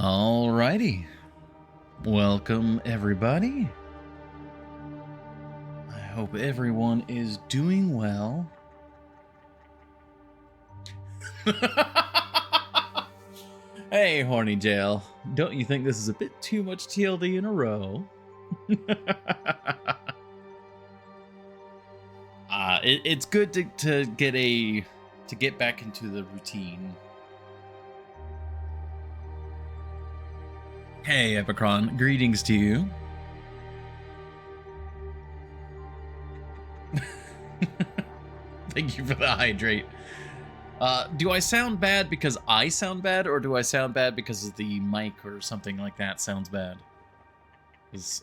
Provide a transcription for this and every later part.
Alrighty. Welcome, everybody. I hope everyone is doing well. Hey, Horny Jail. Don't you think this is a bit too much TLD in a row? It's good to get back into the routine. Hey, Epicron. Greetings to you. Thank you for the hydrate. Do I sound bad because I sound bad, or do I sound bad because of the mic or something like that sounds bad? Because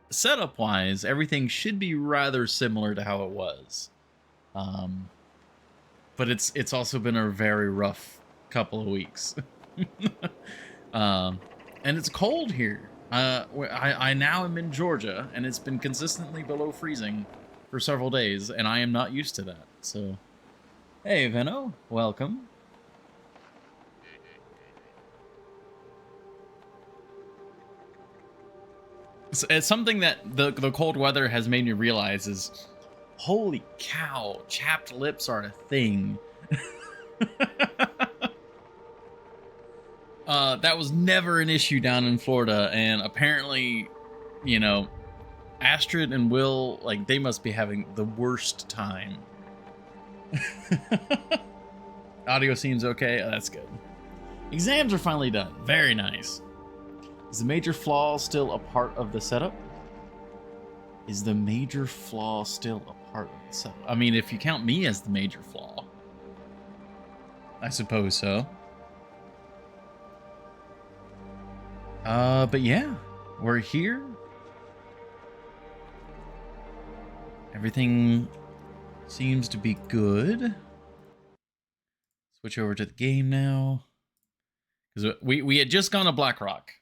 setup-wise, everything should be rather similar to how it was. But it's also been a very rough couple of weeks. And it's cold here. I now am in Georgia, and it's been consistently below freezing for several days, and I am not used to that. So, hey, Venno, welcome. It's something that the cold weather has made me realize is, holy cow, chapped lips are a thing. That was never an issue down in Florida, and apparently, you know, Astrid and Will, like, they must be having the worst time. Audio seems okay. Oh, that's good. Exams are finally done. Very nice. Is the major flaw still a part of the setup? Is the major flaw still a part of the setup? I mean, if you count me as the major flaw, I suppose so. But yeah, we're here. Everything seems to be good. Switch over to the game now, because we had just gone to Blackrock.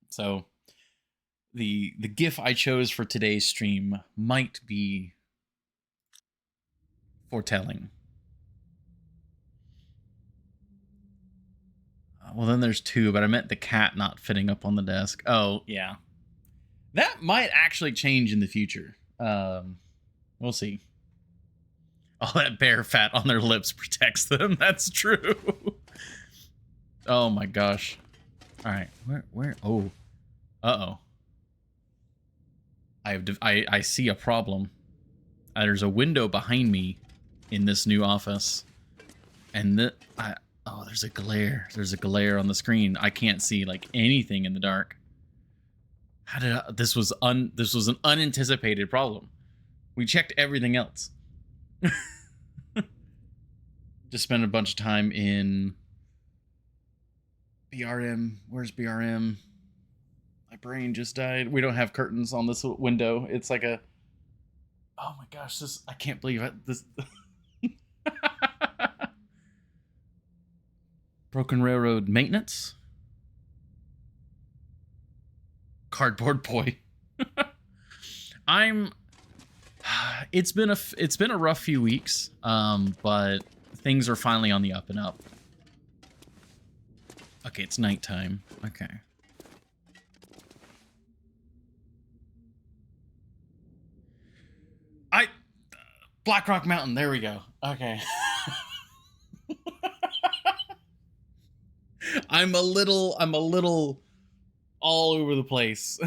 So the GIF I chose for today's stream might be foretelling. Well, then there's two, but I meant the cat not fitting up on the desk. Oh, yeah. That might actually change in the future. We'll see. All that bear fat on their lips protects them. That's true. Oh my gosh. All right. Where? Oh. Uh-oh. I see a problem. There's a window behind me in this new office. And oh, there's a glare. There's a glare on the screen. I can't see like anything in the dark. How did this was an unanticipated problem. We checked everything else. Just spent a bunch of time in BRM. Where's BRM? My brain just died. We don't have curtains on this window. It's like a, oh my gosh, I can't believe this. Broken Railroad Maintenance. Cardboard Boy. It's been a rough few weeks, but things are finally on the up and up. Okay, it's nighttime. Okay. Blackrock Mountain, there we go. Okay. I'm a little all over the place.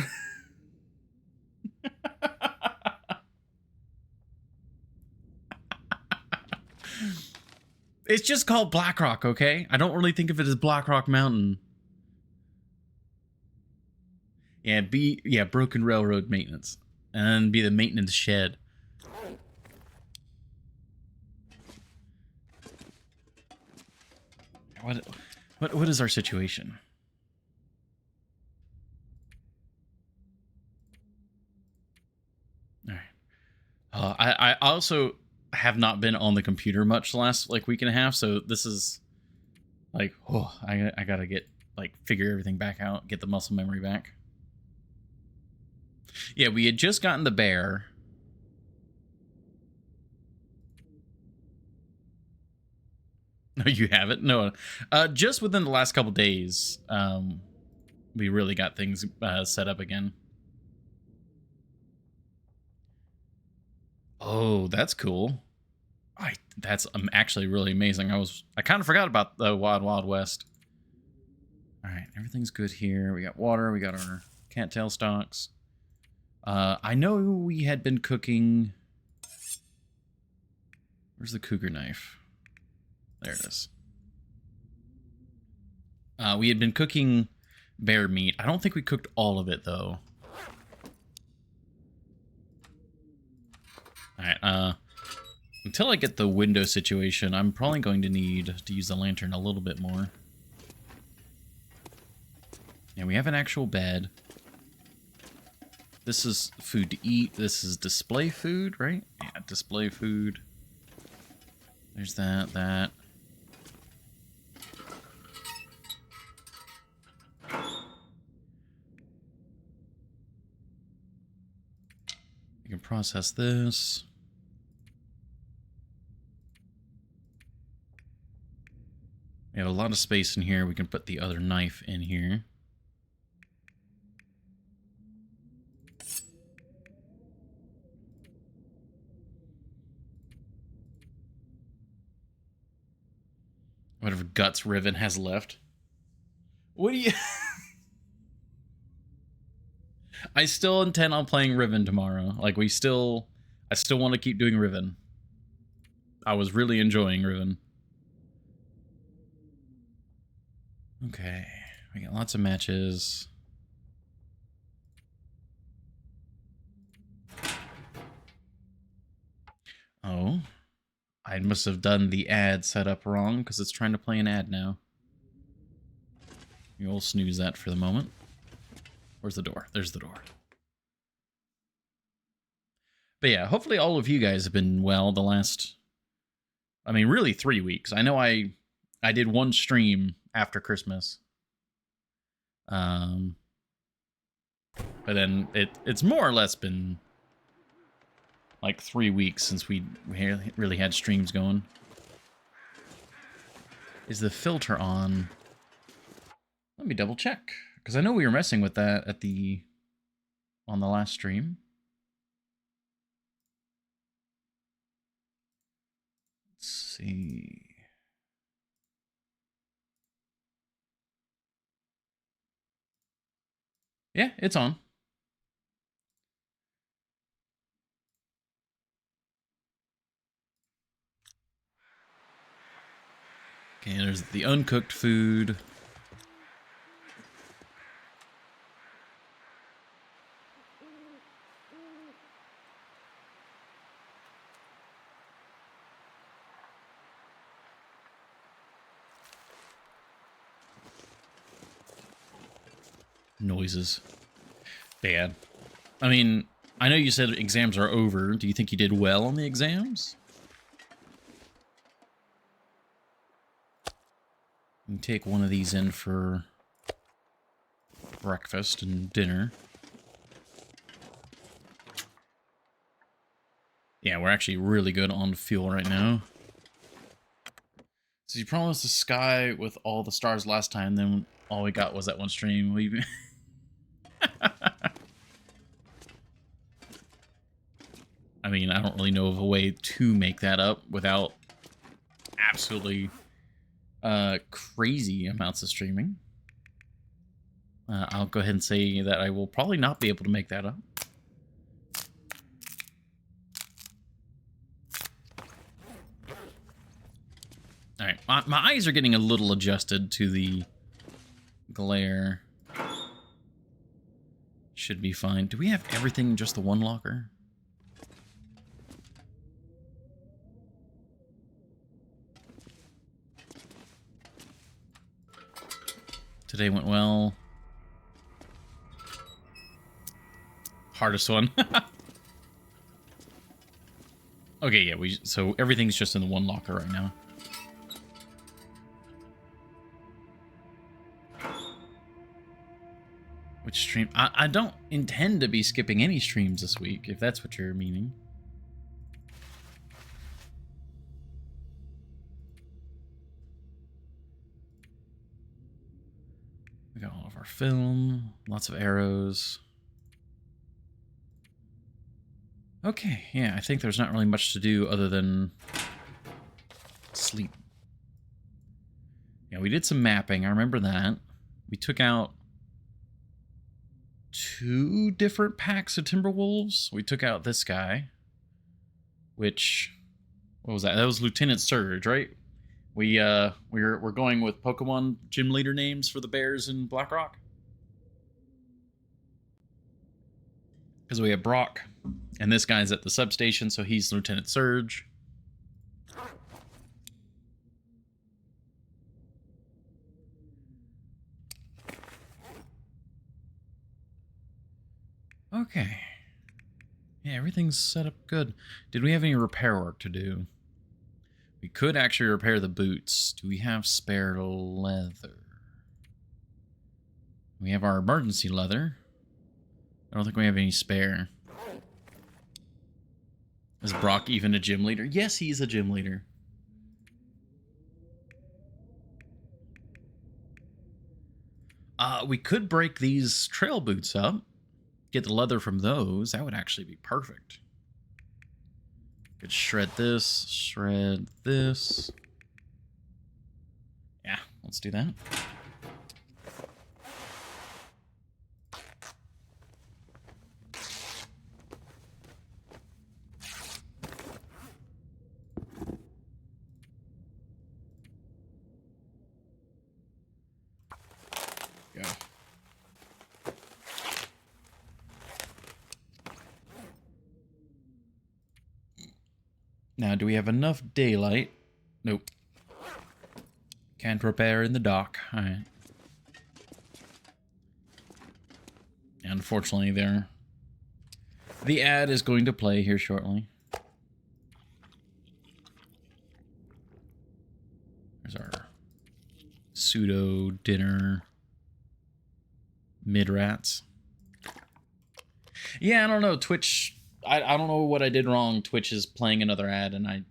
It's just called Blackrock, okay? I don't really think of it as Blackrock Mountain. Yeah, Broken Railroad Maintenance. And be the maintenance shed. What is our situation? All right. I also have not been on the computer much the last like week and a half, so this is like, oh, I gotta figure everything back out, get the muscle memory back. Yeah, we had just gotten the bear. No, you haven't? No. Just within the last couple days, we really got things set up again. Oh, that's cool. That's actually really amazing. I kind of forgot about the Wild Wild West. All right, everything's good here. We got water. We got our cattail stalks. I know we had been cooking. Where's the cougar knife? There it is. We had been cooking bear meat. I don't think we cooked all of it, though. Alright, until I get the window situation, I'm probably going to need to use the lantern a little bit more. Yeah, we have an actual bed. This is food to eat. This is display food, right? Yeah, display food. There's that. You can process this. We have a lot of space in here. We can put the other knife in here. Whatever guts Riven has left. What do you... I still intend on playing Riven tomorrow. Like, I still want to keep doing Riven. I was really enjoying Riven. Okay, we got lots of matches. Oh, I must have done the ad setup wrong because it's trying to play an ad now. You'll snooze that for the moment. Where's the door? There's the door. But yeah, hopefully all of you guys have been well the last, I mean, really 3 weeks. I know I did one stream after Christmas. But then it's more or less been like 3 weeks since we really had streams going. Is the filter on? Let me double check, because I know we were messing with that on the last stream. Let's see. Yeah, it's on. Okay, there's the uncooked food. Noises. Bad. I mean, I know you said exams are over. Do you think you did well on the exams? You can take one of these in for breakfast and dinner. Yeah, we're actually really good on fuel right now. So you promised the sky with all the stars last time, then all we got was that one stream. I mean, I don't really know of a way to make that up without absolutely crazy amounts of streaming. I'll go ahead and say that I will probably not be able to make that up. Alright, my eyes are getting a little adjusted to the glare. Should be fine. Do we have everything in just the one locker? Today went well. Hardest one. Okay, yeah, so everything's just in the one locker right now. Which stream? I don't intend to be skipping any streams this week, if that's what you're meaning. film, lots of arrows. Okay, yeah, I think there's not really much to do other than sleep. Yeah, we did some mapping. I remember that. We took out 2 different packs of Timberwolves. We took out this guy, which, what was that? That was Lieutenant Surge, right? We're going with Pokemon gym leader names for the bears in Blackrock. Because we have Brock, and this guy's at the substation, so he's Lieutenant Surge. Okay. Yeah, everything's set up good. Did we have any repair work to do? We could actually repair the boots. Do we have spare leather? We have our emergency leather. I don't think we have any spare. Is Brock even a gym leader? Yes, he's a gym leader. We could break these trail boots up. Get the leather from those. That would actually be perfect. Could shred this. Yeah, let's do that. Go. Now, do we have enough daylight? Nope. Can't repair in the dock. Alright. Unfortunately, the ad is going to play here shortly. There's our pseudo dinner mid-rats. Yeah, I don't know. Twitch... I don't know what I did wrong. Twitch is playing another ad, and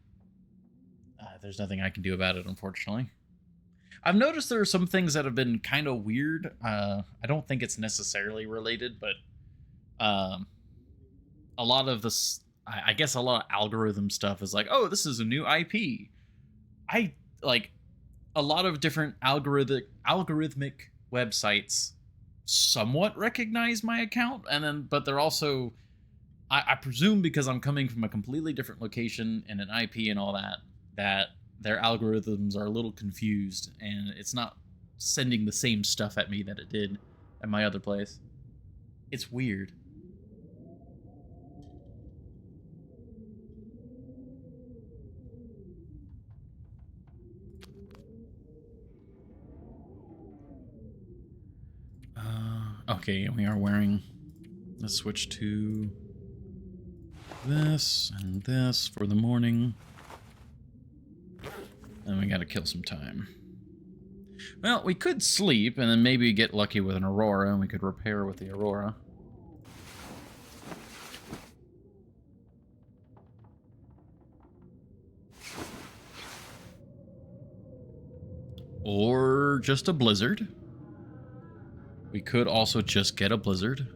there's nothing I can do about it, unfortunately. I've noticed there are some things that have been kind of weird. I don't think it's necessarily related, but a lot of this, I guess a lot of algorithm stuff is like, oh, this is a new IP. I like a lot of different algorithmic websites somewhat recognize my account, and then but they're also, I presume because I'm coming from a completely different location and an IP and all that, that their algorithms are a little confused and it's not sending the same stuff at me that it did at my other place. It's weird. Okay, we are wearing... Let's switch to this and this for the morning. And we gotta kill some time. Well, we could sleep and then maybe get lucky with an Aurora, and we could repair with the Aurora. Or just a blizzard. We could also just get a blizzard.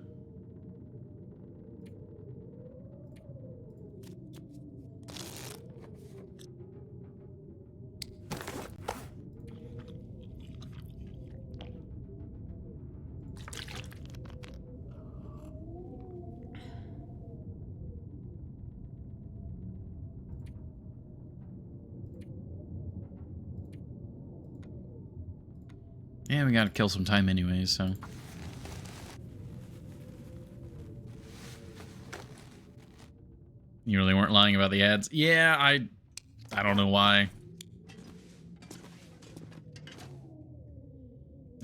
Yeah, we gotta kill some time anyways, so... You really weren't lying about the ads? Yeah, I don't know why.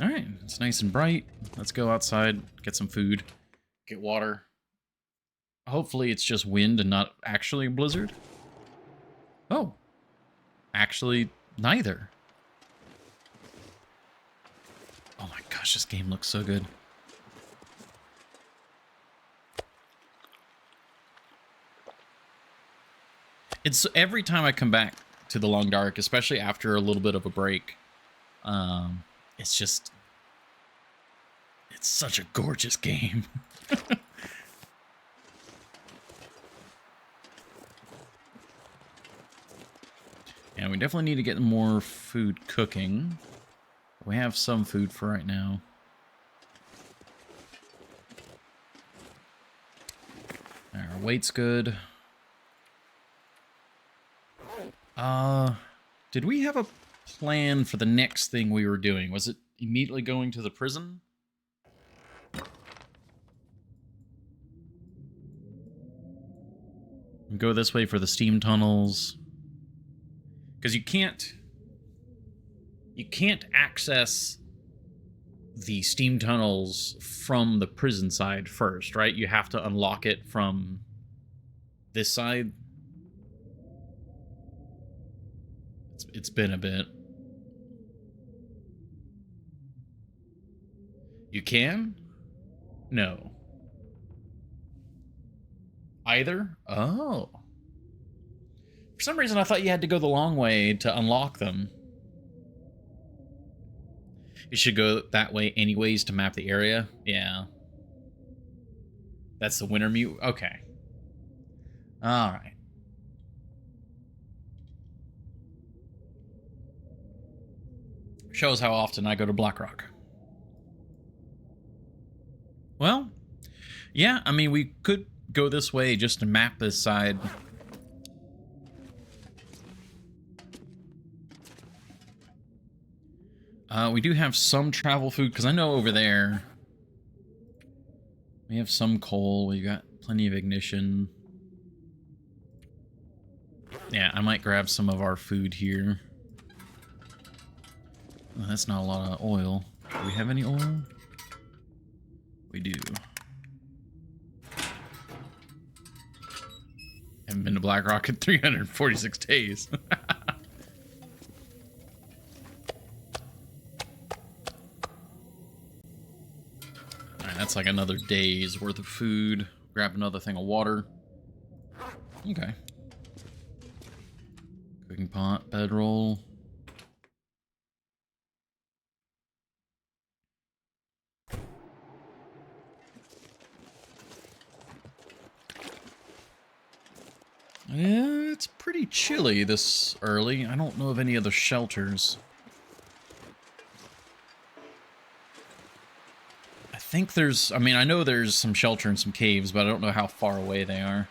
Alright, it's nice and bright. Let's go outside, get some food, get water. Hopefully it's just wind and not actually a blizzard. Oh. Actually, neither. Oh my gosh, this game looks so good. It's every time I come back to the Long Dark, especially after a little bit of a break, it's just... It's such a gorgeous game. Yeah, we definitely need to get more food cooking. We have some food for right now. Our weight's good. Did we have a plan for the next thing we were doing? Was it immediately going to the prison? Go this way for the steam tunnels. Because you can't access the steam tunnels from the prison side first, right? You have to unlock it from this side. It's been a bit. You can? No. Either? Oh. For some reason, I thought you had to go the long way to unlock them. You should go that way anyways to map the area. Yeah. That's the winter mute? Okay. Alright. Shows how often I go to Blackrock. Well, yeah, I mean, we could go this way just to map this side. We do have some travel food, because I know over there we have some coal. We got plenty of ignition. Yeah, I might grab some of our food here. Oh, that's not a lot of oil. Do we have any oil? We do. Haven't been to Blackrock in 346 days. Alright, that's like another day's worth of food. Grab another thing of water. Okay. Cooking pot, bedroll. Yeah, it's pretty chilly this early. I don't know of any other shelters. I think there's... I mean, I know there's some shelter in some caves, but I don't know how far away they are.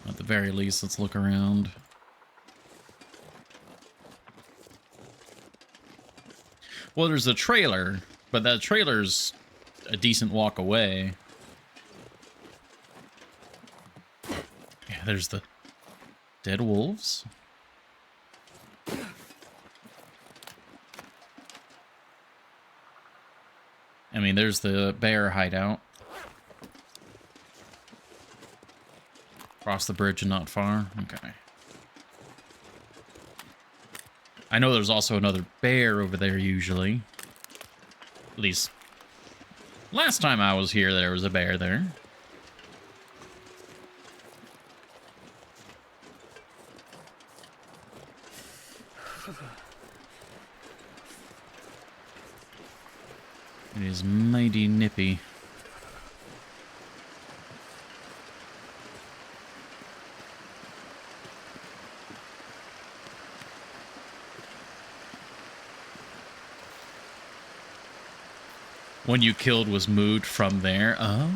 At the very least, let's look around. Well, there's a trailer, but that trailer's a decent walk away. Yeah, there's the dead wolves. I mean, there's the bear hideout. Cross the bridge and not far. Okay. I know there's also another bear over there usually. At least last time I was here, there was a bear there. It is mighty nippy. One you killed was moved from there. Oh.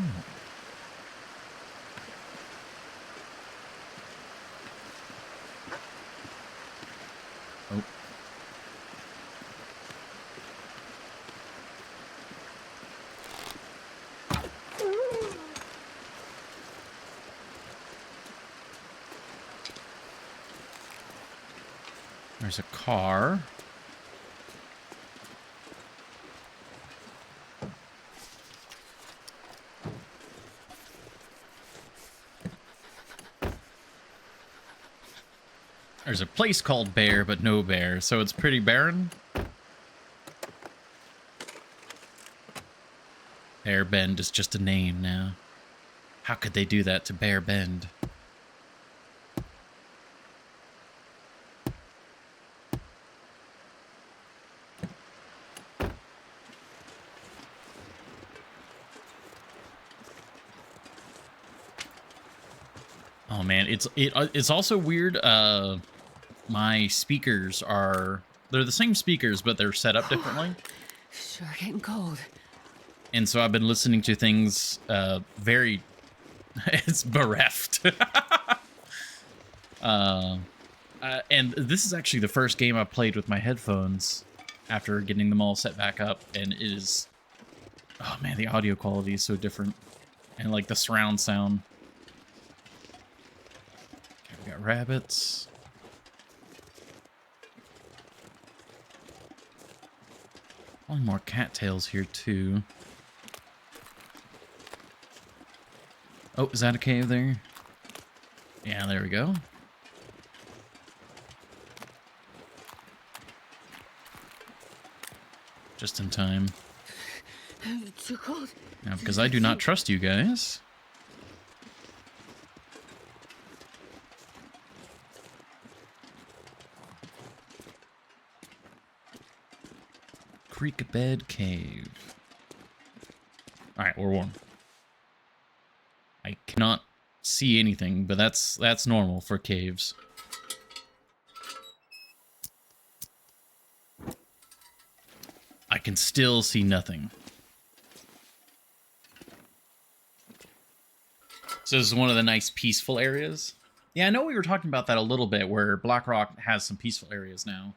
Oh. There's a car. There's a place called Bear, but no bear, so it's pretty barren. Bear Bend is just a name now. How could they do that to Bear Bend? Oh man, it's also weird. My speakers they're the same speakers, but they're set up differently. Sure getting cold. And so I've been listening to things very it's bereft. And this is actually the first game I've played with my headphones after getting them all set back up, and it is, oh man, the audio quality is so different, and like the surround sound. Okay, we got rabbits. Only more cattails here too. Oh, is that a cave there? Yeah, there we go. Just in time. Too cold. Yeah, because I do not trust you guys. Creek Bed Cave. Alright, we're warm. I cannot see anything, but that's normal for caves. I can still see nothing. So this is one of the nice peaceful areas. Yeah, I know we were talking about that a little bit, where Blackrock has some peaceful areas now.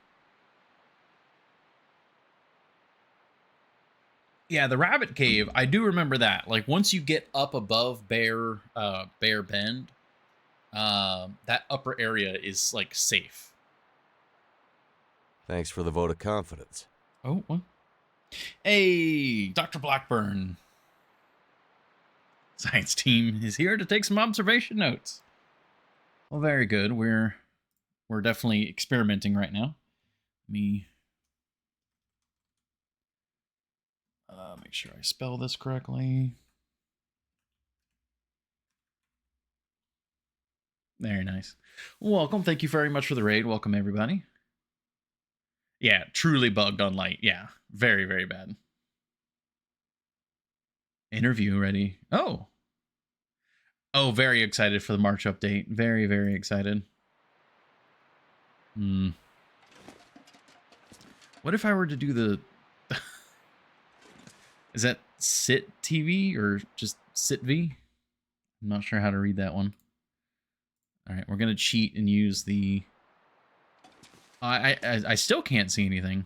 Yeah, the rabbit cave, I do remember that. Like, once you get up above Bear Bend, that upper area is, like, safe. Thanks for the vote of confidence. Oh, what? Hey, Dr. Blackburn. Science team is here to take some observation notes. Well, very good. We're definitely experimenting right now. Make sure I spell this correctly. Very nice. Welcome. Thank you very much for the raid. Welcome, everybody. Yeah, truly bugged on light. Yeah, very, very bad. Interview ready. Oh, very excited for the March update. Very, very excited. What if I were to do the... Is that Sit TV or just Sit V? I'm not sure how to read that one. All right, we're going to cheat and use the... I still can't see anything.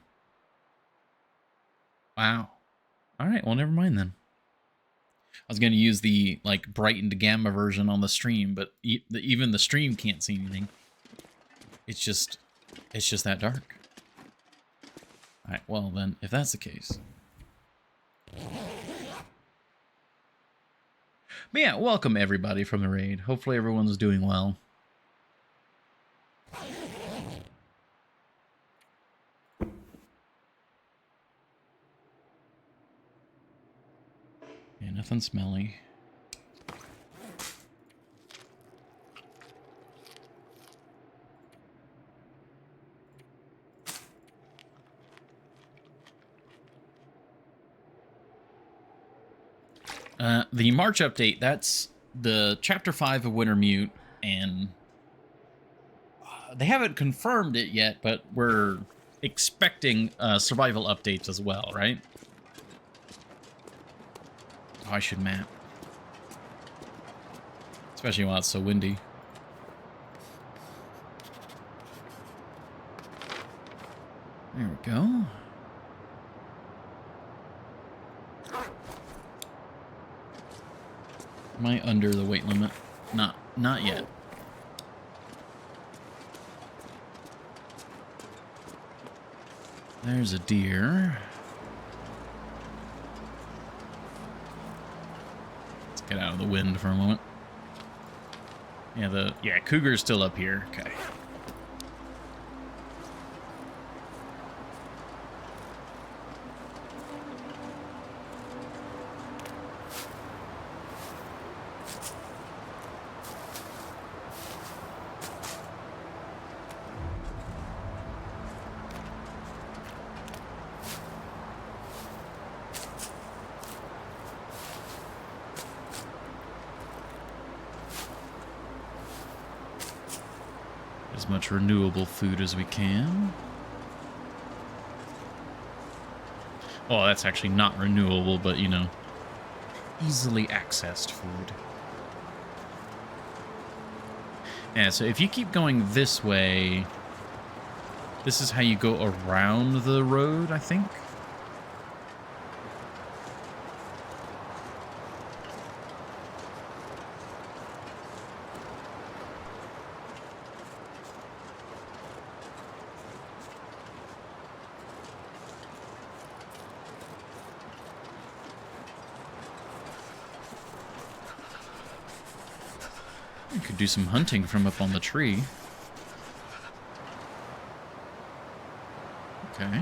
Wow. All right, well, never mind then. I was going to use the, like, brightened gamma version on the stream, but even the stream can't see anything. It's just that dark. All right, well, then, if that's the case... But yeah, welcome everybody from the raid. Hopefully everyone's doing well. Yeah, nothing smelly. The March update, that's the Chapter 5 of Wintermute, and they haven't confirmed it yet, but we're expecting survival updates as well, right? Oh, I should map. Especially while it's so windy. There we go. Am I under the weight limit? Not yet. There's a deer. Let's get out of the wind for a moment. Yeah, cougar's still up here. Okay. as much renewable food as we can. Oh, that's actually not renewable, but, you know, easily accessed food. Yeah, so if you keep going this way, this is how you go around the road, I think. You could do some hunting from up on the tree. Okay.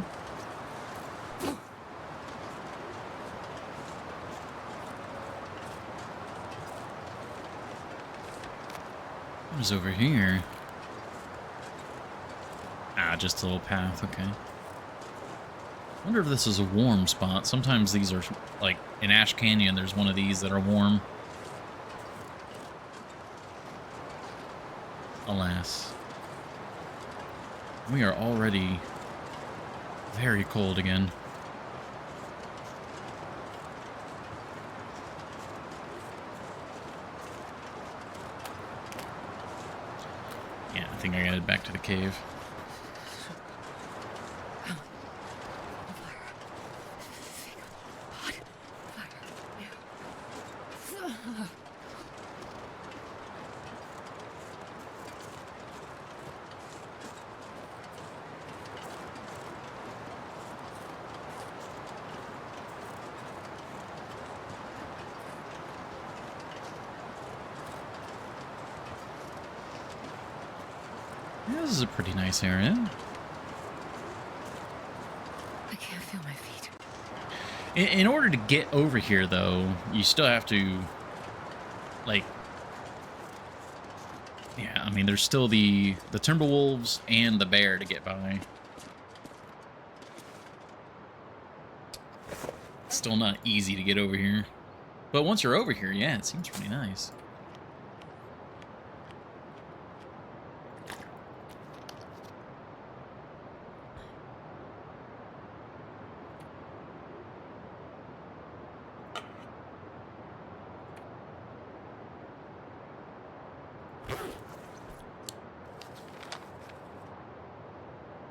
What is over here? Ah, just a little path, okay. Wonder if this is a warm spot. Sometimes these are, like, in Ash Canyon, there's one of these that are warm. Alas. We are already very cold again. Yeah, I think I gotta head back to the cave. Yeah, this is a pretty nice area. I can't feel my feet. In order to get over here, though, you still have to, like, yeah, I mean, there's still the Timberwolves and the bear to get by. It's still not easy to get over here. But once you're over here, yeah, it seems pretty nice.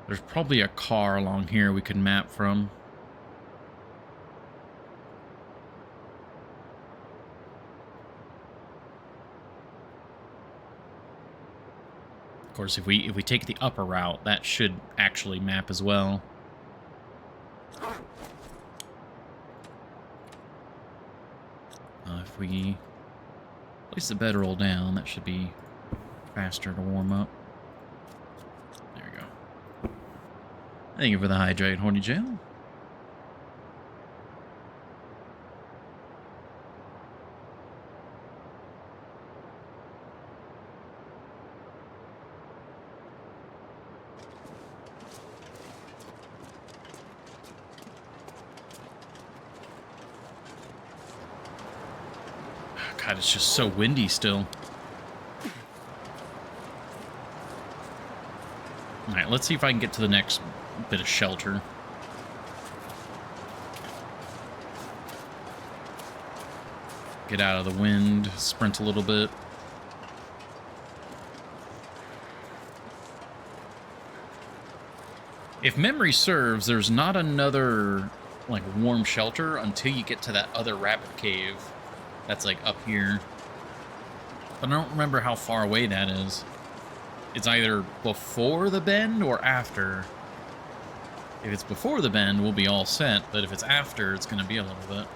There's probably a car along here we could map from. Of course, if we take the upper route, that should actually map as well. If we place the bedroll down, that should be faster to warm up. There we go. Thank you for the hydrate, Horny Jail. God, it's just so windy still. Alright, let's see if I can get to the next bit of shelter. Get out of the wind, sprint a little bit. If memory serves, there's not another, like, warm shelter until you get to that other rabbit cave. That's, like, up here. But I don't remember how far away that is. It's either before the bend or after. If it's before the bend, we'll be all set. But if it's after, it's going to be a little bit.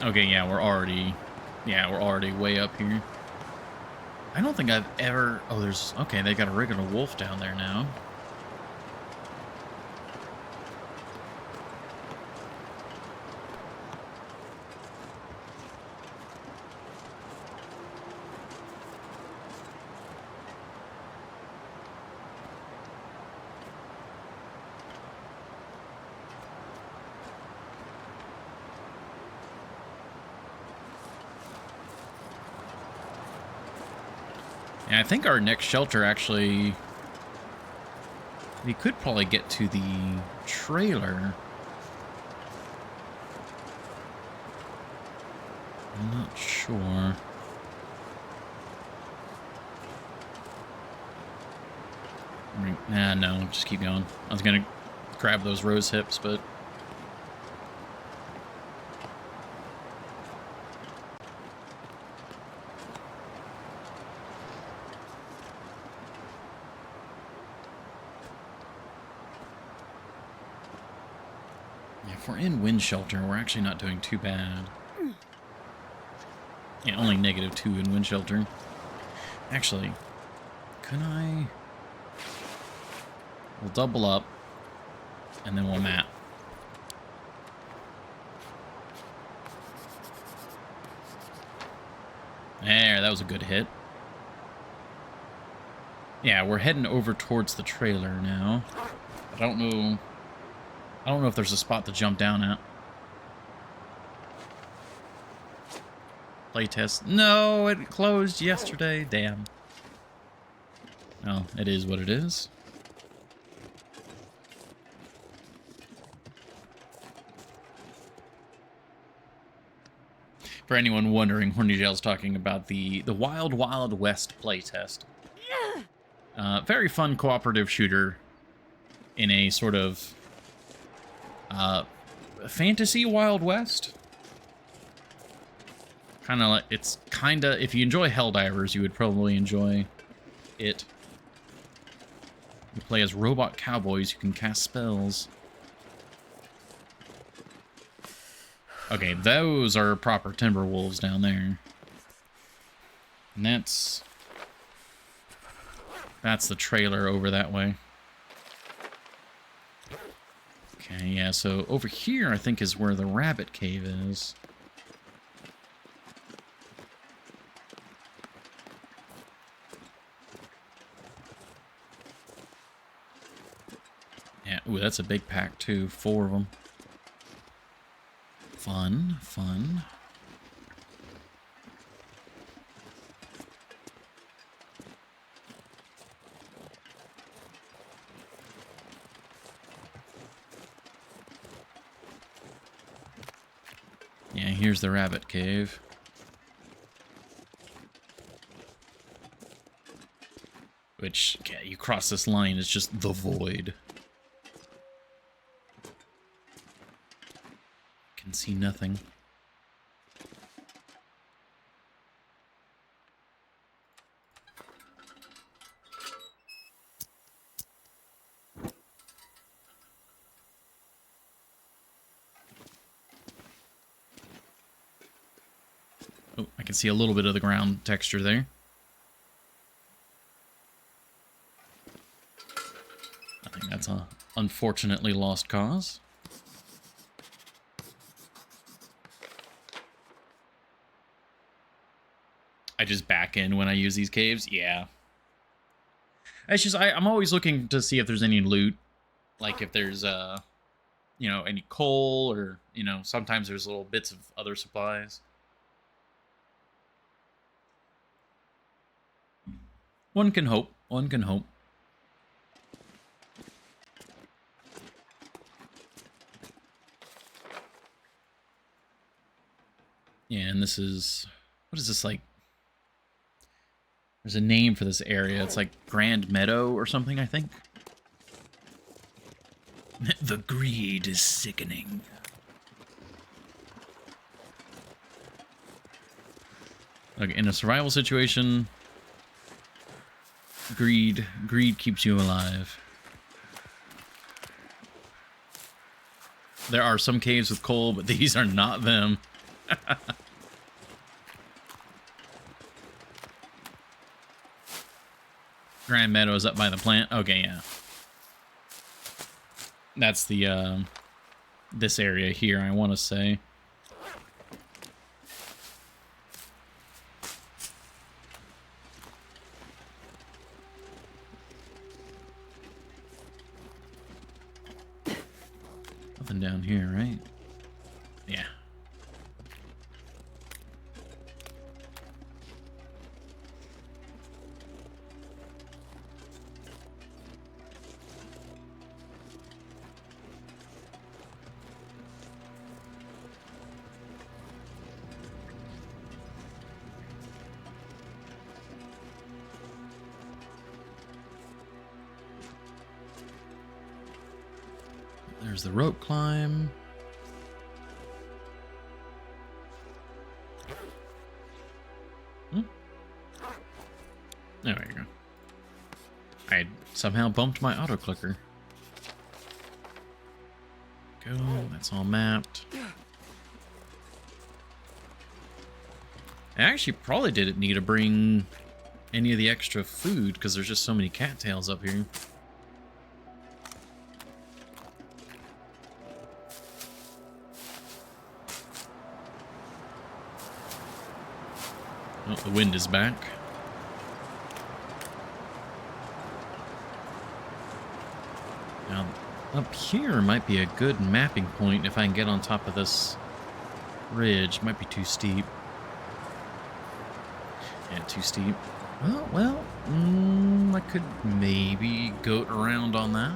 Okay, yeah, we're already way up here. I don't think I've ever... Oh, there's... Okay, they got a regular wolf down there now. And I think our next shelter actually... We could probably get to the trailer. I'm not sure. Nah, no, just keep going. I was gonna grab those rose hips, but... Yeah, if we're in wind shelter, we're actually not doing too bad. Yeah, only -2 in wind shelter. Actually, can I... We'll double up, and then we'll map. There, that was a good hit. Yeah, we're heading over towards the trailer now. I don't know if there's a spot to jump down at. Playtest. No, it closed yesterday. Damn. Oh, it is what it is. For anyone wondering, Hornytail's talking about the Wild Wild West playtest. Very fun cooperative shooter in a sort of fantasy Wild West. Kind of like, it's kind of, if you enjoy Helldivers, you would probably enjoy it. You play as robot cowboys, you can cast spells. Okay, those are proper timber wolves down there. And that's the trailer over that way. Okay, yeah, so over here I think is where the rabbit cave is. Yeah, ooh, that's a big pack too, 4 of them. Fun, fun. Yeah, here's the rabbit cave. Which, yeah, you cross this line, it's just the void. Can see nothing. Oh, I can see a little bit of the ground texture there. I think that's a unfortunately lost cause. I just back in when I use these caves. Yeah. It's just, I'm always looking to see if there's any loot. Like if there's, you know, any coal or, you know, sometimes there's little bits of other supplies. One can hope. One can hope. Yeah, and this is... What is this, like... There's a name for this area. It's like Grand Meadow or something, I think. The greed is sickening. Like, in a survival situation, greed keeps you alive. There are some caves with coal, but these are not them. Grand Meadow is up by the plant. Okay, yeah. That's the, this area here, I want to say. Nothing down here, right? Yeah. There's the rope climb. There we go. I somehow bumped my auto clicker. Go, that's all mapped. I actually probably didn't need to bring any of the extra food because there's just so many cattails up here. Oh, the wind is back. Now, up here might be a good mapping point if I can get on top of this ridge. Might be too steep. Yeah, too steep. Well, I could maybe goat around on that.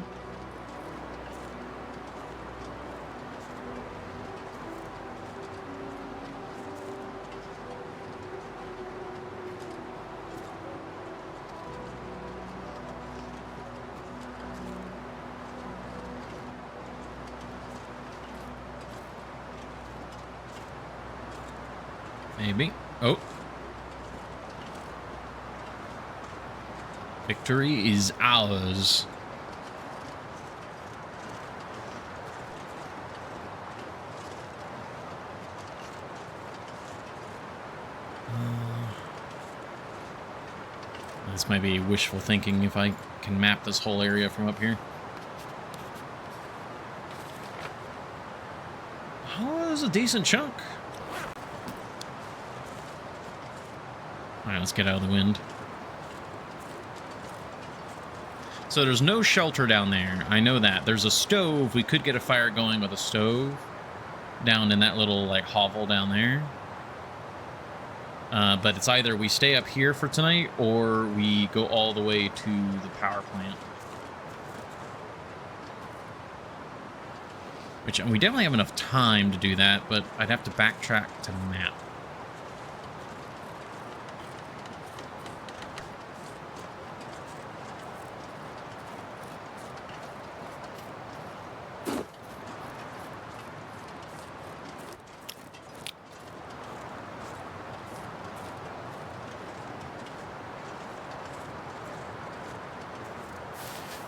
Maybe. Oh. Victory is ours. This might be wishful thinking if I can map this whole area from up here. Oh, there's a decent chunk. Alright, let's get out of the wind. So there's no shelter down there. I know that. There's a stove. We could get a fire going with a stove down in that little, like, hovel down there. But it's either we stay up here for tonight or we go all the way to the power plant. Which, we definitely have enough time to do that, but I'd have to backtrack to map.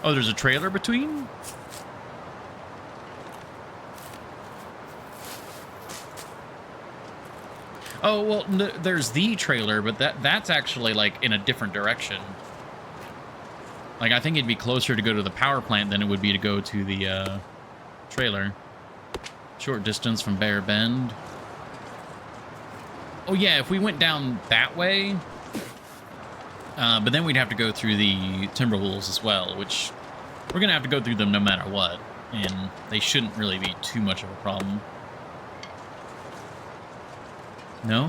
Oh, there's a trailer between? Oh, well, there's the trailer, but that's actually, like, in a different direction. Like, I think it'd be closer to go to the power plant than it would be to go to the, trailer. Short distance from Bear Bend. Oh, yeah, if we went down that way... but then we'd have to go through the Timberwolves as well, which we're going to have to go through them no matter what. And they shouldn't really be too much of a problem. No?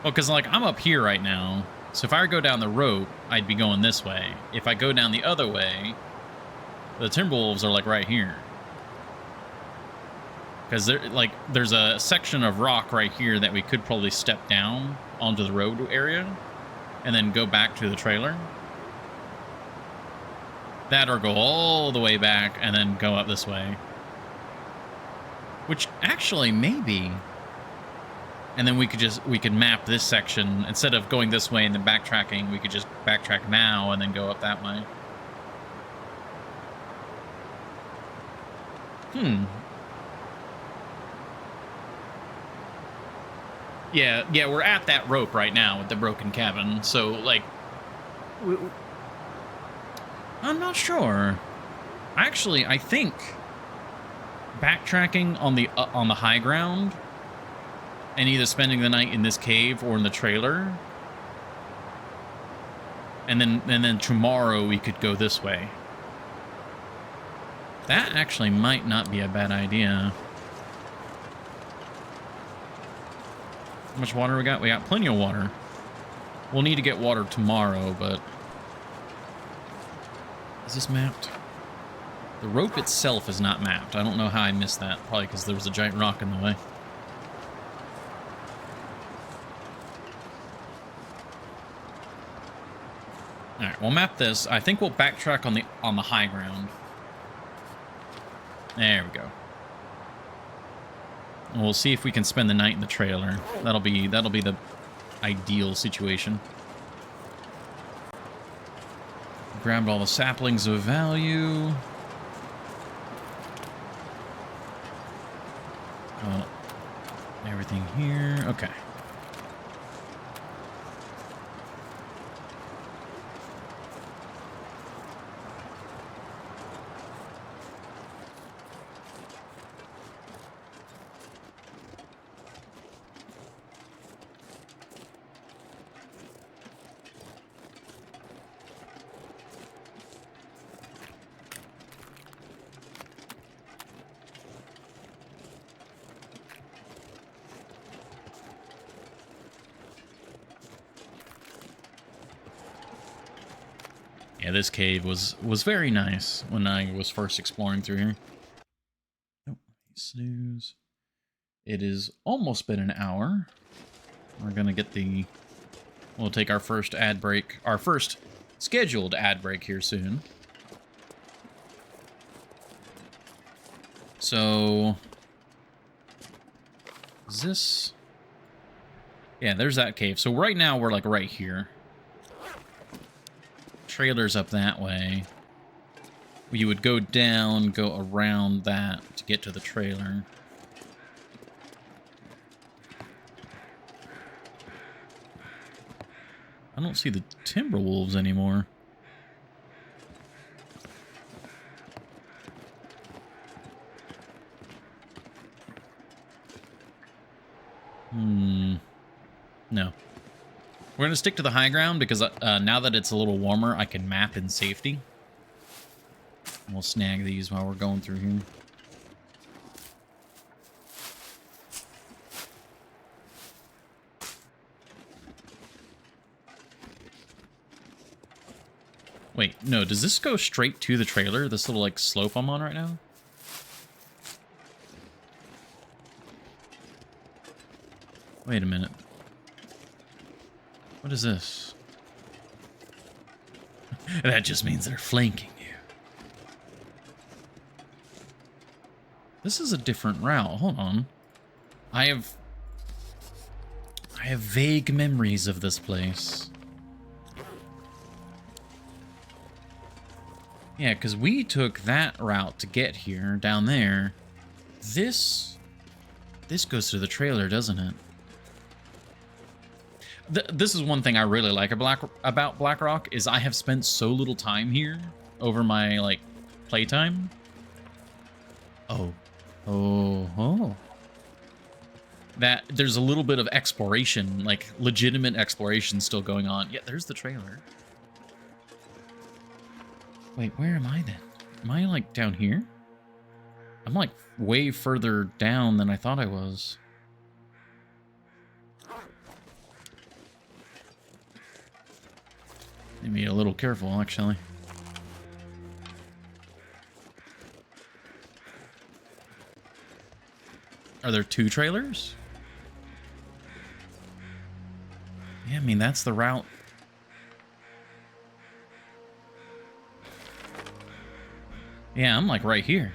Well, because, like, I'm up here right now. So if I go down the rope, I'd be going this way. If I go down the other way, the Timberwolves are, like, right here. Because there's a section of rock right here that we could probably step down onto the road area and then go back to the trailer. That or go all the way back and then go up this way. Which actually maybe. And then we could map this section instead of going this way and then backtracking. We could just backtrack now and then go up that way. Yeah, we're at that rope right now with the broken cabin. So, like, I'm not sure. Actually, I think backtracking on the high ground and either spending the night in this cave or in the trailer, and then tomorrow we could go this way. That actually might not be a bad idea. How much water we got? We got plenty of water. We'll need to get water tomorrow, but... Is this mapped? The rope itself is not mapped. I don't know how I missed that. Probably because there was a giant rock in the way. Alright, we'll map this. I think we'll backtrack on the high ground. There we go. And we'll see if we can spend the night in the trailer. That'll be the ideal situation. Grabbed all the saplings of value. Everything here. Okay. Yeah, this cave was very nice when I was first exploring through here. Nope, snooze. It is almost been an hour. We're gonna get we'll take our first ad break, our first scheduled ad break here soon. So, is this? Yeah, there's that cave. So right now we're like right here. Trailer's up that way. You would go down, go around that to get to the trailer. I don't see the Timberwolves anymore. No. We're going to stick to the high ground because now that it's a little warmer, I can map in safety. We'll snag these while we're going through here. Wait, no, does this go straight to the trailer? This little, like, slope I'm on right now? Wait a minute. What is this? That just means they're flanking you. This is a different route. Hold on. I have vague memories of this place. Yeah, because we took that route to get here, down there. This goes to the trailer, doesn't it? This is one thing I really like about Blackrock, is I have spent so little time here over my, like, playtime. Oh. That there's a little bit of exploration, like, legitimate exploration still going on. Yeah, there's the trailer. Wait, where am I then? Am I, like, down here? I'm, like, way further down than I thought I was. Need to be a little careful, actually. Are there two trailers? Yeah, I mean, that's the route. Yeah, I'm like right here.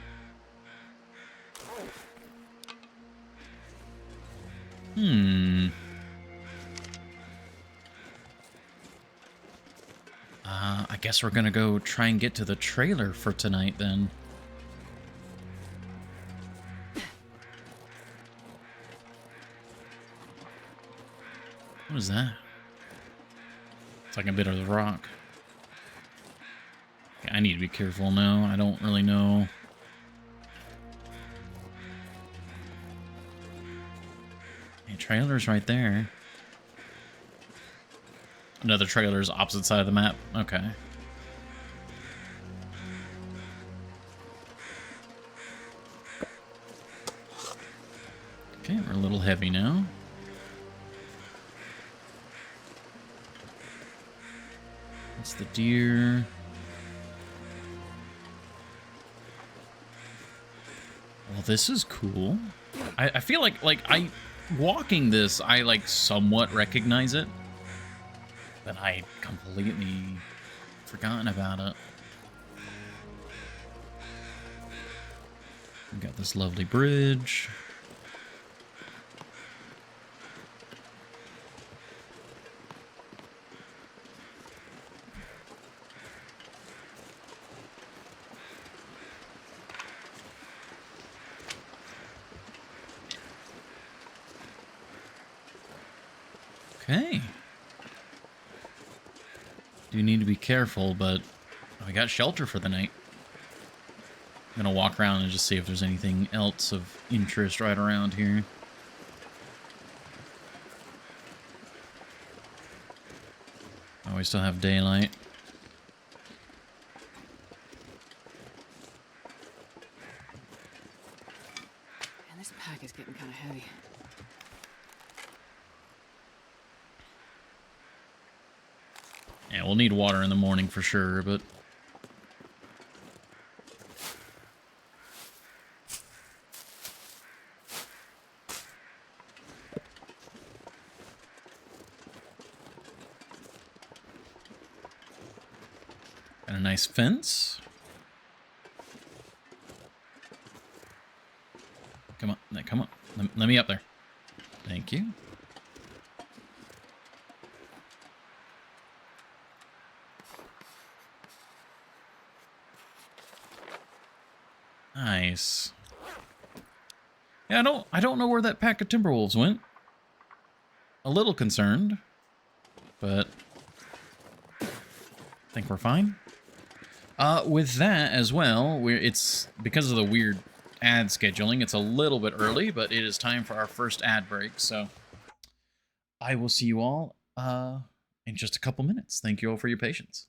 I guess we're gonna go try and get to the trailer for tonight then. What is that? It's like a bit of the rock. Okay, I need to be careful now. I don't really know. Hey, trailer's right there. Another trailer's opposite side of the map. Okay. Okay, we're a little heavy now. That's the deer. Well, this is cool. I feel like walking this, I like somewhat recognize it. But I completely forgotten about it. We got this lovely bridge. Okay. Do need to be careful, but we got shelter for the night. I'm gonna walk around and just see if there's anything else of interest right around here. Oh, we still have daylight. And this pack is getting kind of heavy. Yeah, we'll need water in the morning for sure, but... Got a nice fence. Come on, come on. Let me up there. Thank you. Nice. Yeah, I don't know where that pack of Timberwolves went. A little concerned, but I think we're fine. With that as well, it's because of the weird ad scheduling, it's a little bit early, but it is time for our first ad break, so I will see you all in just a couple minutes. Thank you all for your patience.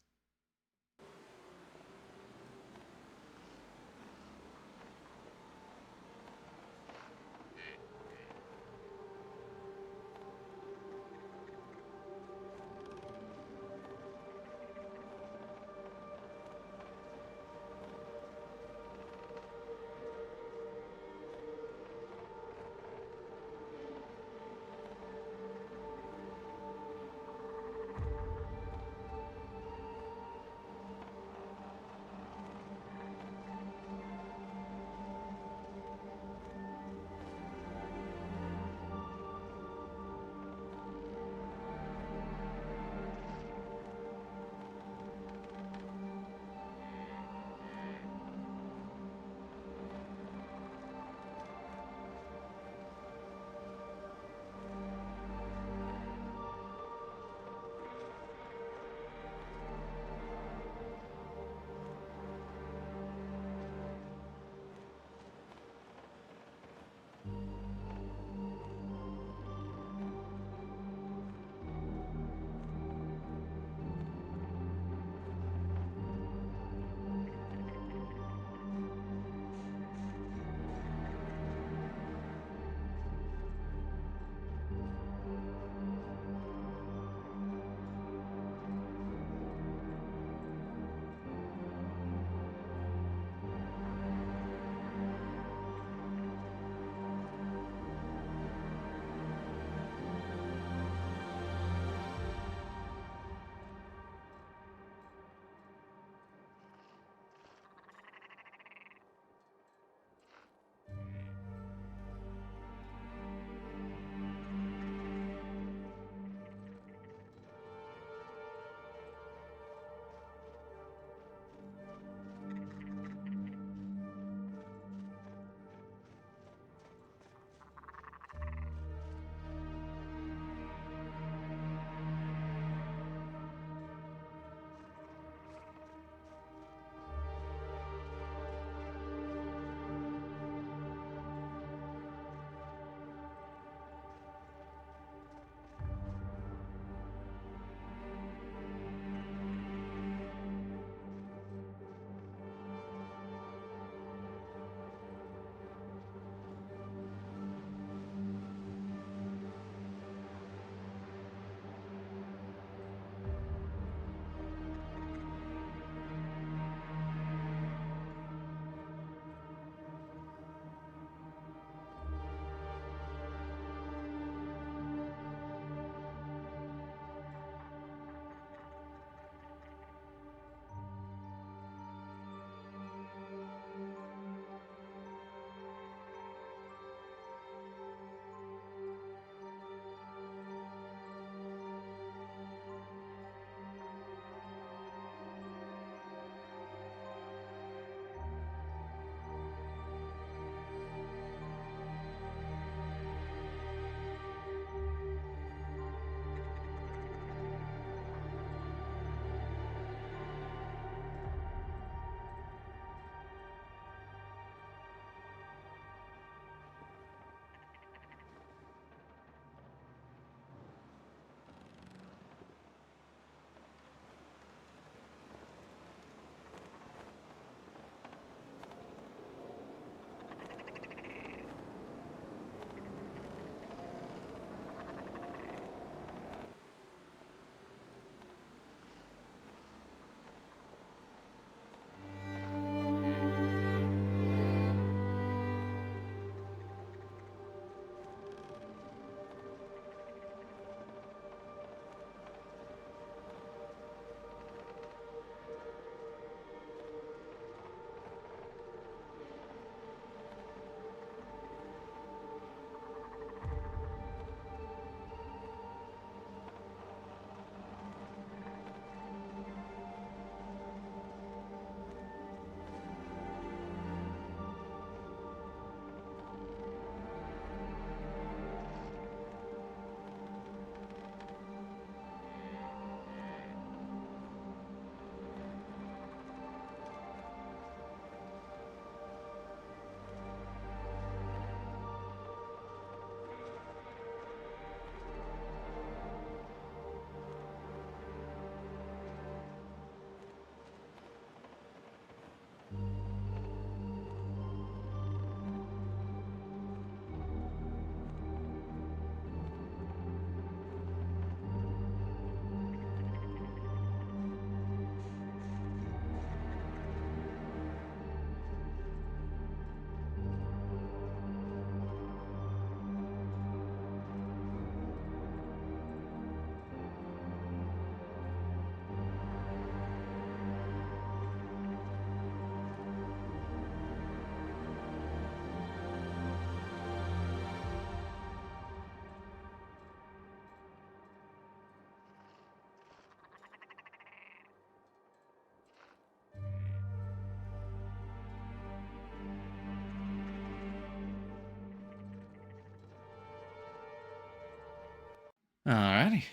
Alrighty,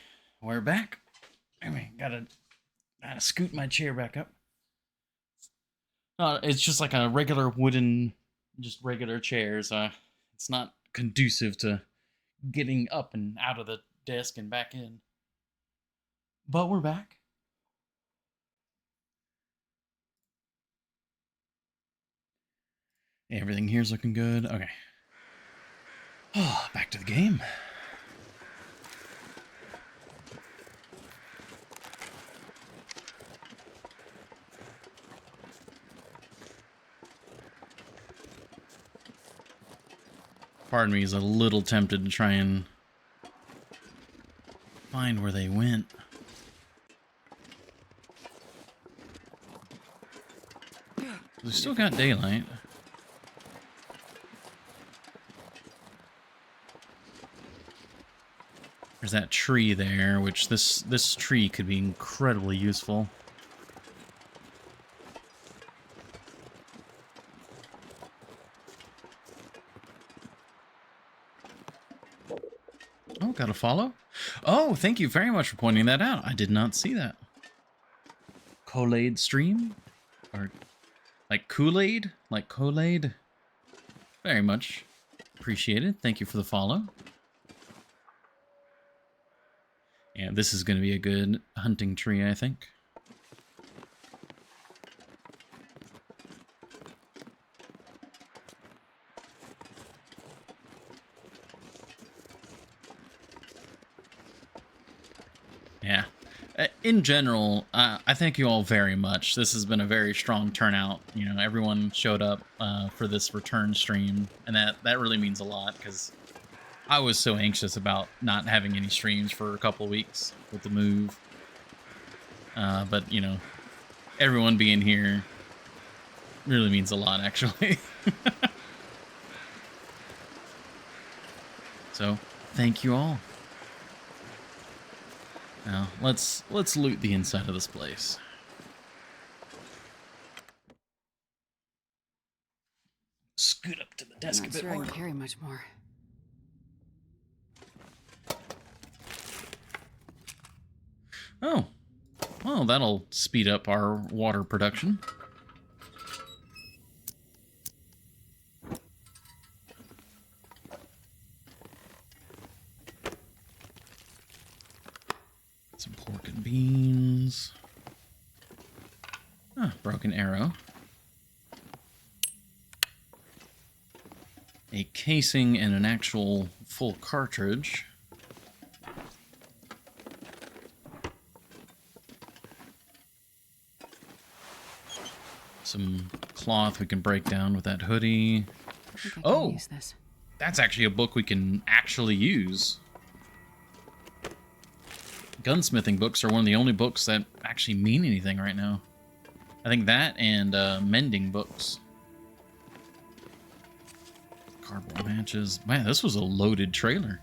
we're back. Anyway, gotta scoot my chair back up. It's just like a regular wooden, just regular chairs. It's not conducive to getting up and out of the desk and back in. But we're back. Everything here's looking good. Okay. Oh, back to the game. Part of me is a little tempted to try and find where they went. We still got daylight. There's that tree there, which this tree could be incredibly useful. Oh, got a follow? Oh, thank you very much for pointing that out. I did not see that. Kool-Aid stream? Or like Kool-Aid? Like Kool-Aid? Very much appreciated. Thank you for the follow. Yeah, this is going to be a good hunting tree, I think. Yeah. In general, I thank you all very much. This has been a very strong turnout. You know, everyone showed up for this return stream, and that really means a lot, because I was so anxious about not having any streams for a couple weeks with the move. But, you know, everyone being here really means a lot, actually. So, thank you all. Now, let's loot the inside of this place. Scoot up to the desk a bit more. I can carry much more. Oh, well, that'll speed up our water production. Some pork and beans. Ah, broken arrow. A casing and an actual full cartridge. Some cloth we can break down with that hoodie. Oh, use this. That's actually a book we can actually use. Gunsmithing books are one of the only books that actually mean anything right now. I think that and mending books. Cardboard matches. Man, this was a loaded trailer.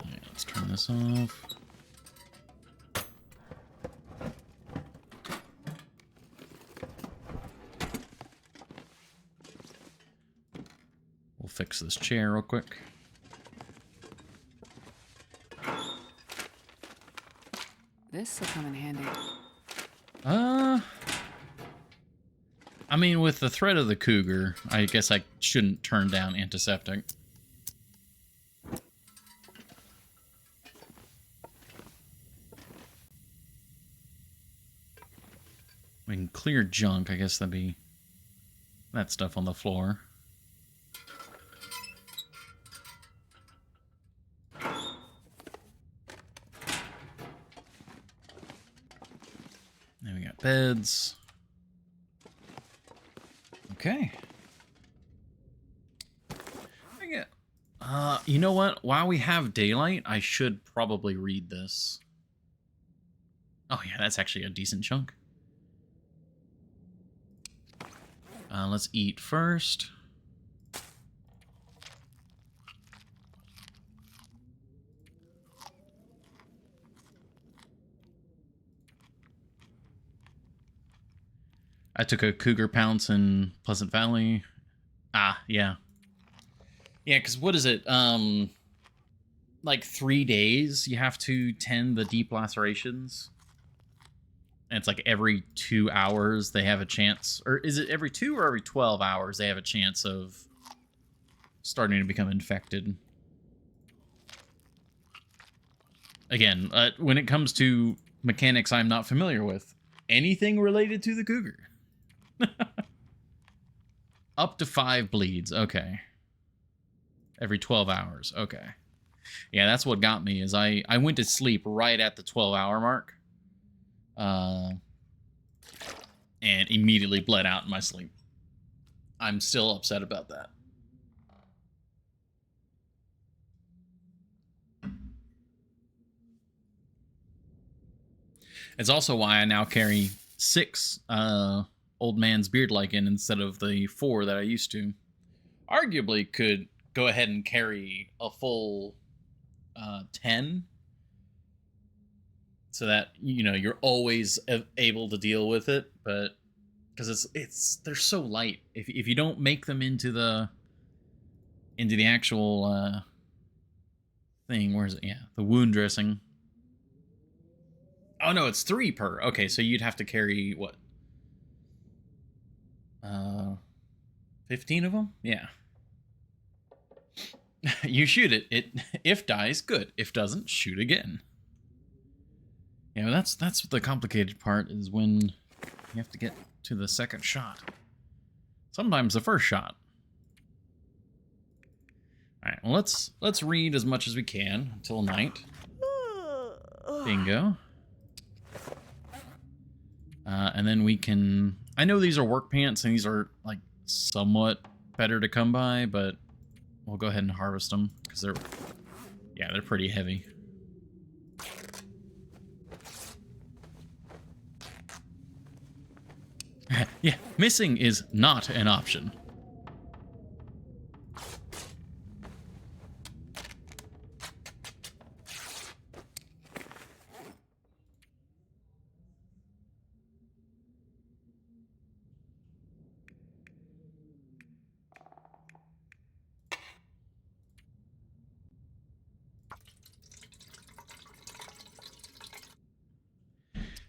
Alright, let's turn this off. We'll fix this chair real quick. This will come in handy. I mean, with the threat of the cougar, I guess I shouldn't turn down antiseptic. We can clear junk. I guess that'd be that stuff on the floor. Then we got beds. Okay. You know what? While we have daylight, I should probably read this. Oh yeah, that's actually a decent chunk. Let's eat first. I took a cougar pounce in Pleasant Valley. Ah, yeah. Yeah, because what is it? Like 3 days you have to tend the deep lacerations. And it's like every 2 hours they have a chance. Or is it every 2 or every 12 hours they have a chance of starting to become infected? Again, when it comes to mechanics I'm not familiar with, anything related to the cougar. Up to 5 bleeds. Okay. Every 12 hours. Okay. Yeah, that's what got me, is I went to sleep right at the 12-hour mark. And immediately bled out in my sleep. I'm still upset about that. It's also why I now carry 6 old man's beard lichen instead of the 4 that I used to. Arguably could go ahead and carry a full 10, so that, you know, you're always able to deal with it, but because they're so light, if you don't make them into the actual thing, where is it? Yeah, the wound dressing. Oh no, it's 3 per. Okay, so you'd have to carry what? 15 of them? Yeah. You shoot it. It if dies, good. If doesn't, shoot again. Yeah, that's the complicated part, is when you have to get to the second shot. Sometimes the first shot. All right, well, let's read as much as we can until night. Bingo. And then we can... I know these are work pants, and these are, like, somewhat better to come by, but we'll go ahead and harvest them, because they're pretty heavy. Yeah, missing is not an option.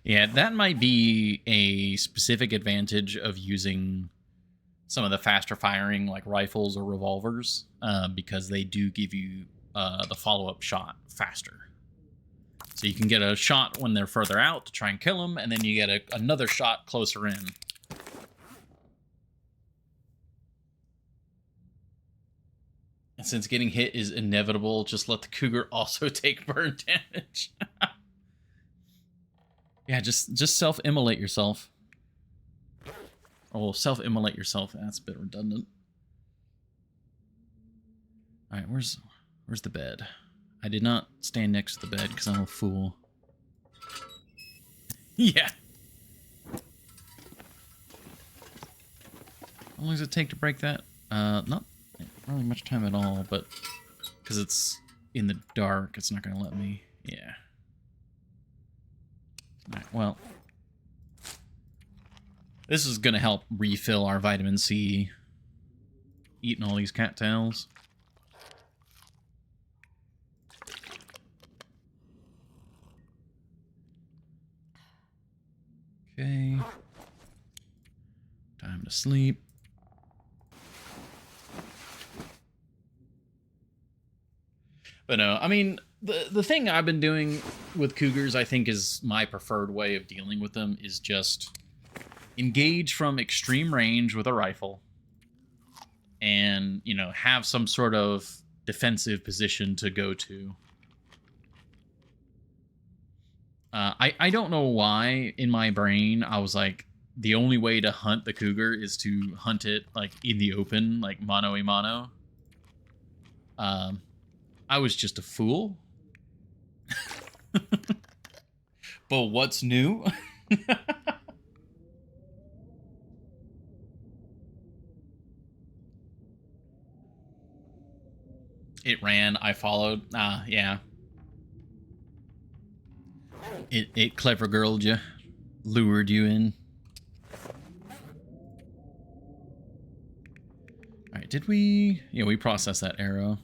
Yeah, that might be a specific advantage of using some of the faster firing, like rifles or revolvers, because they do give you the follow-up shot faster. So you can get a shot when they're further out to try and kill them, and then you get another shot closer in. And since getting hit is inevitable, just let the cougar also take burn damage. Yeah, just self-immolate yourself. Oh, self-immolate yourself. That's a bit redundant. All right, where's the bed? I did not stand next to the bed because I'm a fool. Yeah. How long does it take to break that? Not really much time at all, but because it's in the dark, it's not going to let me. Yeah. All right, well, this is going to help refill our vitamin C, eating all these cattails. Okay. Time to sleep. But no, I mean, the thing I've been doing with cougars, I think, is my preferred way of dealing with them, is just engage from extreme range with a rifle and, you know, have some sort of defensive position to go to. I don't know why in my brain I was like, the only way to hunt the cougar is to hunt it like in the open, like mano a mano. I was just a fool. But what's new? It ran, I followed. Yeah. It clever girled you, lured you in. Alright, did we... Yeah, we processed that arrow.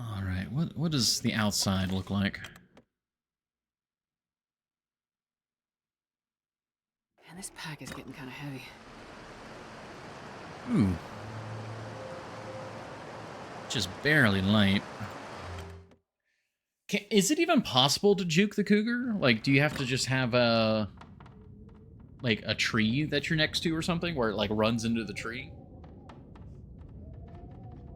Alright, what does the outside look like? Man, this pack is getting kind of heavy. Ooh. Just barely light. Is it even possible to juke the cougar? Like, do you have to just have a... like, a tree that you're next to or something? Where it, like, runs into the tree?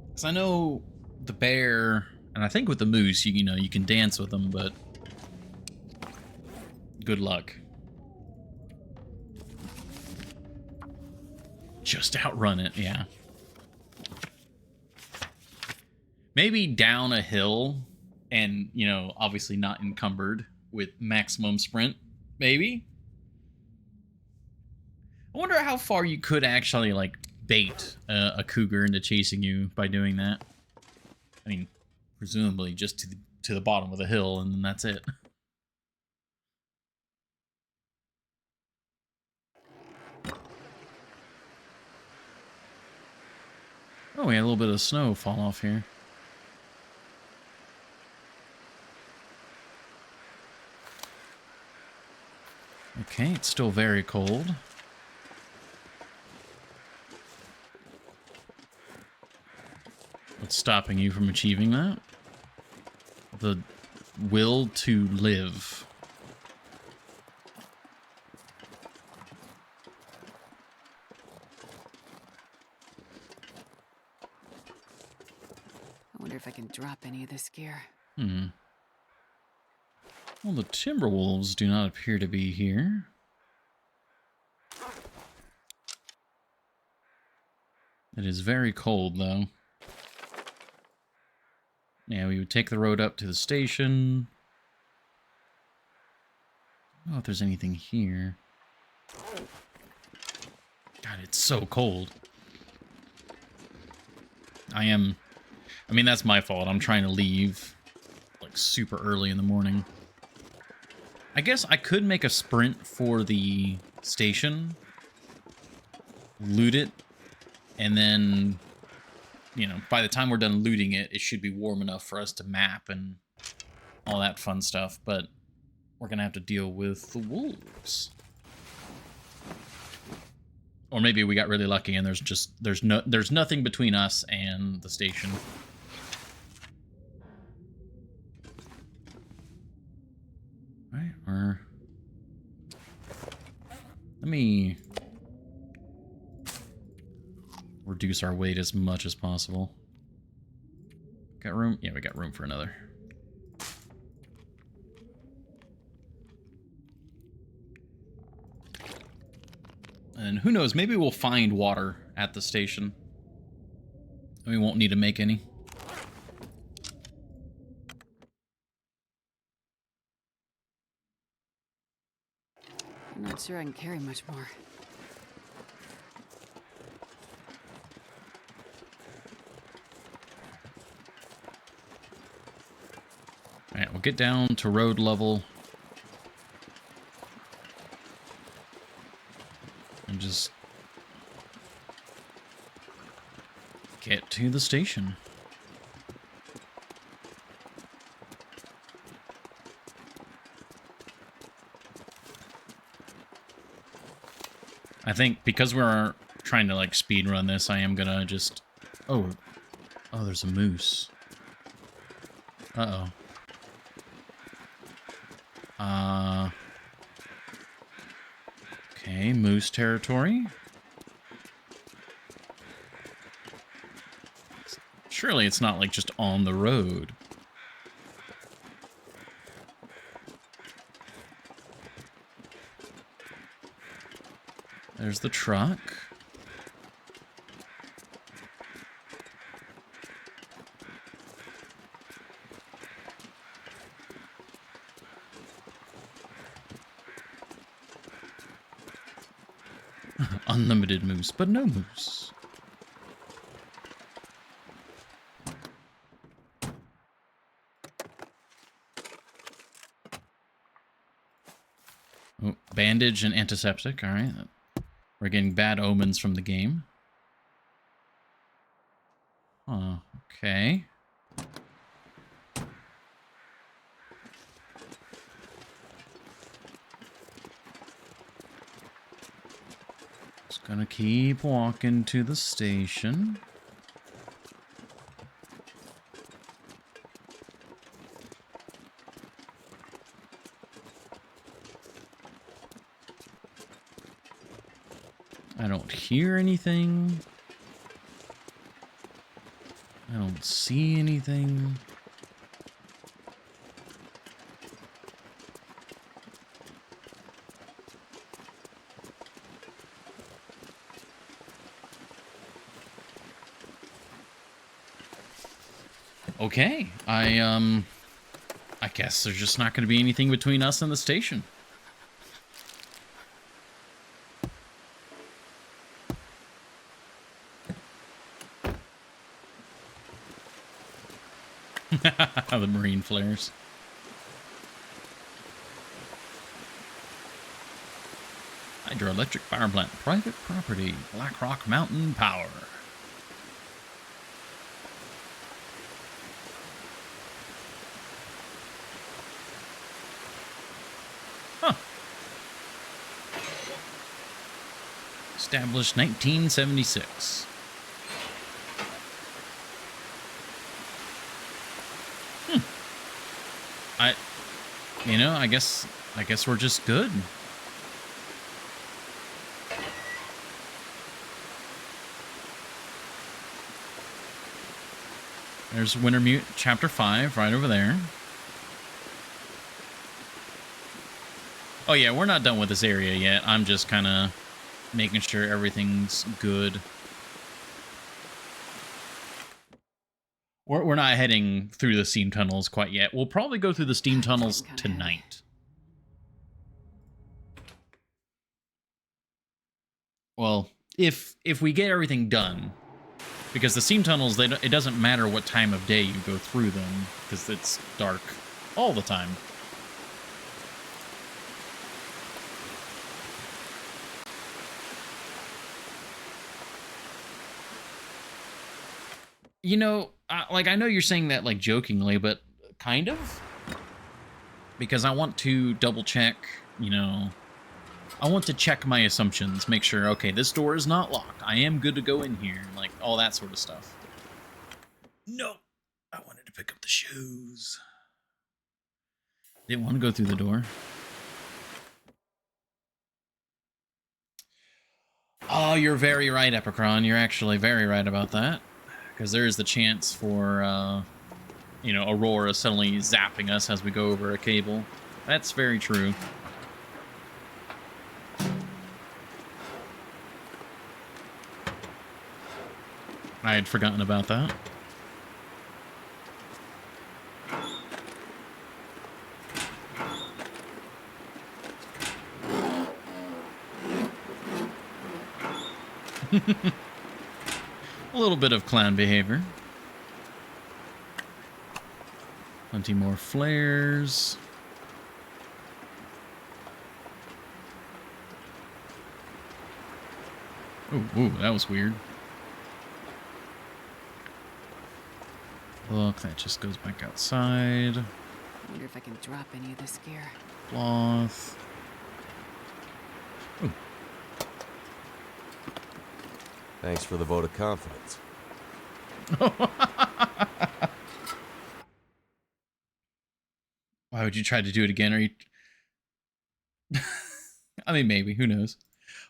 Because I know the bear... And I think with the moose, you know, you can dance with them, but... Good luck. Just outrun it, yeah. Maybe down a hill and, you know, obviously not encumbered with maximum sprint. Maybe? I wonder how far you could actually, like, bait a cougar into chasing you by doing that. I mean, presumably just to the bottom of the hill, and then that's it. Oh, we had a little bit of snow fall off here. Okay, it's still very cold. What's stopping you from achieving that? The will to live. I wonder if I can drop any of this gear. Well, the Timberwolves do not appear to be here. It is very cold, though. Yeah, we would take the road up to the station. I don't know if there's anything here. God, it's so cold. I mean, that's my fault. I'm trying to leave, like, super early in the morning. I guess I could make a sprint for the station, loot it, and then, you know, by the time we're done looting it, it should be warm enough for us to map and all that fun stuff, but we're gonna have to deal with the wolves. Or maybe we got really lucky and there's nothing between us and the station. Alright, let me reduce our weight as much as possible. Got room? Yeah, we got room for another. And who knows, maybe we'll find water at the station. We won't need to make any. I'm not sure I can carry much more. Alright, we'll get down to road level. And just get to the station. I think because we're trying to, like, speed run this, I am gonna just... Oh, there's a moose. Uh-oh. Okay, moose territory. Surely it's not, like, just on the road. There's the truck. Unlimited moose, but no moose. bandage and antiseptic. All right. We're getting bad omens from the game. Oh, okay. Just gonna keep walking to the station. I don't hear anything. I don't see anything. Okay, I guess there's just not going to be anything between us and the station. The marine flares. Hydroelectric power plant, private property, Black Rock Mountain Power. Huh. Established 1976. I guess we're just good. There's Wintermute Chapter 5 right over there. Oh yeah, we're not done with this area yet. I'm just kind of making sure everything's good. We're not heading through the steam tunnels quite yet. We'll probably go through the steam tunnels tonight. Well, if we get everything done, because the steam tunnels, it doesn't matter what time of day you go through them, because it's dark all the time. You know, I know you're saying that like jokingly, but kind of, because I want to double check, I want to check my assumptions, make sure, okay, this door is not locked. I am good to go in here, like all that sort of stuff. No, I wanted to pick up the shoes. Didn't want to go through the door. Oh, you're very right, Epicron. You're actually very right about that. Because there is the chance for, Aurora suddenly zapping us as we go over a cable. That's very true. I had forgotten about that. A little bit of clown behavior. Plenty more flares. Ooh, that was weird. Look, that just goes back outside. I wonder if I can drop any of this gear. Cloth. Ooh. Thanks for the vote of confidence. Why would you try to do it again? Are you... I mean, maybe. Who knows?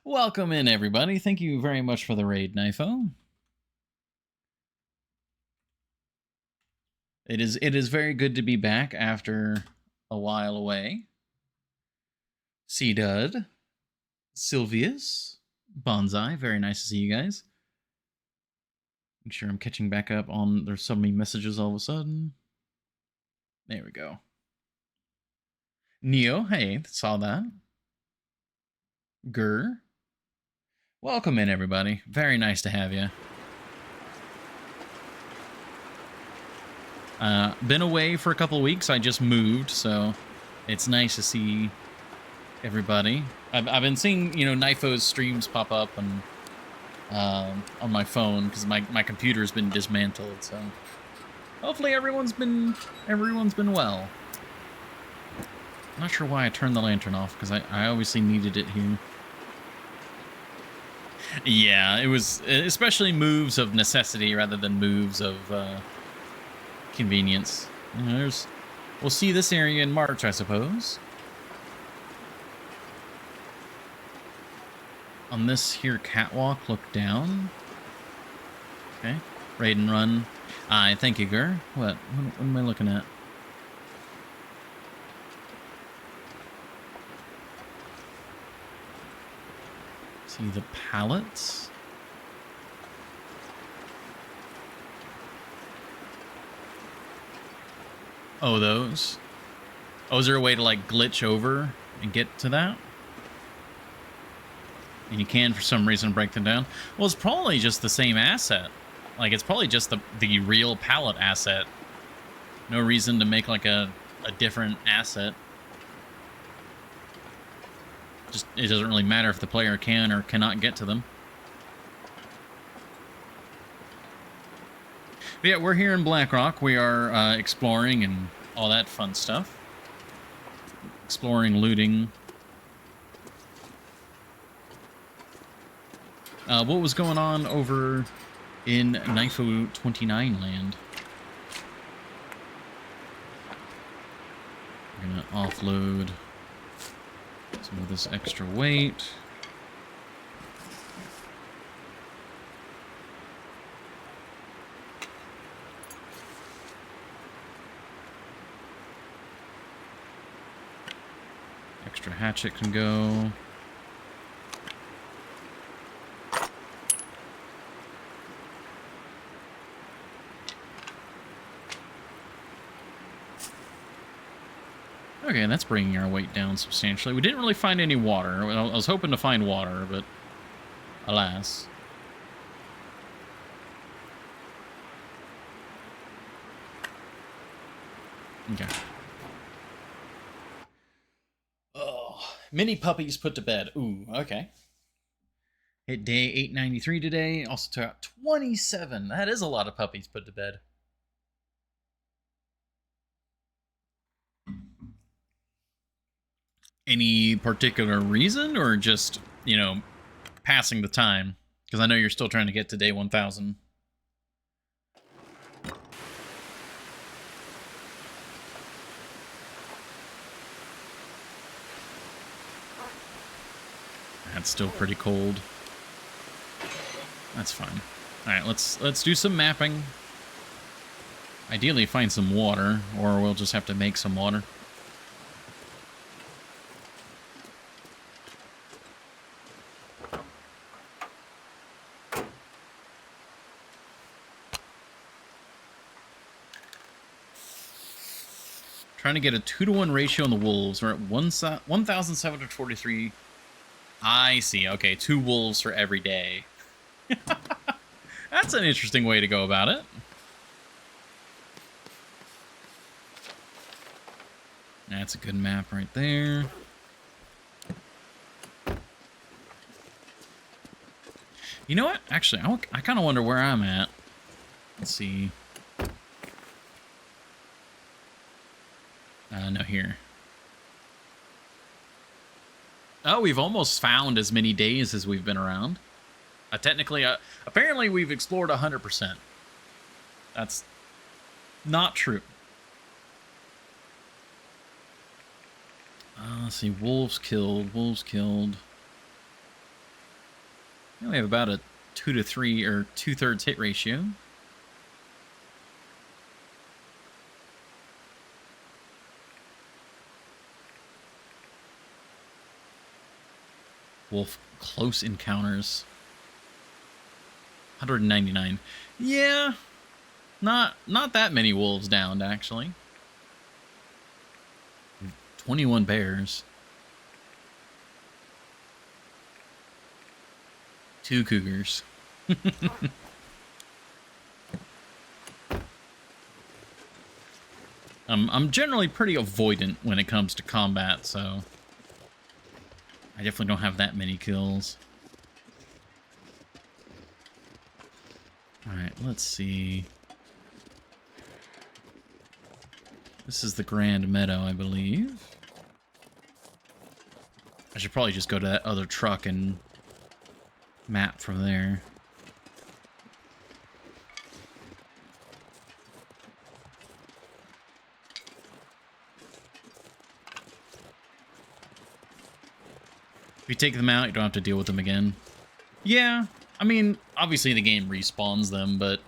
Welcome in, everybody. Thank you very much for the raid, Knifo. It is very good to be back after a while away. C-Dud. Sylvius. Bonsai. Very nice to see you guys. Make sure I'm catching back up on... There's so many messages all of a sudden. There we go. Neo, hey, saw that. Gur. Welcome in, everybody. Very nice to have you. Been away for a couple weeks. I just moved, so it's nice to see everybody. I've been seeing, you know, Nifo's streams pop up and on my phone because my computer's been dismantled. So hopefully everyone's been well. I'm not sure why I turned the lantern off because I obviously needed it here. Yeah, it was especially moves of necessity rather than moves of convenience. We'll see this area in March, I suppose. On this here catwalk, look down. Okay, raid and run. Aye, thank you, Gur. What am I looking at? See the pallets. Oh, those. Oh, is there a way to like glitch over and get to that? And you can, for some reason, break them down. Well, it's probably just the same asset. Like, it's probably just the real pallet asset. No reason to make, like, a different asset. Just, it doesn't really matter if the player can or cannot get to them. But yeah, we're here in Blackrock. We are exploring and all that fun stuff. Exploring, looting. What was going on over in Nifo 29 land? We're gonna offload some of this extra weight. Extra hatchet can go. Okay, that's bringing our weight down substantially. We didn't really find any water. I was hoping to find water, but alas. Okay. Oh, mini puppies put to bed. Ooh, okay. Hit day 893 today. Also took out 27. That is a lot of puppies put to bed. Any particular reason or just, you know, passing the time? Because I know you're still trying to get to day 1000. That's still pretty cold. That's fine. All right, let's do some mapping. Ideally find some water, or we'll just have to make some water. Trying to get a 2-to-1 ratio on the wolves. We're at 1,743. I see. Okay, 2 wolves for every day. That's an interesting way to go about it. That's a good map right there. You know what? Actually, I kind of wonder where I'm at. Let's see. No, here. Oh, we've almost found as many days as we've been around. Technically, apparently we've explored 100%. That's not true. Let's see, wolves killed. Yeah, we have about a 2 to 3 or 2/3 hit ratio. Wolf close encounters. 199. Yeah, not that many wolves downed actually. 21 bears. 2 cougars. I'm generally pretty avoidant when it comes to combat, so I definitely don't have that many kills. Alright, let's see. This is the Grand Meadow, I believe. I should probably just go to that other truck and map from there. If you take them out, you don't have to deal with them again. Yeah, I mean, obviously the game respawns them, but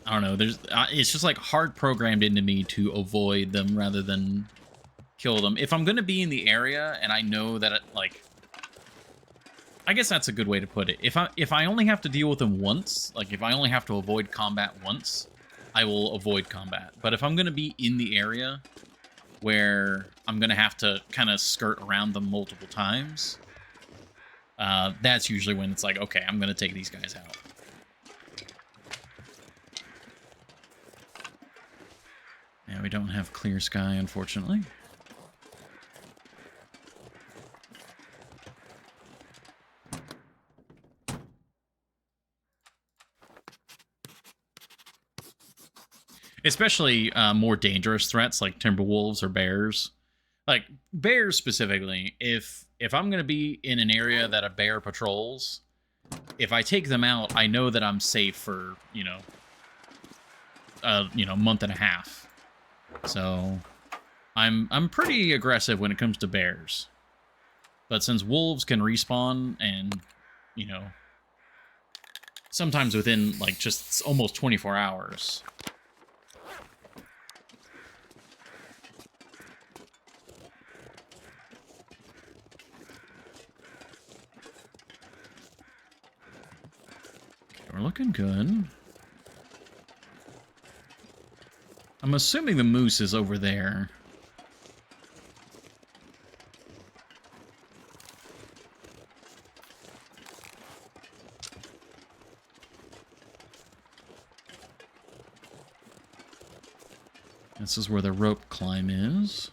I don't know. There's, it's just like hard programmed into me to avoid them rather than kill them. If I'm gonna be in the area and I know that, like, I guess that's a good way to put it. If I only have to deal with them once, like if I only have to avoid combat once, I will avoid combat. But if I'm gonna be in the area where I'm gonna have to kind of skirt around them multiple times, that's usually when it's like, okay, I'm gonna take these guys out. Yeah, we don't have clear sky, unfortunately. Especially more dangerous threats like timberwolves or bears. Like bears specifically, if I'm going to be in an area that a bear patrols, if I take them out, I know that I'm safe for, month and a half. So I'm pretty aggressive when it comes to bears. But since wolves can respawn and, sometimes within like just almost 24 hours. We're looking good. I'm assuming the moose is over there. This is where the rope climb is.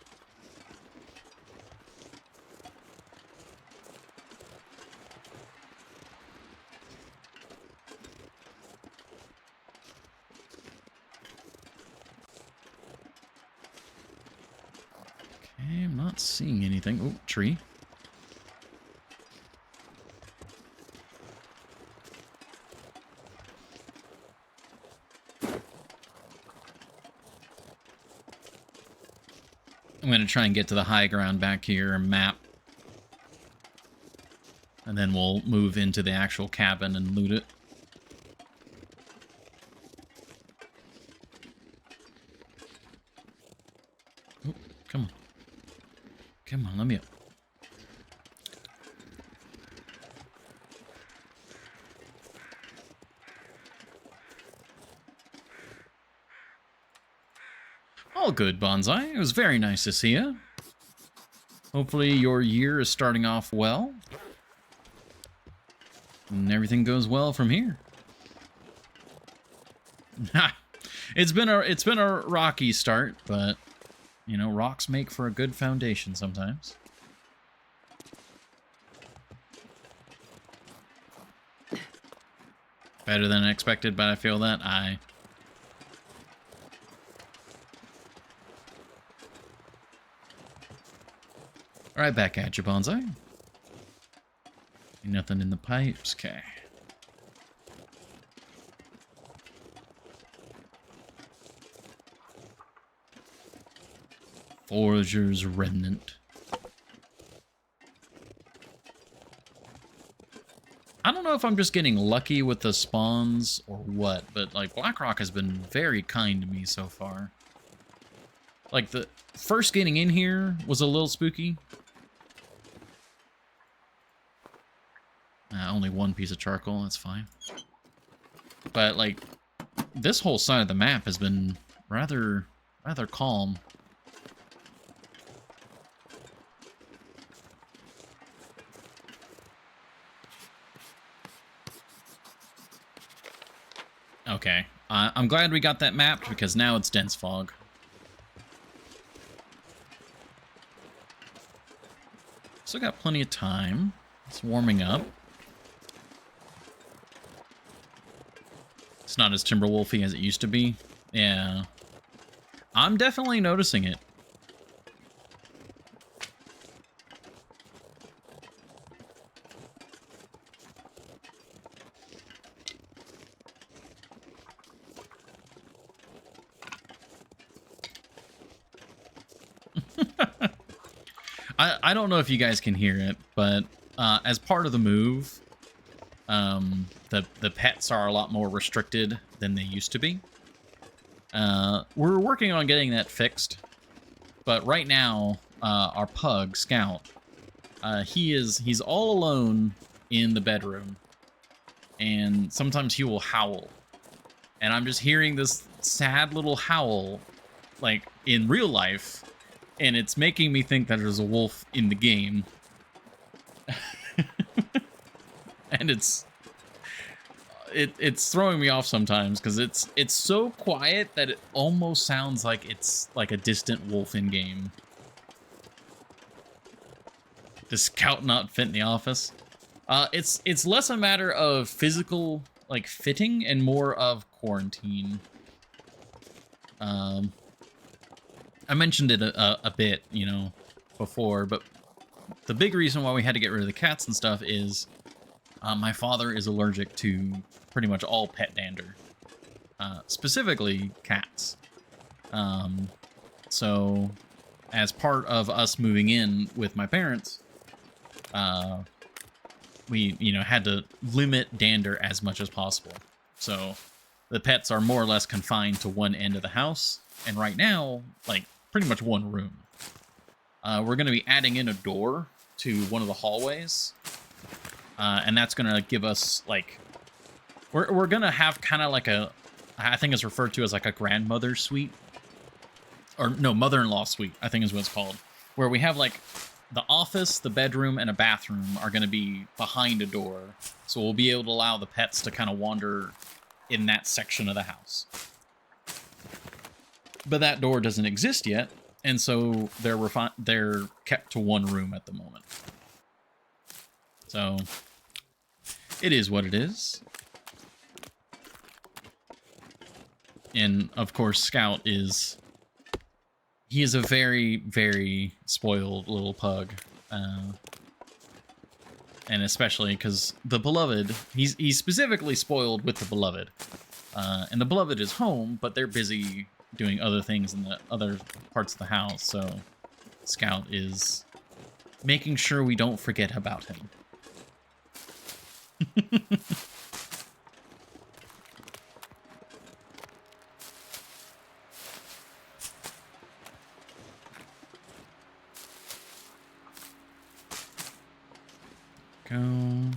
Okay, I'm not seeing anything. Oh, tree. I'm going to try and get to the high ground back here and map. And then we'll move into the actual cabin and loot it. Oh, come on. Come on, let me up. All good, Bonsai. It was very nice to see you. Hopefully your year is starting off well. And everything goes well from here. It's been a rocky start, but rocks make for a good foundation sometimes. Better than expected, but I feel that Right back at you, Bonsai. Nothing in the pipes. Okay. Forager's Remnant. I don't know if I'm just getting lucky with the spawns or what, but like BlackRock has been very kind to me so far. Like the first getting in here was a little spooky. Only one piece of charcoal, that's fine. But like this whole side of the map has been rather calm. Okay, I'm glad we got that mapped because now it's dense fog. Still got plenty of time. It's warming up. It's not as Timberwolfy as it used to be. Yeah. I'm definitely noticing it. I don't know if you guys can hear it, but as part of the move, the pets are a lot more restricted than they used to be. We're working on getting that fixed, but right now, our pug, Scout, he's all alone in the bedroom, and sometimes he will howl, and I'm just hearing this sad little howl, like, in real life, and it's making me think that there's a wolf in the game. And it's throwing me off sometimes because it's so quiet that it almost sounds like it's like a distant wolf in game. Does Scout not fit in the office? It's less a matter of physical like fitting and more of quarantine. I mentioned it a bit, you know, before, but the big reason why we had to get rid of the cats and stuff is my father is allergic to pretty much all pet dander, specifically cats. So as part of us moving in with my parents, we, you know, had to limit dander as much as possible. So the pets are more or less confined to one end of the house, and right now, like, pretty much one room. We're going to be adding in a door to one of the hallways, and that's going to give us, like, we're going to have kind of like a, I think it's referred to as like a grandmother suite, or no, mother-in-law suite, I think is what it's called, where we have like the office, the bedroom, and a bathroom are going to be behind a door, so we'll be able to allow the pets to kind of wander in that section of the house. But that door doesn't exist yet, and so they're kept to one room at the moment. So it is what it is. And of course, Scout is, he is a very, very spoiled little pug. And especially because the Beloved, he's specifically spoiled with the Beloved. And the Beloved is home, but they're busy doing other things in the other parts of the house, so Scout is making sure we don't forget about him. Go.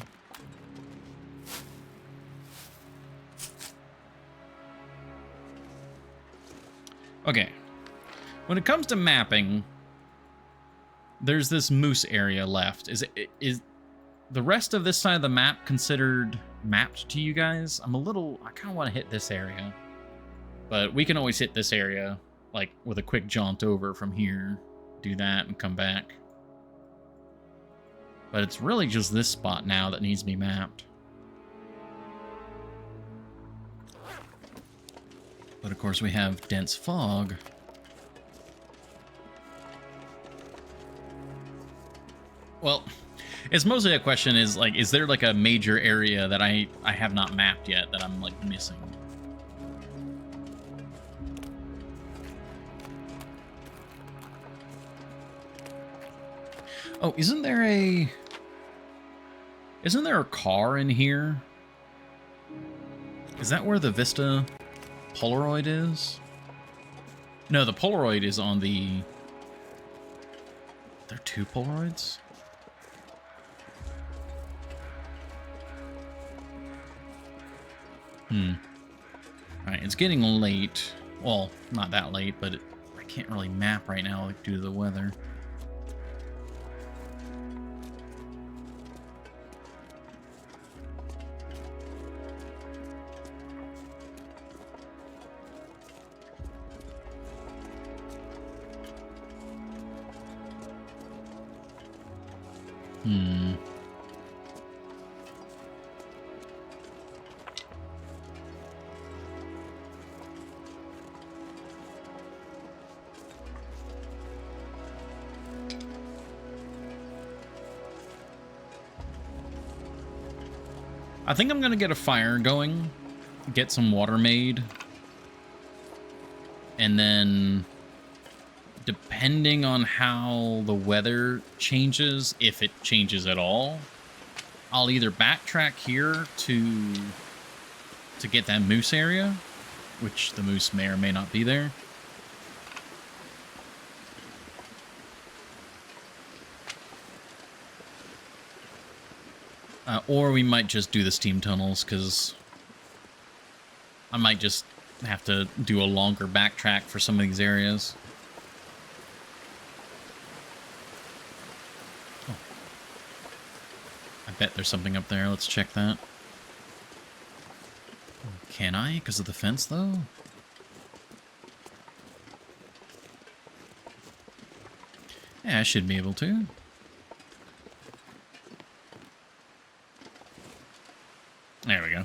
Okay, when it comes to mapping, there's this moose area left. Is the rest of this side of the map considered mapped to you guys? I kind of want to hit this area, but we can always hit this area, like, with a quick jaunt over from here, do that, and come back. But it's really just this spot now that needs to be mapped. But of course we have dense fog. Well, it's mostly a question is, like, is there like a major area that I have not mapped yet that I'm like missing? Oh, isn't there a car in here? Is that where the Vista Polaroid is? No, the Polaroid is on the... There are two Polaroids? Alright, it's getting late. Well, not that late, but I can't really map right now due to the weather. Hmm. I think I'm gonna get a fire going, get some water made, and then depending on how the weather changes, if it changes at all, I'll either backtrack here to get that moose area, which the moose may or may not be there. Or we might just do the steam tunnels, because I might just have to do a longer backtrack for some of these areas. Oh. I bet there's something up there. Let's check that. Can I? Because of the fence, though? Yeah, I should be able to. There we go.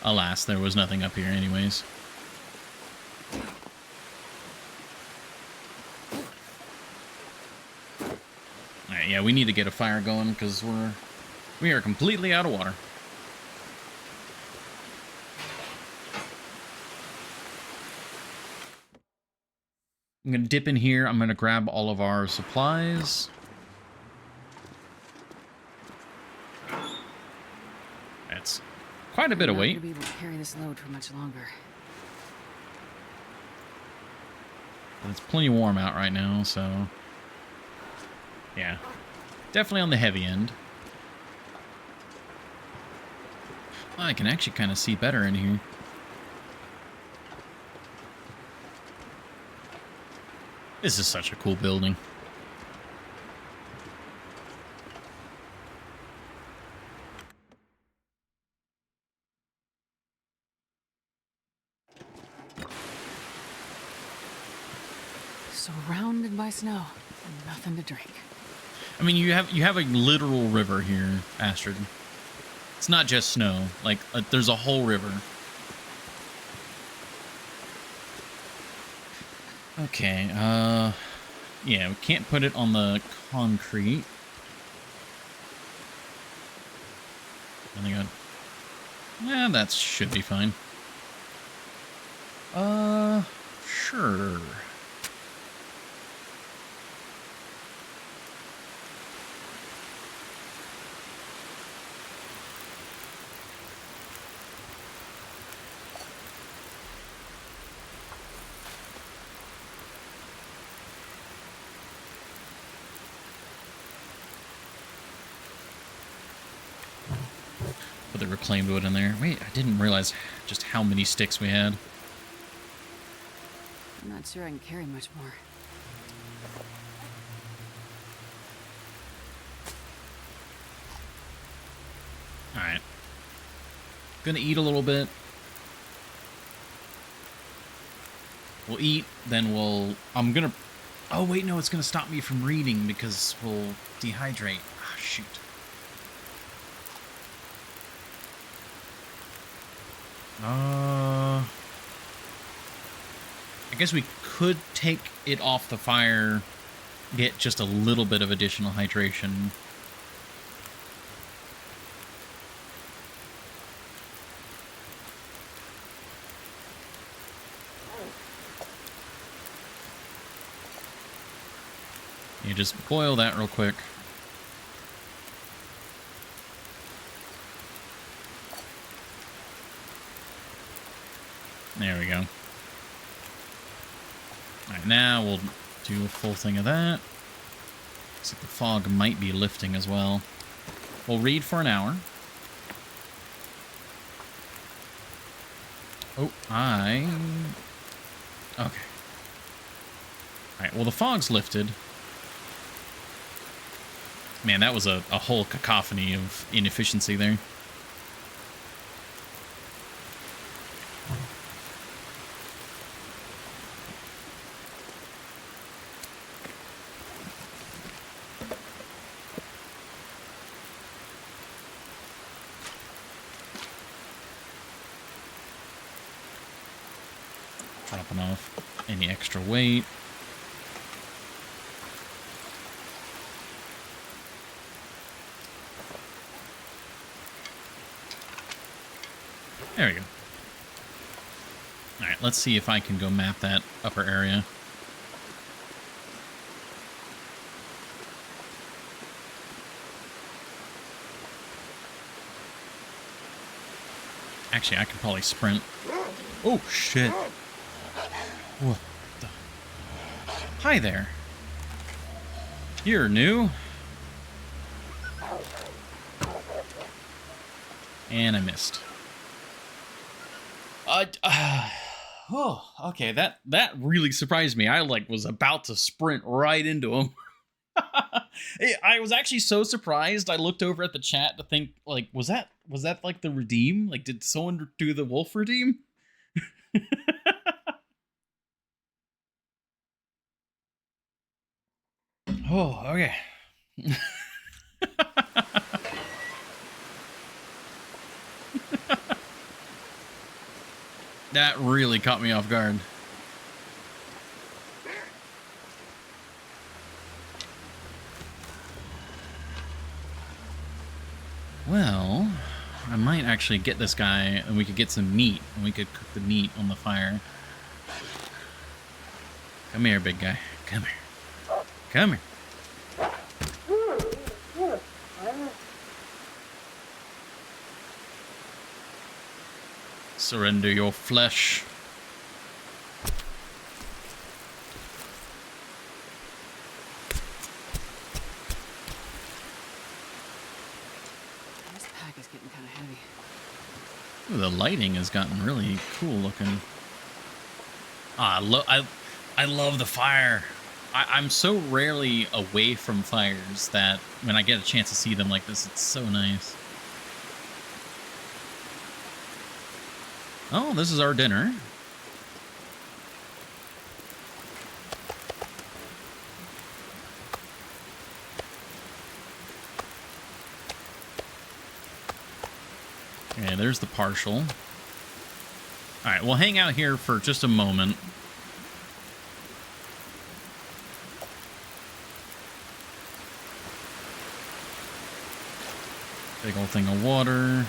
Alas, there was nothing up here anyways. Alright, yeah, we need to get a fire going because we are completely out of water. I'm going to dip in here. I'm going to grab all of our supplies. That's quite a bit of weight. I'm not gonna be able to carry this load for much longer. But it's plenty warm out right now, so... yeah. Definitely on the heavy end. Oh, I can actually kind of see better in here. This is such a cool building. Surrounded by snow and nothing to drink. I mean, you have a literal river here, Astrid. It's not just snow. Like, there's a whole river. Okay, yeah, we can't put it on the concrete. Really good. Yeah, that should be fine. Sure. Put the reclaimed wood in there. Wait, I didn't realize just how many sticks we had. I'm not sure I can carry much more. Alright. Gonna eat a little bit. We'll eat, then we'll... I'm gonna... Oh, wait, no, it's gonna stop me from reading because we'll dehydrate. Ah, shoot. I guess we could take it off the fire, get just a little bit of additional hydration. You just boil that real quick. There we go. Alright, now we'll do a full thing of that. Looks like the fog might be lifting as well. We'll read for an hour. Oh, okay. Alright, well the fog's lifted. Man, that was a whole cacophony of inefficiency there. Dropping off any extra weight. There we go. Alright, let's see if I can go map that upper area. Actually, I could probably sprint. Oh, shit. What the? Hi there. You're new. And I missed. Oh, okay. That really surprised me. I was about to sprint right into him. I was actually so surprised. I looked over at the chat to think, was that like the redeem? Like, did someone do the wolf redeem? Oh, okay. That really caught me off guard. Well, I might actually get this guy and we could get some meat and we could cook the meat on the fire. Come here, big guy. Come here. Come here. Surrender your flesh. This pack is getting kind of heavy. Ooh, the lighting has gotten really cool looking. I love the fire. I'm so rarely away from fires that when I get a chance to see them like this, it's so nice. Oh, this is our dinner. Okay, there's the partial. All right, we'll hang out here for just a moment. Big old thing of water.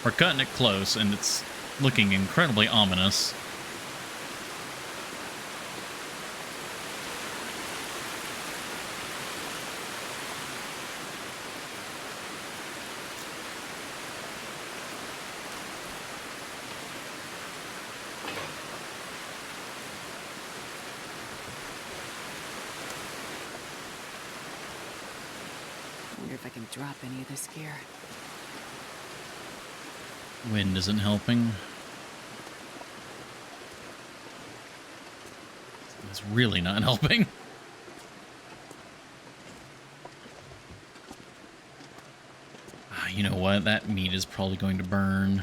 We're cutting it close, and it's looking incredibly ominous. I wonder if I can drop any of this gear. Wind isn't helping. It's really not helping. You know what? That meat is probably going to burn.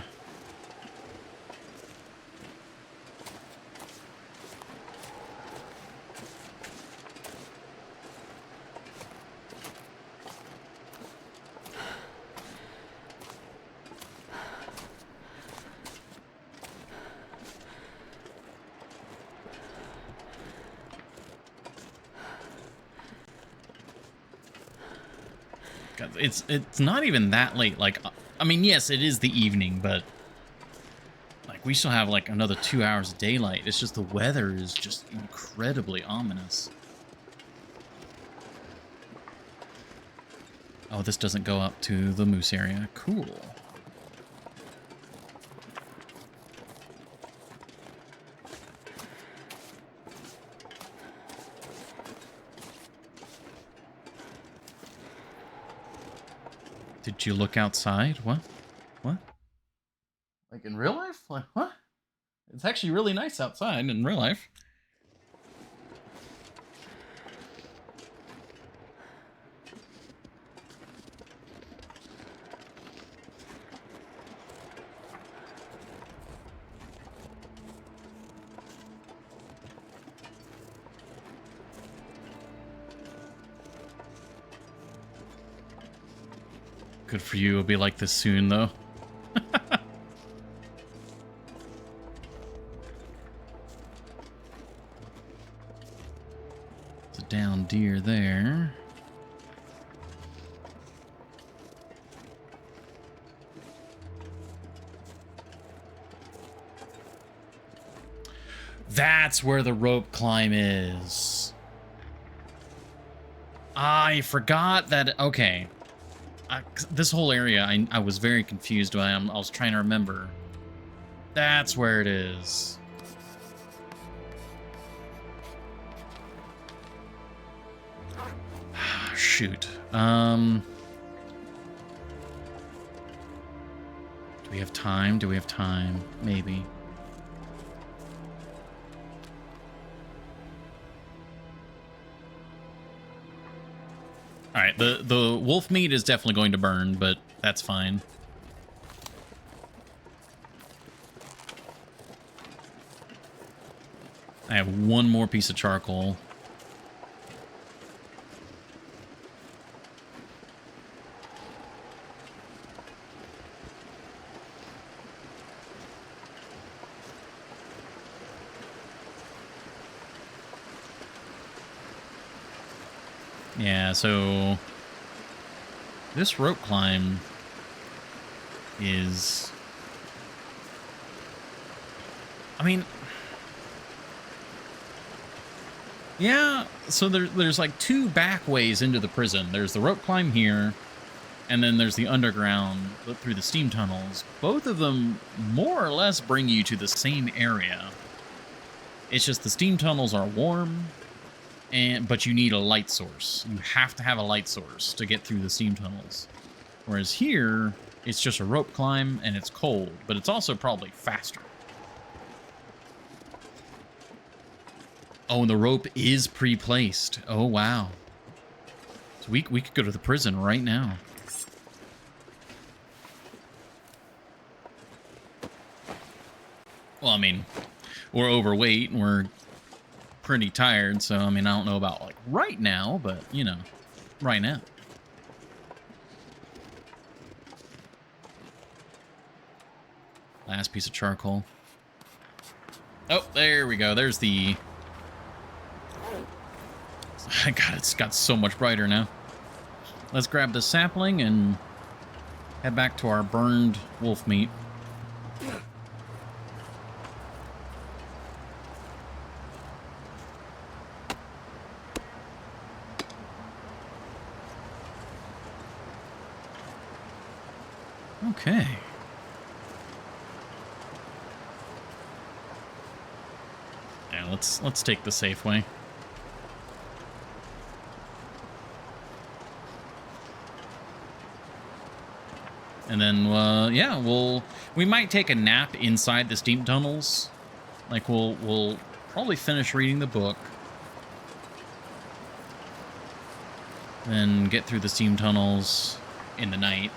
It's not even that late. Like, I mean, yes, it is the evening, but like we still have like another 2 hours of daylight. It's just the weather is just incredibly ominous. Oh, this doesn't go up to the moose area. Cool. Did you look outside? What? What? Like in real life? Like, what? It's actually really nice outside in real life. Good for you. It'll be like this soon, though. It's a down deer there. That's where the rope climb is. I forgot that. Okay. This whole area, I was very confused by. I was trying to remember. That's where it is. Shoot. Do we have time? Do we have time? Maybe. All right, the wolf meat is definitely going to burn, but that's fine. I have one more piece of charcoal. Yeah, so this rope climb is, I mean, yeah, so there's like two back ways into the prison. There's the rope climb here, and then there's the underground through the steam tunnels. Both of them more or less bring you to the same area. It's just the steam tunnels are warm, but you need a light source. You have to have a light source to get through the steam tunnels. Whereas here, it's just a rope climb and it's cold, but it's also probably faster. Oh, and the rope is pre-placed. Oh, wow. So we could go to the prison right now. Well, I mean, we're overweight and we're pretty tired, so I mean, I don't know about like right now, but you know, right now. Last piece of charcoal. Oh, there we go. There's the... God, it's got so much brighter now. Let's grab the sapling and head back to our burned wolf meat. Okay. Yeah, let's take the safe way. And then, yeah, we might take a nap inside the steam tunnels. Like, we'll probably finish reading the book. Then get through the steam tunnels in the night.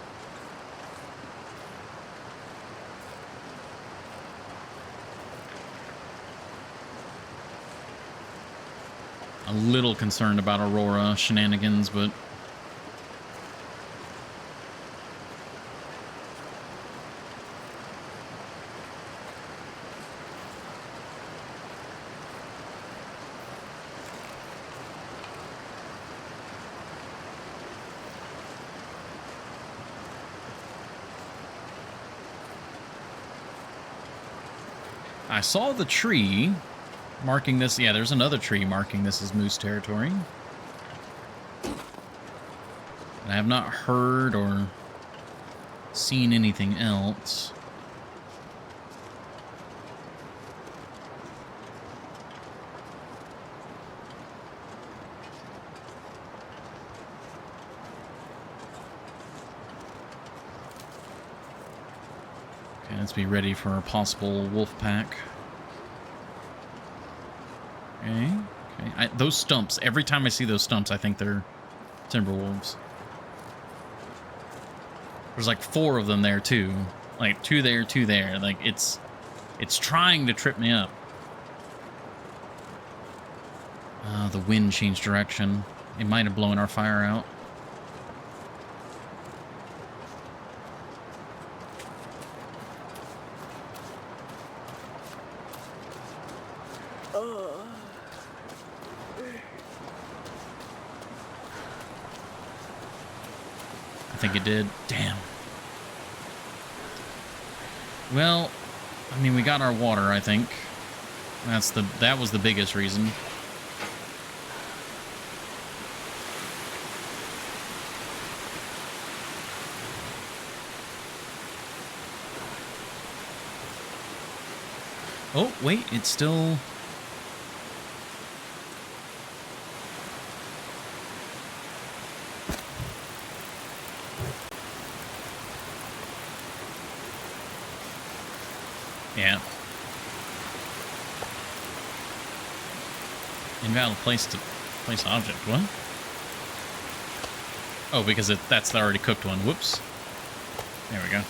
A little concerned about Aurora shenanigans, but... I saw the tree marking this. Yeah, there's another tree marking this as moose territory. And I have not heard or seen anything else. Okay, let's be ready for a possible wolf pack. Okay. Okay. Those stumps, every time I see those stumps, I think they're timber wolves. There's like 4 of them there too. Like 2 there, 2 there. Like it's trying to trip me up. The wind changed direction. It might have blown our fire out. I think it did. Damn. Well, I mean, we got our water, I think. That was the biggest reason. Oh, wait, it's still... Yeah. Invalid place object. What? Oh, because that's the already cooked one. Whoops. There we go.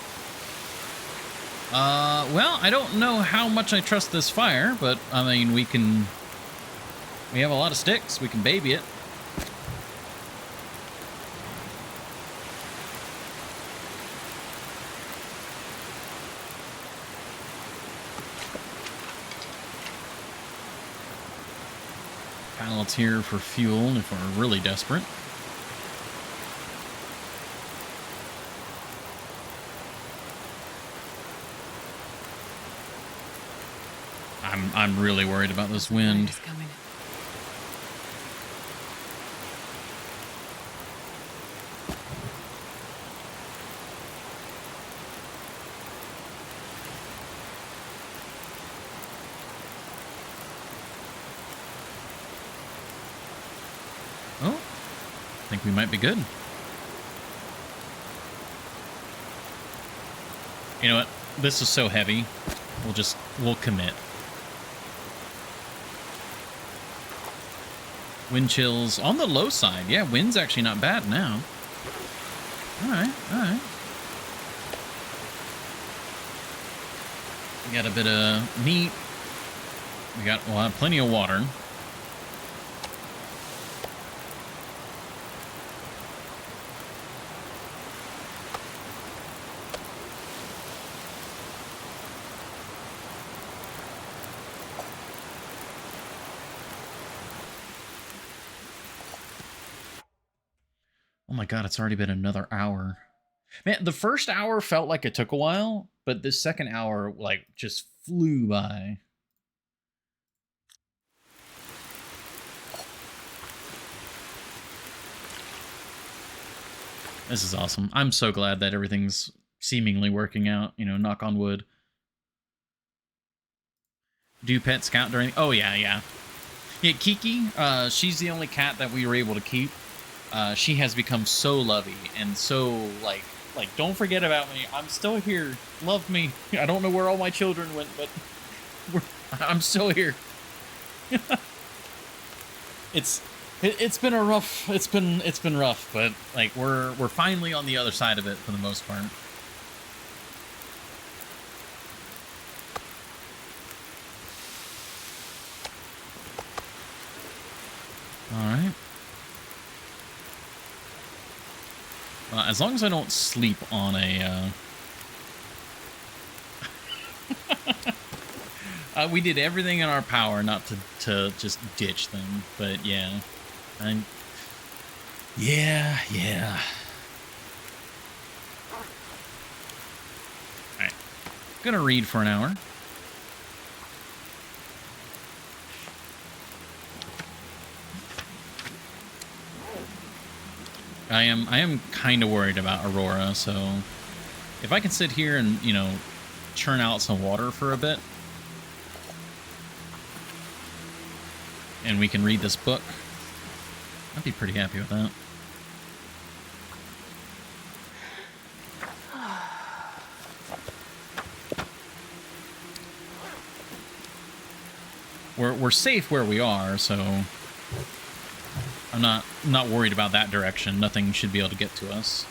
Well, I don't know how much I trust this fire, but I mean, we have a lot of sticks. We can baby it. Pallets here for fuel if we're really desperate. I'm really worried about this wind. Oh, I think we might be good. You know what? This is so heavy. We'll commit. Wind chills on the low side. Yeah, wind's actually not bad now. All right, all right. We got a bit of meat. We'll have plenty of water. Oh my god, it's already been another hour. Man, the first hour felt like it took a while, but the second hour, like, just flew by. This is awesome. I'm so glad that everything's seemingly working out, you know, knock on wood. Do pets count during... Oh, yeah, yeah. Yeah, Kiki, she's the only cat that we were able to keep. She has become so lovey and so, like, don't forget about me. I'm still here. Love me. I don't know where all my children went, but I'm still here. It's been a rough. It's been rough, but like we're finally on the other side of it for the most part. All right. As long as I don't sleep on a... we did everything in our power not to just ditch them, but yeah. Yeah. Alright. Gonna read for an hour. I am kind of worried about Aurora, so if I can sit here and, you know, churn out some water for a bit, and we can read this book, I'd be pretty happy with that. we're safe where we are, so I'm not worried about that direction. Nothing should be able to get to us.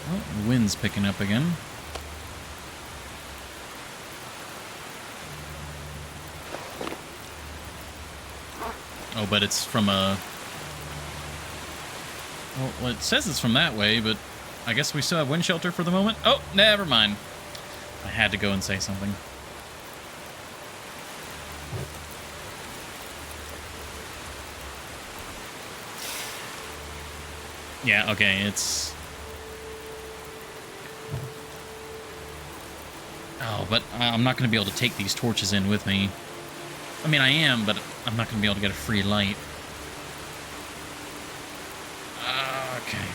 Oh, the wind's picking up again. Oh, but it's from a... Well, it says it's from that way, but I guess we still have wind shelter for the moment. Oh, never mind. I had to go and say something. Yeah, okay, it's... Oh, but I'm not going to be able to take these torches in with me. I mean, I am, but I'm not going to be able to get a free light. Okay.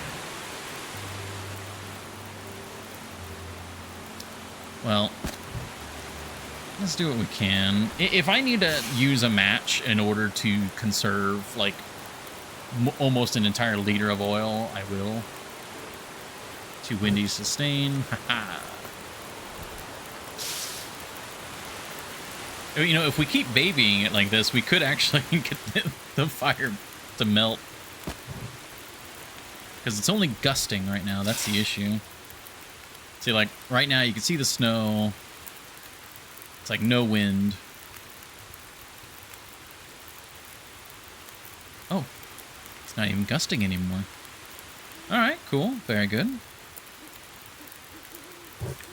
Well, let's do what we can. If I need to use a match in order to conserve, like, almost an entire liter of oil, I will. 2 windy sustain. Haha. You know, if we keep babying it like this, we could actually get the fire to melt. Because it's only gusting right now. That's the issue. See, like, right now you can see the snow. It's like no wind. Oh, it's not even gusting anymore. All right, cool. Very good.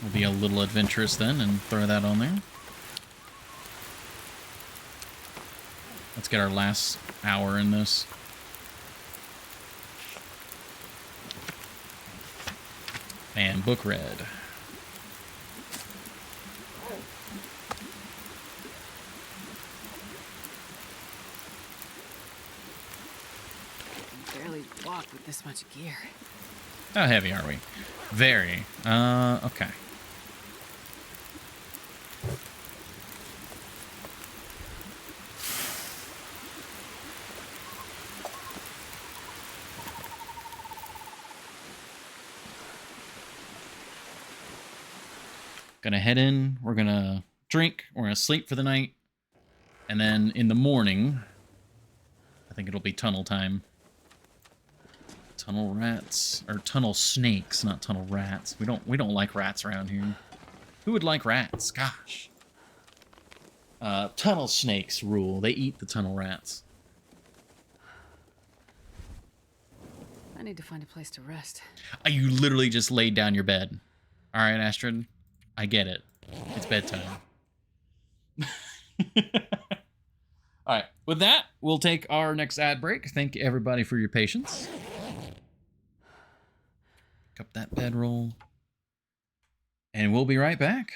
We'll be a little adventurous then and throw that on there. Let's get our last hour in this. And book read. I can barely walk with this much gear. How heavy are we? Very. Okay. Gonna head in, we're gonna drink, we're gonna sleep for the night, and then in the morning, I think it'll be tunnel time. Tunnel rats, or tunnel snakes, not tunnel rats. We don't like rats around here. Who would like rats? Gosh. Tunnel snakes rule. They eat the tunnel rats. I need to find a place to rest. You literally just laid down your bed. All right, Astrid. I get it. It's bedtime. All right. With that, we'll take our next ad break. Thank everybody for your patience. Pick up that bedroll. And we'll be right back.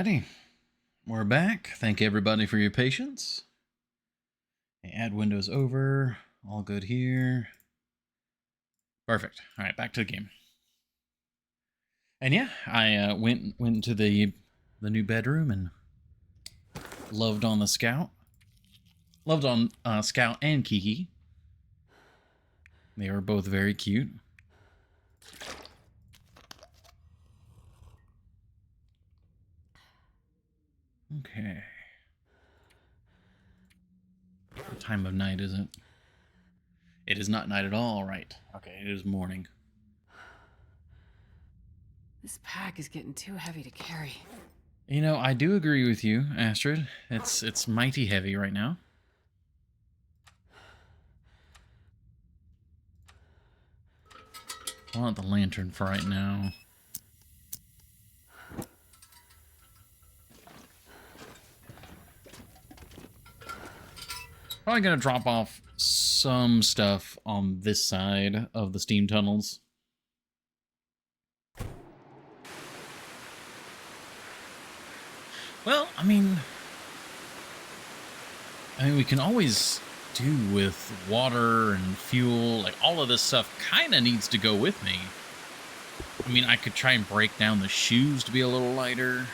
Alrighty. We're back. Thank everybody for your patience. Add windows over. All good here. Perfect. All right, back to the game. And yeah, I went into the new bedroom and loved on the Scout. Loved on Scout and Kiki. They were both very cute. Okay. What time of night is it? It is not night at all, right? Okay, it is morning. This pack is getting too heavy to carry. You know, I do agree with you, Astrid. It's mighty heavy right now. I want the lantern for right now. Probably gonna drop off some stuff on this side of the steam tunnels. Well, I mean, we can always do with water and fuel. Like, all of this stuff kind of needs to go with me. I mean, I could try and break down the shoes to be a little lighter.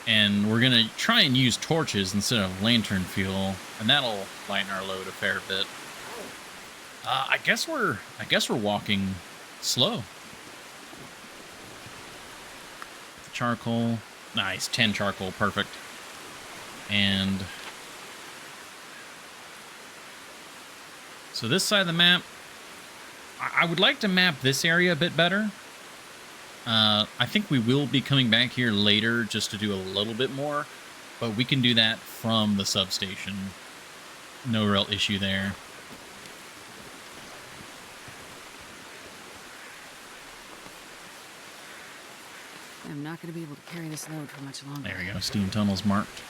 And we're gonna try and use torches instead of lantern fuel, and that'll lighten our load a fair bit. I guess we're walking slow. Charcoal, nice, 10 charcoal, perfect. And so this side of the map, I would like to map this area a bit better. I think we will be coming back here later just to do a little bit more, but we can do that from the substation. No real issue there. I'm not going to be able to carry this load for much longer. There we go, steam tunnels marked.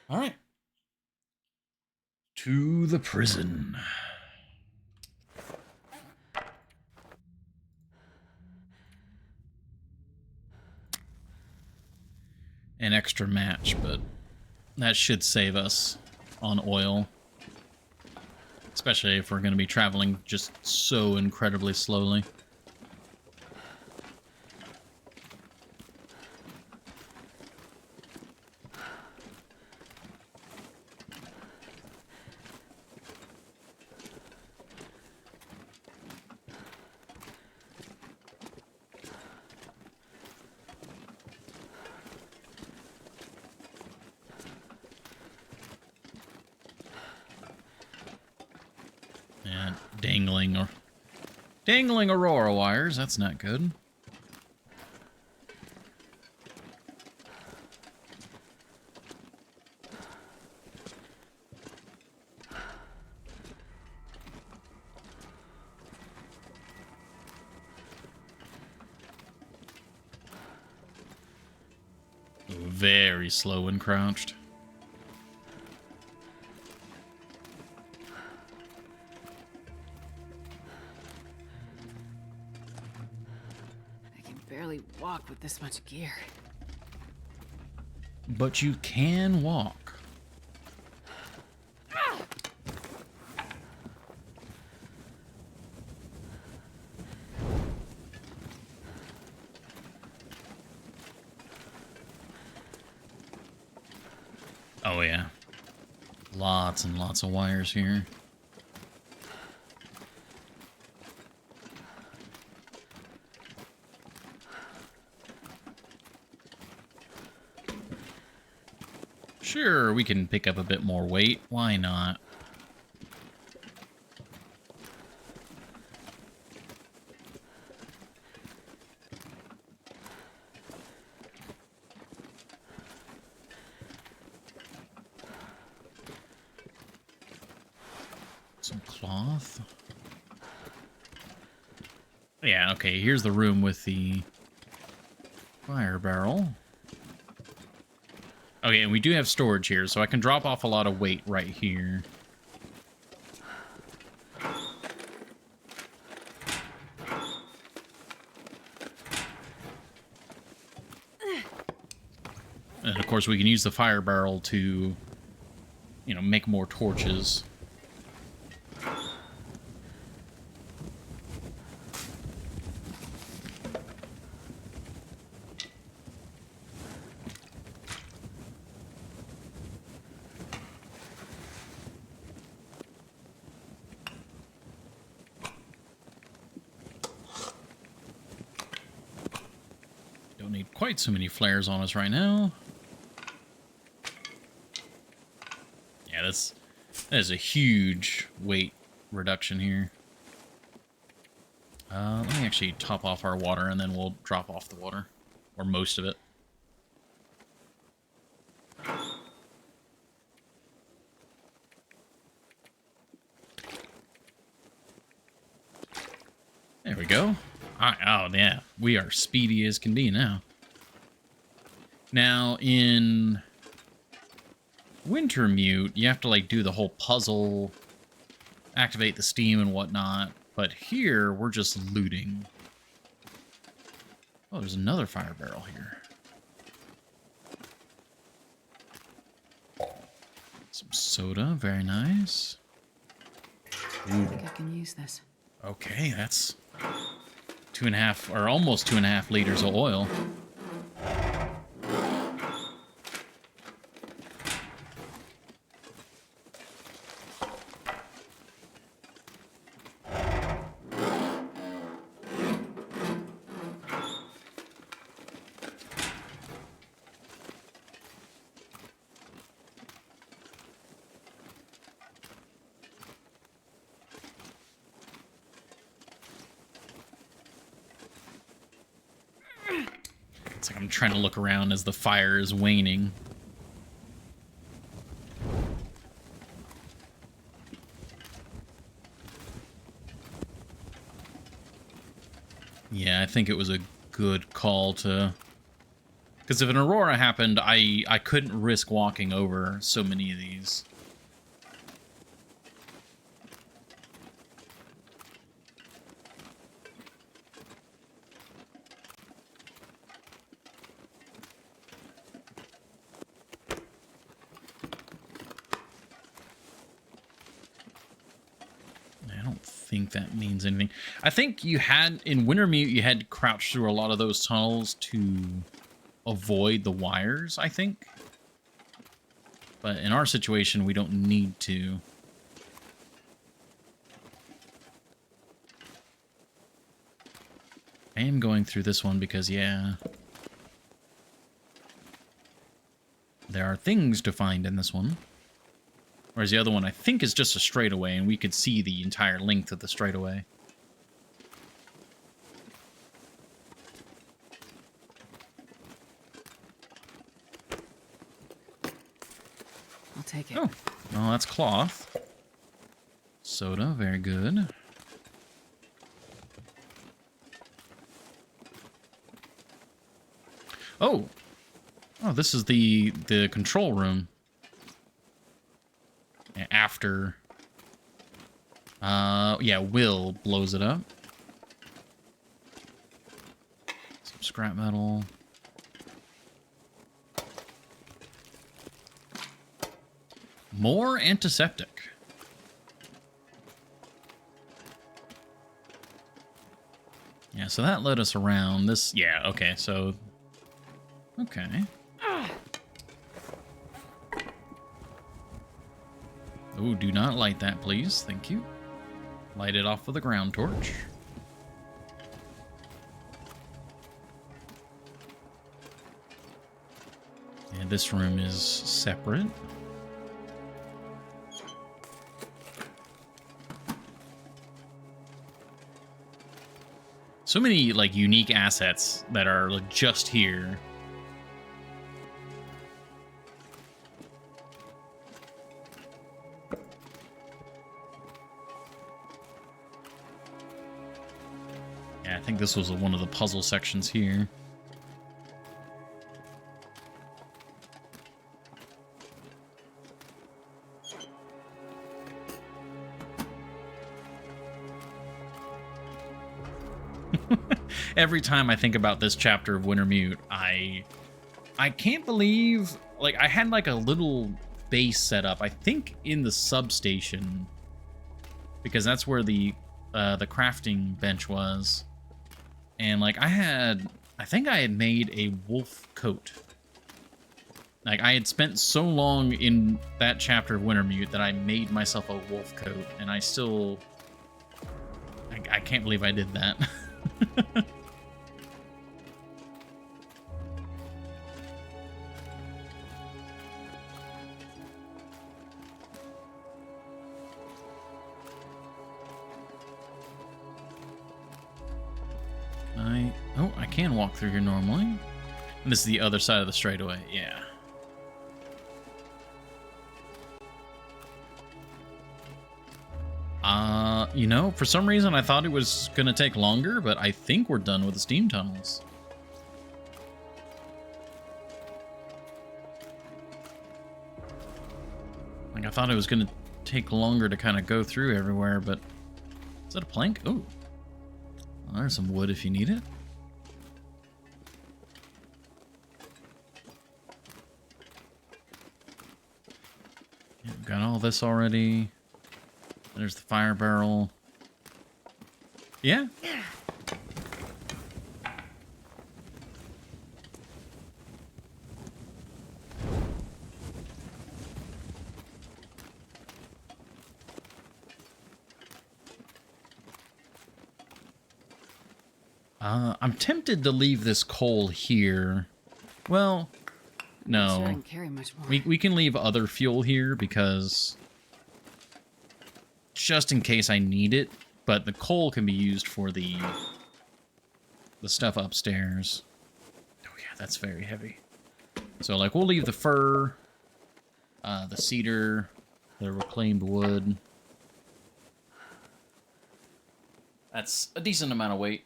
All right. To the prison. An extra match, but that should save us on oil. Especially if we're going to be traveling just so incredibly slowly. And dangling Aurora wires, that's not good. Very slow and crouched. Barely walk with this much gear. But you can walk. Oh yeah. Lots and lots of wires here. Sure, we can pick up a bit more weight. Why not? Some cloth. Yeah, okay, here's the room with the fire barrel. Okay, and we do have storage here, so I can drop off a lot of weight right here. And of course we can use the fire barrel to, you know, make more torches. Don't need quite so many flares on us right now. Yeah, that is a huge weight reduction here. Let me actually top off our water, and then we'll drop off the water. Or most of it. There we go. Alright, oh, yeah. We are speedy as can be now. Now, in Wintermute, you have to, like, do the whole puzzle, activate the steam and whatnot. But here, we're just looting. Oh, there's another fire barrel here. Some soda, very nice. I think I can use this. Okay, that's 2.5, or almost 2.5 liters of oil. It's like I'm trying to look around as the fire is waning. Yeah, I think it was a good call to... Because if an aurora happened, I couldn't risk walking over so many of these. I think that means anything. I think you had, in Wintermute, you had to crouch through a lot of those tunnels to avoid the wires, I think. But in our situation, we don't need to. I am going through this one because, yeah, there are things to find in this one. Whereas the other one, I think, is just a straightaway, and we could see the entire length of the straightaway. I'll take it. Oh, well, that's cloth. Soda, very good. Oh! Oh, this is the control room. After... yeah, Will blows it up. Some scrap metal. More antiseptic. Yeah, so that led us around this... Yeah, okay, so... Okay. Oh, do not light that, please. Thank you. Light it off with a ground torch. And this room is separate. So many, like, unique assets that are like, just here. Yeah, I think this was one of the puzzle sections here. Every time I think about this chapter of Wintermute, I I can't believe, like, I had like a little base set up, I think in the substation, because that's where the crafting bench was. And like I think I had made a wolf coat. Like I had spent so long in that chapter of Wintermute that I made myself a wolf coat, and I still, I can't believe I did that. I can walk through here normally. And this is the other side of the straightaway, yeah. You know, for some reason I thought it was gonna take longer, but I think we're done with the steam tunnels. Like, I thought it was gonna take longer to kind of go through everywhere, but... Is that a plank? Oh. Well, there's some wood if you need it. Yeah, got all this already. There's the fire barrel. Yeah. I'm tempted to leave this coal here. Well, no. Sure, I can carry much more. We can leave other fuel here because just in case I need it, but the coal can be used for the stuff upstairs. Oh yeah, that's very heavy. So like we'll leave the fir, the cedar, the reclaimed wood. That's a decent amount of weight.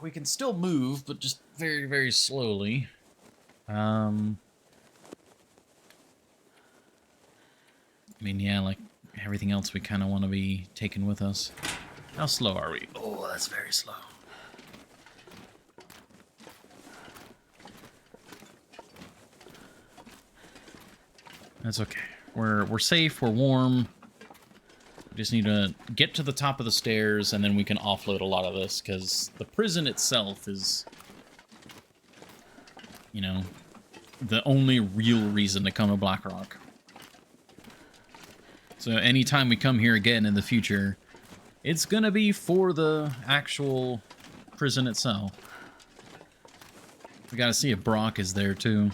We can still move, but just very, very slowly. I mean, yeah, like everything else we kind of want to be taking with us. How slow are we? Oh, that's very slow. That's okay. We're safe, we're warm. We just need to get to the top of the stairs, and then we can offload a lot of this, because the prison itself is, you know, the only real reason to come to Blackrock. So anytime we come here again in the future, it's gonna be for the actual prison itself. We gotta see if Brock is there too.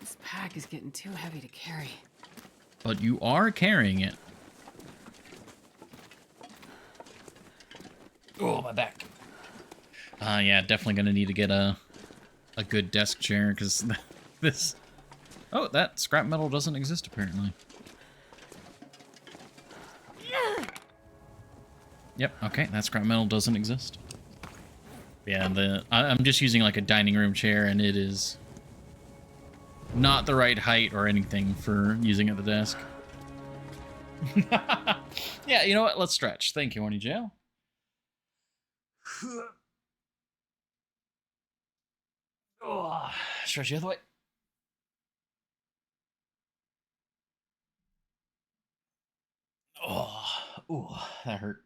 This pack is getting too heavy to carry. But you are carrying it. Oh, my back. Yeah, definitely gonna need to get a good desk chair, because this... Oh, that scrap metal doesn't exist, apparently. Yep, okay, that scrap metal doesn't exist. Yeah, I'm just using like a dining room chair, and it is not the right height or anything for using at the desk. Yeah, you know what? Let's stretch. Thank you, Horny Jail. Oh, stretch the other way. Oh, ooh, that hurt.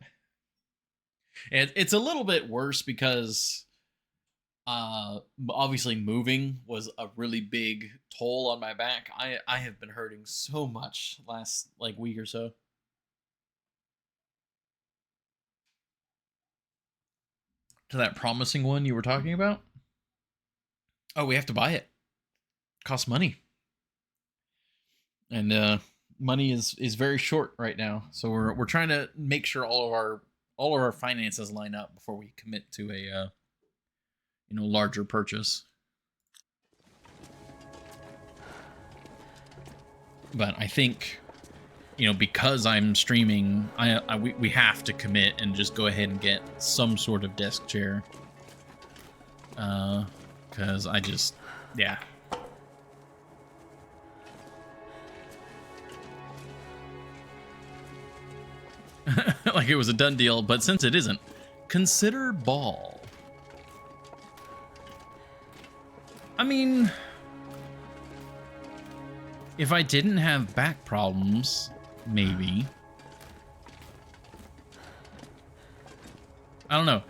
It's a little bit worse because obviously moving was a really big toll on my back. I have been hurting so much last like week or so. To that promising one you were talking about? Oh, we have to buy it. Costs money. And money is very short right now. So we're trying to make sure all of our finances line up before we commit to a larger purchase. But I think, because I'm streaming, we have to commit and just go ahead and get some sort of desk chair. Because like it was a done deal, but since it isn't, consider ball. I mean, if I didn't have back problems, maybe. I don't know.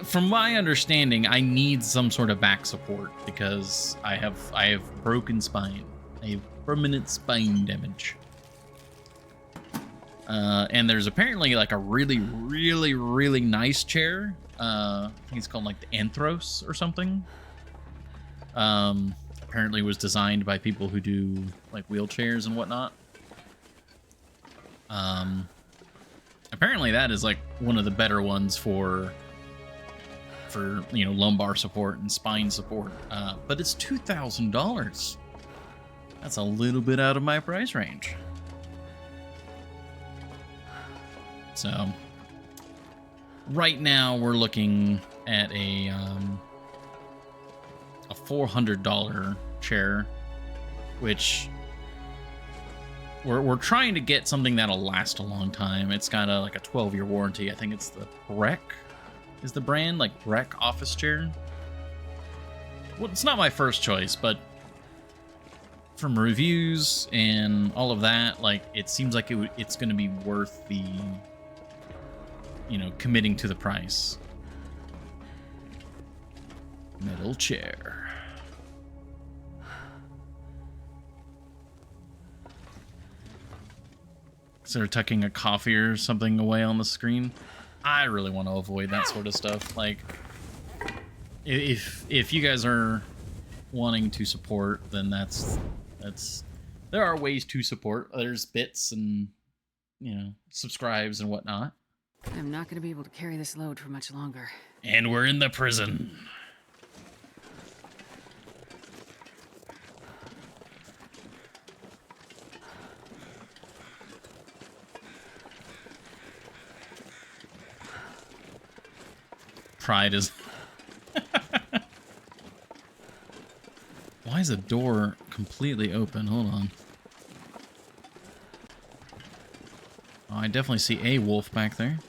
From my understanding, I need some sort of back support because I have broken spine. I have permanent spine damage. And there's apparently like a really, really, really nice chair. I think it's called like the Anthros or something. Apparently was designed by people who do like wheelchairs and whatnot. Apparently that is like one of the better ones for you know, lumbar support and spine support. But it's $2,000. That's a little bit out of my price range. So right now we're looking at a $400 chair, which we're trying to get something that'll last a long time. It's got like a 12-year warranty. I think it's the Breck is the brand, like Breck office chair. Well, it's not my first choice, but from reviews and all of that, like it seems like it's going to be worth the, you know, committing to the price. Metal chair. Consider tucking a coffee or something away on the screen. I really want to avoid that sort of stuff. Like, if you guys are wanting to support, then that's there are ways to support. There's bits and, you know, subscribes and whatnot. I'm not going to be able to carry this load for much longer. And we're in the prison. Pride is... Why is the door completely open? Hold on. Oh, I definitely see a wolf back there.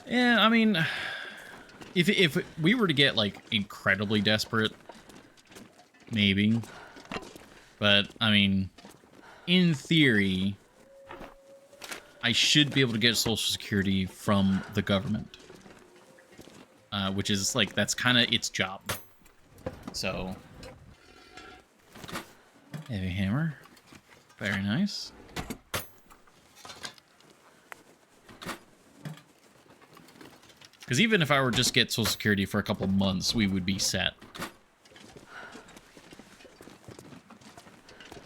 Yeah, I mean... If we were to get, like, incredibly desperate, maybe. But, I mean, in theory, I should be able to get Social Security from the government. Which is, like, that's kind of its job. So, heavy hammer. Very nice. Because even if I were just get Social Security for a couple months, we would be set.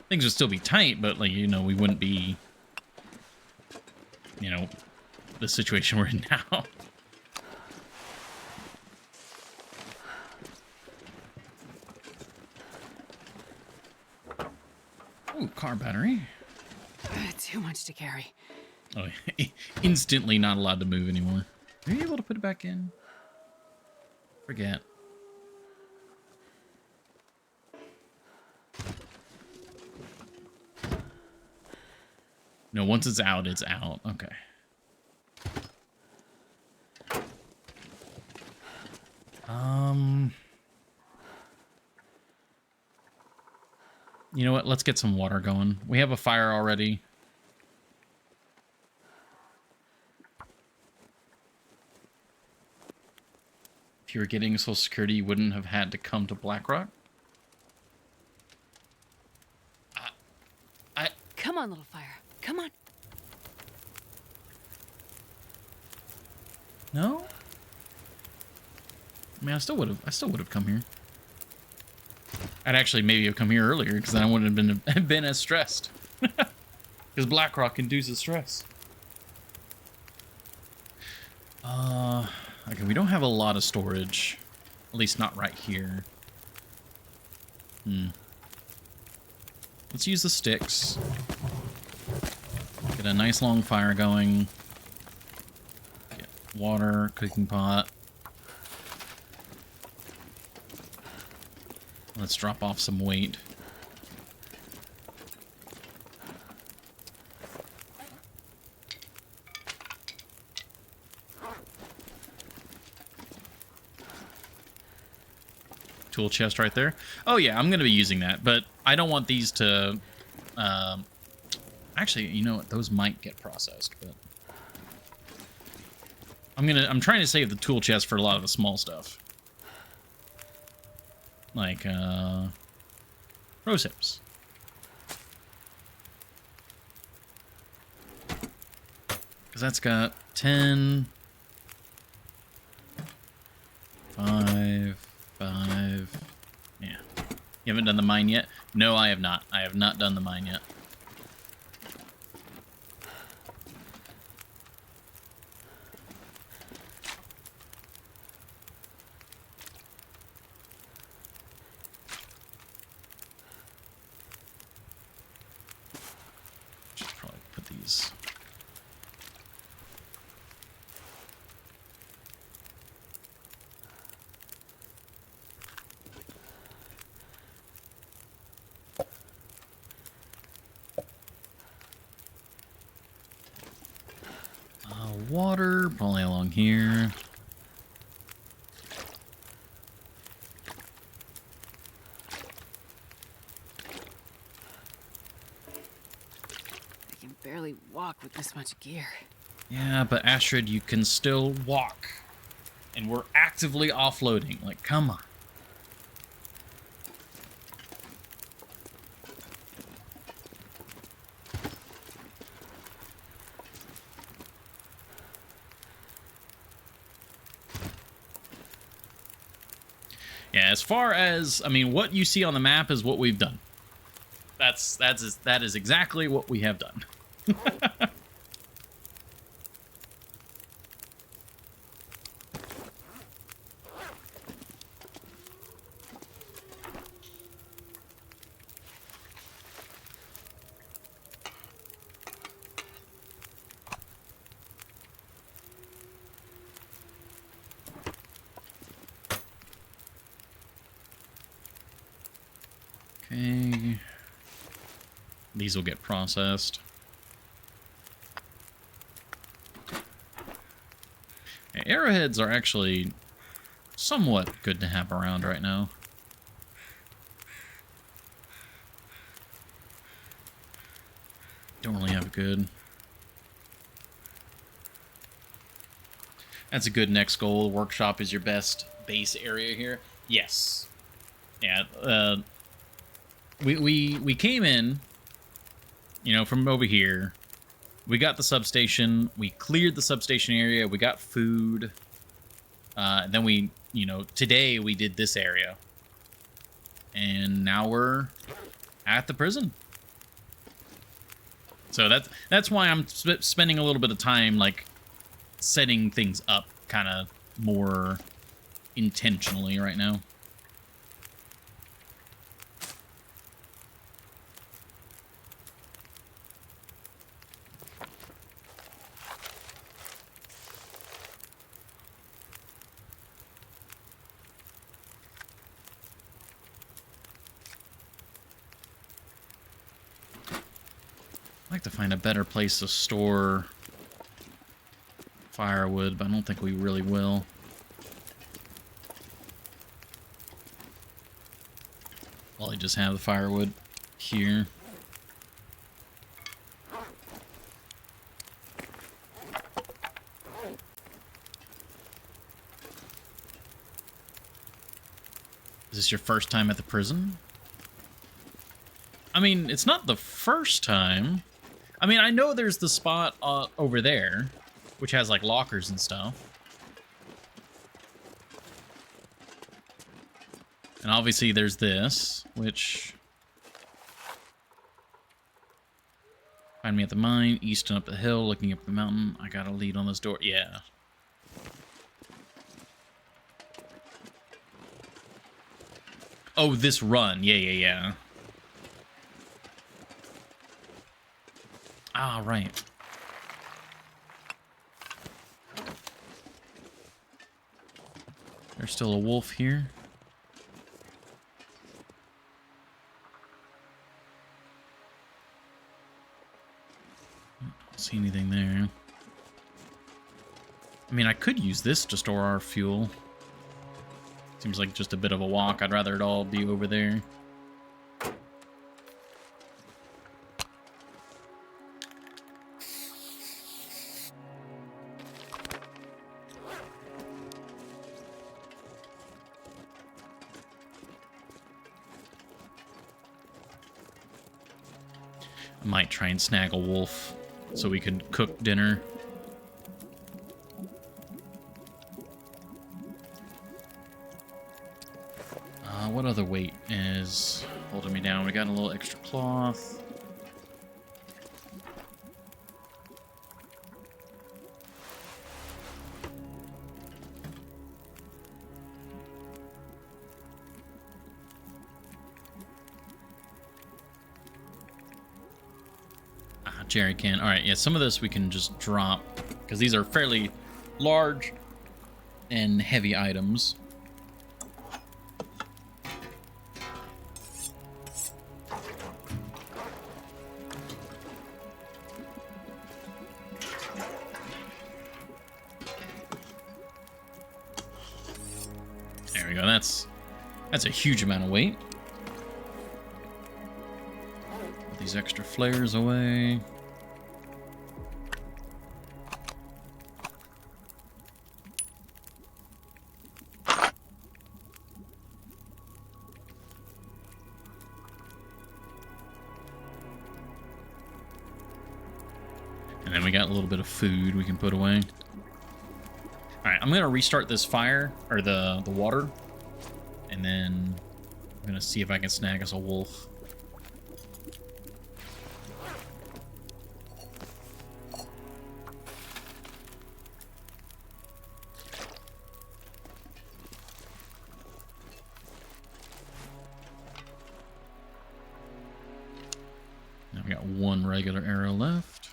Things would still be tight, but, like, you know, we wouldn't be, you know, the situation we're in now. Ooh, car battery. Too much to carry. Oh, instantly not allowed to move anymore. Are you able to put it back in? Forget. No, once it's out, it's out. Okay. You know what? Let's get some water going. We have a fire already. If you were getting Social Security, you wouldn't have had to come to Blackrock. Come on, little fire. Come on. No? I mean, I still would have come here. I'd actually maybe have come here earlier because then I wouldn't have been as stressed. Because Blackrock induces stress. Okay, we don't have a lot of storage. At least not right here. Let's use the sticks. Get a nice long fire going. Get water, cooking pot. Let's drop off some weight. Tool chest right there. Oh yeah, I'm gonna be using that, but I don't want these to actually, you know what, those might get processed, but I'm trying to save the tool chest for a lot of the small stuff, like rose hips. Because that's got 10 5 5. Yeah. You haven't done the mine yet? No, I have not. I have not done the mine yet. Should probably put these. Water, probably along here. I can barely walk with this much gear. Yeah, but Astrid, you can still walk. And we're actively offloading. Like, come on. Yeah, as far as, I mean, what you see on the map is what we've done. That is exactly what we have done. Okay. These will get processed. Yeah, arrowheads are actually somewhat good to have around right now. Don't really have a good. That's a good next goal. Workshop is your best base area here. Yes. Yeah. We came in, you know, from over here. We got the substation. We cleared the substation area. We got food. Then we, you know, today we did this area. And now we're at the prison. So that's why I'm spending a little bit of time, like, setting things up kind of more intentionally right now. I'd like to find a better place to store firewood, but I don't think we really will. Probably just have the firewood here. Is this your first time at the prison? I mean, it's not the first time. I mean, I know there's the spot over there, which has, like, lockers and stuff. And obviously there's this, which... Find me at the mine, east and up the hill, looking up the mountain. I got a lead on this door. Yeah. Oh, this run. Yeah. Ah, right. There's still a wolf here. See anything there? I mean, I could use this to store our fuel. Seems like just a bit of a walk. I'd rather it all be over there. I might try and snag a wolf so we can cook dinner. What other weight is holding me down? We got a little extra cloth. Jerry can. All right, yeah, some of this we can just drop because these are fairly large and heavy items. There we go. That's a huge amount of weight. Put these extra flares away. And then we got a little bit of food we can put away. Alright, I'm going to restart this fire, or the water. And then I'm going to see if I can snag us a wolf. Now we got one regular arrow left.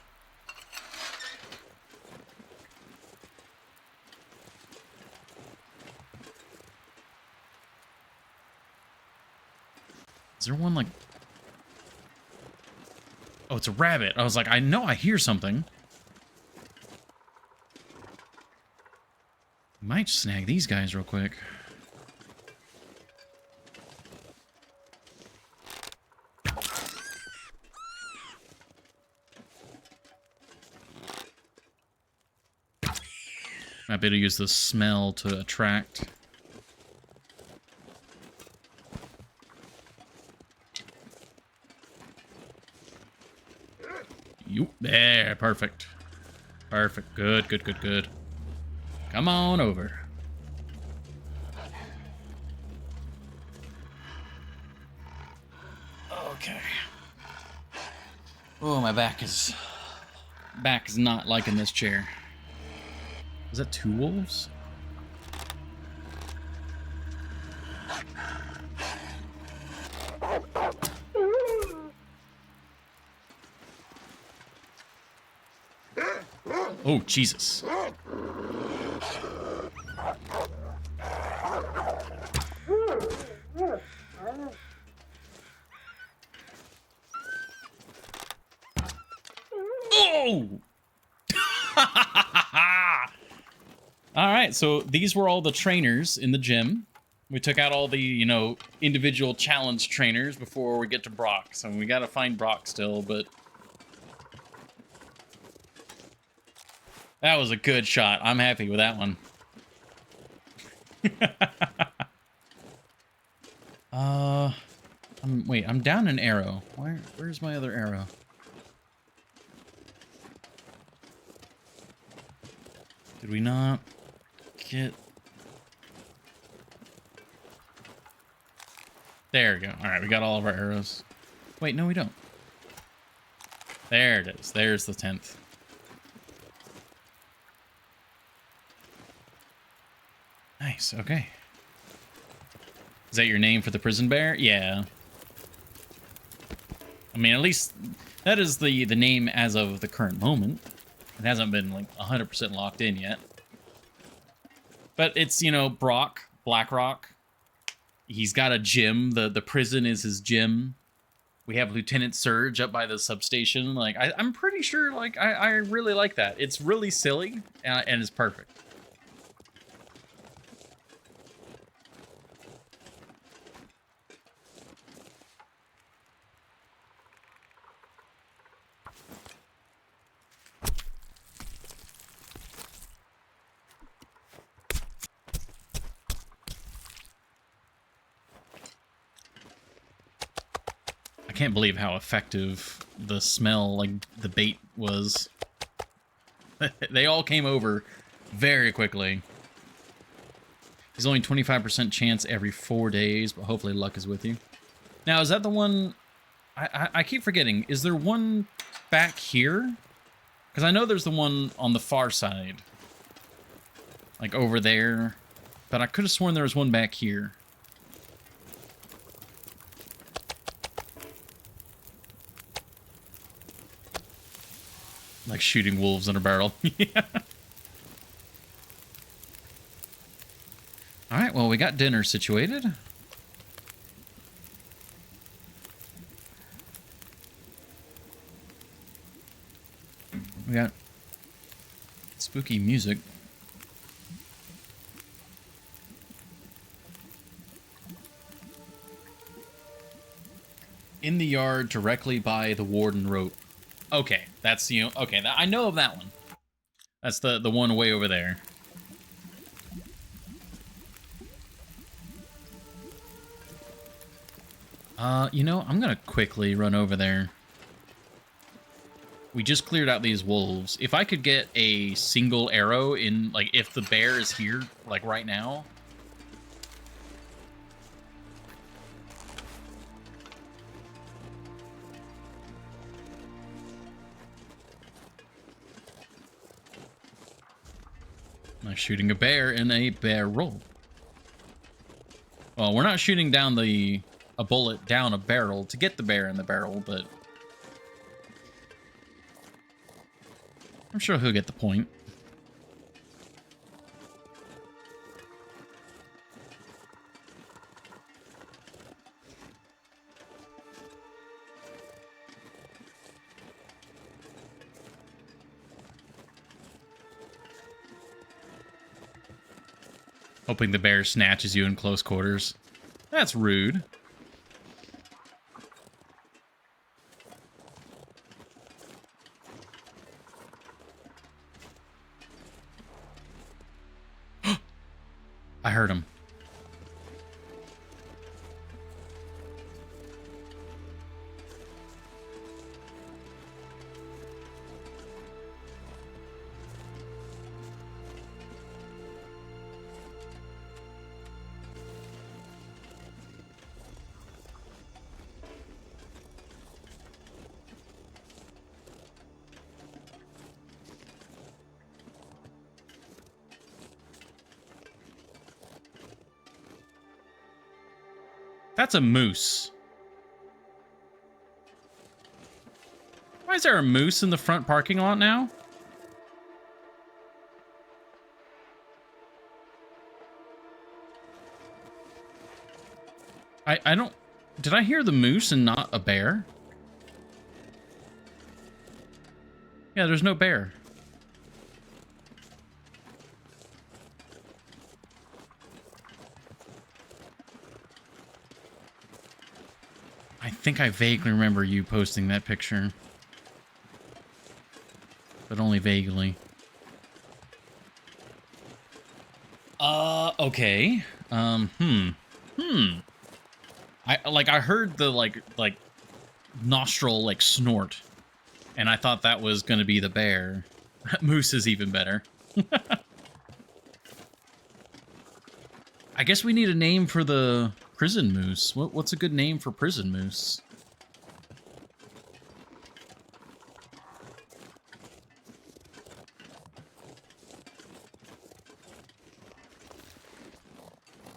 Is there one like... Oh, it's a rabbit. I was like, I know I hear something. Might snag these guys real quick. Might be able to use the smell to attract. There, perfect. Perfect. Good, good, good, good. Come on over. Okay. Oh, my back is not liking this chair. Is that two wolves? Oh, Jesus. Oh! All right, so these were all the trainers in the gym. We took out all the, you know, individual challenge trainers before we get to Brock. So we got to find Brock still, but... That was a good shot. I'm happy with that one. Wait, I'm down an arrow. Where's my other arrow? Did we not get... There we go. All right, we got all of our arrows. Wait, no, we don't. There it is. There's the 10th. Nice, okay. Is that your name for the prison bear? Yeah. I mean, at least that is the name as of the current moment. It hasn't been, like, 100% locked in yet. But it's, you know, Brock, Blackrock. He's got a gym. The prison is his gym. We have Lieutenant Surge up by the substation. Like, I'm pretty sure, like, I really like that. It's really silly, and it's perfect. I can't believe how effective the smell, like, the bait was. They all came over very quickly. There's only 25% chance every 4 days, but hopefully luck is with you. Now, is that the one... I keep forgetting. Is there one back here? Because I know there's the one on the far side. Like, over there. But I could have sworn there was one back here. Like shooting wolves in a barrel. Yeah. Alright, well, we got dinner situated. We got spooky music. In the yard directly by the warden rope. Okay, that's, you know, okay, I know of that one. That's the one way over there. You know, I'm gonna quickly run over there. We just cleared out these wolves. If I could get a single arrow in, like, if the bear is here, like, right now. Like shooting a bear in a barrel. Well, we're not shooting down a bullet down a barrel to get the bear in the barrel, but I'm sure he'll get the point. Hoping the bear snatches you in close quarters. That's rude. I heard him. That's a moose. Why is there a moose in the front parking lot now? I don't... Did I hear the moose and not a bear? Yeah, there's no bear. I think I vaguely remember you posting that picture. But only vaguely. Okay. I heard the, like, nostril, like, snort. And I thought that was gonna be the bear. Moose is even better. I guess we need a name for the prison moose. What's a good name for prison moose?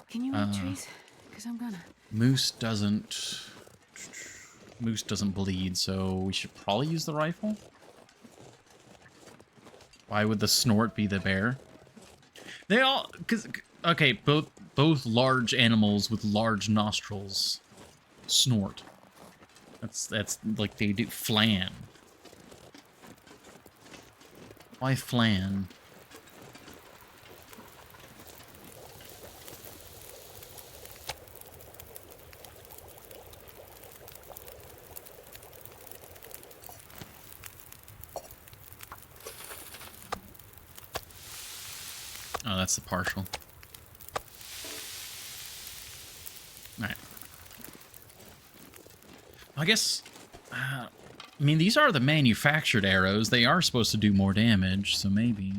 Can you eat trees? Because I'm gonna. Moose doesn't bleed, so we should probably use the rifle. Why would the snort be the bear? They all, okay, both large animals with large nostrils snort. That's like they do flan. Why flan? Oh, that's the partial. All right. I guess, I mean, these are the manufactured arrows. They are supposed to do more damage, so maybe.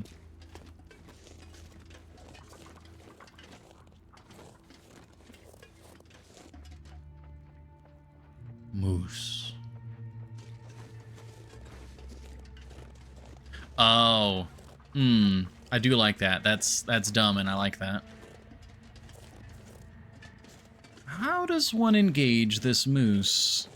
Moose. Oh. I do like that. That's dumb, and I like that. How does one engage this moose?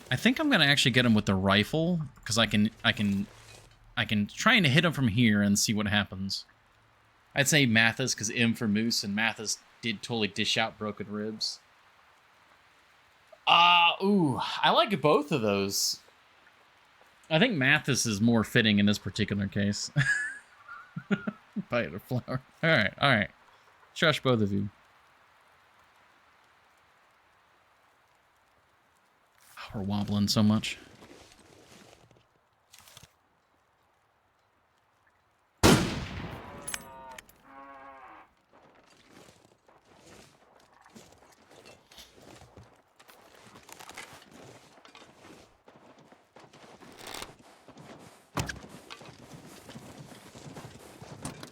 I think I'm gonna actually get him with the rifle, because I can try and hit him from here and see what happens. I'd say Mathis, because M for moose, and Mathis did totally dish out broken ribs. Ooh, I like both of those. I think Mathis is more fitting in this particular case. Bite a flower. All right. Shush, both of you. We're wobbling so much.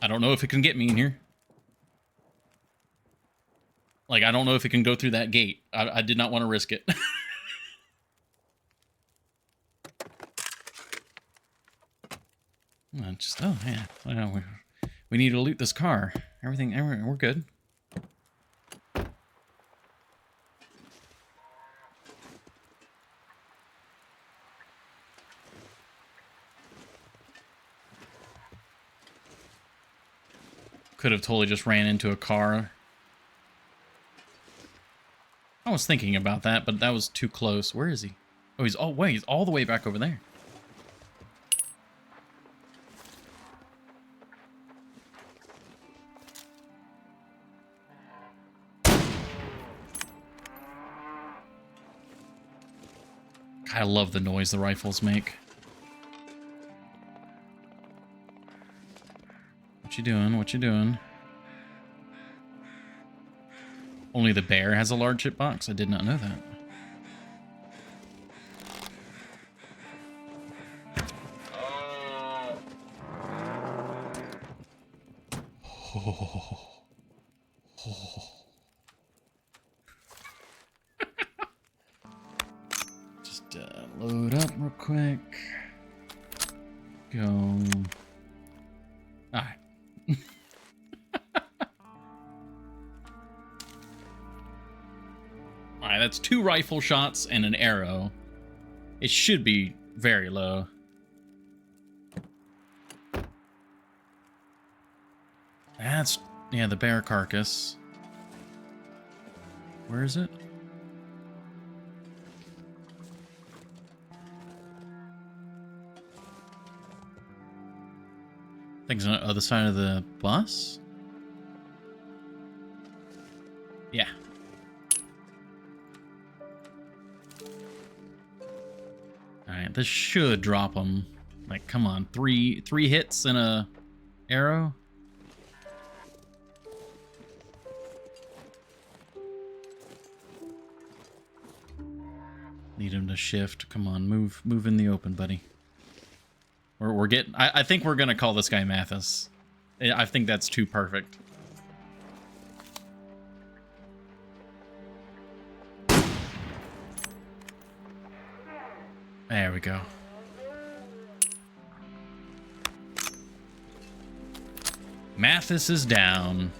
I don't know if it can get me in here. Like, I don't know if it can go through that gate. I did not want to risk it. Oh, yeah. Well, we need to loot this car. Everything, we're good. Could have totally just ran into a car. I was thinking about that, but that was too close. Where is he? Oh, he's all the way back over there. I love the noise the rifles make. What you doing? What you doing? Only the bear has a large hitbox? I did not know that. Oh. Oh. Just load up real quick. Go. Alright. Alright, that's 2 rifle shots and an arrow. It should be very low. That's, yeah, the bear carcass. Where is it? I think it's on the other side of the bus? Yeah. Alright, this should drop them. Like, come on, three hits and a arrow? Need him to shift. Come on, move in the open, buddy. We're getting... I think we're gonna call this guy Mathis. I think that's too perfect. There we go. Mathis is down.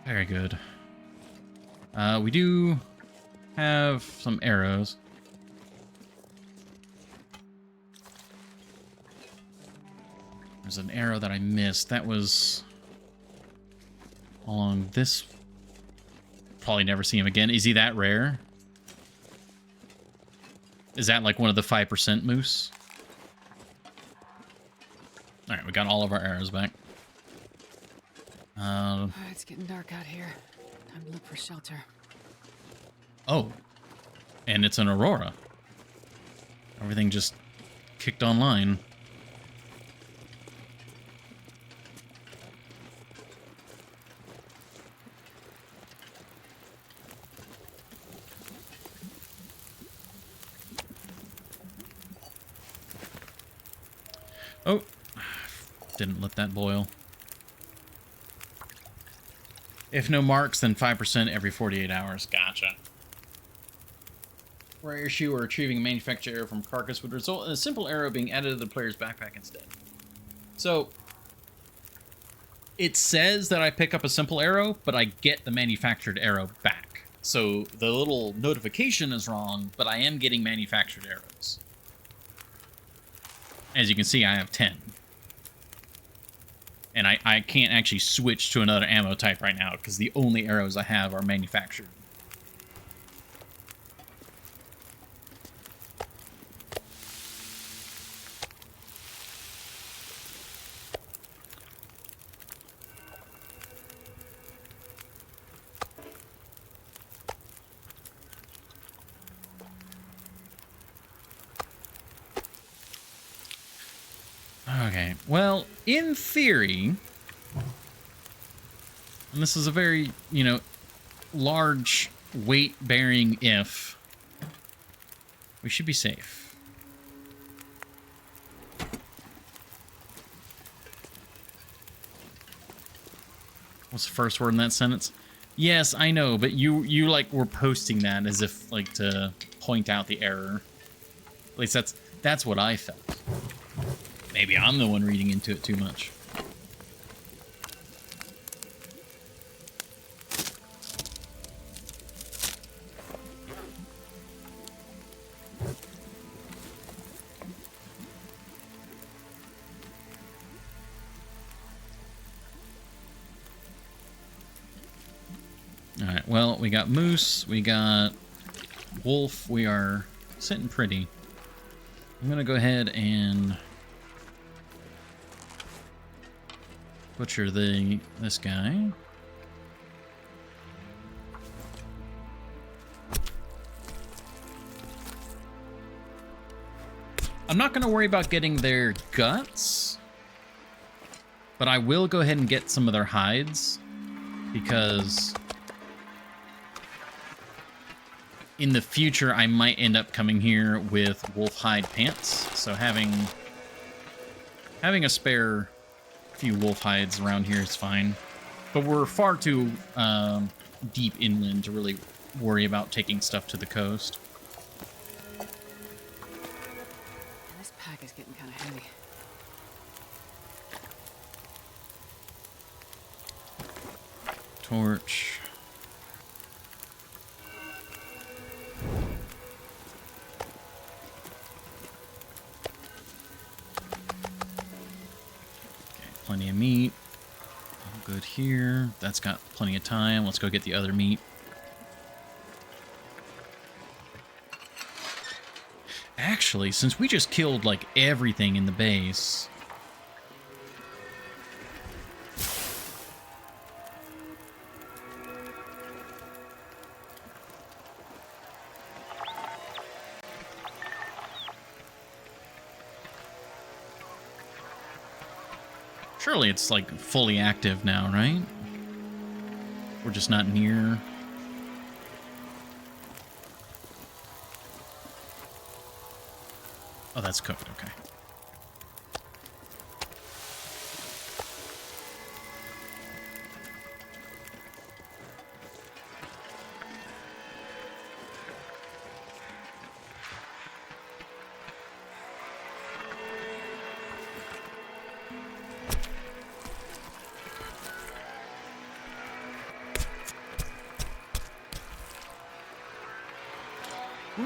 Very good. We do have some arrows. There's an arrow that I missed. That was along this. Probably never see him again. Is he that rare? Is that like one of the 5% moose? Alright, we got all of our arrows back. It's getting dark out here. Time to look for shelter. Oh. And it's an Aurora. Everything just kicked online. Oh. Didn't let that boil. If no marks, then 5% every 48 hours. Gotcha. Rare issue or retrieving a manufactured arrow from carcass would result in a simple arrow being added to the player's backpack instead. So, it says that I pick up a simple arrow, but I get the manufactured arrow back. So, the little notification is wrong, but I am getting manufactured arrows. As you can see, I have 10. And I can't actually switch to another ammo type right now because the only arrows I have are manufactured. Okay, well, in theory, and this is a very, large weight-bearing if, we should be safe. What's the first word in that sentence? Yes, I know, but you like were posting that as if like to point out the error. At least that's what I felt. Maybe I'm the one reading into it too much. Alright, well, we got moose, we got wolf, we are sitting pretty. I'm gonna go ahead and butcher this guy. I'm not gonna worry about getting their guts, but I will go ahead and get some of their hides because in the future I might end up coming here with wolf hide pants. So having a spare few wolf hides around here is fine, but we're far too deep inland to really worry about taking stuff to the coast. This pack is getting kind of heavy. Torch. Plenty of meat. All good here. That's got plenty of time. Let's go get the other meat. Actually, since we just killed like everything in the base, surely it's like fully active now, right? We're just not near. Oh, that's cooked, okay.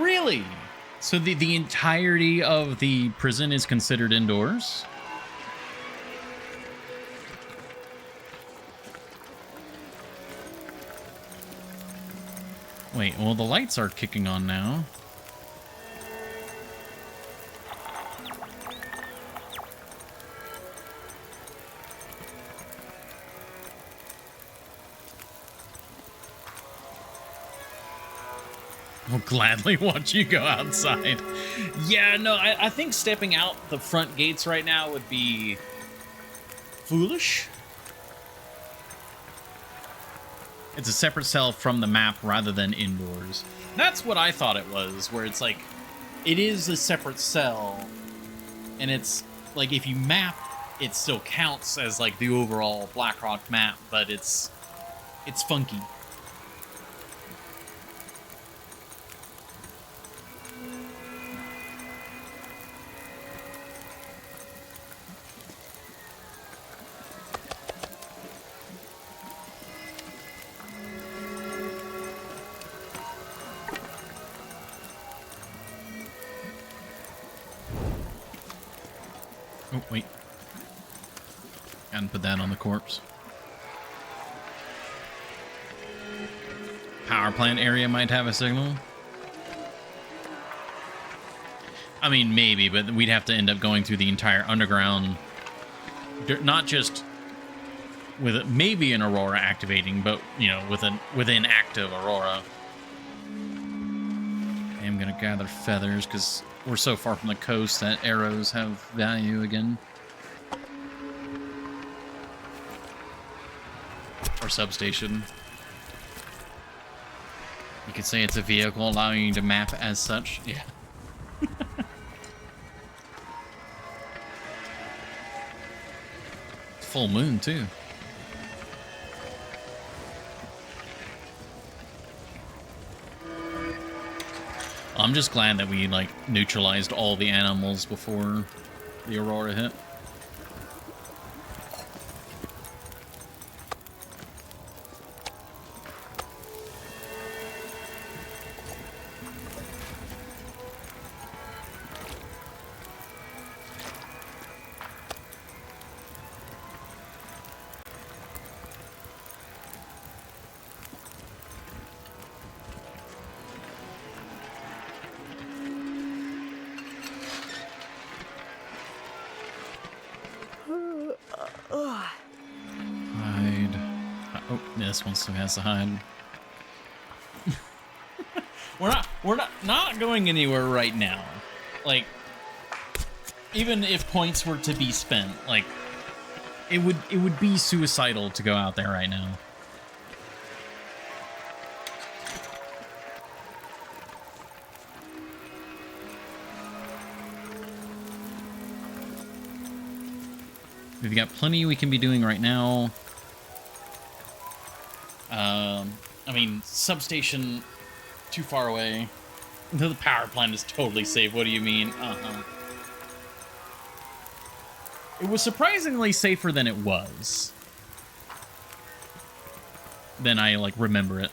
Really? So the entirety of the prison is considered indoors? Wait, well, the lights are kicking on now. I'll gladly watch you go outside. Yeah, no, I think stepping out the front gates right now would be foolish. It's a separate cell from the map rather than indoors. That's what I thought it was, where it's like, it is a separate cell, and it's like if you map, it still counts as like the overall Blackrock map, but it's funky. Oh, wait. And put that on the corpse. Power plant area might have a signal. I mean, maybe, but we'd have to end up going through the entire underground. Not just with maybe an Aurora activating, but, you know, within active Aurora. I'm gonna gather feathers, because we're so far from the coast that arrows have value again. Or substation. You could say it's a vehicle allowing you to map as such. Yeah. Full moon, too. I'm just glad that we, like, neutralized all the animals before the Aurora hit. Hide. Oh, this one still has to hide. we're not going anywhere right now. Like, even if points were to be spent, like, it would be suicidal to go out there right now. We've got plenty we can be doing right now. I mean, substation too far away. The power plant is totally safe. What do you mean? Uh-huh. It was surprisingly safer than it was. Than I, like, remember it.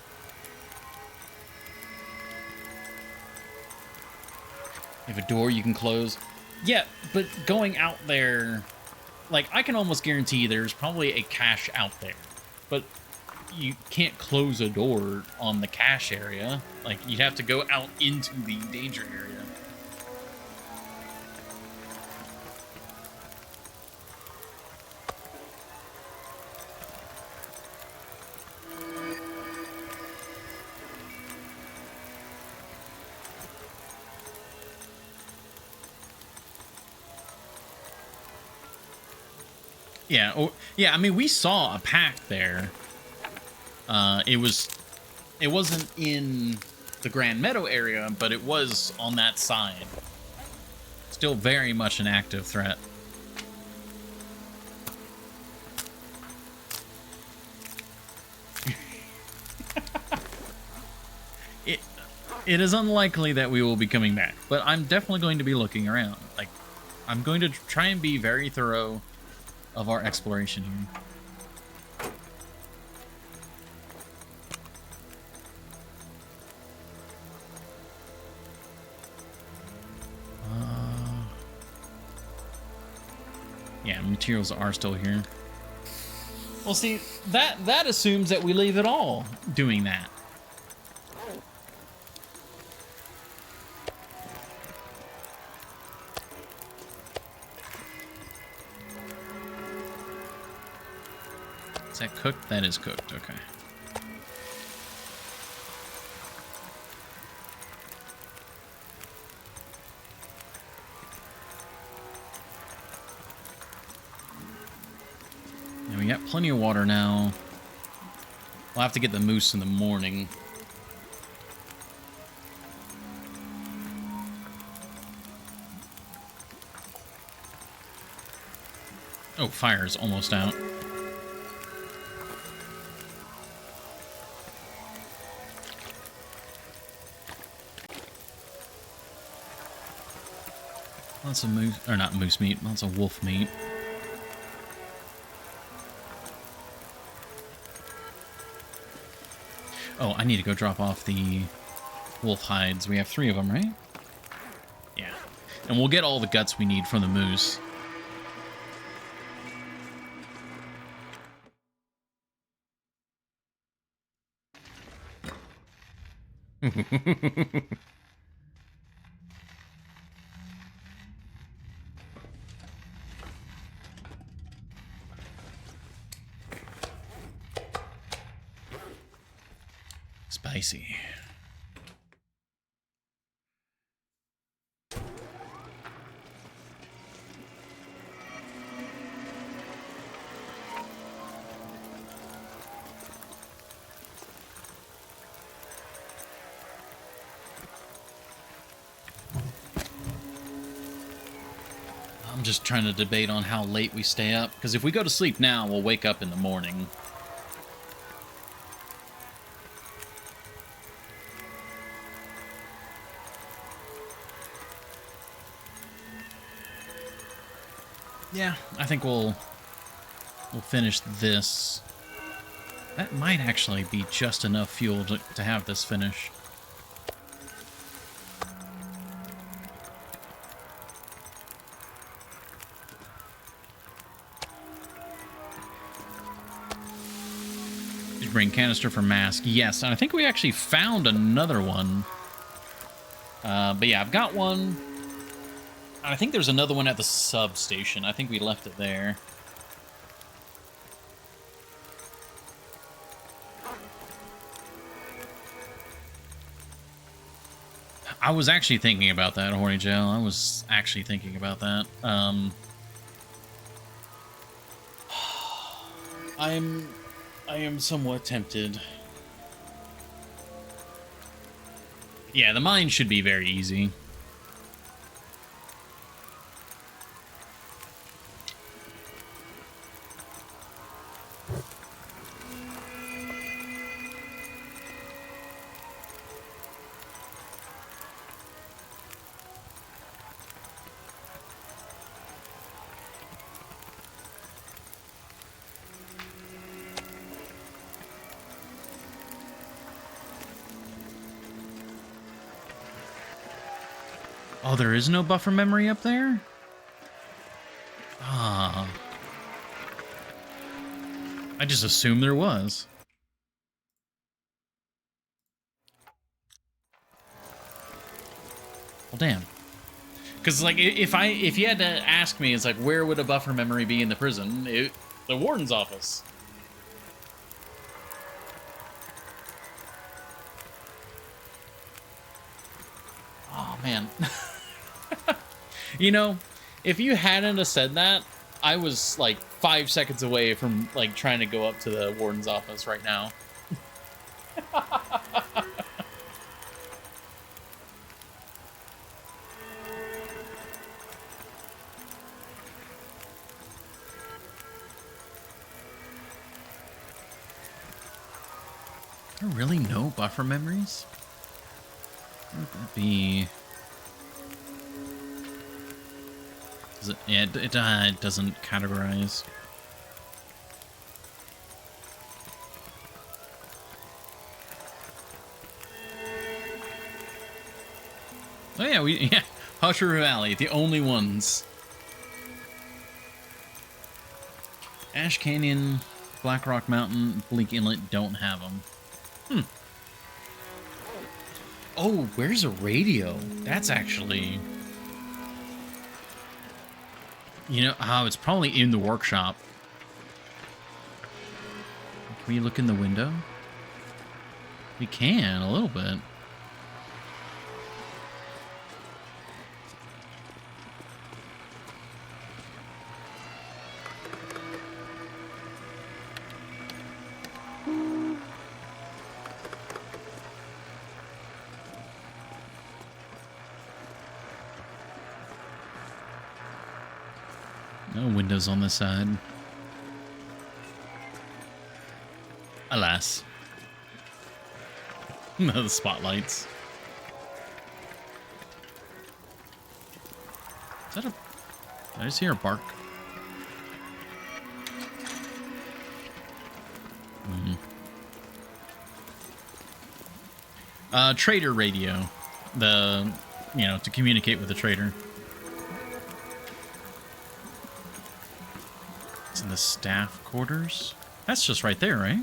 You have a door you can close. Yeah, but going out there... Like, I can almost guarantee there's probably a cache out there. But you can't close a door on the cache area. Like, you'd have to go out into the danger area. Yeah, yeah. I mean, we saw a pack there. It wasn't in the Grand Meadow area, but it was on that side. Still very much an active threat. It is unlikely that we will be coming back, but I'm definitely going to be looking around. Like, I'm going to try and be very thorough of our exploration here. Yeah, materials are still here. Well, see, that assumes that we leave it all doing that. Is that cooked? That is cooked. Okay. And we got plenty of water now. We'll have to get the moose in the morning. Oh, fire's almost out. Lots of moose, or not moose meat, lots of wolf meat. Oh, I need to go drop off the wolf hides. We have 3 of them, right? Yeah. And we'll get all the guts we need from the moose. Spicy. I'm just trying to debate on how late we stay up, because if we go to sleep now, we'll wake up in the morning. Yeah, I think we'll finish this. That might actually be just enough fuel to have this finished. Bring canister for mask. Yes, and I think we actually found another one. But yeah, I've got one. I think there's another one at the substation. I think we left it there. I was actually thinking about that, Horny Jail. I was actually thinking about that. I am somewhat tempted. Yeah, the mine should be very easy. Oh, there is no buffer memory up there? Ah. I just assumed there was. Well, damn. Because, like, if you had to ask me, it's like, where would a buffer memory be in the prison? The warden's office. Oh, man. You know, if you hadn't have said that, I was like 5 seconds away from like trying to go up to the warden's office right now. There really no buffer memories? What would that be? Does it, yeah, it doesn't categorize. Oh yeah, yeah, Husher Valley, the only ones. Ash Canyon, Black Rock Mountain, Bleak Inlet don't have them. Hmm. Oh, where's a radio? That's actually... You know, oh, it's probably in the workshop. Can we look in the window? We can, a little bit. No windows on this side. Alas. The spotlights. Is that a... Did I just hear a bark? Trader radio. The, you know, to communicate with the trader. It's in the staff quarters. That's just right there, right?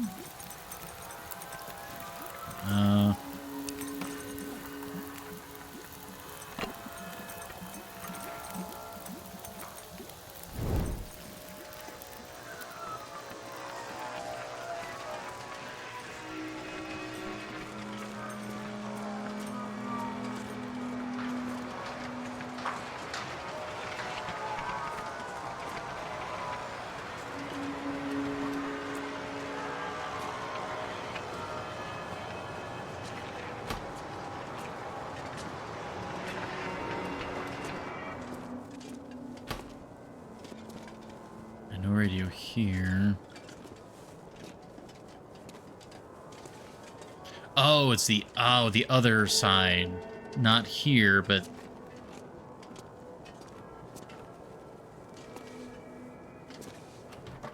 No radio here. Oh, it's the other side. Not here, but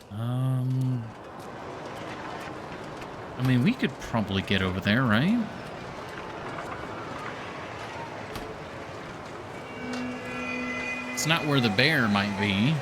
I mean, we could probably get over there, right? It's not where the bear might be.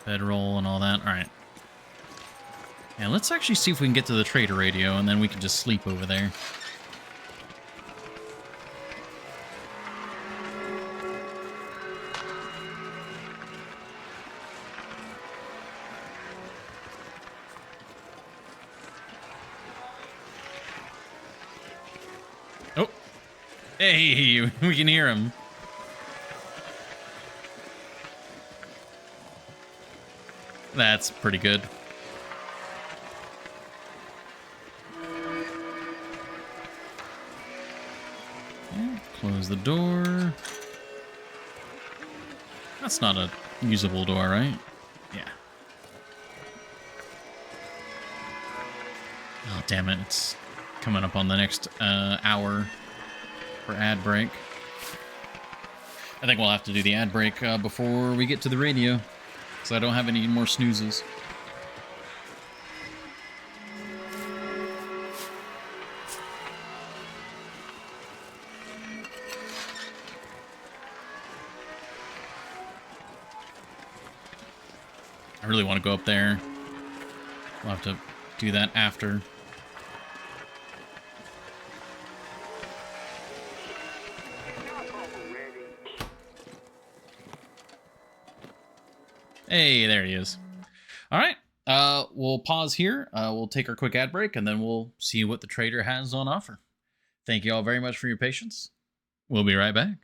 Bedroll and all that. All right. Yeah, let's actually see if we can get to the trader radio, and then we can just sleep over there. Oh. Hey, we can hear him. That's pretty good. Yeah, close the door. That's not a usable door, right? Yeah. Oh, damn it. It's coming up on the next hour for ad break. I think we'll have to do the ad break before we get to the radio, because I don't have any more snoozes. I really want to go up there. We'll have to do that after. Hey, there he is. All right. We'll pause here. We'll take our quick ad break, and then we'll see what the trader has on offer. Thank you all very much for your patience. We'll be right back.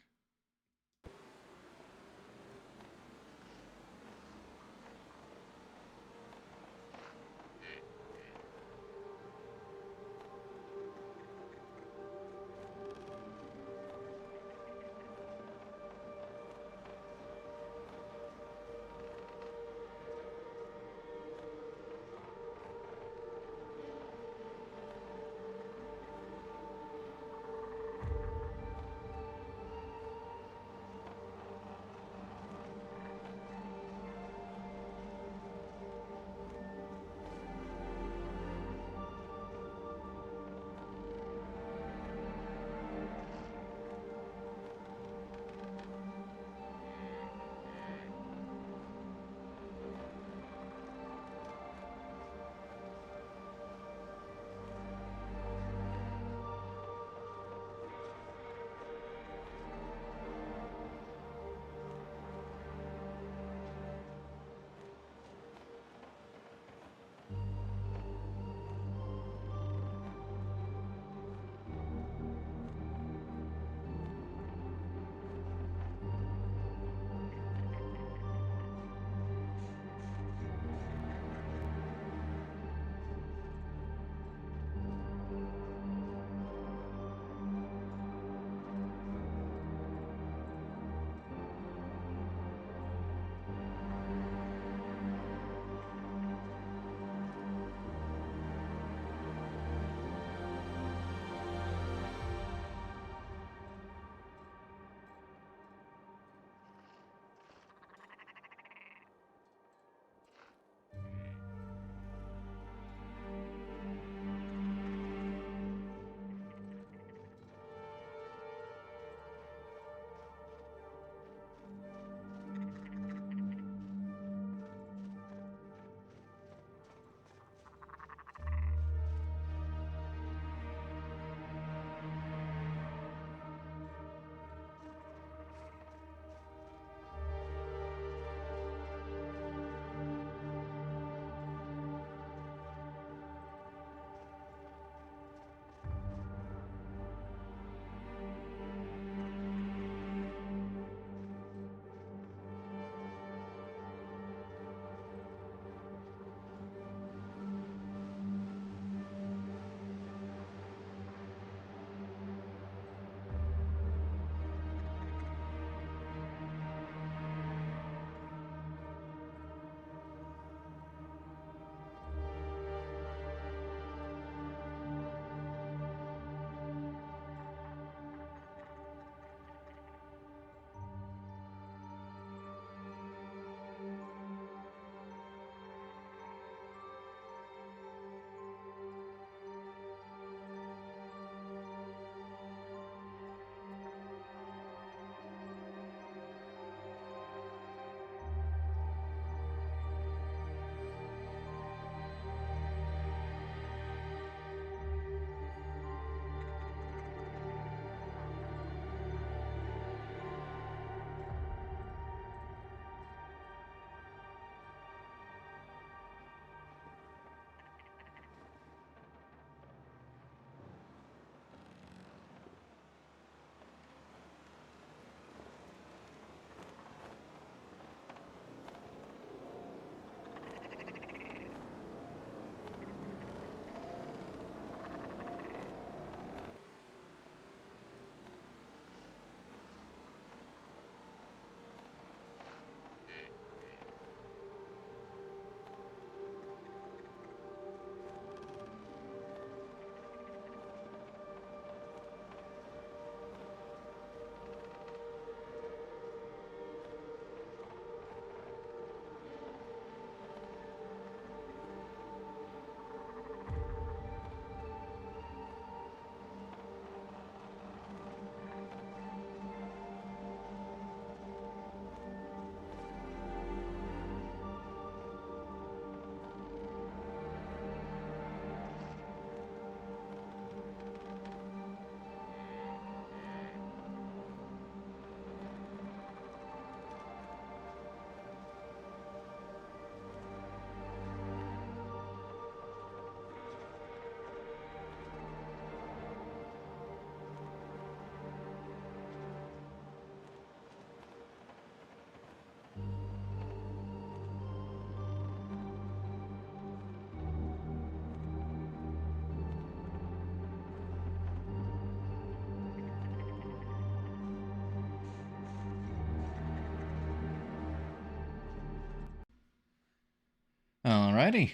Alrighty.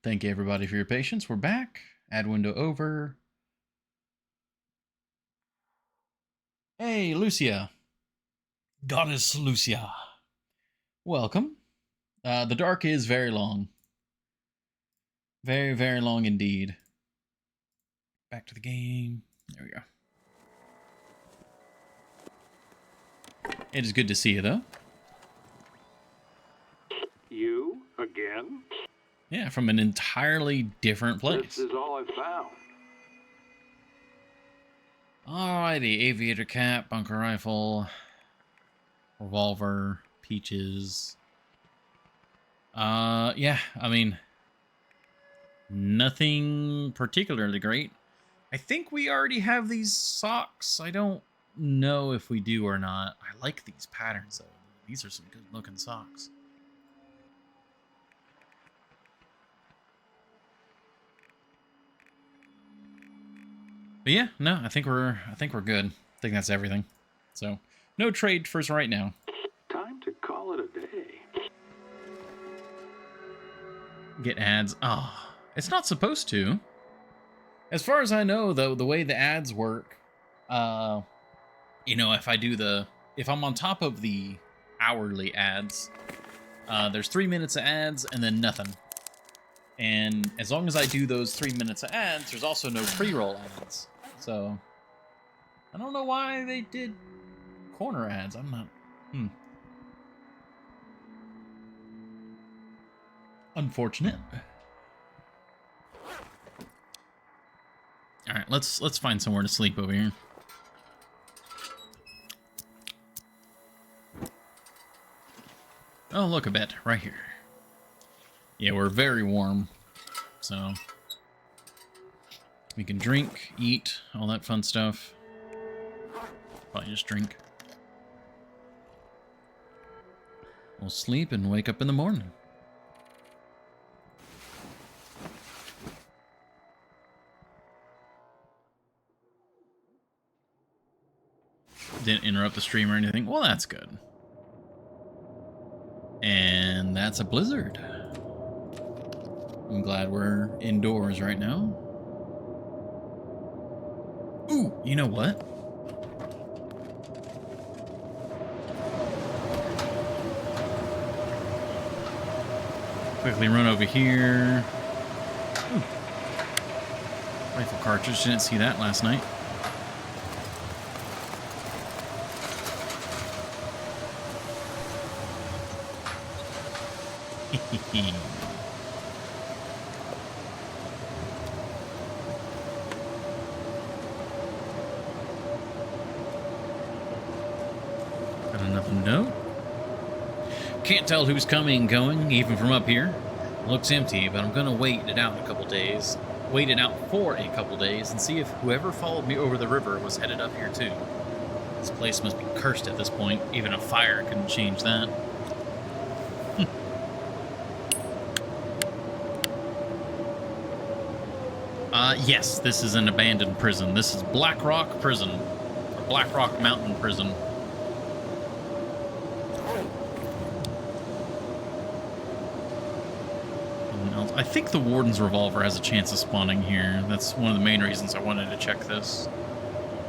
Thank you everybody for your patience. We're back. Add window over. Hey, Lucia. Goddess Lucia. Welcome. The dark is very long. Very, very long indeed. Back to the game. There we go. It is good to see you, though. You again? Yeah, from an entirely different place. This is all I've found. Alrighty, aviator cap, bunker rifle, revolver, peaches. Yeah, I mean, nothing particularly great. I think we already have these socks. I don't know if we do or not. I like these patterns, though. These are some good looking socks. But yeah, no, I think we're good. I think that's everything. So, no trade for us right now. Time to call it a day. Get ads. Oh, it's not supposed to. As far as I know, though, the way the ads work, you know, if I'm on top of the hourly ads, there's 3 minutes of ads and then nothing. And as long as I do those 3 minutes of ads, there's also no pre-roll ads. So, I don't know why they did corner ads. I'm not... Unfortunate. Alright, let's find somewhere to sleep over here. Oh, look, a bed right here. Yeah, we're very warm, so we can drink, eat, all that fun stuff. Probably just drink. We'll sleep and wake up in the morning. Didn't interrupt the stream or anything. Well, that's good. And that's a blizzard. I'm glad we're indoors right now. Ooh, you know what? Quickly run over here. Ooh. Rifle cartridge. Didn't see that last night. Got another note. Can't tell who's coming and going, even from up here. Looks empty, but I'm gonna wait it out a couple days. Wait it out for a couple days and see if whoever followed me over the river was headed up here too. This place must be cursed at this point. Even a fire couldn't change that. Yes, this is an abandoned prison. This is Black Rock Prison. Or Black Rock Mountain Prison. I think the Warden's revolver has a chance of spawning here. That's one of the main reasons I wanted to check this.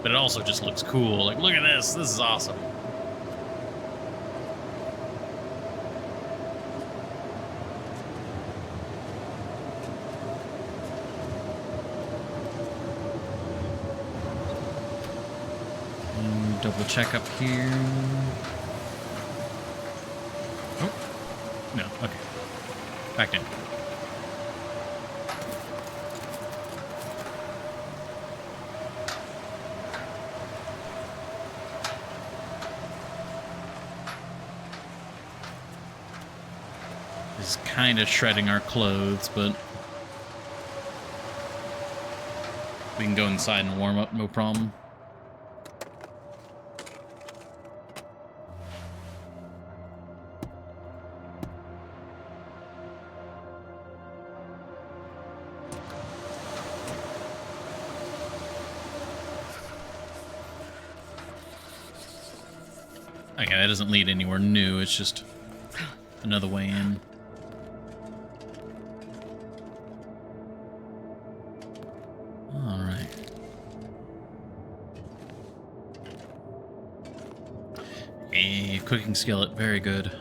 But it also just looks cool. Like, look at this. This is awesome. Double check up here. Oh, no, okay. Back down. This is kind of shredding our clothes, but we can go inside and warm up, no problem. Okay, that doesn't lead anywhere new. It's just another way in. All right. A cooking skillet, very good.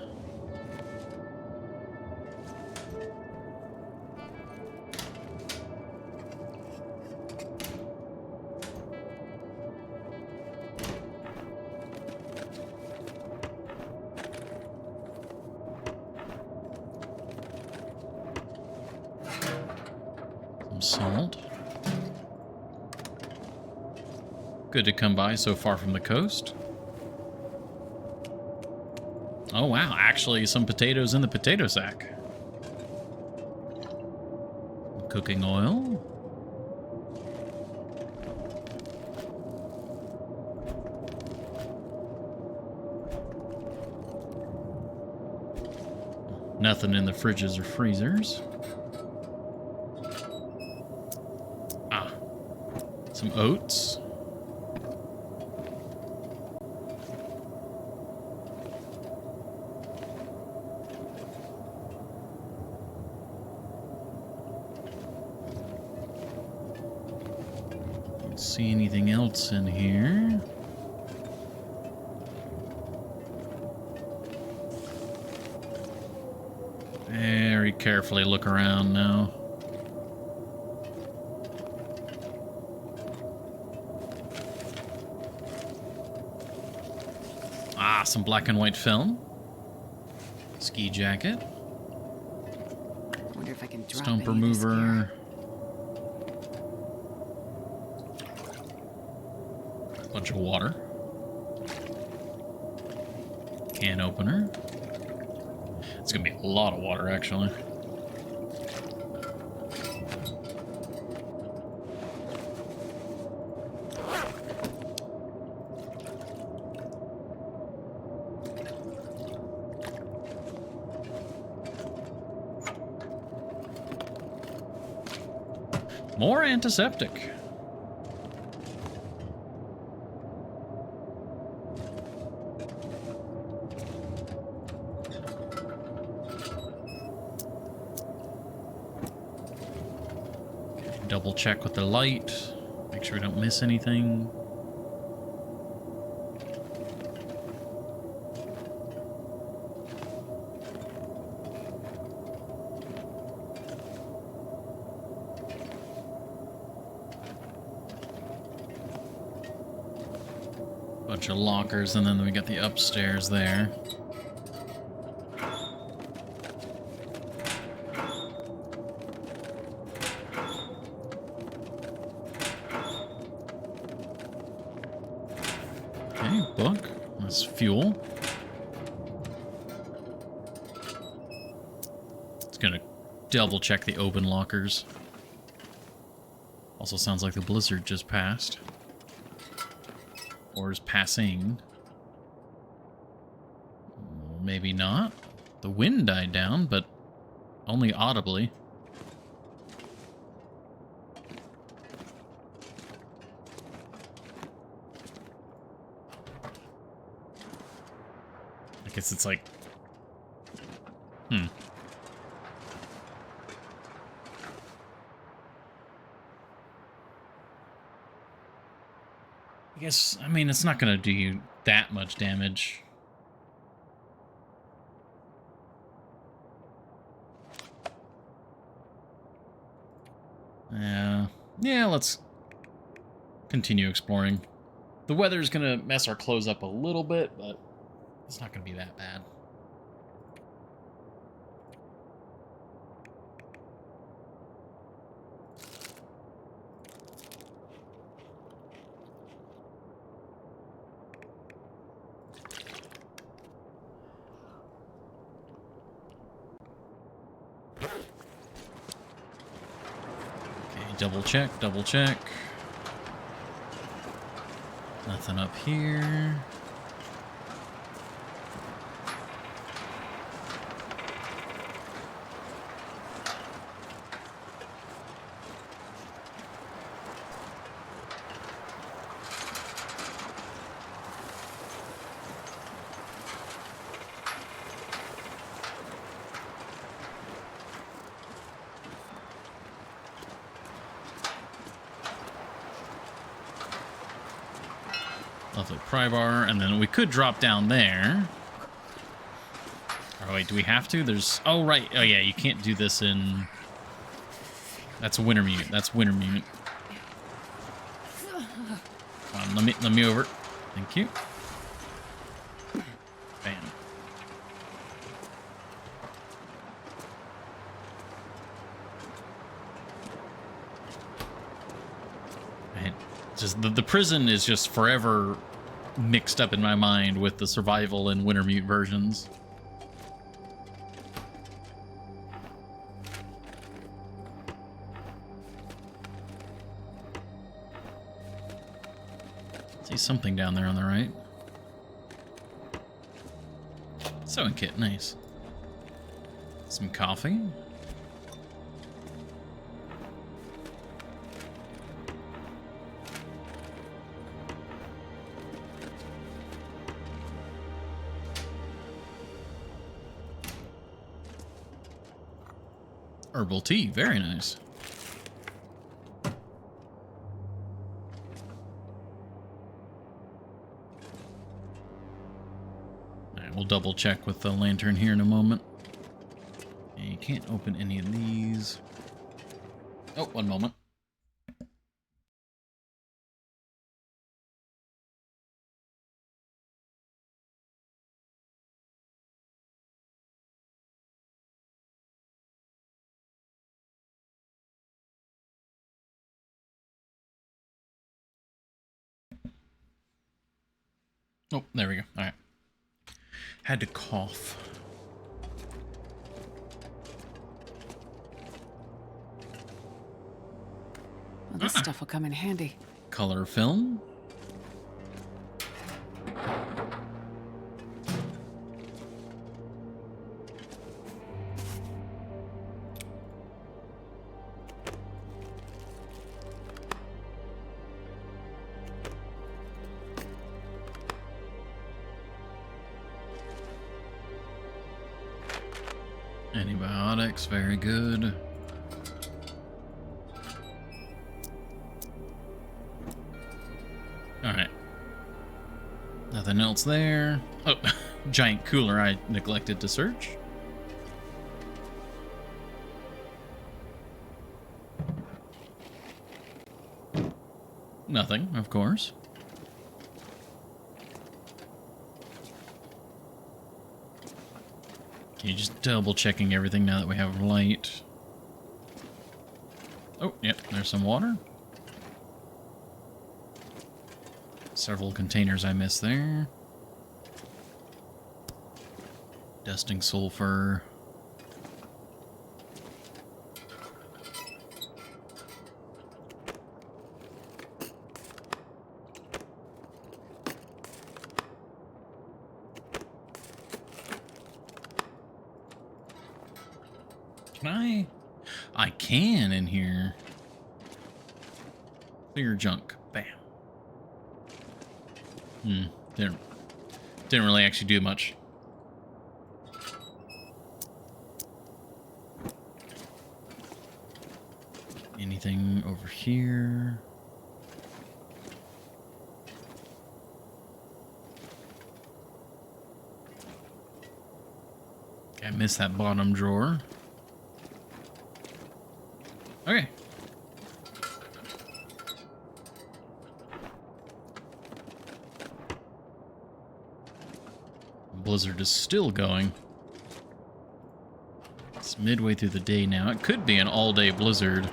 Some salt. Good to come by so far from the coast. Oh wow, actually some potatoes in the potato sack. Cooking oil. Nothing in the fridges or freezers. Ah, some oats. Don't see anything else in here. Very carefully look around now. Ah, some black and white film. Ski jacket. Wonder if I can drop Stump any of this gear. remover. Bunch of water. Can opener. It's gonna be a lot of water, actually. More antiseptic. Double check with the light. Make sure we don't miss anything. Bunch of lockers, and then we got the upstairs there. Okay, book. That's fuel. It's gonna double check the open lockers. Also sounds like the blizzard just passed. Or is passing. Or maybe not. The wind died down, but only audibly. I guess it's like... I guess, I mean, it's not going to do you that much damage. Yeah, let's continue exploring. The weather's going to mess our clothes up a little bit, but it's not going to be that bad. Double check, double check. Nothing up here. Lovely pry bar, and then we could drop down there. Oh, wait, do we have to? There's... Oh, right. Oh, yeah, you can't do this in... That's a winter mute. That's winter mute. Come on, let me over. Thank you. Bam. Man, just the prison is just forever mixed up in my mind with the survival and winter mute versions. See something down there on the right. Sewing kit, nice. Some coffee. Herbal tea, very nice. Alright, we'll double check with the lantern here in a moment. And you can't open any of these. Oh, one moment. Oh, there we go. All right. Had to cough. Well, this stuff will come in handy. Color film. Antibiotics, very good. Alright. Nothing else there. Oh, giant cooler I neglected to search. Nothing, of course. You're just double checking everything now that we have light. Oh, yep, there's some water. Several containers I missed there. Dusting sulfur. Can I can in here. Clear junk. Bam. Didn't really actually do much. Anything over here? Okay, I missed that bottom drawer. Okay. Blizzard is still going. It's midway through the day now. It could be an all-day blizzard.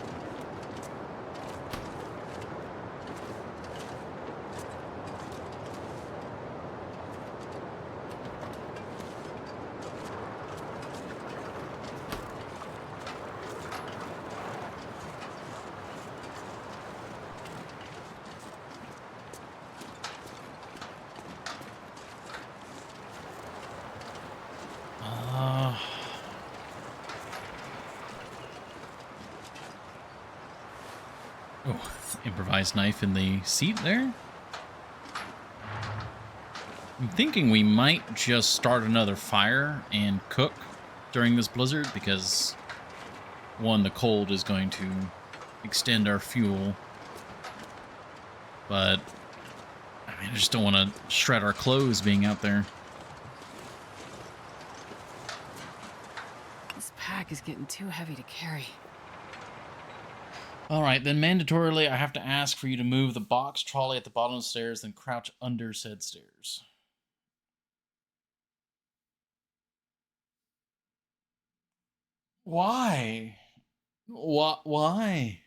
Oh, improvised knife in the seat there. I'm thinking we might just start another fire and cook during this blizzard because, one, the cold is going to extend our fuel. But I mean, I just don't want to shred our clothes being out there. This pack is getting too heavy to carry. All right, then mandatorily I have to ask for you to move the box trolley at the bottom of the stairs, then crouch under said stairs. Why? Why?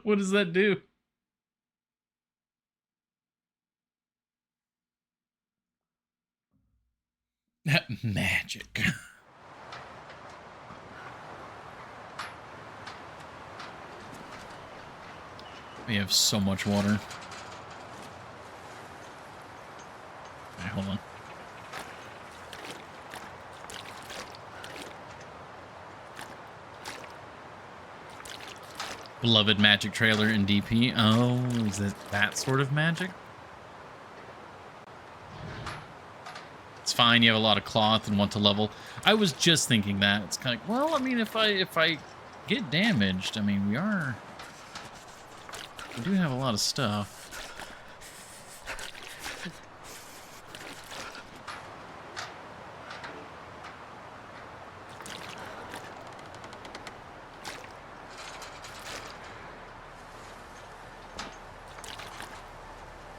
What does that do? Magic. We have so much water. Okay, hold on. Beloved magic trailer in DP. Oh, is it that sort of magic? It's fine. You have a lot of cloth and want to level. I was just thinking that. It's kind of, well, I mean, if I get damaged, I mean, we do have a lot of stuff.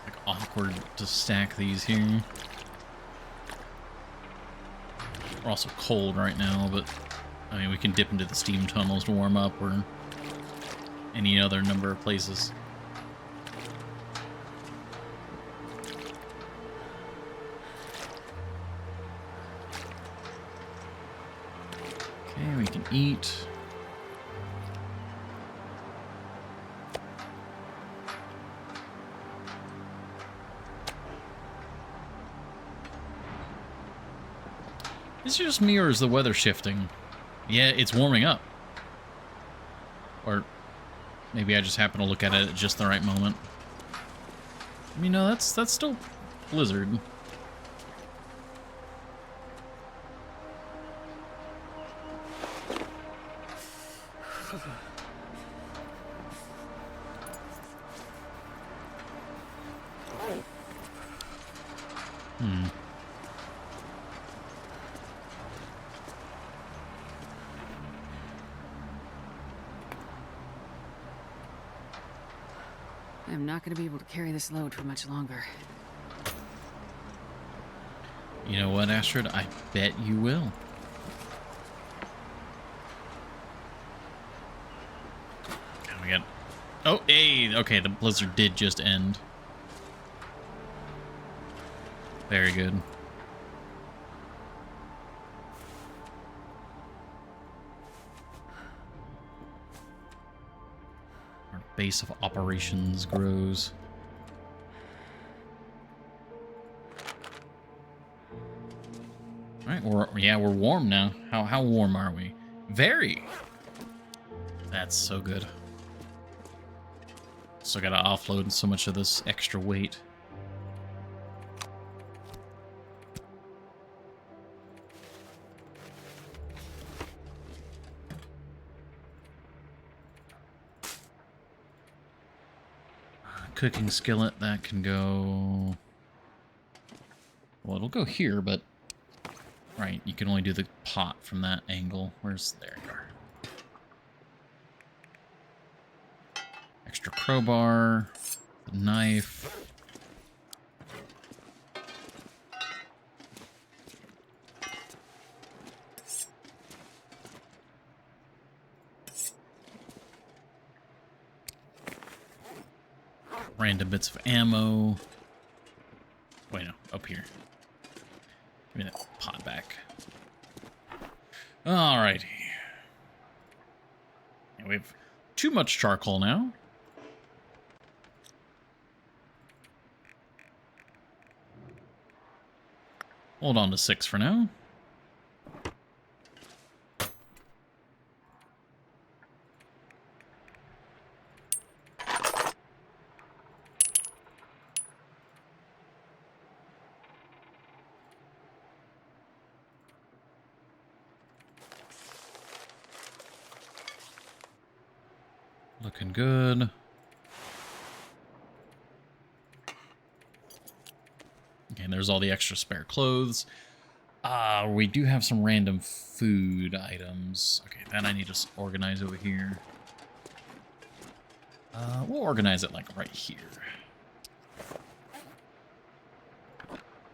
Like awkward to stack these here. We're also cold right now, but I mean, we can dip into the steam tunnels to warm up or any other number of places. Okay, we can eat. Is it just me or is the weather shifting? Yeah, it's warming up. Or maybe I just happen to look at it at just the right moment. I mean, no, that's still blizzard. I'm not going to be able to carry this load for much longer. You know what, Astrid? I bet you will. Oh, we got... Oh, hey! Okay, the blizzard did just end. Very good. Our base of operations grows. All right, we're warm now. How warm are we? Very. That's so good. Still gotta offload so much of this extra weight. Cooking skillet, that can go... Well, it'll go here, but... Right, you can only do the pot from that angle. Where's... There you are. Extra crowbar. The knife. Random bits of ammo. Wait, no, up here. Give me that pot back. Alrighty. We have too much charcoal now. Hold on to 6 for now. Looking good. Okay, and there's all the extra spare clothes. We do have some random food items. Okay, then I need to organize over here. We'll organize it like right here.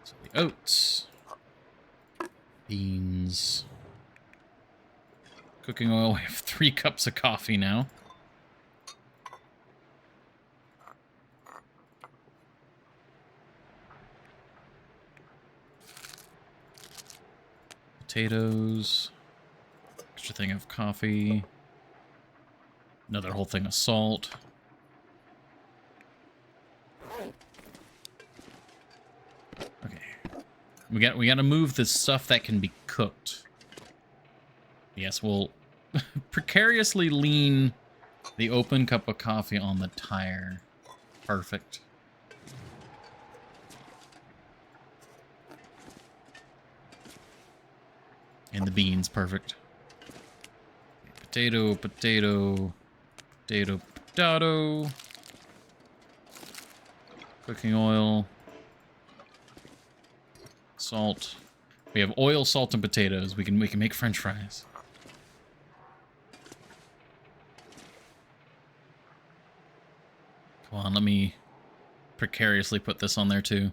So the oats, beans, cooking oil. We have 3 cups of coffee now. Potatoes, extra thing of coffee, another whole thing of salt. Okay, we got to move the stuff that can be cooked. Yes, we'll precariously lean the open cup of coffee on the tire. Perfect. And the beans, perfect. Potato, potato, potato, potato. Cooking oil. Salt. We have oil, salt, and potatoes. We can make French fries. Come on, let me precariously put this on there too.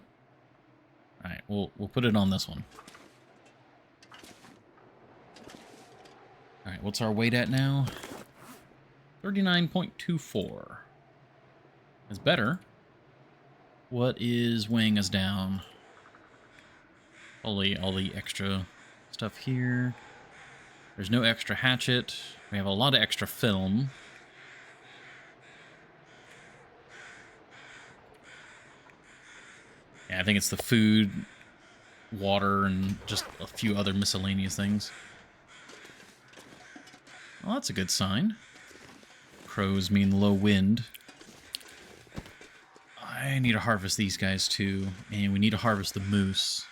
All right, we'll put it on this one. All right, what's our weight at now? 39.24. That's better. What is weighing us down? All the extra stuff here. There's no extra hatchet. We have a lot of extra film. Yeah, I think it's the food, water, and just a few other miscellaneous things. Well, that's a good sign. Crows mean low wind. I need to harvest these guys too, and we need to harvest the moose.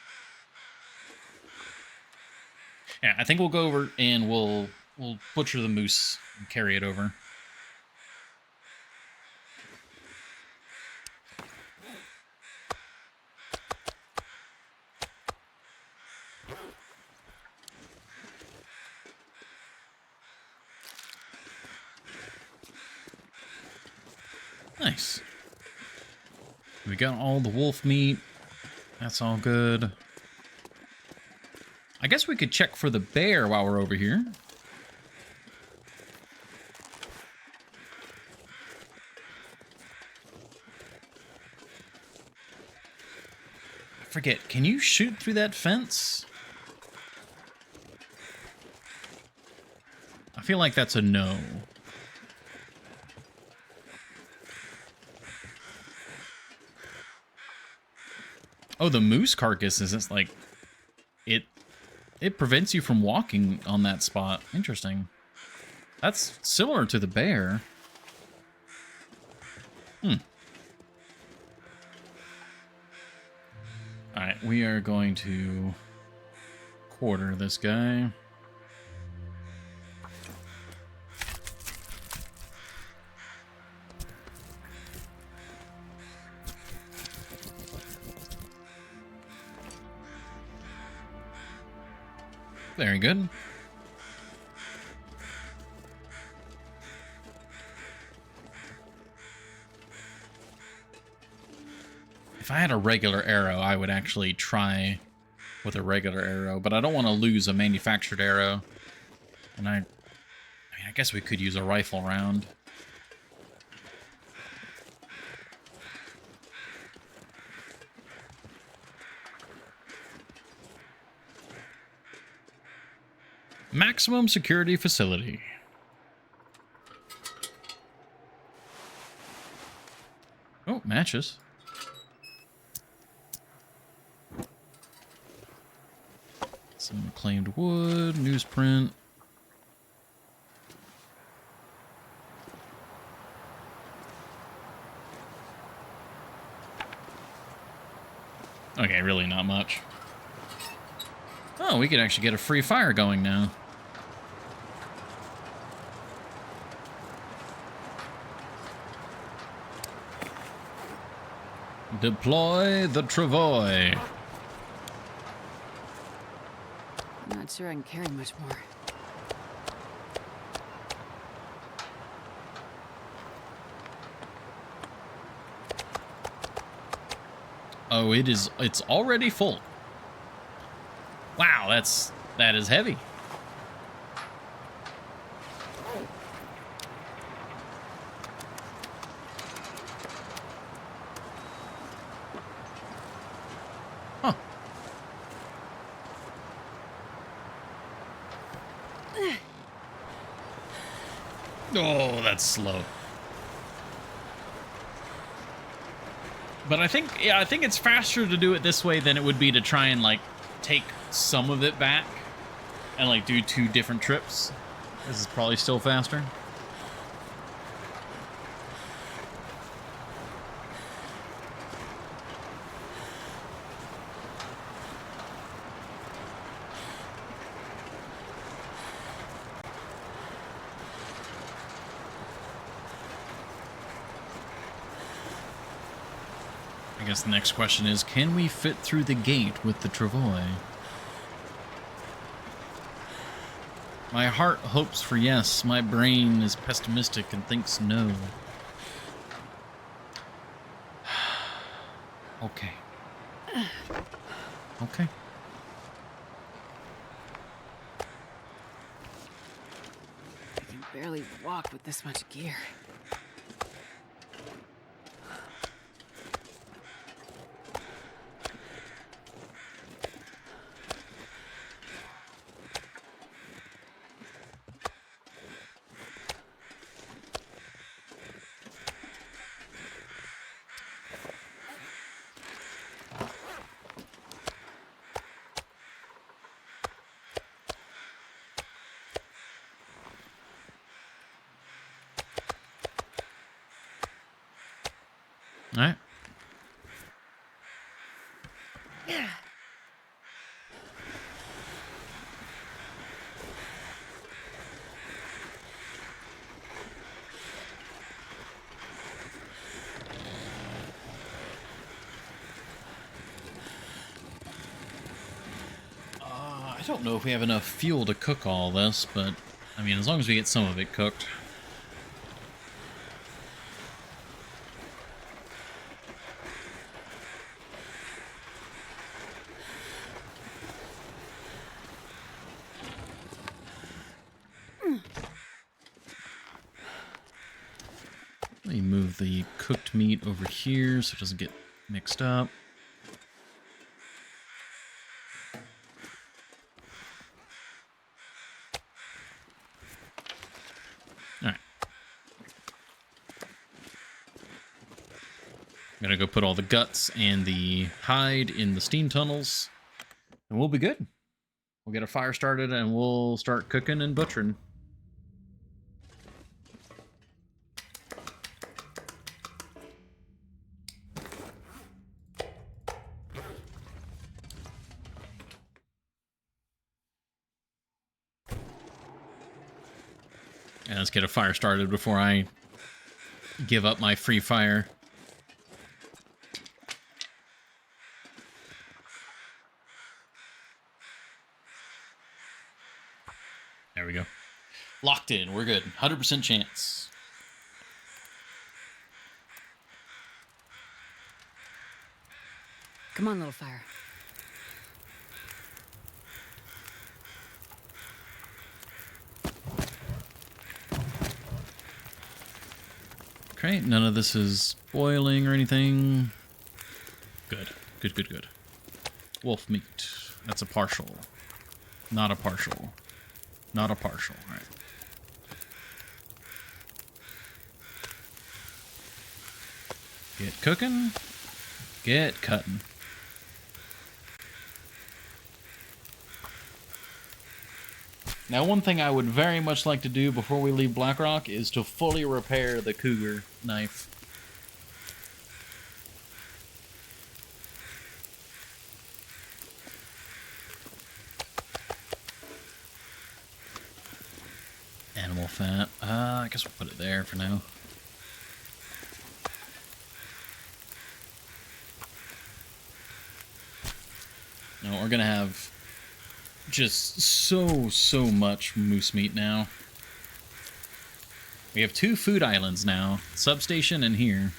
Yeah, I think we'll go over and we'll butcher the moose and carry it over. Nice. We got all the wolf meat. That's all good. I guess we could check for the bear while we're over here. I forget, can you shoot through that fence? I feel like that's a no. Oh, the moose carcass is just like it prevents you from walking on that spot. Interesting. That's similar to the bear. Alright, we are going to quarter this guy. Very good. If I had a regular arrow, I would actually try with a regular arrow, but I don't want to lose a manufactured arrow. And I mean, I guess we could use a rifle round. Maximum security facility. Oh, matches. Some claimed wood, newsprint. Okay, really not much. Oh, we could actually get a free fire going now. Deploy the travois. I'm not sure I can carry much more. Oh, it's already full. Wow, that is heavy. Huh. Oh, that's slow. But I think it's faster to do it this way than it would be to try and like take some of it back and like do 2 different trips. This is probably still faster. I guess the next question is, can we fit through the gate with the travois? My heart hopes for yes. My brain is pessimistic and thinks no. Okay. Okay. I can barely walk with this much gear. All right. I don't know if we have enough fuel to cook all this, but I mean, as long as we get some of it cooked. Let me move the cooked meat over here so it doesn't get mixed up. All right. I'm gonna go put all the guts and the hide in the steam tunnels, and we'll be good. We'll get a fire started and we'll start cooking and butchering. And let's get a fire started before I give up my free fire. There we go. Locked in. We're good. 100% chance. Come on, little fire. Okay, none of this is boiling or anything. Good. Good, good, good. Wolf meat. That's a partial. Not a partial. Not a partial. All right. Get cooking. Get cutting. Now, one thing I would very much like to do before we leave Blackrock is to fully repair the cougar knife. Animal fat. I guess we'll put it there for now. No, we're gonna have just so much moose meat now. We have 2 food islands now, substation and here.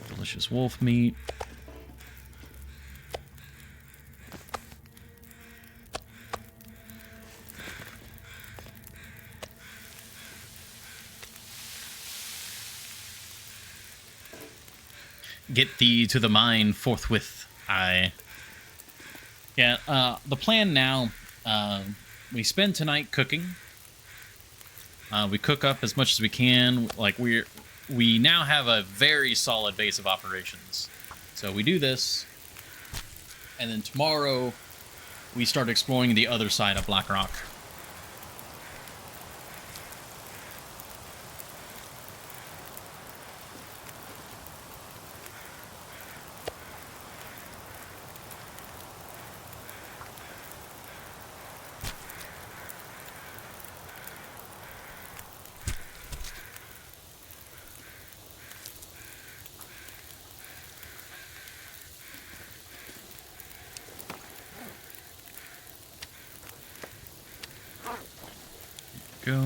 Delicious wolf meat. Get thee to the mine forthwith. The plan now, we spend tonight cooking. We cook up as much as we can. Like, we now have a very solid base of operations. So we do this, and then tomorrow we start exploring the other side of Black Rock. Go.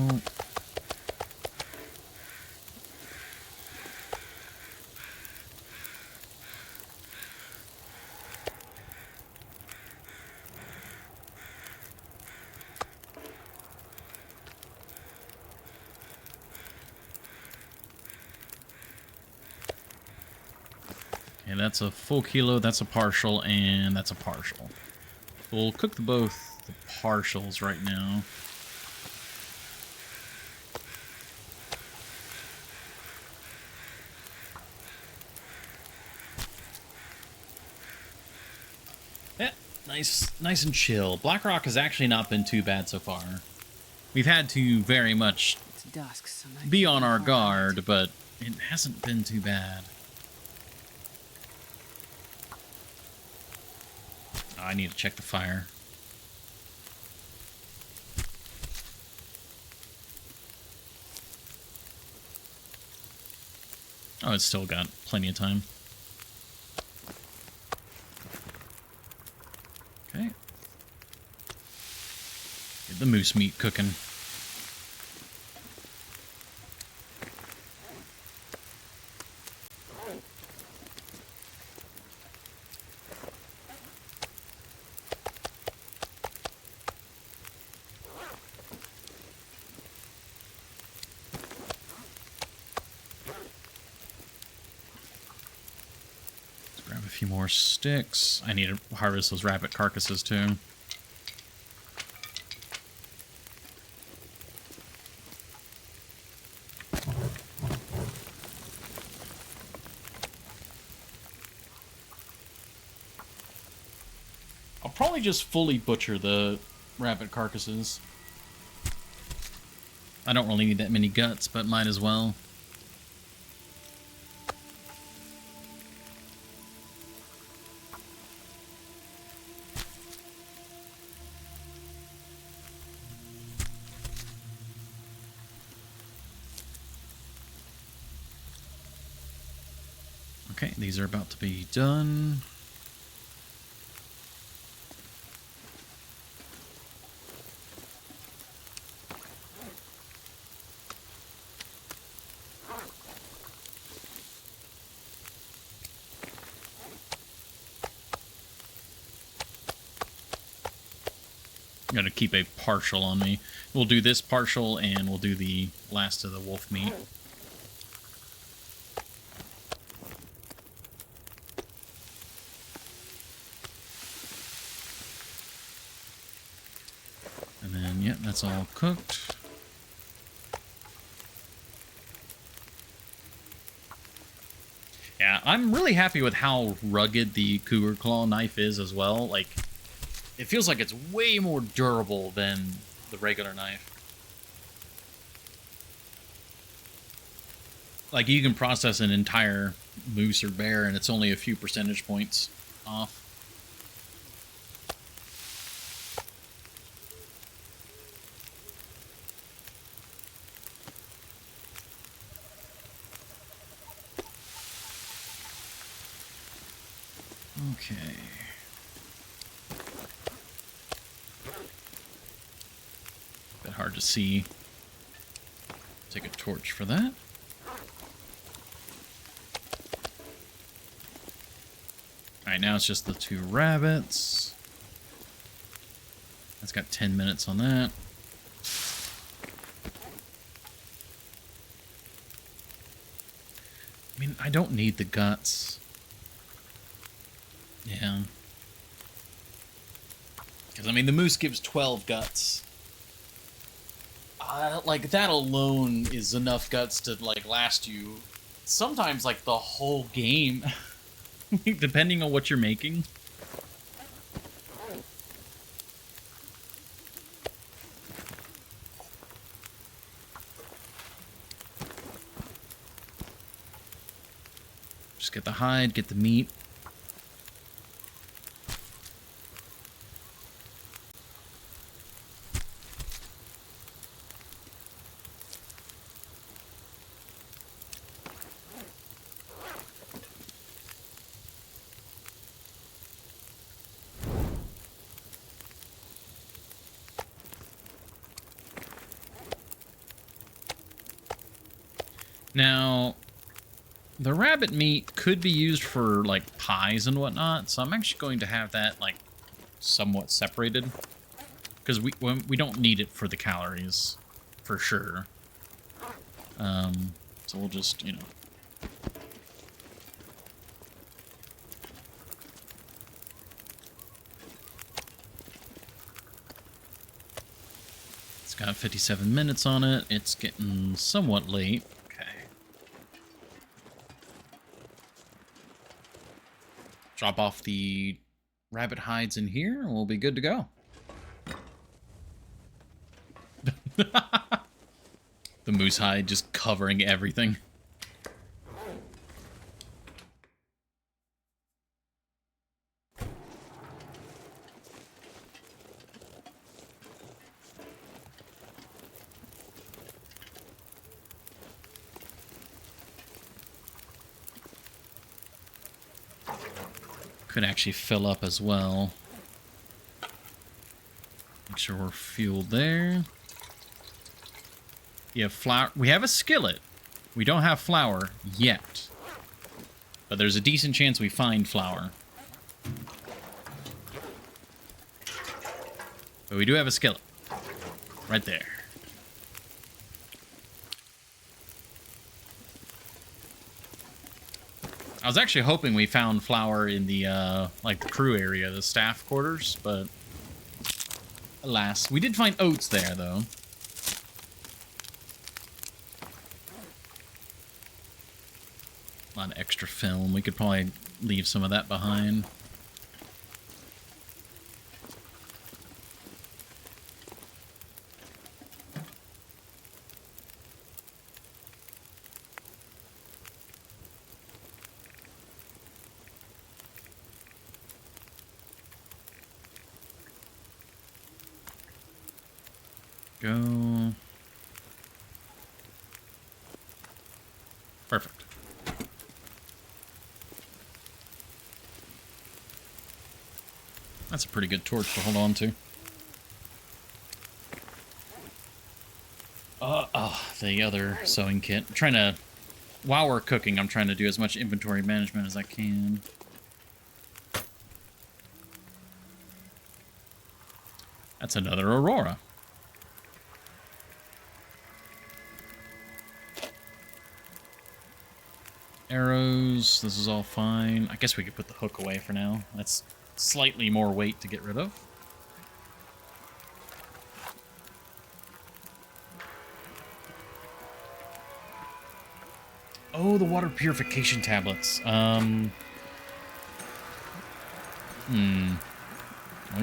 Okay, that's a full kilo, that's a partial, and that's a partial. We'll cook both the partials right now. Yeah, nice and chill. Black Rock has actually not been too bad so far. We've had to very much It's dusk, so night be on our far out. guard, but it hasn't been too bad. Oh, I need to check the fire. Oh, it's still got plenty of time. Okay. Get the moose meat cooking. Grab a few more sticks. I need to harvest those rabbit carcasses too. I'll probably just fully butcher the rabbit carcasses. I don't really need that many guts, but might as well. Okay, these are about to be done. I'm gonna keep a partial on me. We'll do this partial and we'll do the last of the wolf meat. And then, yeah, that's all cooked. Yeah, I'm really happy with how rugged the cougar claw knife is as well. Like, it feels like it's way more durable than the regular knife. Like, you can process an entire moose or bear and it's only a few percentage points off. Okay. Bit hard to see. Take a torch for that. Alright, now it's just the 2 rabbits. That's got 10 minutes on that. I mean, I don't need the guts. Yeah. Because, I mean, the moose gives 12 guts. Like, that alone is enough guts to, like, last you sometimes, like, the whole game. Depending on what you're making. Just get the hide, get the meat. Now, the rabbit meat could be used for, like, pies and whatnot, so I'm actually going to have that, like, somewhat separated. Because we don't need it for the calories, for sure. So we'll just, you know... It's got 57 minutes on it. It's getting somewhat late. Drop off the rabbit hides in here, and we'll be good to go. The moose hide just covering everything. Could actually fill up as well. Make sure we're fueled there. You have flour. We have a skillet. We don't have flour yet. But there's a decent chance we find flour. But we do have a skillet. Right there. I was actually hoping we found flour in the, like, the crew area, the staff quarters, but alas. We did find oats there, though. A lot of extra film. We could probably leave some of that behind. Go. Perfect. That's a pretty good torch to hold on to. The other sewing kit. I'm trying to, while we're cooking, I'm trying to do as much inventory management as I can. That's another Aurora. Arrows, this is all fine. I guess we could put the hook away for now. That's slightly more weight to get rid of. Oh, the water purification tablets. We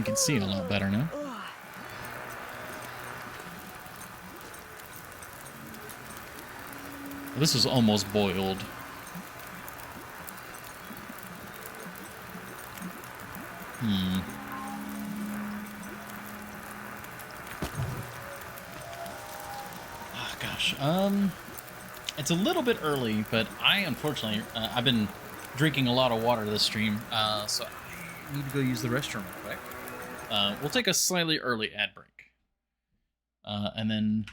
can see it a lot better now. This is almost boiled. Oh, gosh. It's a little bit early, but I unfortunately, I've been drinking a lot of water this stream, so I need to go use the restroom real quick. We'll take a slightly early ad break. And then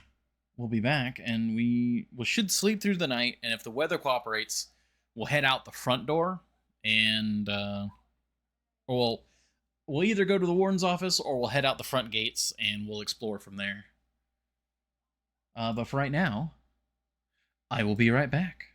we'll be back, and we should sleep through the night, and if the weather cooperates, we'll head out the front door, and we'll either go to the warden's office, or we'll head out the front gates, and we'll explore from there. But for right now, I will be right back.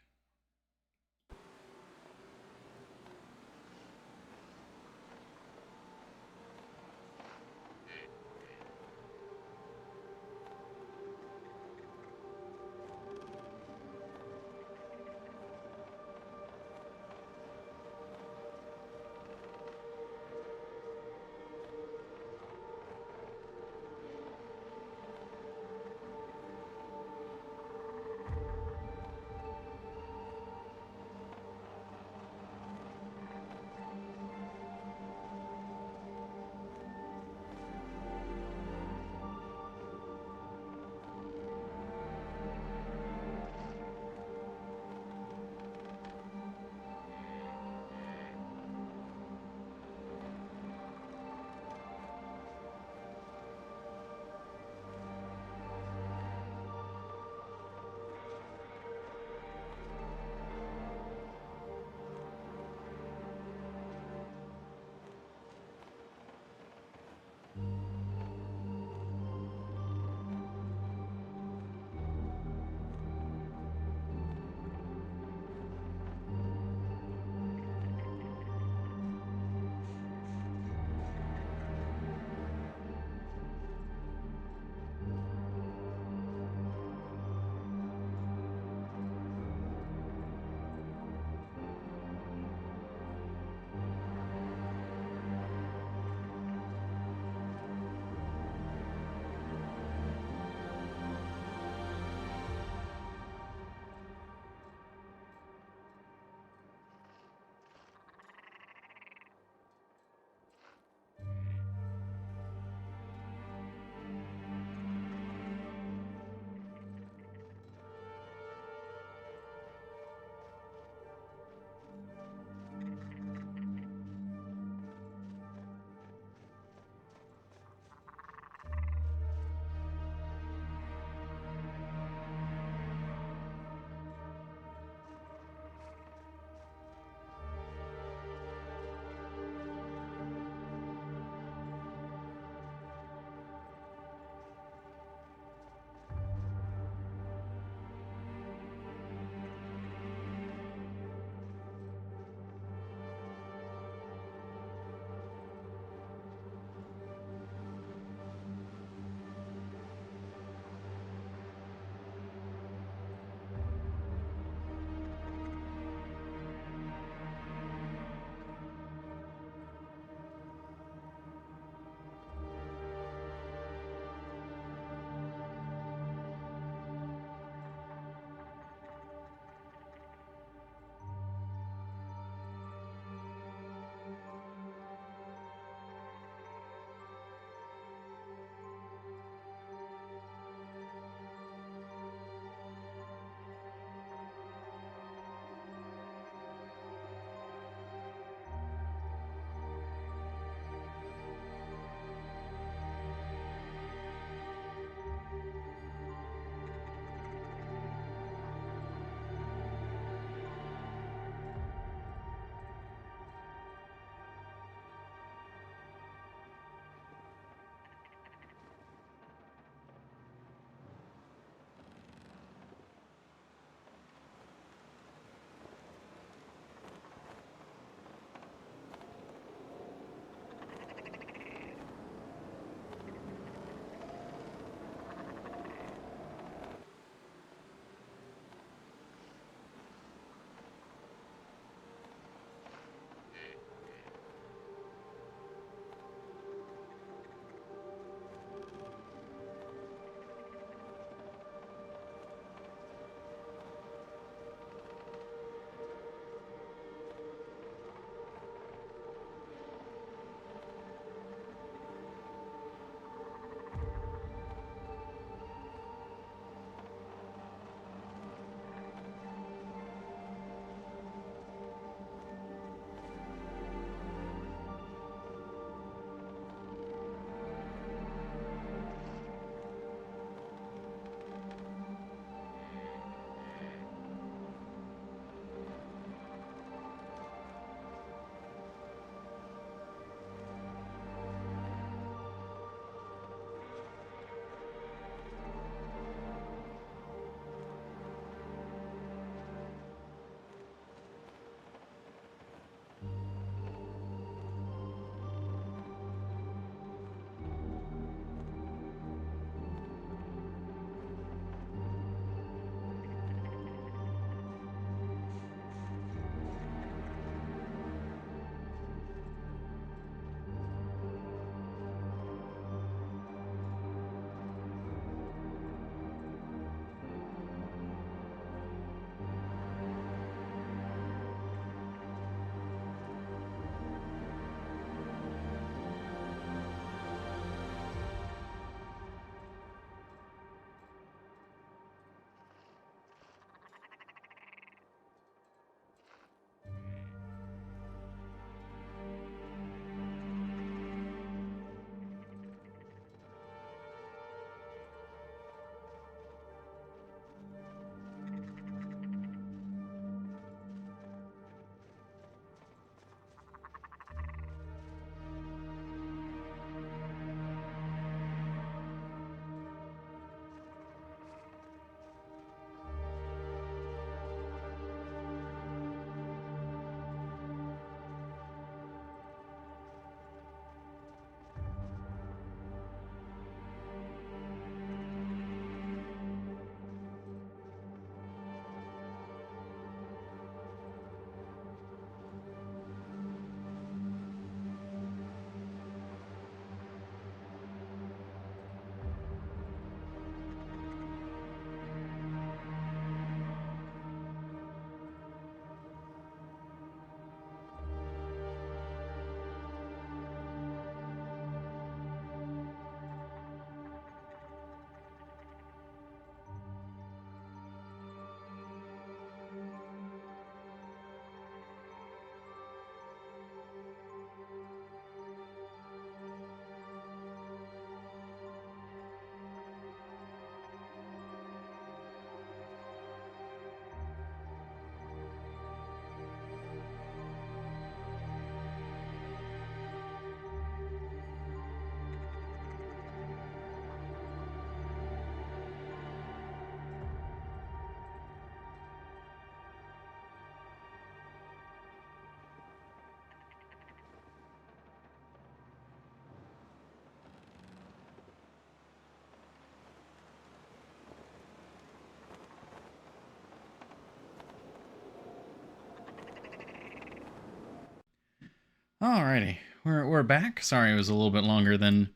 Alrighty, we're back. Sorry, it was a little bit longer than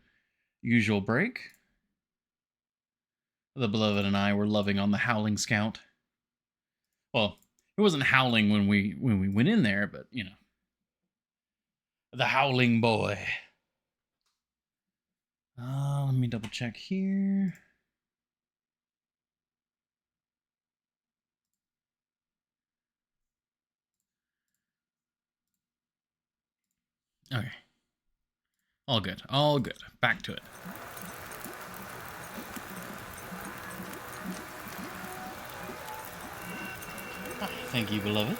usual break. The beloved and I were loving on the Howling Scout. Well, it wasn't howling when we went in there, but you know, the Howling Boy. Let me double check here. Okay. All good. All good. Back to it. Thank you, beloved.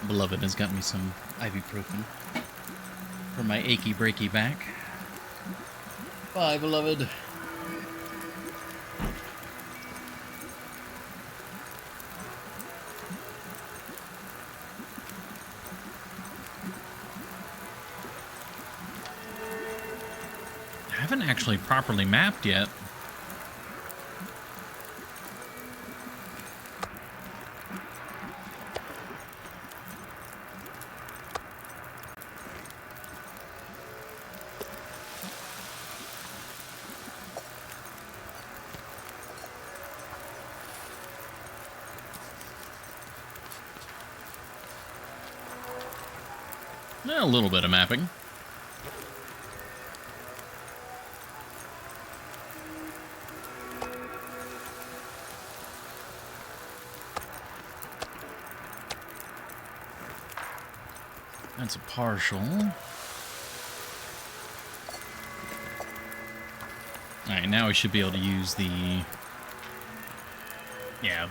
Beloved has got me some ibuprofen for my achy breaky back. Bye, beloved. I haven't actually properly mapped yet. A little bit of mapping. That's a partial. Alright, now we should be able to use the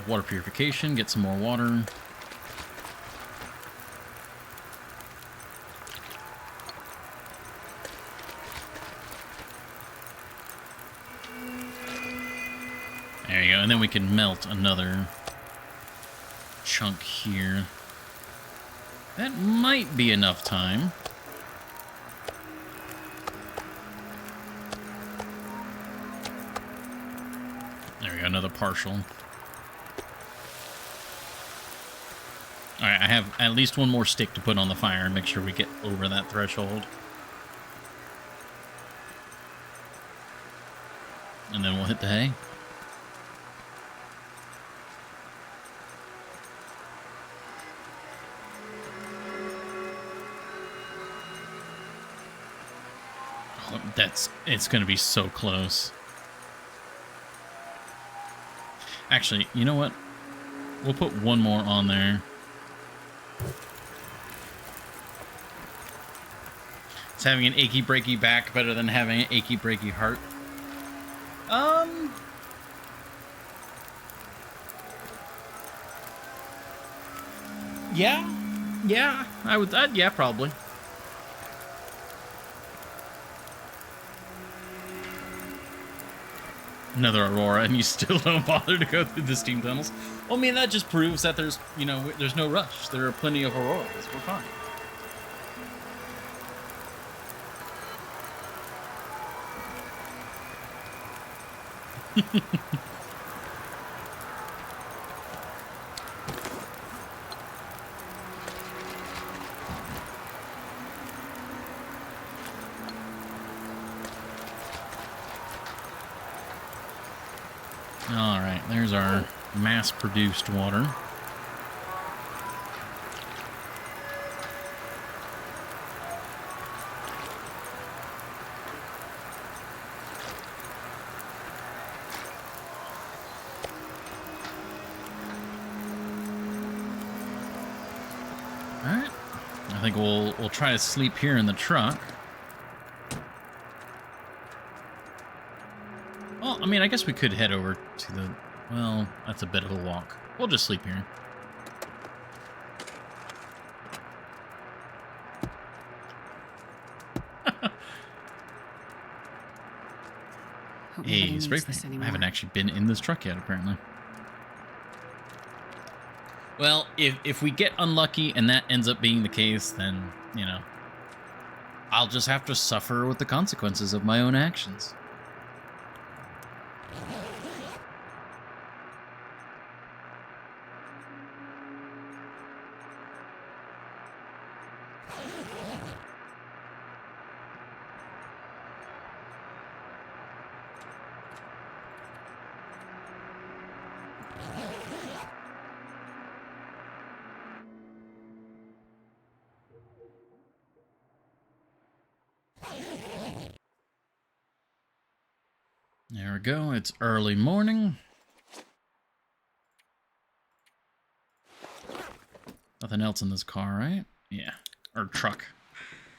water purification, get some more water. There you go, and then we can melt another chunk here. That might be enough time. There we go, another partial. Alright, I have at least one more stick to put on the fire and make sure we get over that threshold. And then we'll hit the hay. It's going to be so close. Actually, you know what? We'll put one more on there. Is having an achy breaky back better than having an achy breaky heart? Yeah, I would, yeah, probably. Another Aurora, and you still don't bother to go through the steam tunnels. Well, I mean, that just proves that there's, you know, there's no rush. There are plenty of Auroras. We're fine. All right, there's our mass-produced water. All right, I think we'll try to sleep here in the truck. Well, I mean, I guess we could head over to the... Well, that's a bit of a walk. We'll just sleep here. Hey, spray paint. I haven't actually been in this truck yet, apparently. Well, if we get unlucky and that ends up being the case, then, you know, I'll just have to suffer with the consequences of my own actions. go. It's early morning. Nothing else in this car, right? Yeah. Or truck.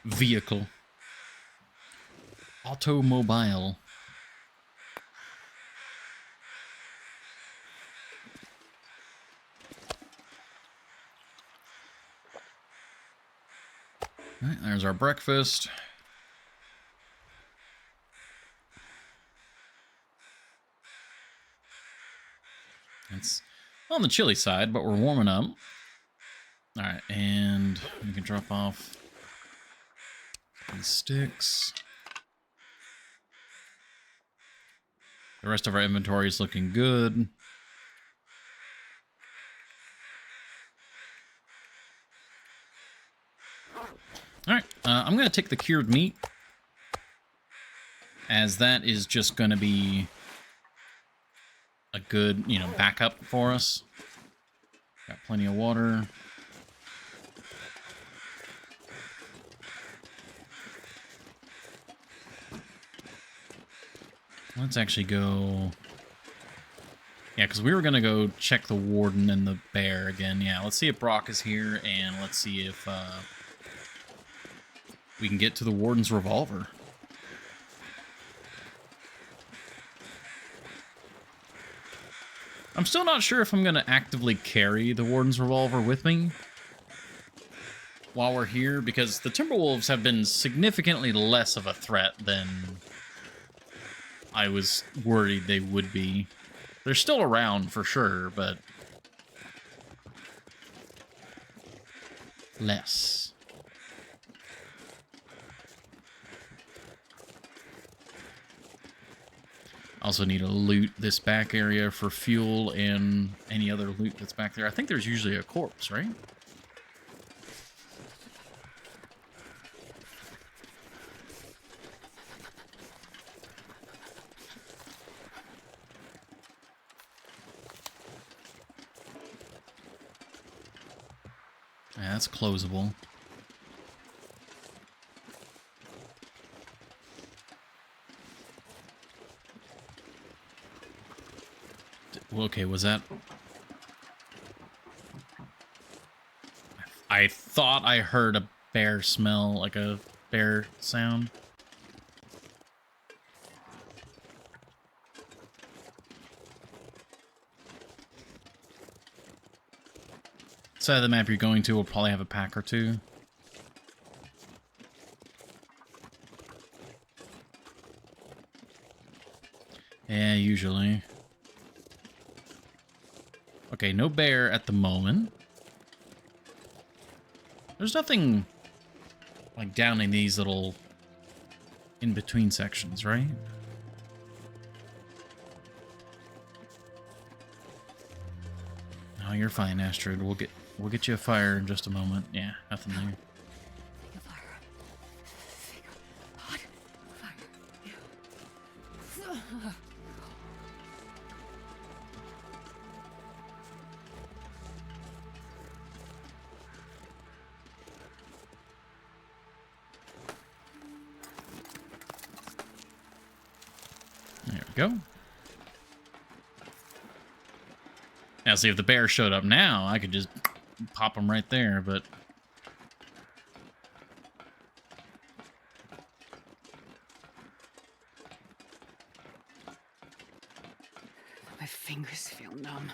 Vehicle. Automobile. All right, there's our breakfast. It's on the chilly side, but we're warming up. All right, and we can drop off these sticks. The rest of our inventory is looking good. All right, I'm going to take the cured meat, as that is just going to be a good, backup for us. Got plenty of water. Let's actually go... Yeah, because we were going to go check the warden and the bear again. Yeah, let's see if Brock is here, and let's see if we can get to the warden's revolver. I'm still not sure if I'm going to actively carry the warden's revolver with me while we're here, because the Timberwolves have been significantly less of a threat than I was worried they would be. They're still around for sure, but less. Also need to loot this back area for fuel and any other loot that's back there. I think there's usually a corpse, right? Yeah, that's closable. Okay, was that... I thought I heard a bear smell, like a bear sound. Side of the map you're going to will probably have a pack or two. Yeah, usually. Okay, no bear at the moment. There's nothing like down in these little in-between sections, right? No, you're fine, Astrid. We'll get you a fire in just a moment. Yeah, nothing there. Think of fire. Think of hot fire. There we go. Now, see, if the bear showed up now, I could just pop him right there, but... My fingers feel numb.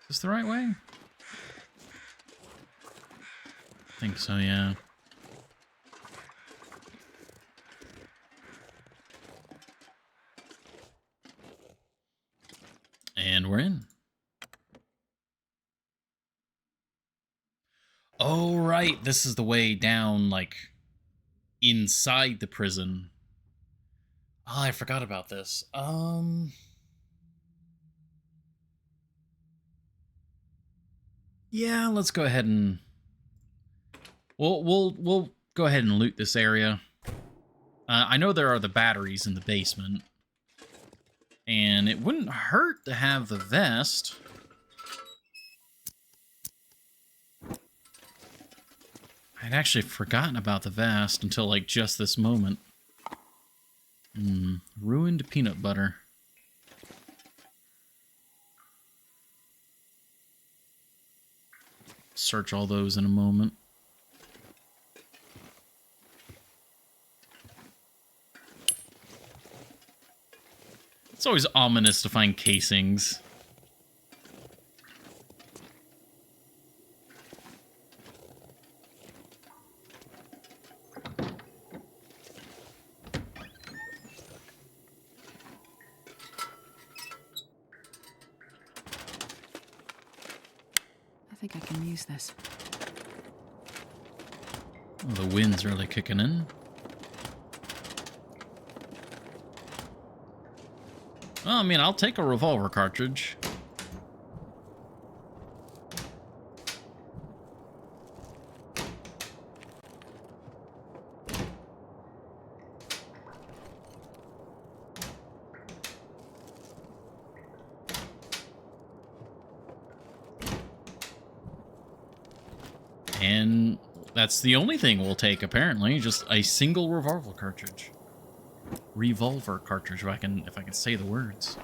Is this the right way? I think so, yeah. And we're in. Oh, right. This is the way down, like, inside the prison. Oh, I forgot about this. Yeah, let's go ahead and... We'll go ahead and loot this area. I know there are the batteries in the basement. And it wouldn't hurt to have the vest. I'd actually forgotten about the vest until, like, just this moment. Ruined peanut butter. Search all those in a moment. It's always ominous to find casings. I think I can use this. Oh, the wind's really kicking in. Well, I mean, I'll take a revolver cartridge. And that's the only thing we'll take, apparently. Just a single revolver cartridge. Revolver cartridge, if I can say the words.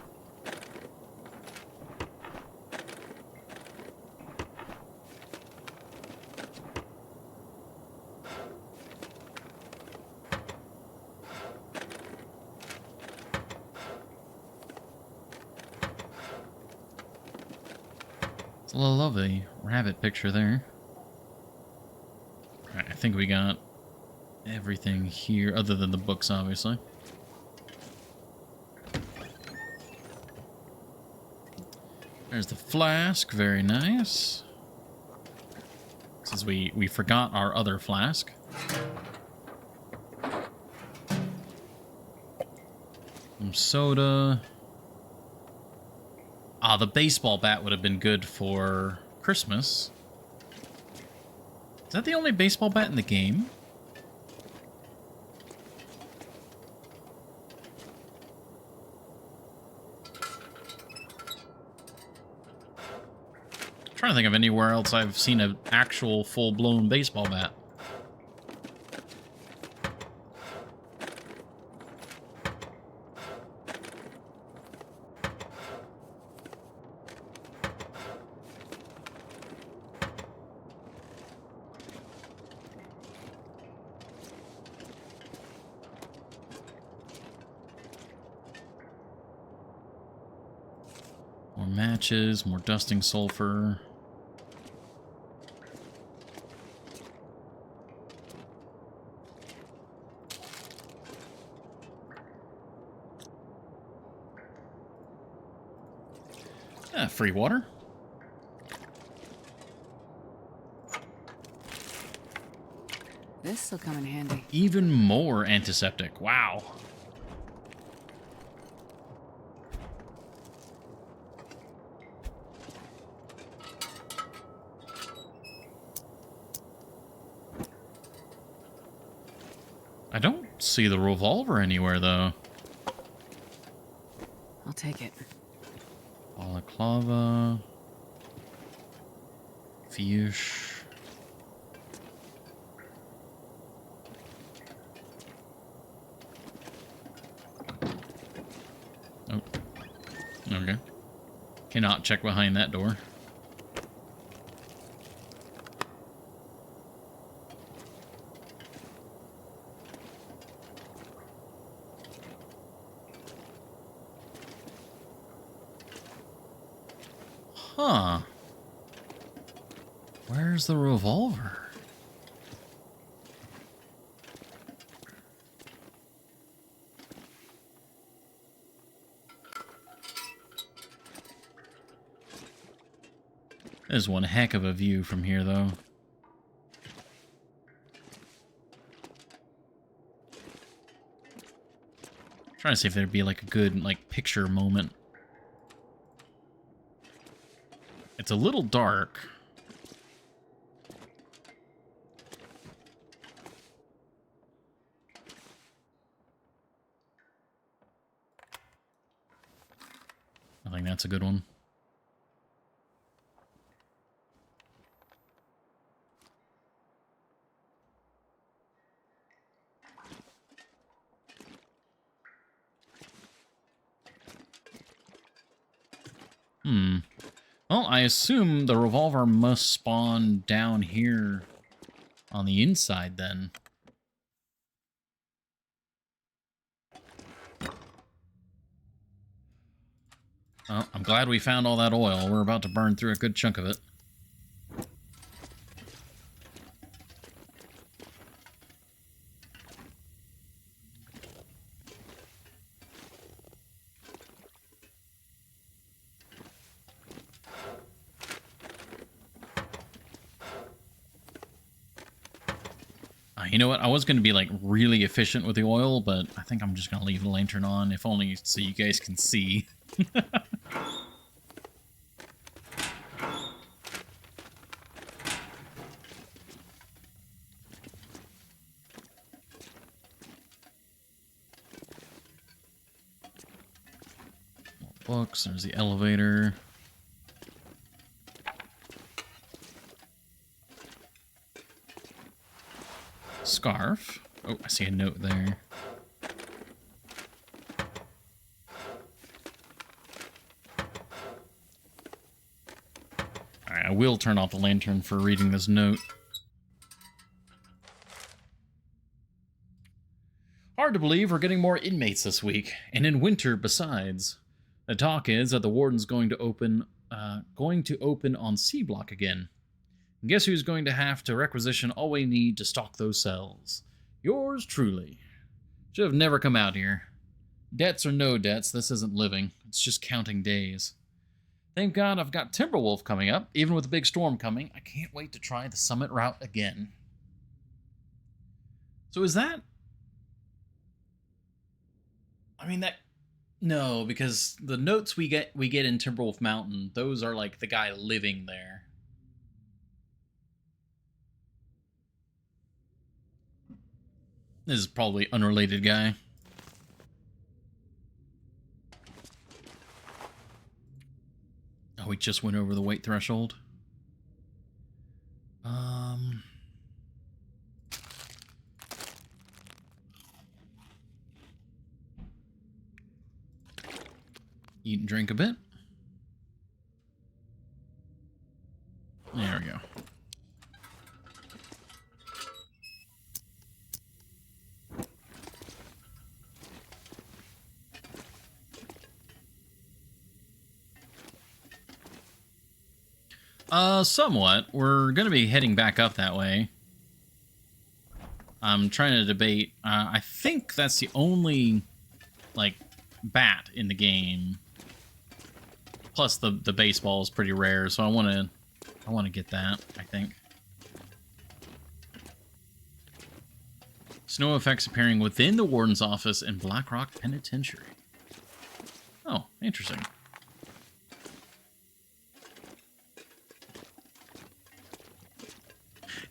It's a lovely rabbit picture there. Alright, I think we got everything here, other than the books, obviously. There's the flask, very nice. Since we forgot our other flask. Some soda. Ah, the baseball bat would have been good for Christmas. Is that the only baseball bat in the game? I'm trying to think of anywhere else I've seen an actual full-blown baseball bat. More matches, more dusting sulfur. Free water. This'll come in handy. Even more antiseptic. Wow. I don't see the revolver anywhere, though. I'll take it. Balaclava. Fish. Oh. Okay. Cannot check behind that door. Huh. Where's the revolver? There's one heck of a view from here, though. Trying to see if there'd be like a good picture moment. It's a little dark. I think that's a good one. Well, I assume the revolver must spawn down here on the inside then. Oh, I'm glad we found all that oil. We're about to burn through a good chunk of it. You know what? I was going to be like really efficient with the oil, but I think I'm just going to leave the lantern on, if only so you guys can see. More books. There's the elevator. Scarf. Oh, I see a note there. Alright, I will turn off the lantern for reading this note. Hard to believe we're getting more inmates this week, and in winter besides. The talk is that the warden's going to open on C block again. And guess who's going to have to requisition all we need to stock those cells? Yours truly. Should have never come out here. Debts or no debts, this isn't living. It's just counting days. Thank God I've got Timberwolf coming up. Even with a big storm coming, I can't wait to try the summit route again. So is that... I mean, that... No, because the notes we get in Timberwolf Mountain, those are like the guy living there. This is probably unrelated guy. Oh, we just went over the weight threshold. Eat and drink a bit. There we go. Somewhat. We're gonna be heading back up that way. I'm trying to debate. I think that's the only, like, bat in the game. Plus, the baseball is pretty rare, so I want to get that, I think. Snow effects appearing within the warden's office in Blackrock Penitentiary. Oh, interesting.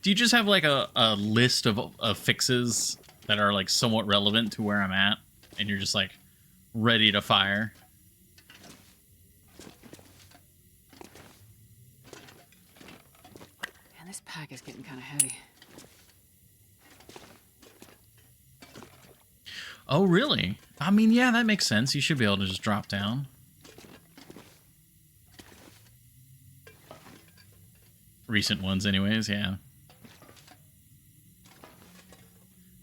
Do you just have like a list of fixes that are like somewhat relevant to where I'm at, and you're just like ready to fire? Man, this pack is getting kind of heavy. Oh, really? I mean, yeah, that makes sense. You should be able to just drop down. Recent ones, anyways, yeah.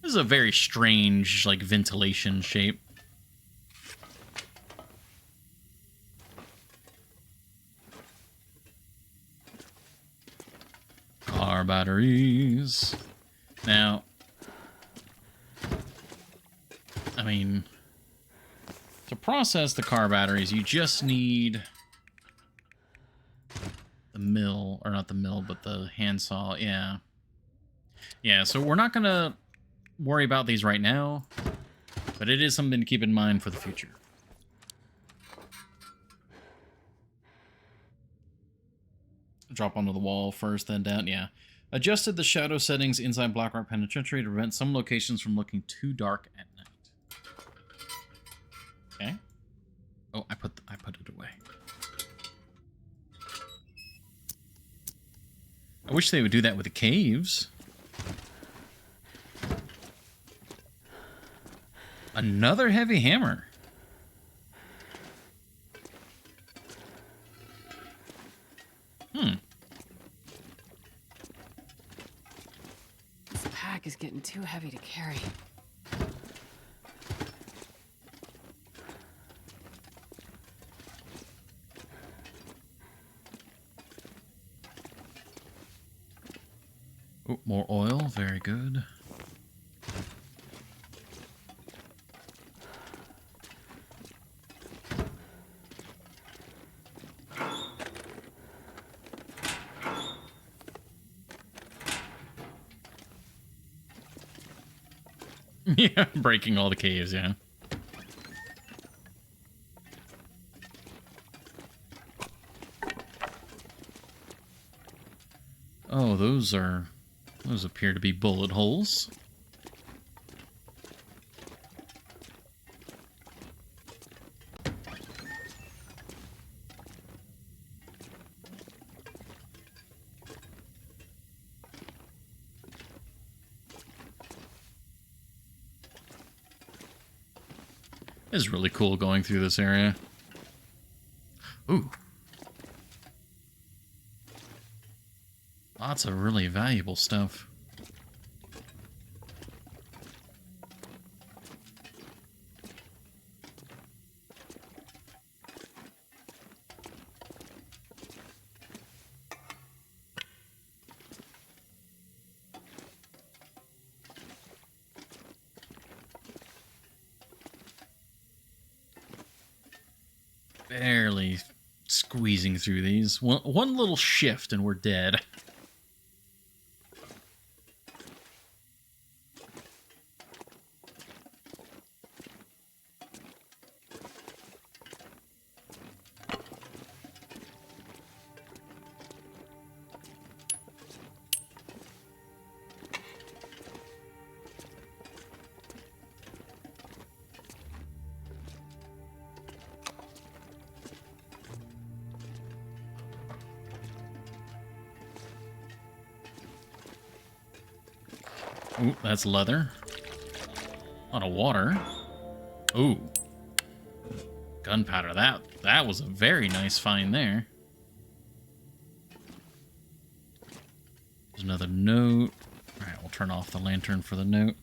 This is a very strange, like, ventilation shape. Car batteries. Now, I mean, to process the car batteries, you just need the mill, or not the mill, but the handsaw, yeah. Yeah, so we're not gonna worry about these right now, but it is something to keep in mind for the future. Drop onto the wall first, then down, yeah. Adjusted the shadow settings inside Blackrock Penitentiary to prevent some locations from looking too dark at night. Okay. Oh, I put it away. I wish they would do that with the caves. Another heavy hammer. bag is getting too heavy to carry. Oh, more oil. Very good. Yeah, breaking all the caves, yeah. Oh, those appear to be bullet holes. It's really cool going through this area. Ooh. Lots of really valuable stuff. Barely squeezing through these. One little shift and we're dead. Ooh, that's leather. A lot of water. Ooh. Gunpowder. That was a very nice find there. There's another note. Alright, we'll turn off the lantern for the note.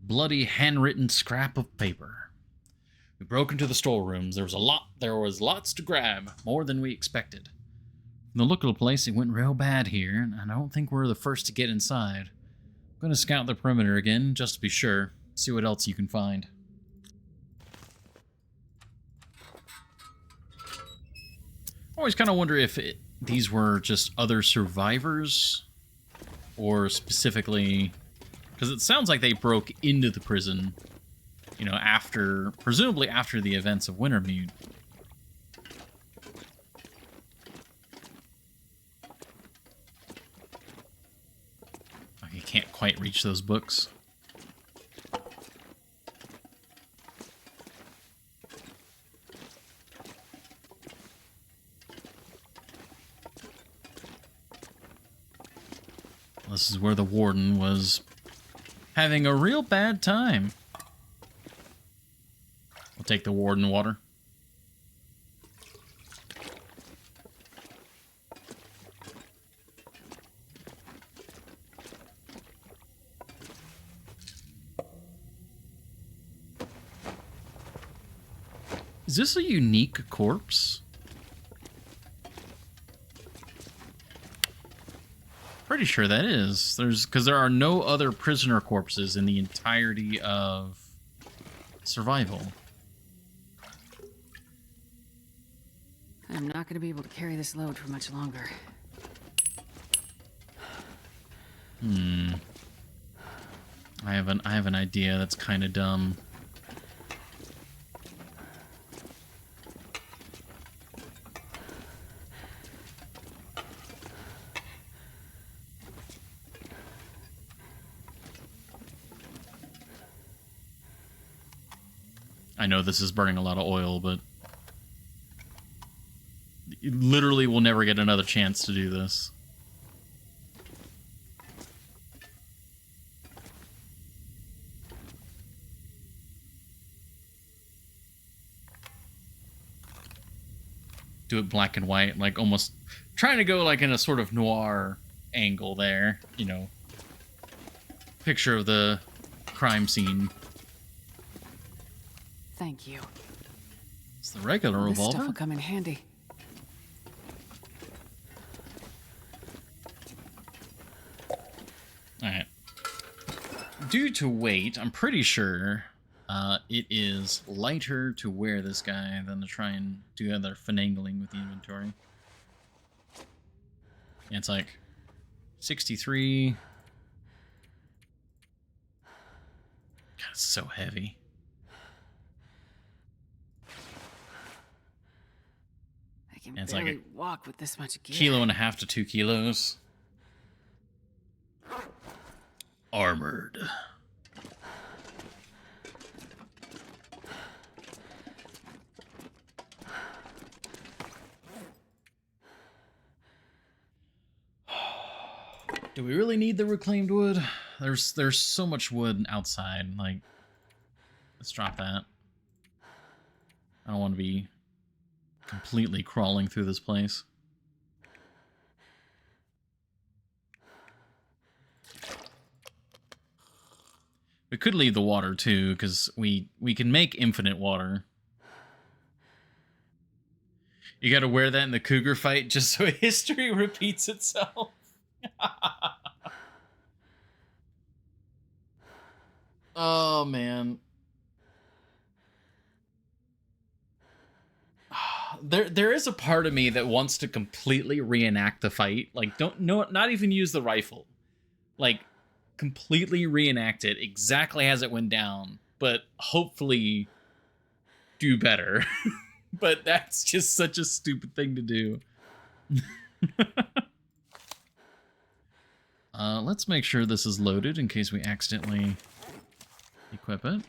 Bloody handwritten scrap of paper. We broke into the storerooms. There was lots to grab, more than we expected. From the look of the place, it went real bad here, and I don't think we're the first to get inside. I'm going to scout the perimeter again, just to be sure. See what else you can find. I always kind of wonder if these were just other survivors, or specifically... Because it sounds like they broke into the prison, you know, presumably after the events of Wintermute. You can't quite reach those books. This is where the warden was having a real bad time. We'll take the warden water. Is this a unique corpse? Pretty sure that is. Because there are no other prisoner corpses in the entirety of Survival. I'm not going to be able to carry this load for much longer. I have an idea that's kind of dumb. I know this is burning a lot of oil, but you literally will never get another chance to do this. Do it black and white, like almost trying to go like in a sort of noir angle there, you know. Picture of the crime scene. Thank you. It's the regular This stuff revolver. will come in handy. Alright. Due to weight, I'm pretty sure it is lighter to wear this guy than to try and do other finagling with the inventory. Yeah, it's like 63. God, it's so heavy. I can It's like barely walk with this much gear. Kilo and a half to 2 kilos. Armored. Do we really need the reclaimed wood? There's so much wood outside. Like, let's drop that. I don't want to be completely crawling through this place. We could leave the water too, because we can make infinite water. You gotta wear that in the cougar fight just so history repeats itself. Oh man. There is a part of me that wants to completely reenact the fight. Like, not even use the rifle. Like, completely reenact it exactly as it went down, but hopefully do better. But that's just such a stupid thing to do. Let's make sure this is loaded in case we accidentally equip it.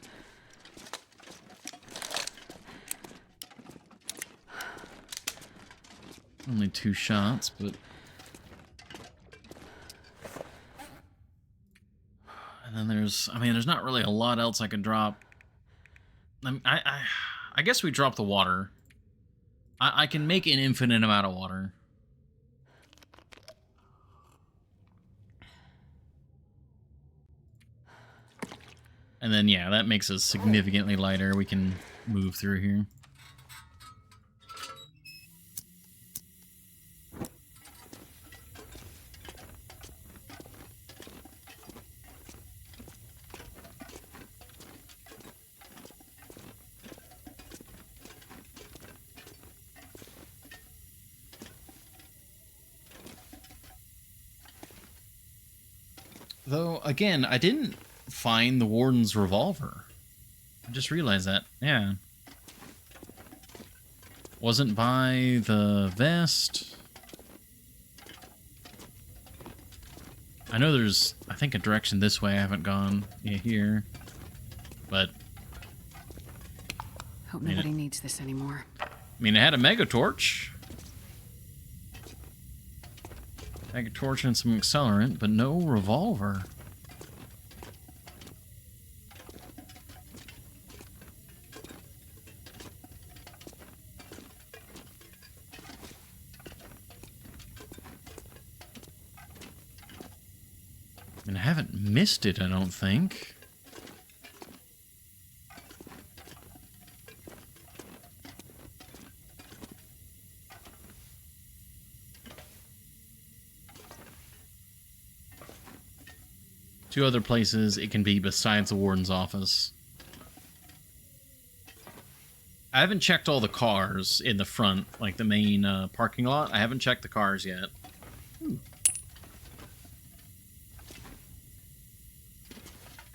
Only 2 shots, but... And then there's not really a lot else I can drop. I guess we drop the water. I can make an infinite amount of water. And then, yeah, that makes us significantly lighter. We can move through here. Though, again, I didn't find the warden's revolver. I just realized that. Yeah. Wasn't by the vest. I know there's, I think, a direction this way I haven't gone. Yeah, here. But... Hope nobody needs this anymore. I mean, it had a mega torch. Mega torch and some accelerant, but no revolver. And I haven't missed it, I don't think. Two other places it can be besides the warden's office. I haven't checked all the cars in the front, like the main parking lot. I haven't checked the cars yet.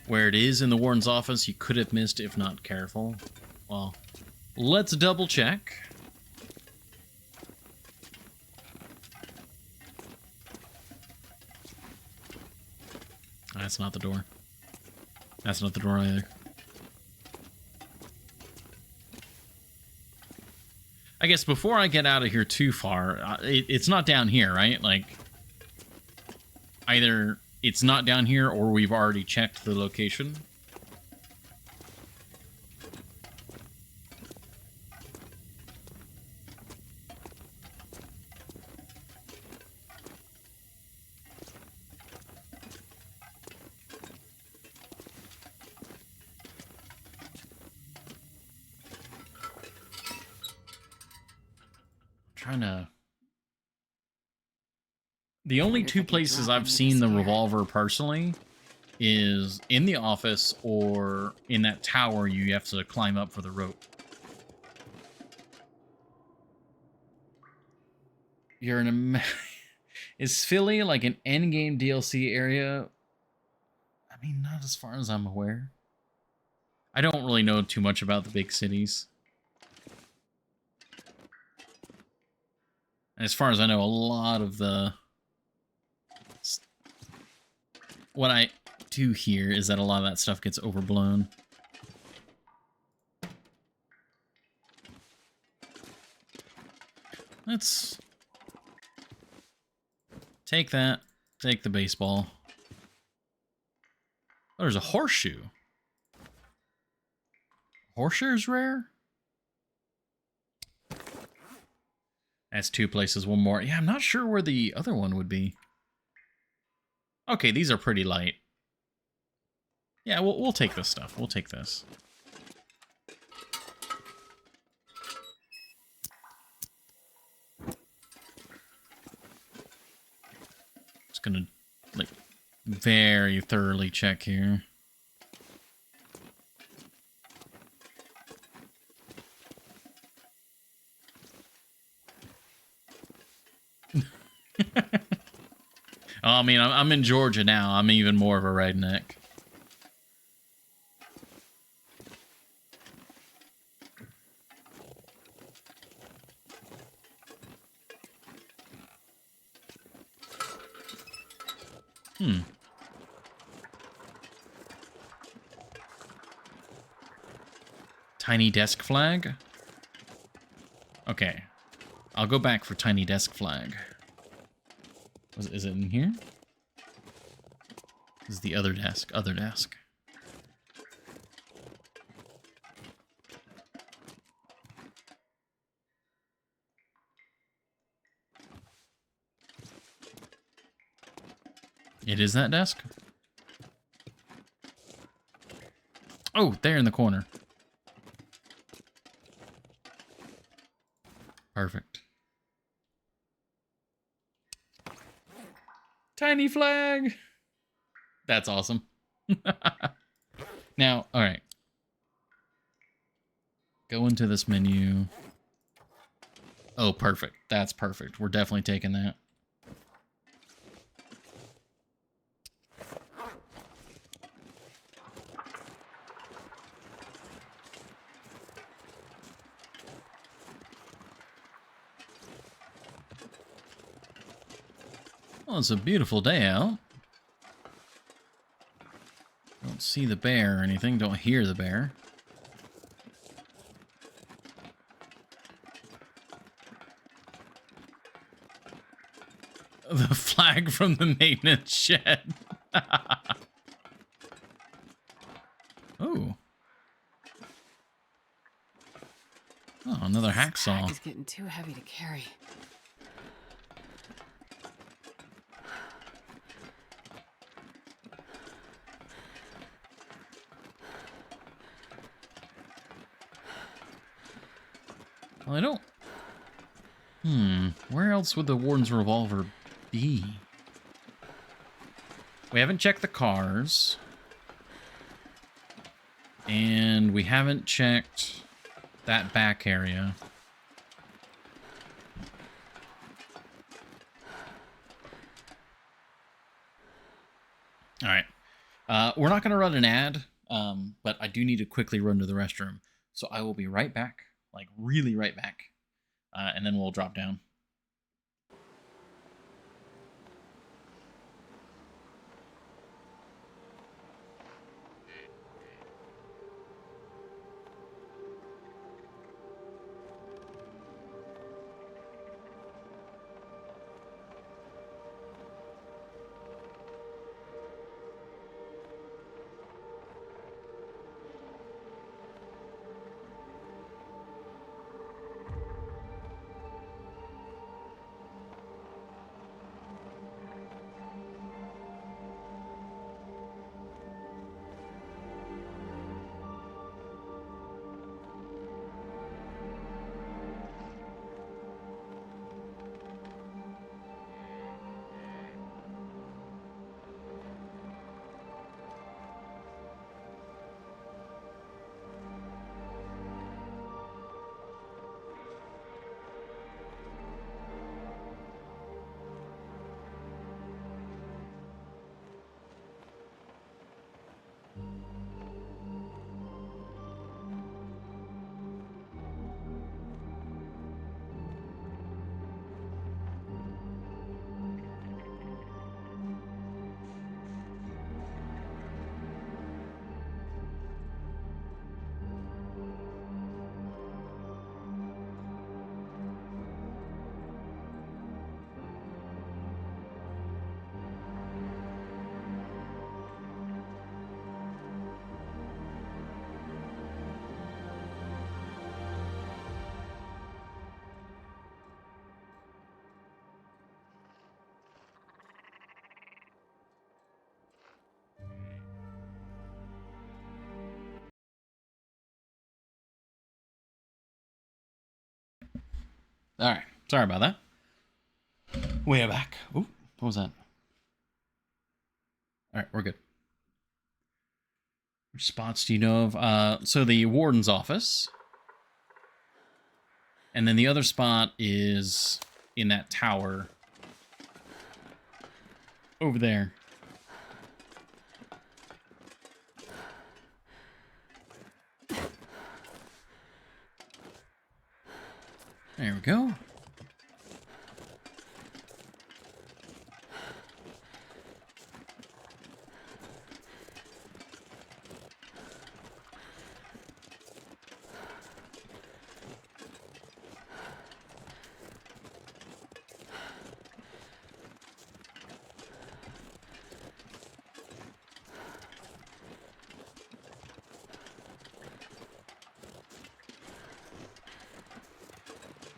Where it is in the warden's office, you could have missed if not careful. Well, let's double check. That's not the door. That's not the door either. I guess before I get out of here too far, it's not down here, right? Like, either it's not down here or we've already checked the location. trying to... The only Wonder if I two could places drop I've into seen the this gear. revolver personally is in the office or in that tower you have to climb up for the rope. You're in a... Is Philly like an endgame DLC area? I mean, not as far as I'm aware. I don't really know too much about the big cities. As far as I know, a lot of the... What I do hear is that a lot of that stuff gets overblown. Let's... Take that. Take the baseball. Oh, there's a horseshoe. Horseshoe's rare? That's two places, one more. Yeah, I'm not sure where the other one would be. Okay, these are pretty light. Yeah, we'll take this stuff. We'll take this. Just gonna, like, very thoroughly check here. Oh, I mean, I'm in Georgia now. I'm even more of a redneck. Tiny desk flag? Okay. I'll go back for tiny desk flag. Is it in here? This is the other desk. Other desk. It is that desk? Oh, there in the corner. Perfect. Tiny flag! That's awesome. Now, alright. Go into this menu. Oh, perfect. That's perfect. We're definitely taking that. Well, it's a beautiful day out. Don't see the bear or anything. Don't hear the bear. The flag from the maintenance shed. Oh. Oh, another hacksaw. Pack is getting too heavy to carry. Well, I don't... Where else would the warden's revolver be? We haven't checked the cars. And we haven't checked that back area. Alright. We're not going to run an ad, but I do need to quickly run to the restroom. So I will be right back. Like, really right back. And then we'll drop down. All right. Sorry about that. Way back. Ooh, what was that? All right, we're good. Which spots do you know of? So the warden's office. And then the other spot is in that tower over there. There we go.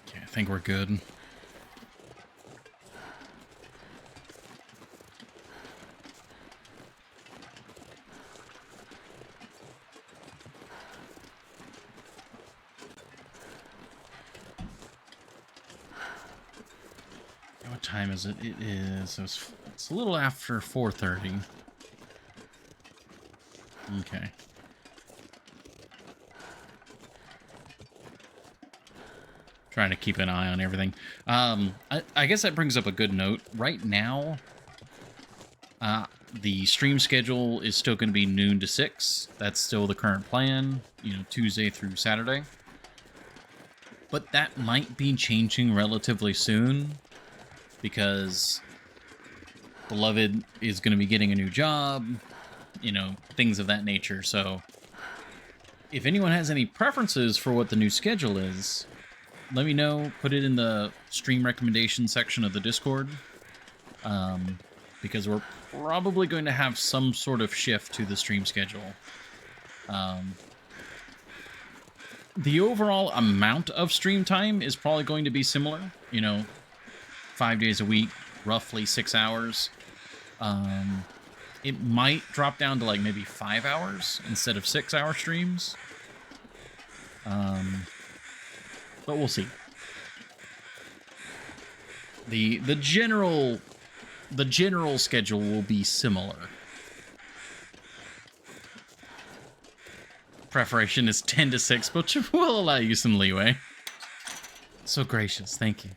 Okay, I think we're good. What time is it? It is. It's a little after 4:30. Okay. Trying to keep an eye on everything. I guess that brings up a good note. Right now, the stream schedule is still going to be noon to 6. That's still the current plan. You know, Tuesday through Saturday. But that might be changing relatively soon, because Beloved is going to be getting a new job, you know, things of that nature. So if anyone has any preferences for what the new schedule is, let me know. Put it in the stream recommendation section of the Discord, because we're probably going to have some sort of shift to the stream schedule. The overall amount of stream time is probably going to be similar, you know, 5 days a week, roughly 6 hours. It might drop down to like maybe 5 hours instead of 6-hour streams. But we'll see. The general schedule will be similar. Preparation is 10 to 6, but we'll allow you some leeway. So gracious, thank you.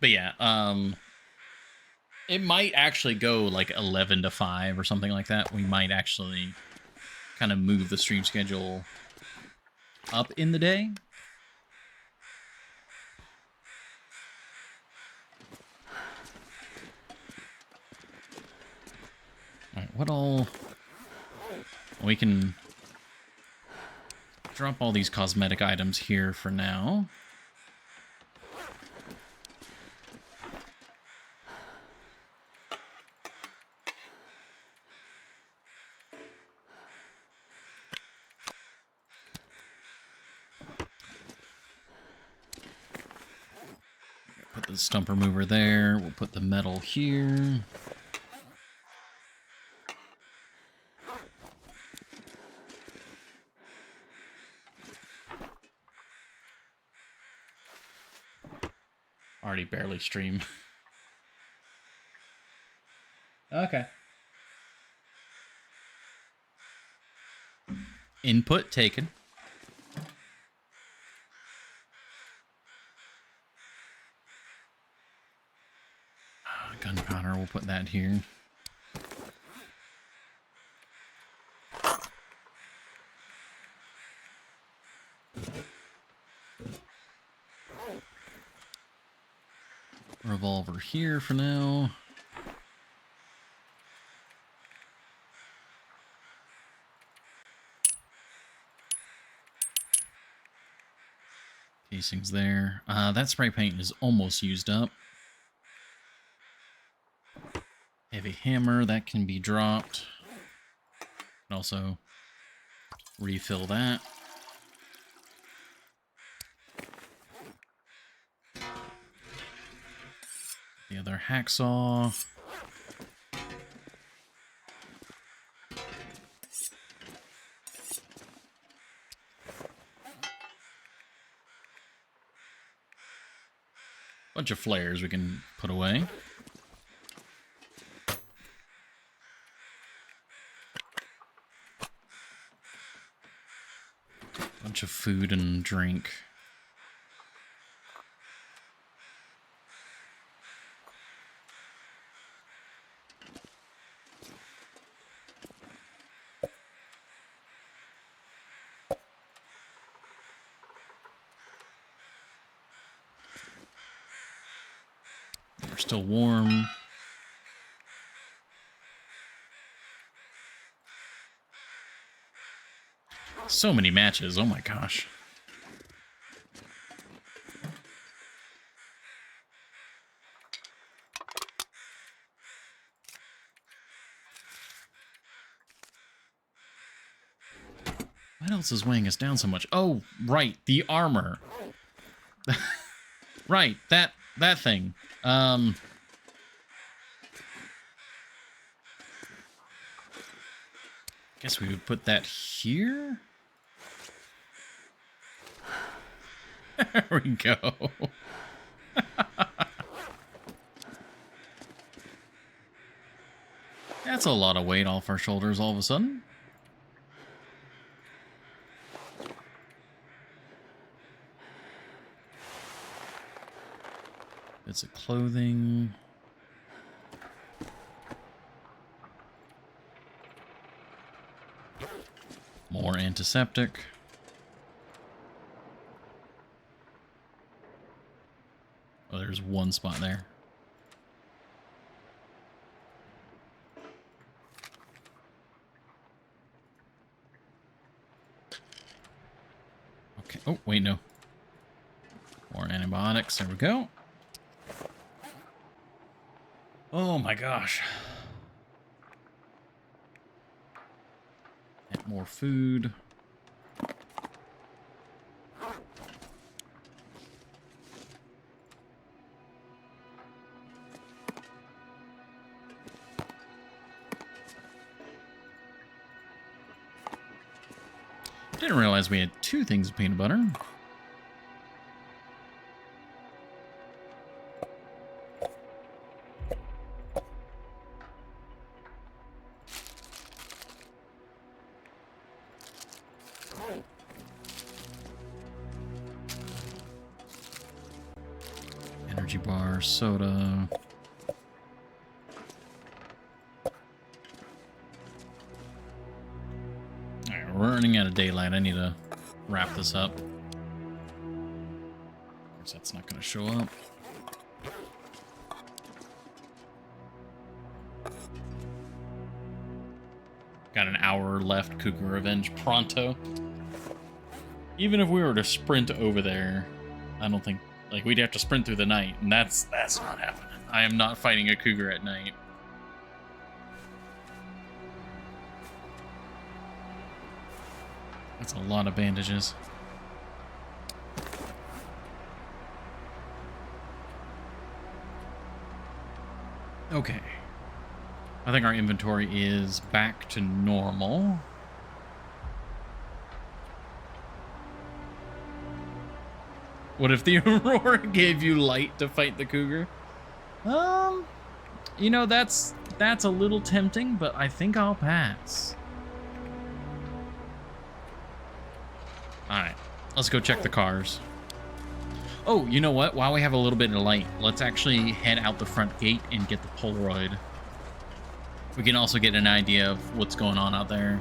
But yeah, it might actually go like 11 to 5 or something like that. We might actually kind of move the stream schedule up in the day. All right, what all... We can drop all these cosmetic items here for now. Put the stump remover there. We'll put the metal here. Already barely stream. Okay. Input taken. Gunpowder, we'll put that here. Revolver here for now. Casings there. That spray paint is almost used up. Heavy hammer, that can be dropped. And also refill that. the other hacksaw. Bunch of flares we can put away. Bunch of food and drink. We're still warm. So many matches, oh my gosh. What else is weighing us down so much? Oh, right, the armor. Right, that thing. Guess we would put that here. There we go. That's a lot of weight off our shoulders all of a sudden. Bits of clothing. More antiseptic. Oh, there's one spot there. Okay. Oh, wait, no. More antibiotics. There we go. Oh my gosh. And more food. Didn't realize we had 2 things of peanut butter. Energy bar, soda. Alright, we're running out of daylight. I need to wrap this up. Of course, that's not going to show up. Got an hour left. Cougar Revenge pronto. Even if we were to sprint over there, I don't think... Like, we'd have to sprint through the night, and that's not happening. I am not fighting a cougar at night. That's a lot of bandages. Okay. I think our inventory is back to normal. What if the Aurora gave you light to fight the cougar? You know, that's a little tempting, but I think I'll pass. Alright, let's go check the cars. Oh, you know what? While we have a little bit of light, let's actually head out the front gate and get the Polaroid. We can also get an idea of what's going on out there.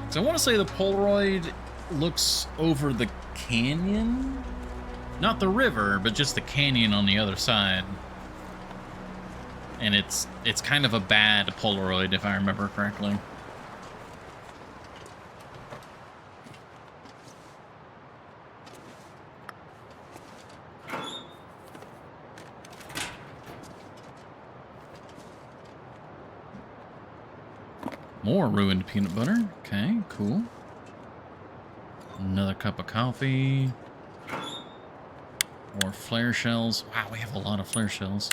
So I want to say the Polaroid looks over the canyon. Not the river, but just the canyon on the other side. And it's kind of a bad Polaroid, if I remember correctly. More ruined peanut butter. Okay, cool. Another cup of coffee. More flare shells. Wow, we have a lot of flare shells.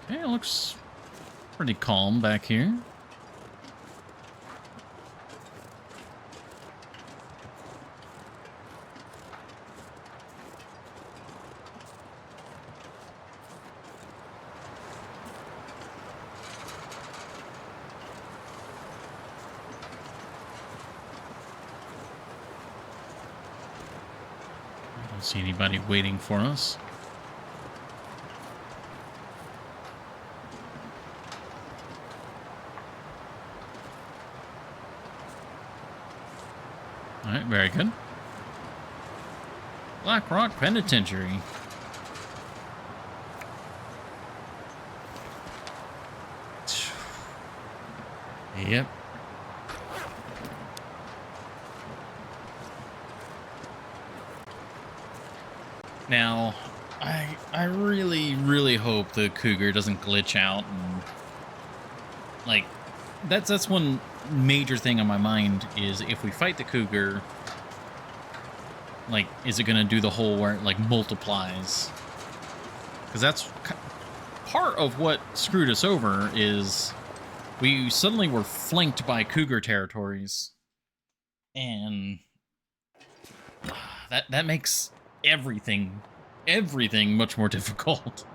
Okay, it looks pretty calm back here. I don't see anybody waiting for us. All right, very good. Black Rock Penitentiary. Yep. Now, I really hope the cougar doesn't glitch out and like that's one major thing on my mind is if we fight the cougar, like, is it gonna do the whole where it like multiplies? Because that's part of what screwed us over is we suddenly were flanked by cougar territories, and that makes everything much more difficult.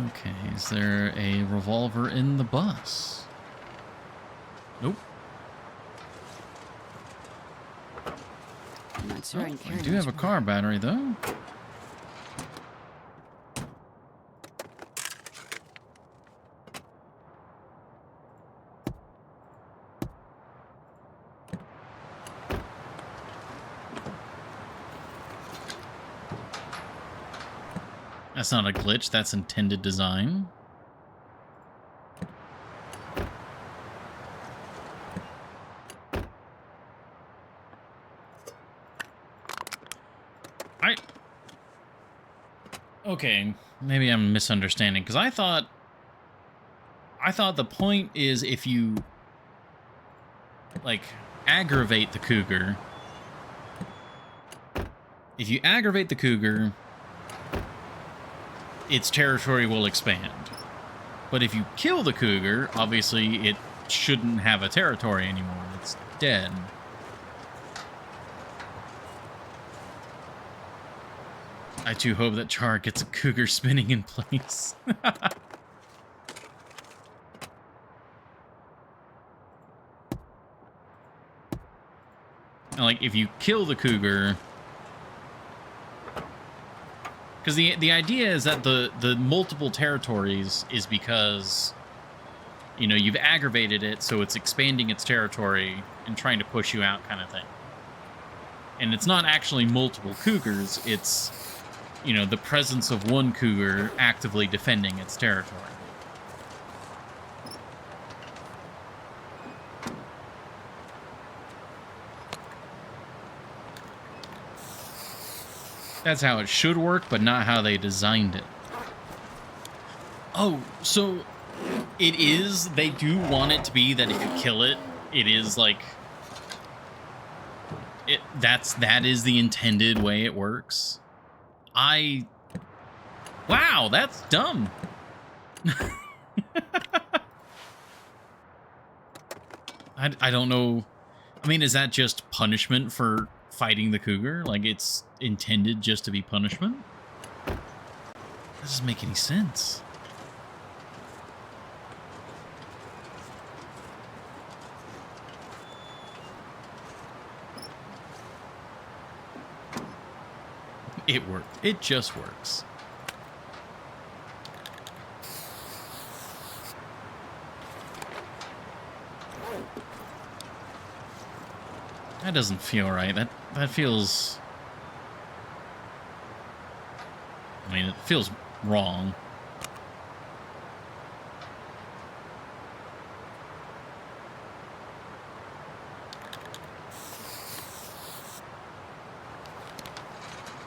Okay, is there a revolver in the bus? Nope. I'm not sure I can We carry do much have a more. car battery, though. That's not a glitch, that's intended design. Okay, maybe I'm misunderstanding, because I thought the point is if you, like, aggravate the cougar, its territory will expand. But if you kill the cougar, obviously it shouldn't have a territory anymore. It's dead. I too hope that Char gets a cougar spinning in place. And, like, if you kill the cougar, because the idea is that the multiple territories is because, you know, you've aggravated it, so it's expanding its territory and trying to push you out, kind of thing. And it's not actually multiple cougars, it's, you know, the presence of one cougar actively defending its territory. That's how it should work, but not how they designed it. Oh, so it is, they do want it to be that if you kill it, it is like, that is the intended way it works. Wow, that's dumb. I don't know. I mean, is that just punishment for fighting the cougar? Like, it's intended just to be punishment? That doesn't make any sense. It worked. It just works. That doesn't feel right. That feels... I mean, it feels wrong.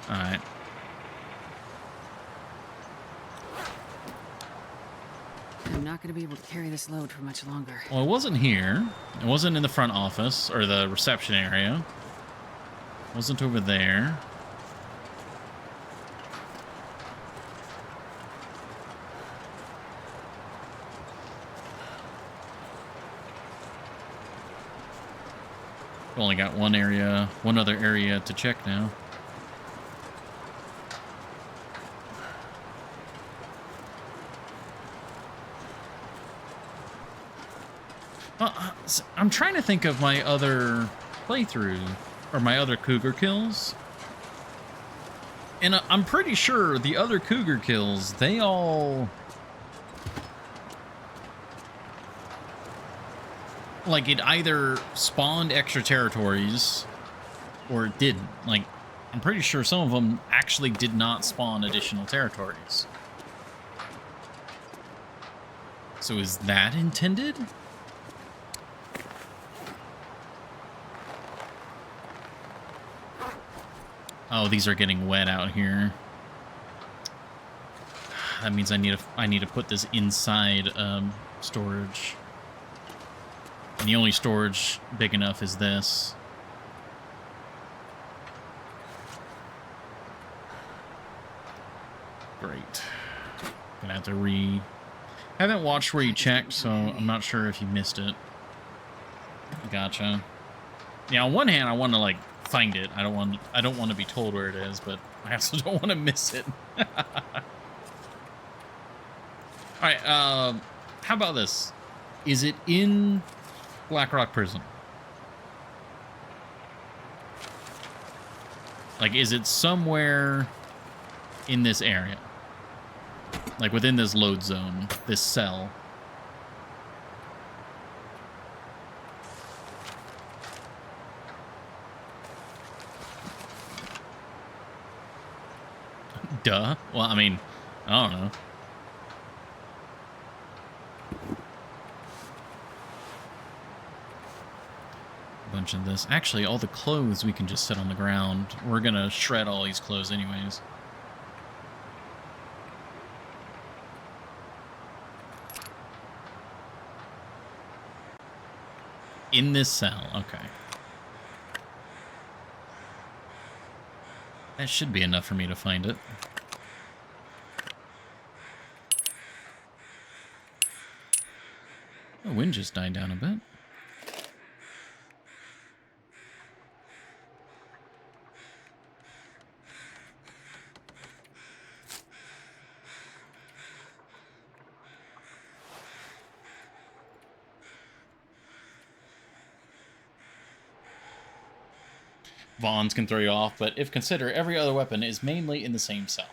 Alright. I'm not gonna be able to carry this load for much longer. Well, it wasn't here. It wasn't in the front office or the reception area. It wasn't over there. We've only got one other area to check now. I'm trying to think of my other playthrough, or my other cougar kills. And I'm pretty sure the other cougar kills, they all... like, it either spawned extra territories, or it didn't. Like, I'm pretty sure some of them actually did not spawn additional territories. So is that intended? Oh, these are getting wet out here. That means I need to put this inside storage. And the only storage big enough is this. Great. Gonna have to haven't watched where you checked, so I'm not sure if you missed it. Gotcha. Yeah, on one hand, I want to like find it. I don't want to be told where it is, but I also don't want to miss it. All right. How about this? Is it in Blackrock Prison? Like, is it somewhere in this area? Like, within this load zone, this cell? Duh. Well, I mean, I don't know. Bunch of this. Actually, all the clothes we can just set on the ground. We're gonna shred all these clothes anyways. In this cell, okay. That should be enough for me to find it. The wind just died down a bit. Vaughns can throw you off, but if consider every other weapon is mainly in the same cell.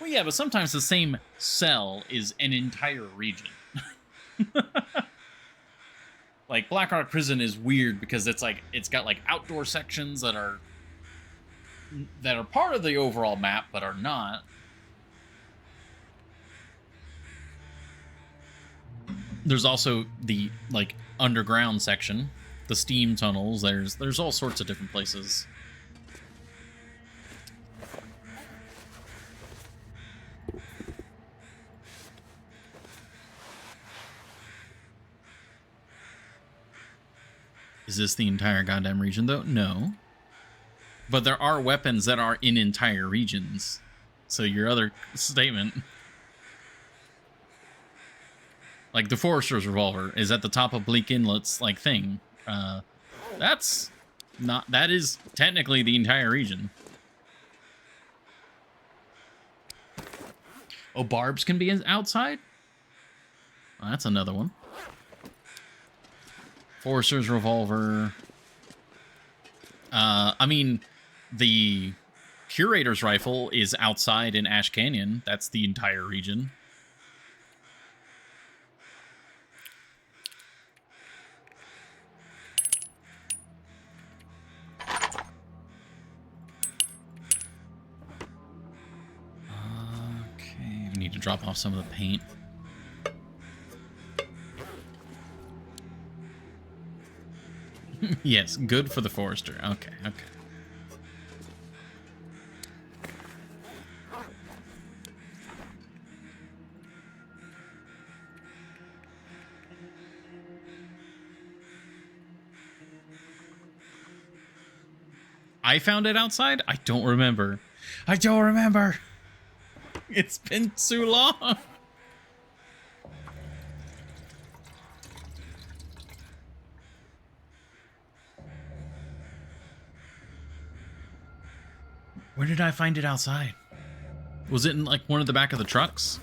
Well, yeah, but sometimes the same cell is an entire region. Like, Blackrock Prison is weird because it's got like outdoor sections that are part of the overall map, but are not. There's also the like underground section, the steam tunnels. There's all sorts of different places. Is this the entire goddamn region, though? No. But there are weapons that are in entire regions. So your other statement... like the Forester's Revolver is at the top of Bleak Inlet's, like, thing. That's not... that is technically the entire region. Oh, barbs can be outside? Oh, that's another one. Forester's Revolver. I mean, the Curator's Rifle is outside in Ash Canyon. That's the entire region. drop off some of the paint. Yes, good for the forester. Okay, okay. I found it outside? I don't remember. I don't remember. It's been too long. Where did I find it outside? Was it in like one of the back of the trucks?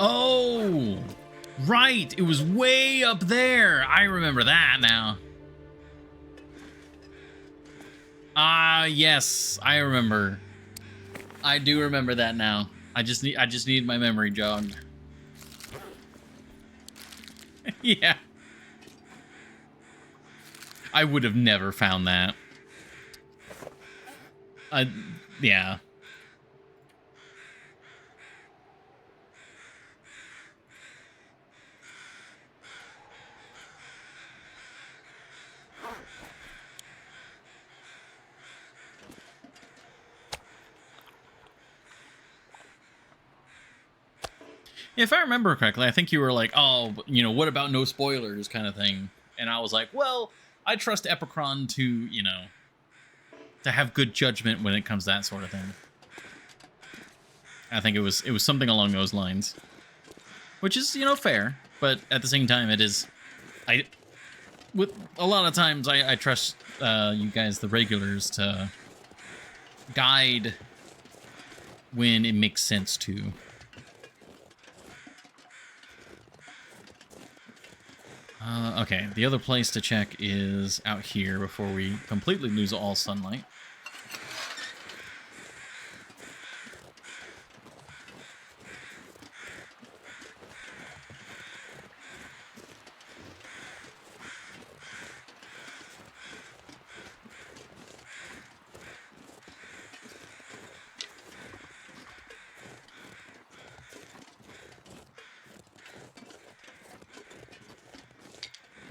Oh, right. It was way up there. I remember that now. Ah, yes, I remember. I do remember that now. I just need my memory jogged. Yeah. I would have never found that. Yeah. If I remember correctly, I think you were like, oh, you know, what about no spoilers kind of thing. And I was like, well, I trust Epicron to, you know, to have good judgment when it comes to that sort of thing. I think it was something along those lines. Which is, you know, fair, but at the same time it is with a lot of times I trust you guys, the regulars, to guide when it makes sense to. Okay, the other place to check is out here before we completely lose all sunlight.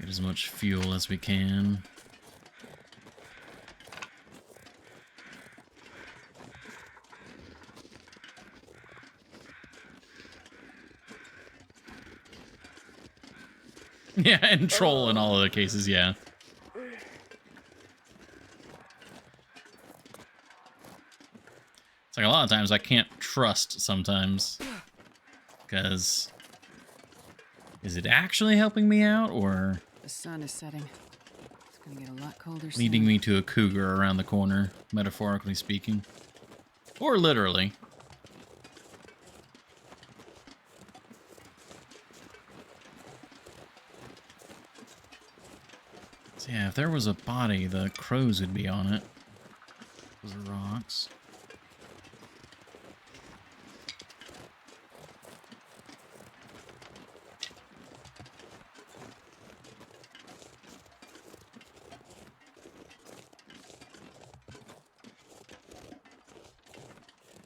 Get as much fuel as we can. Yeah, and troll in all of the cases, yeah. It's like a lot of times I can't trust sometimes. Because is it actually helping me out, or The sun is setting. It's gonna get a lot colder soon. leading me to a cougar around the corner, metaphorically speaking? Or literally. So yeah, if there was a body, the crows would be on it. Those are rocks.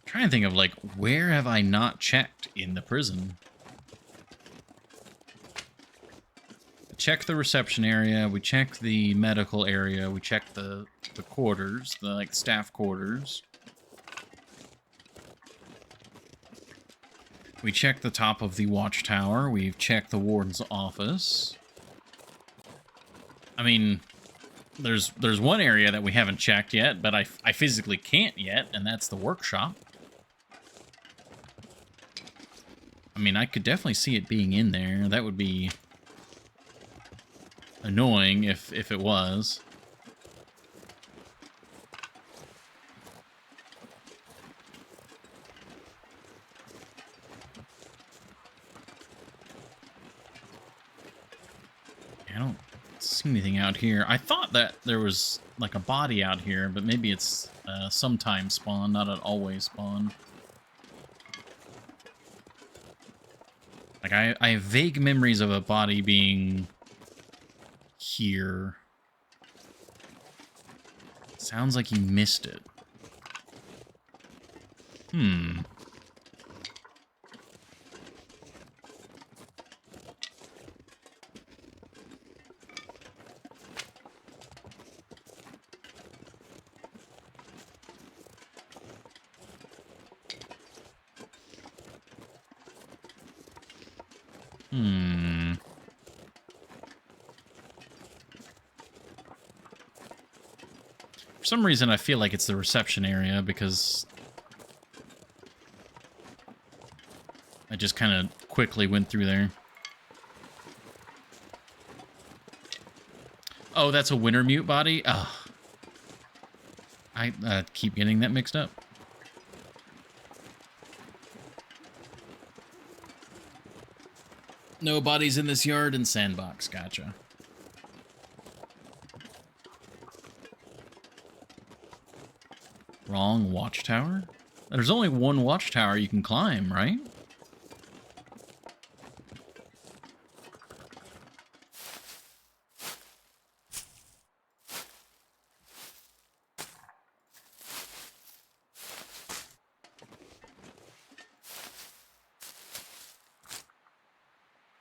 Trying to think of, like, where have I not checked in the prison? Check the reception area, we check the medical area, we check the quarters, the, like, staff quarters. We checked the top of the watchtower, we've checked the warden's office. I mean, there's one area that we haven't checked yet, but I physically can't yet, and that's the workshop. I mean, I could definitely see it being in there. That would be annoying if it was. see anything out here. I thought that there was like a body out here, but maybe it's sometime spawn, not an always spawn. Like I have vague memories of a body being here. Sounds like he missed it. Hmm. For some reason, I feel like it's the reception area because I just kind of quickly went through there. Oh, that's a winter mute body? Oh. I keep getting that mixed up. No bodies in this yard and sandbox. Gotcha. Wrong watchtower? There's only one watchtower you can climb, right?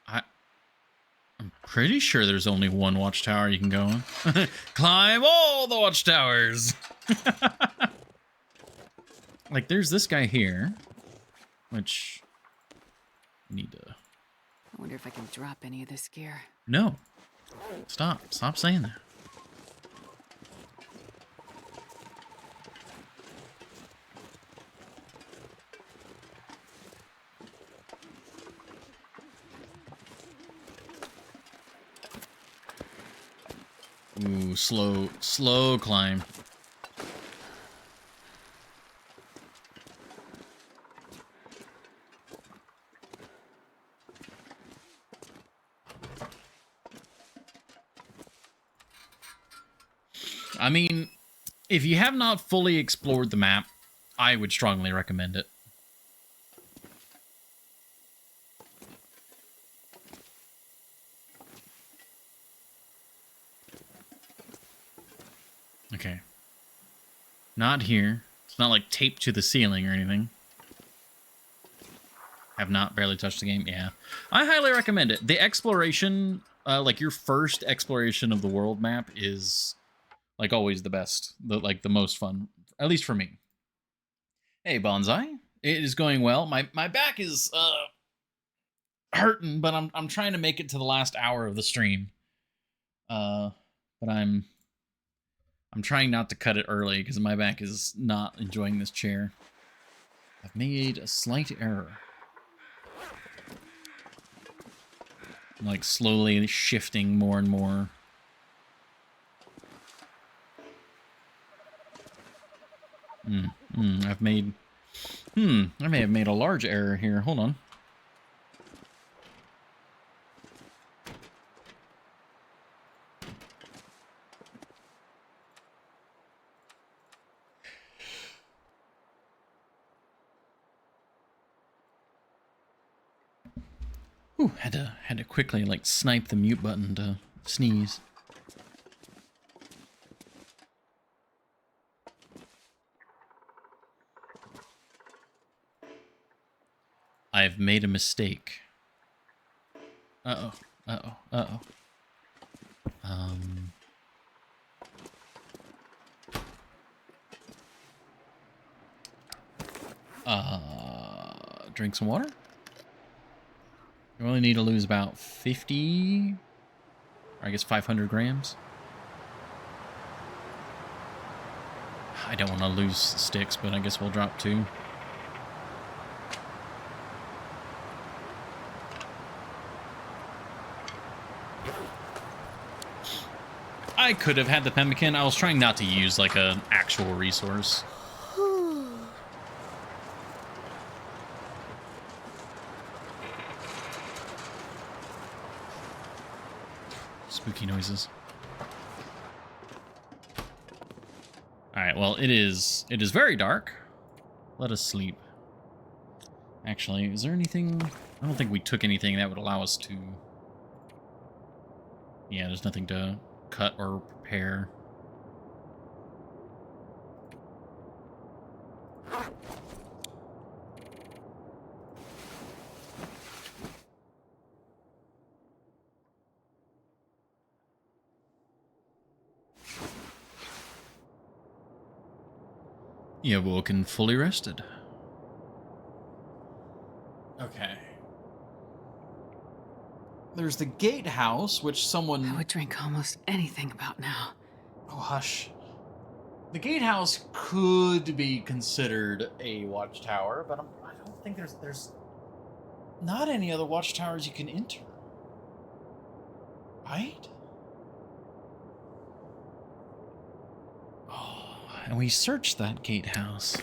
I'm pretty sure there's only one watchtower you can go on. Climb all the watchtowers! Like, there's this guy here, which I need to... I wonder if I can drop any of this gear. No. Stop saying that. Ooh, slow climb. I mean, if you have not fully explored the map, I would strongly recommend it. Okay. Not here. It's not like taped to the ceiling or anything. Have not barely touched the game. Yeah. I highly recommend it. The exploration, like your first exploration of the world map is like always the best. The most fun. At least for me. Hey, Bonsai. It is going well. My back is hurting, but I'm trying to make it to the last hour of the stream. But I'm trying not to cut it early because my back is not enjoying this chair. I've made a slight error. I'm like slowly shifting more and more. I may have made a large error here. Hold on. Ooh, had to quickly like snipe the mute button to sneeze. I've made a mistake. Uh-oh. Drink some water? You only need to lose about 50, or I guess 500 grams. I don't want to lose sticks, but I guess we'll drop 2. I could have had the pemmican. I was trying not to use like an actual resource. spooky noises. Alright, well, it is very dark. Let us sleep. Actually, is there anything... I don't think we took anything that would allow us to... Yeah, there's nothing to cut or prepare. You have woken fully rested. Okay. There's the gatehouse, which someone... I would drink almost anything about now. Oh, hush. The gatehouse could be considered a watchtower, but I don't think there's not any other watchtowers you can enter. Right? Oh, and we searched that gatehouse.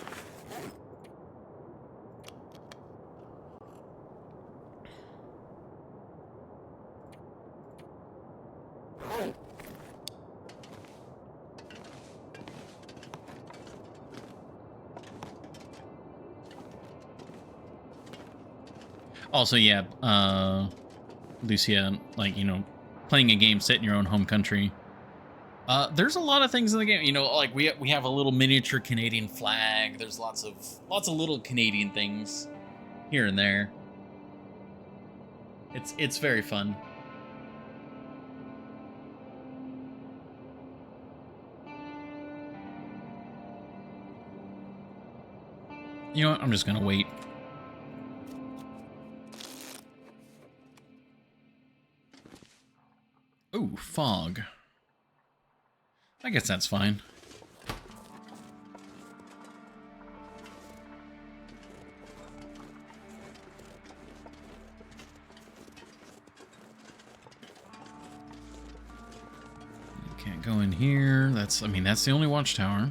Also, yeah, Lucia, like, you know, playing a game set in your own home country. There's a lot of things in the game, you know, like we have a little miniature Canadian flag. There's lots of little Canadian things here and there. It's very fun. You know what? I'm just gonna wait. Ooh, fog. I guess that's fine. You can't go in here. I mean, that's the only watchtower.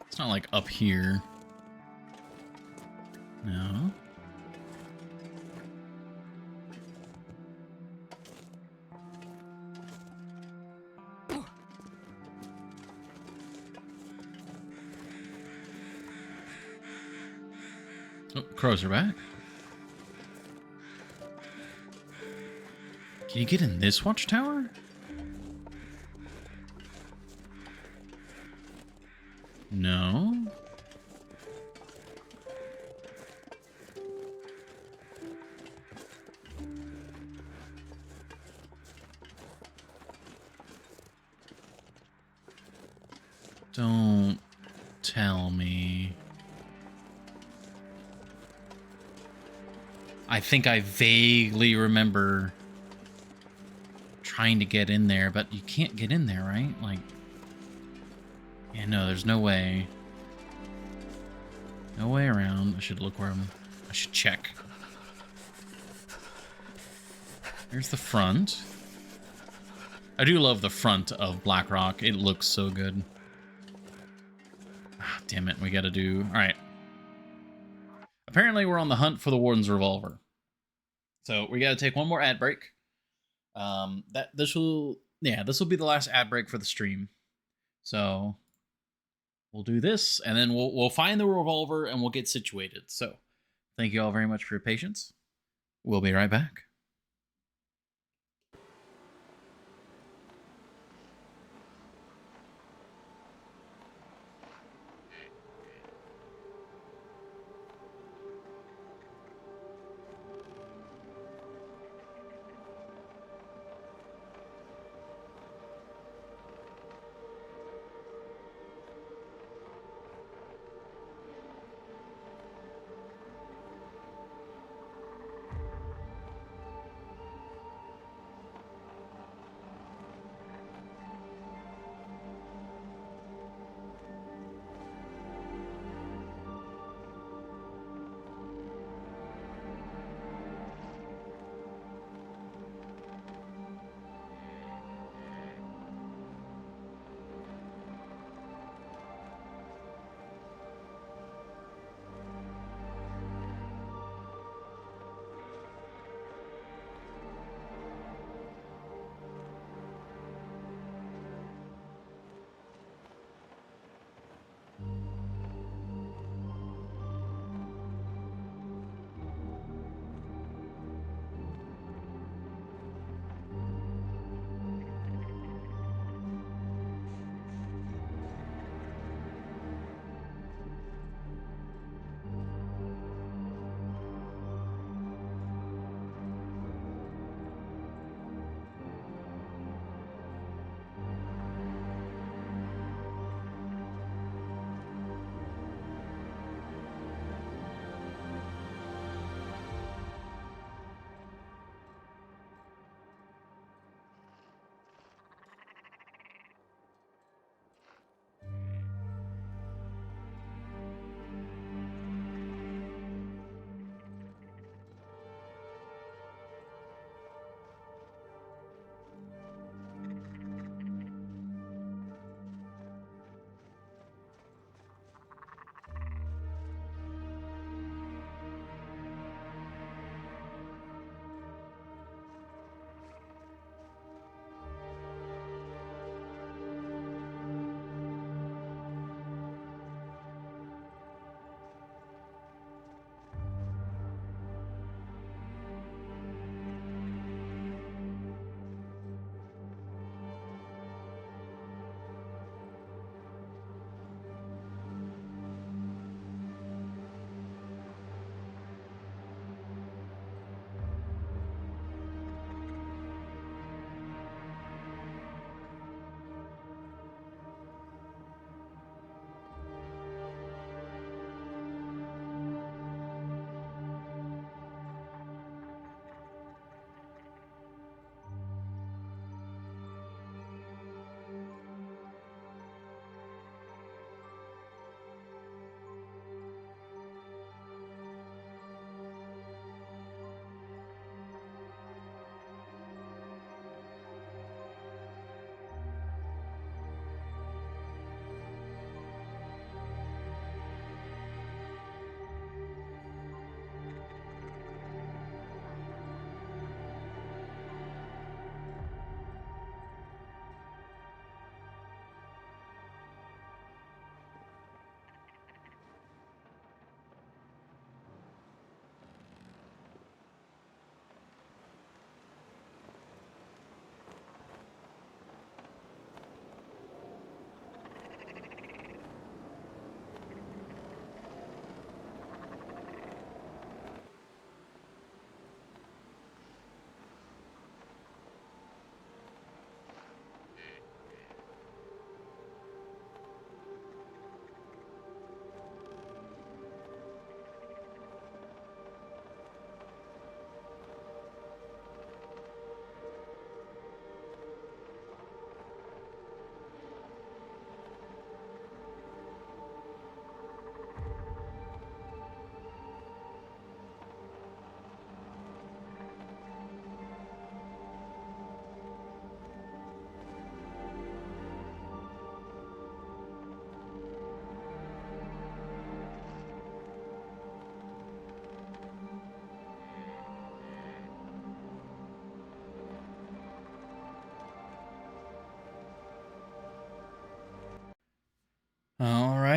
It's not like up here. No. Oh, crows are back. Can you get in this watchtower? No. Don't tell me. I think I vaguely remember trying to get in there, but you can't get in there, right? Like, yeah, no, there's no way. No way around. I should look where I should check. Here's the front. I do love the front of Blackrock. It looks so good. Ah, damn it. We gotta do... Alright. Apparently we're on the hunt for the Warden's revolver. So we gotta take one more ad break. This will be the last ad break for the stream. So we'll do this, and then we'll find the revolver and we'll get situated. So thank you all very much for your patience. We'll be right back.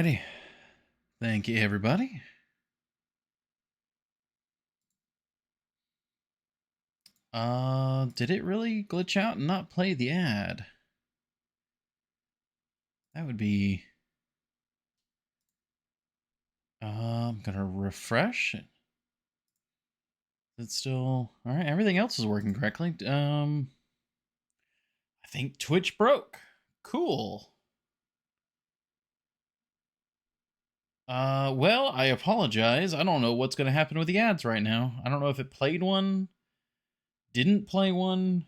Alrighty. Thank you, everybody. Did it really glitch out and not play the ad? That would be... I'm gonna refresh it. It's still... Alright, everything else is working correctly. I think Twitch broke. Cool. Well, I apologize. I don't know what's gonna happen with the ads right now. I don't know if it played one, didn't play one.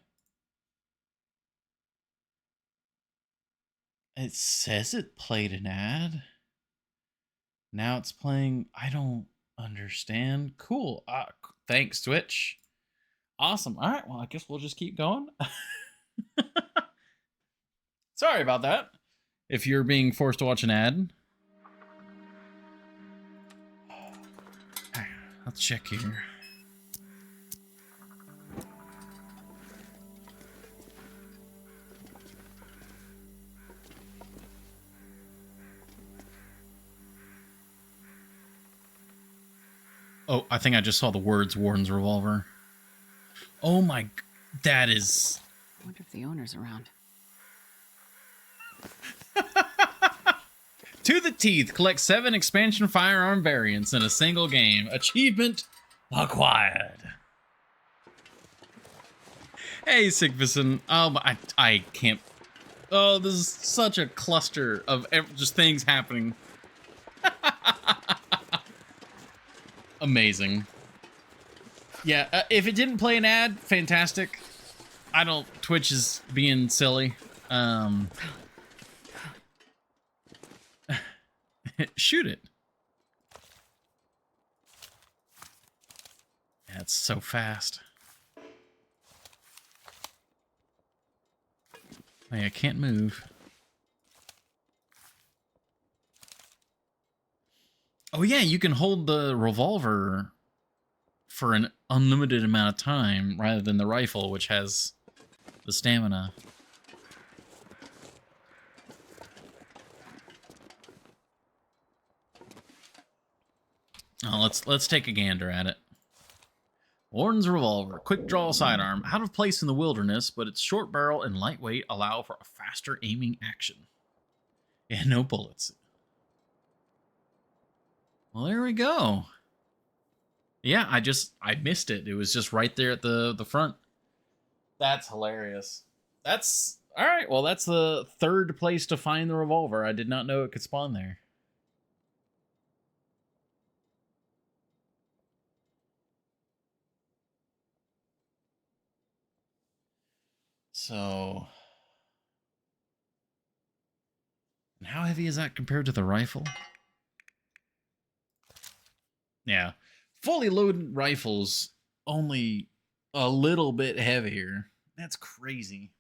It says it played an ad. Now it's playing. I don't understand. Cool. Thanks, Twitch. Awesome. All right. Well, I guess we'll just keep going. Sorry about that. If you're being forced to watch an ad. Let's check here. Oh, I think I just saw the words Warden's Revolver. Oh my... That is... I wonder if the owner's around. To the teeth, collect 7 expansion firearm variants in a single game. Achievement acquired. Hey, Sigvison. I can't... Oh, this is such a cluster of just things happening. Amazing. Yeah, if it didn't play an ad, fantastic. I don't... Twitch is being silly. Shoot it. Yeah, it's so fast. Hey, I can't move. Oh yeah, you can hold the revolver for an unlimited amount of time rather than the rifle, which has the stamina. Oh, let's take a gander at it. Warden's Revolver, quick draw sidearm, out of place in the wilderness, but its short barrel and lightweight allow for a faster aiming action. Yeah, no bullets. Well, there we go. Yeah, I missed it. It was just right there at the front. That's hilarious. That's all right. Well, that's the third place to find the revolver. I did not know it could spawn there. So, and how heavy is that compared to the rifle? Yeah, fully loaded rifles only a little bit heavier. That's crazy.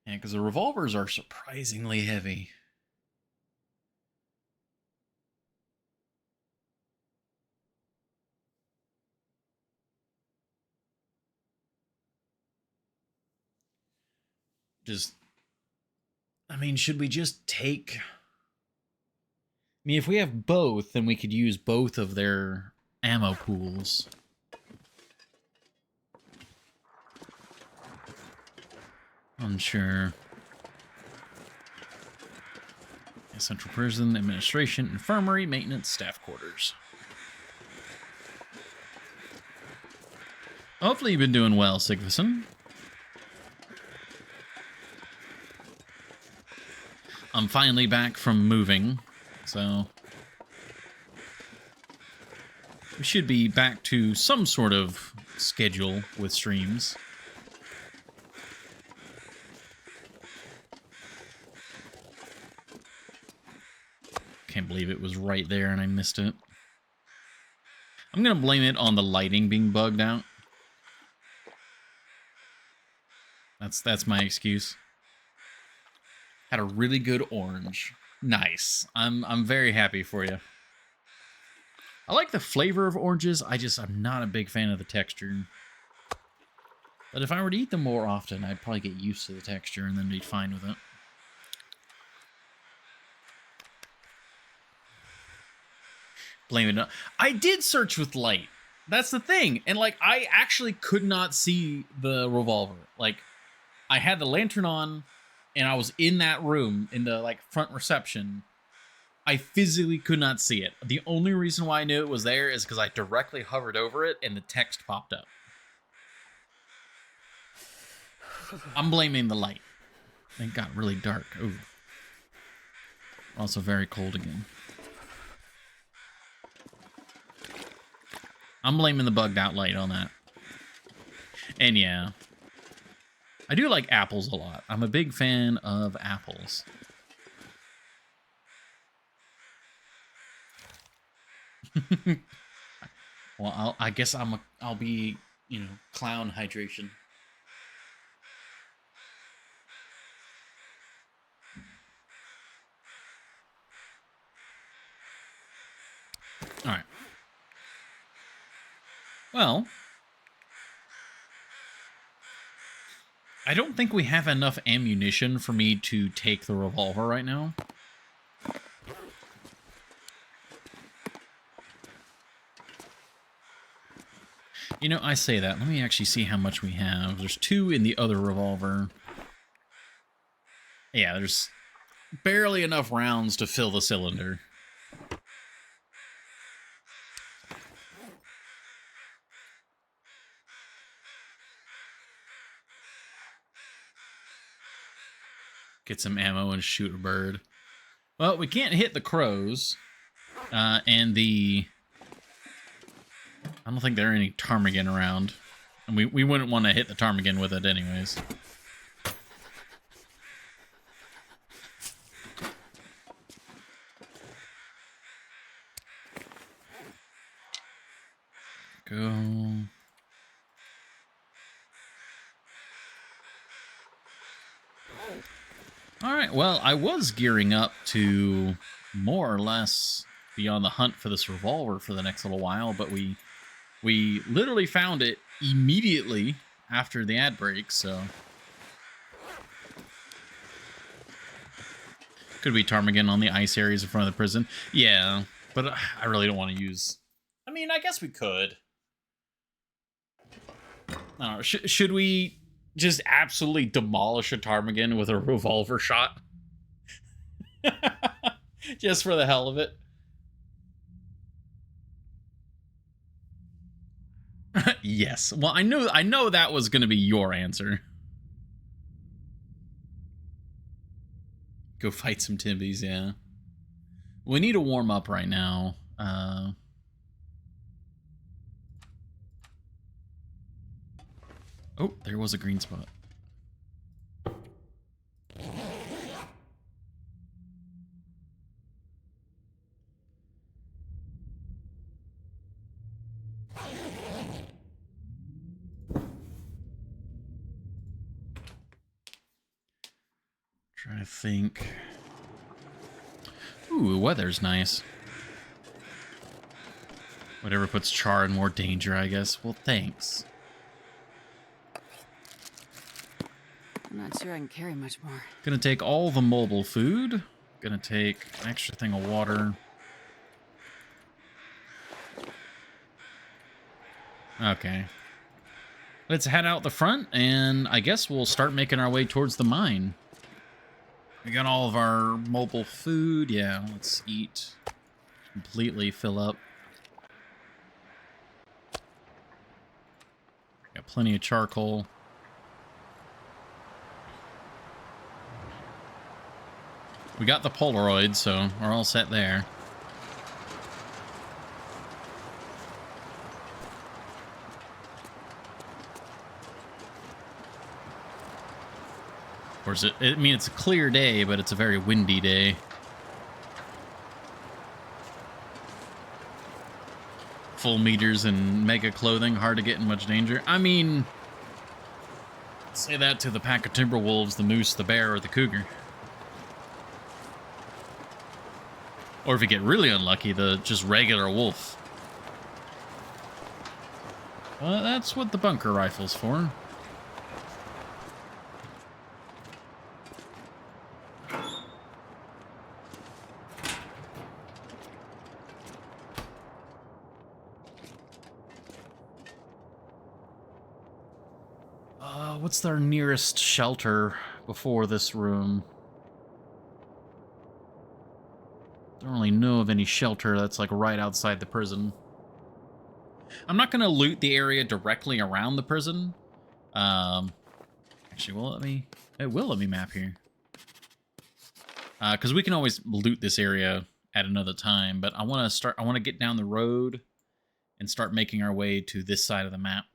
Yeah, because the revolvers are surprisingly heavy. Just, I mean, should we just take... I mean, if we have both, then we could use both of their ammo pools. Unsure. Central Prison, Administration, Infirmary, Maintenance, Staff Quarters. Hopefully you've been doing well, Sigvison. I'm finally back from moving, so we should be back to some sort of schedule with streams. Can't believe it was right there and I missed it. I'm gonna blame it on the lighting being bugged out. That's my excuse. Had a really good orange. Nice. I'm very happy for you. I like the flavor of oranges. I'm not a big fan of the texture. But if I were to eat them more often, I'd probably get used to the texture and then be fine with it. Blame it. I did search with light. That's the thing. And, like, I actually could not see the revolver. Like, I had the lantern on, and I was in that room, in the, like, front reception. I physically could not see it. The only reason why I knew it was there is because I directly hovered over it, and the text popped up. I'm blaming the light. It got really dark. Ooh. Also very cold again. I'm blaming the bugged out light on that. And yeah. I do like apples a lot. I'm a big fan of apples. Well, I guess I'll be, you know, clown hydration. All right. Well, I don't think we have enough ammunition for me to take the revolver right now. You know, I say that. Let me actually see how much we have. There's 2 in the other revolver. Yeah, there's barely enough rounds to fill the cylinder. Get some ammo and shoot a bird. Well, we can't hit the crows. And the... I don't think there are any ptarmigan around. And we wouldn't want to hit the ptarmigan with it anyways. Go... Alright, well, I was gearing up to more or less be on the hunt for this revolver for the next little while, but we literally found it immediately after the ad break, so... Could be ptarmigan on the ice areas in front of the prison. Yeah, but I really don't want to use... I mean, I guess we could. I don't know, should we... just absolutely demolish a ptarmigan with a revolver shot? Just for the hell of it. Yes. Well, I know that was going to be your answer. Go fight some Timbies, yeah. We need to warm up right now. Oh, there was a green spot. Trying to think. Ooh, weather's nice. Whatever puts Char in more danger, I guess. Well, thanks. I'm not sure I can carry much more. Gonna take all the mobile food. Gonna take an extra thing of water. Okay. Let's head out the front, and I guess we'll start making our way towards the mine. We got all of our mobile food. Yeah, let's eat. Completely fill up. Got plenty of charcoal. We got the Polaroid, so we're all set there. Of course, I mean, it's a clear day, but it's a very windy day. Full meters and mega clothing, hard to get in much danger. I mean, say that to the pack of timber wolves, the moose, the bear, or the cougar. Or if you get really unlucky, the just regular wolf. Well, that's what the bunker rifle's for. What's their nearest shelter before this room? Don't really know of any shelter that's like right outside the prison. I'm not going to loot the area directly around the prison. Actually, it will let me map here. Because we can always loot this area at another time, but I want to get down the road and start making our way to this side of the map.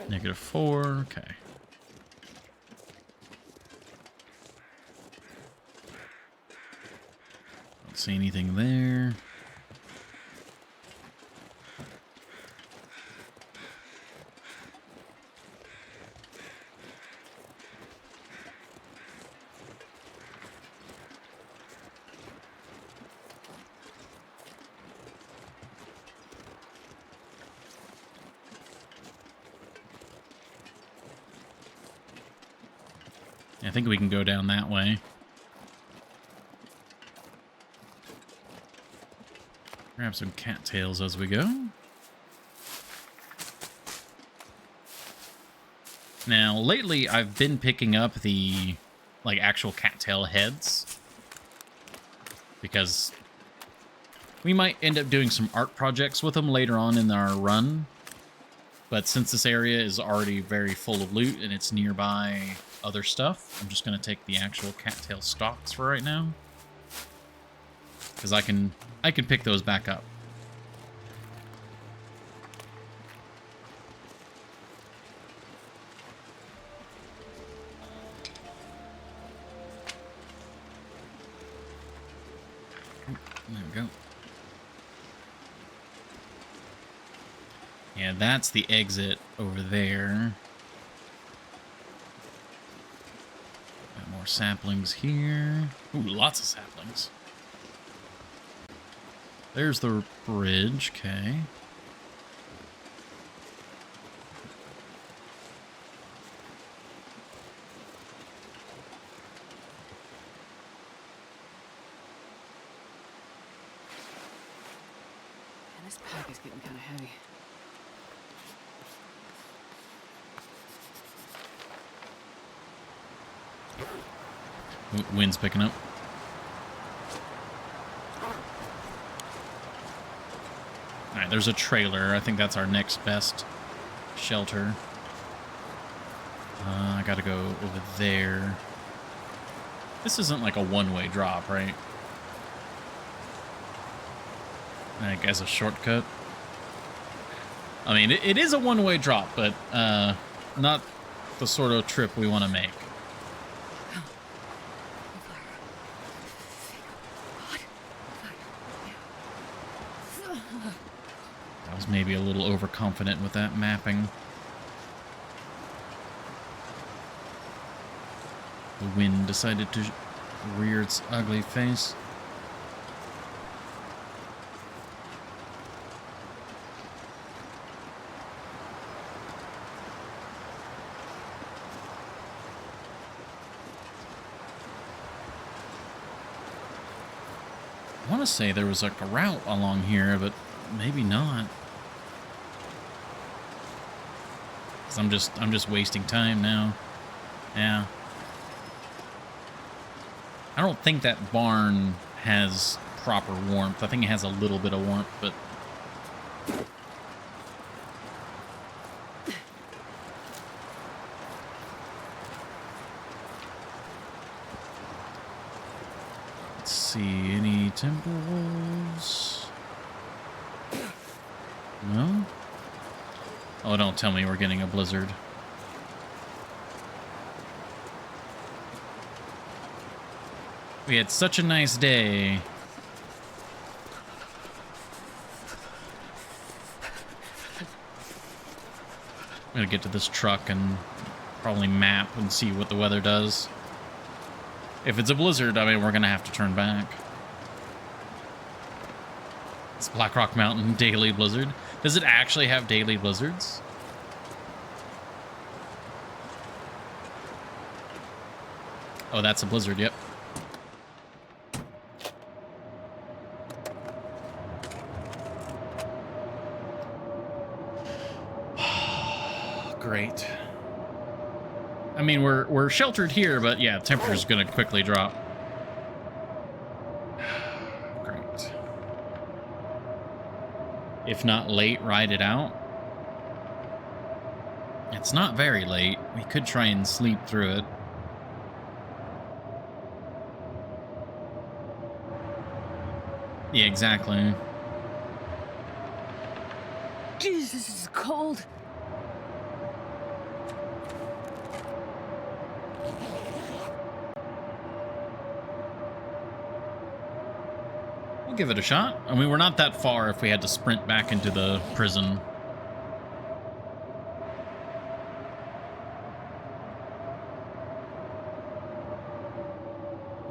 -4, okay. Don't see anything there. I think we can go down that way. Grab some cattails as we go. Now, lately, I've been picking up the, like, actual cattail heads. Because we might end up doing some art projects with them later on in our run. But since this area is already very full of loot and it's nearby other stuff, I'm just going to take the actual cattail stalks for right now. Because I can pick those back up. There we go. Yeah, that's the exit over there. Got more saplings here. Ooh, lots of saplings. There's the bridge, okay. Man, this pack is getting kind of heavy. Wind's picking up. Alright, there's a trailer. I think that's our next best shelter. I gotta go over there. This isn't like a one-way drop, right? Like, as a shortcut? I mean, it is a one-way drop, but not the sort of trip we want to make. I was maybe a little overconfident with that mapping. The wind decided to rear its ugly face. I want to say there was like a route along here, but maybe not. 'Cause I'm just wasting time now. Yeah. I don't think that barn has proper warmth. I think it has a little bit of warmth, but let's see, any temples? No? Oh, don't tell me we're getting a blizzard. We had such a nice day. I'm gonna get to this truck and probably map and see what the weather does. If it's a blizzard, I mean, we're gonna have to turn back. It's Black Rock Mountain daily blizzard. Does it actually have daily blizzards? Oh, that's a blizzard, yep. I mean, we're sheltered here, but yeah, temperature's gonna quickly drop. Great. If not late, ride it out. It's not very late. We could try and sleep through it. Yeah, exactly. Jesus, this is cold. We'll give it a shot. I mean, we're not that far if we had to sprint back into the prison.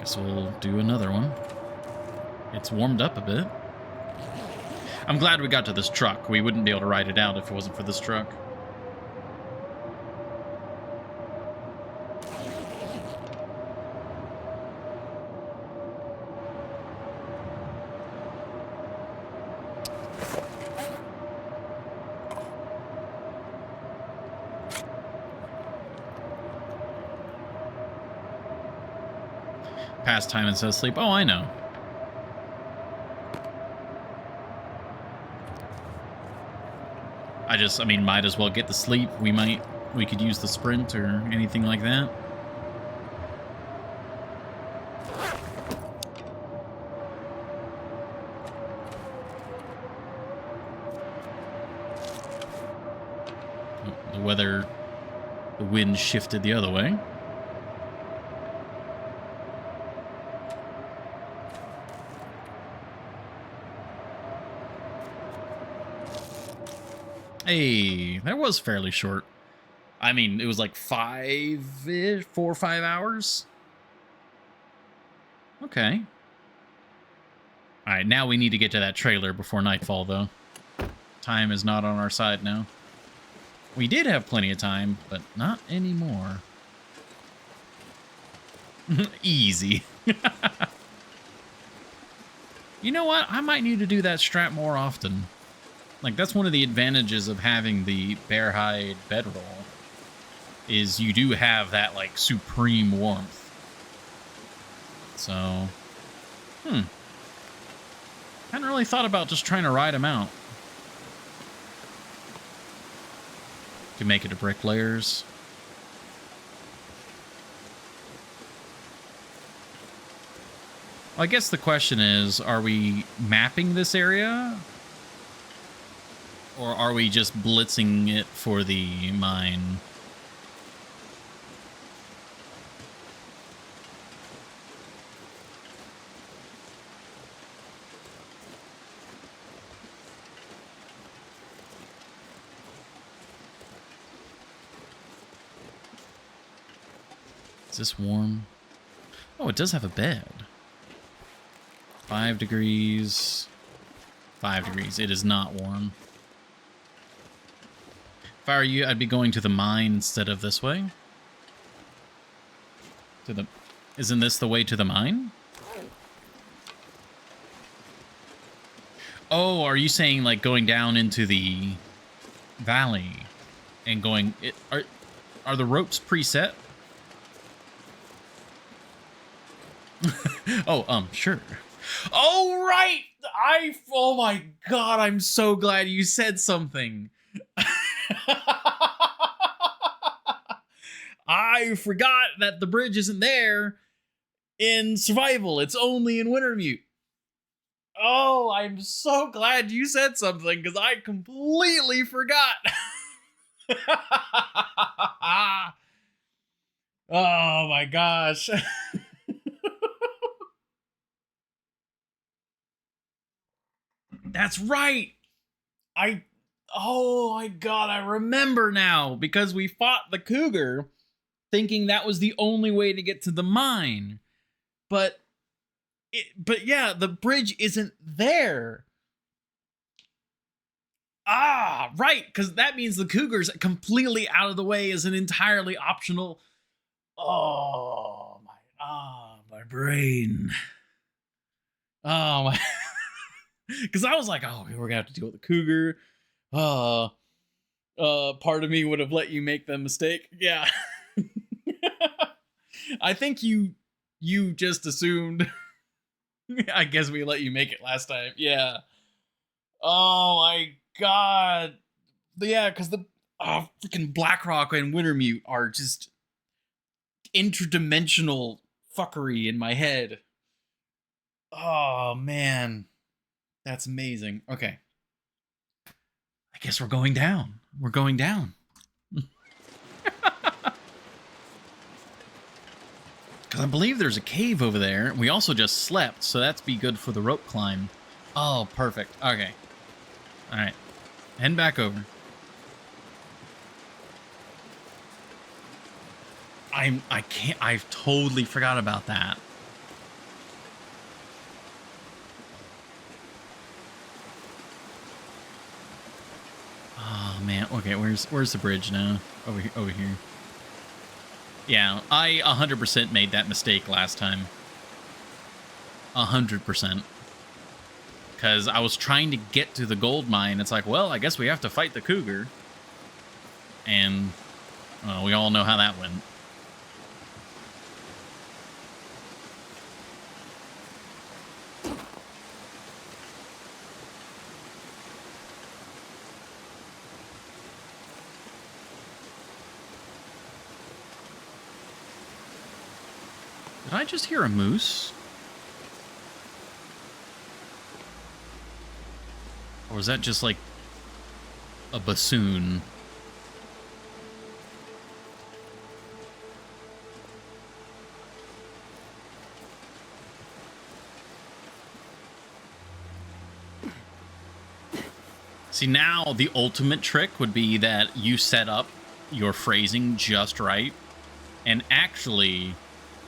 Guess we'll do another one. It's warmed up a bit. I'm glad we got to this truck. We wouldn't be able to ride it out if it wasn't for this truck. Past time instead of sleep. Oh, I know. I mean, might as well get the sleep. We could use the sprint or anything like that. The wind shifted the other way. Hey, that was fairly short. I mean, it was like 4 or 5 hours. Okay. All right, now we need to get to that trailer before nightfall, though. Time is not on our side now. We did have plenty of time, but not anymore. Easy. You know what? I might need to do that strap more often. Like, that's one of the advantages of having the bear hide bedroll, is you do have that, like, supreme warmth. So, hadn't really thought about just trying to ride them out. Could make it to bricklayers. Well, I guess the question is, are we mapping this area? Or are we just blitzing it for the mine? Is this warm? Oh, it does have a bed. 5 degrees. 5 degrees. It is not warm. If I were you, I'd be going to the mine instead of this way. Isn't this the way to the mine? Oh, are you saying like going down into the valley and going? Are the ropes preset? Oh, sure. Oh, right. Oh my God, I'm so glad you said something. I forgot that the bridge isn't there in survival. It's only in Wintermute. Oh, I'm so glad you said something because I completely forgot. Oh my gosh. That's right. Oh my God, I remember now because we fought the cougar thinking that was the only way to get to the mine. But yeah, the bridge isn't there. Ah, right, because that means the cougar's completely out of the way as an entirely optional. Oh my brain. Oh my. Because I was like, oh, we're gonna have to deal with the cougar. Part of me would have let you make the mistake. Yeah. I think you just assumed. I guess we let you make it last time. Yeah. Oh my god. Yeah, because the freaking Blackrock and Wintermute are just interdimensional fuckery in my head. Oh man. That's amazing. Okay. I guess we're going down. We're going down. Because I believe there's a cave over there. We also just slept, so that's be good for the rope climb. Oh, perfect. Okay. All right. Head back over. I've totally forgot about that. Oh man. Okay, where's the bridge now? Over here. Yeah, I 100% made that mistake last time. 100%. Because I was trying to get to the gold mine. It's like, well, I guess we have to fight the cougar. And we all know how that went. Did I just hear a moose? Or was that just like a bassoon? See, now the ultimate trick would be that you set up your phrasing just right, and actually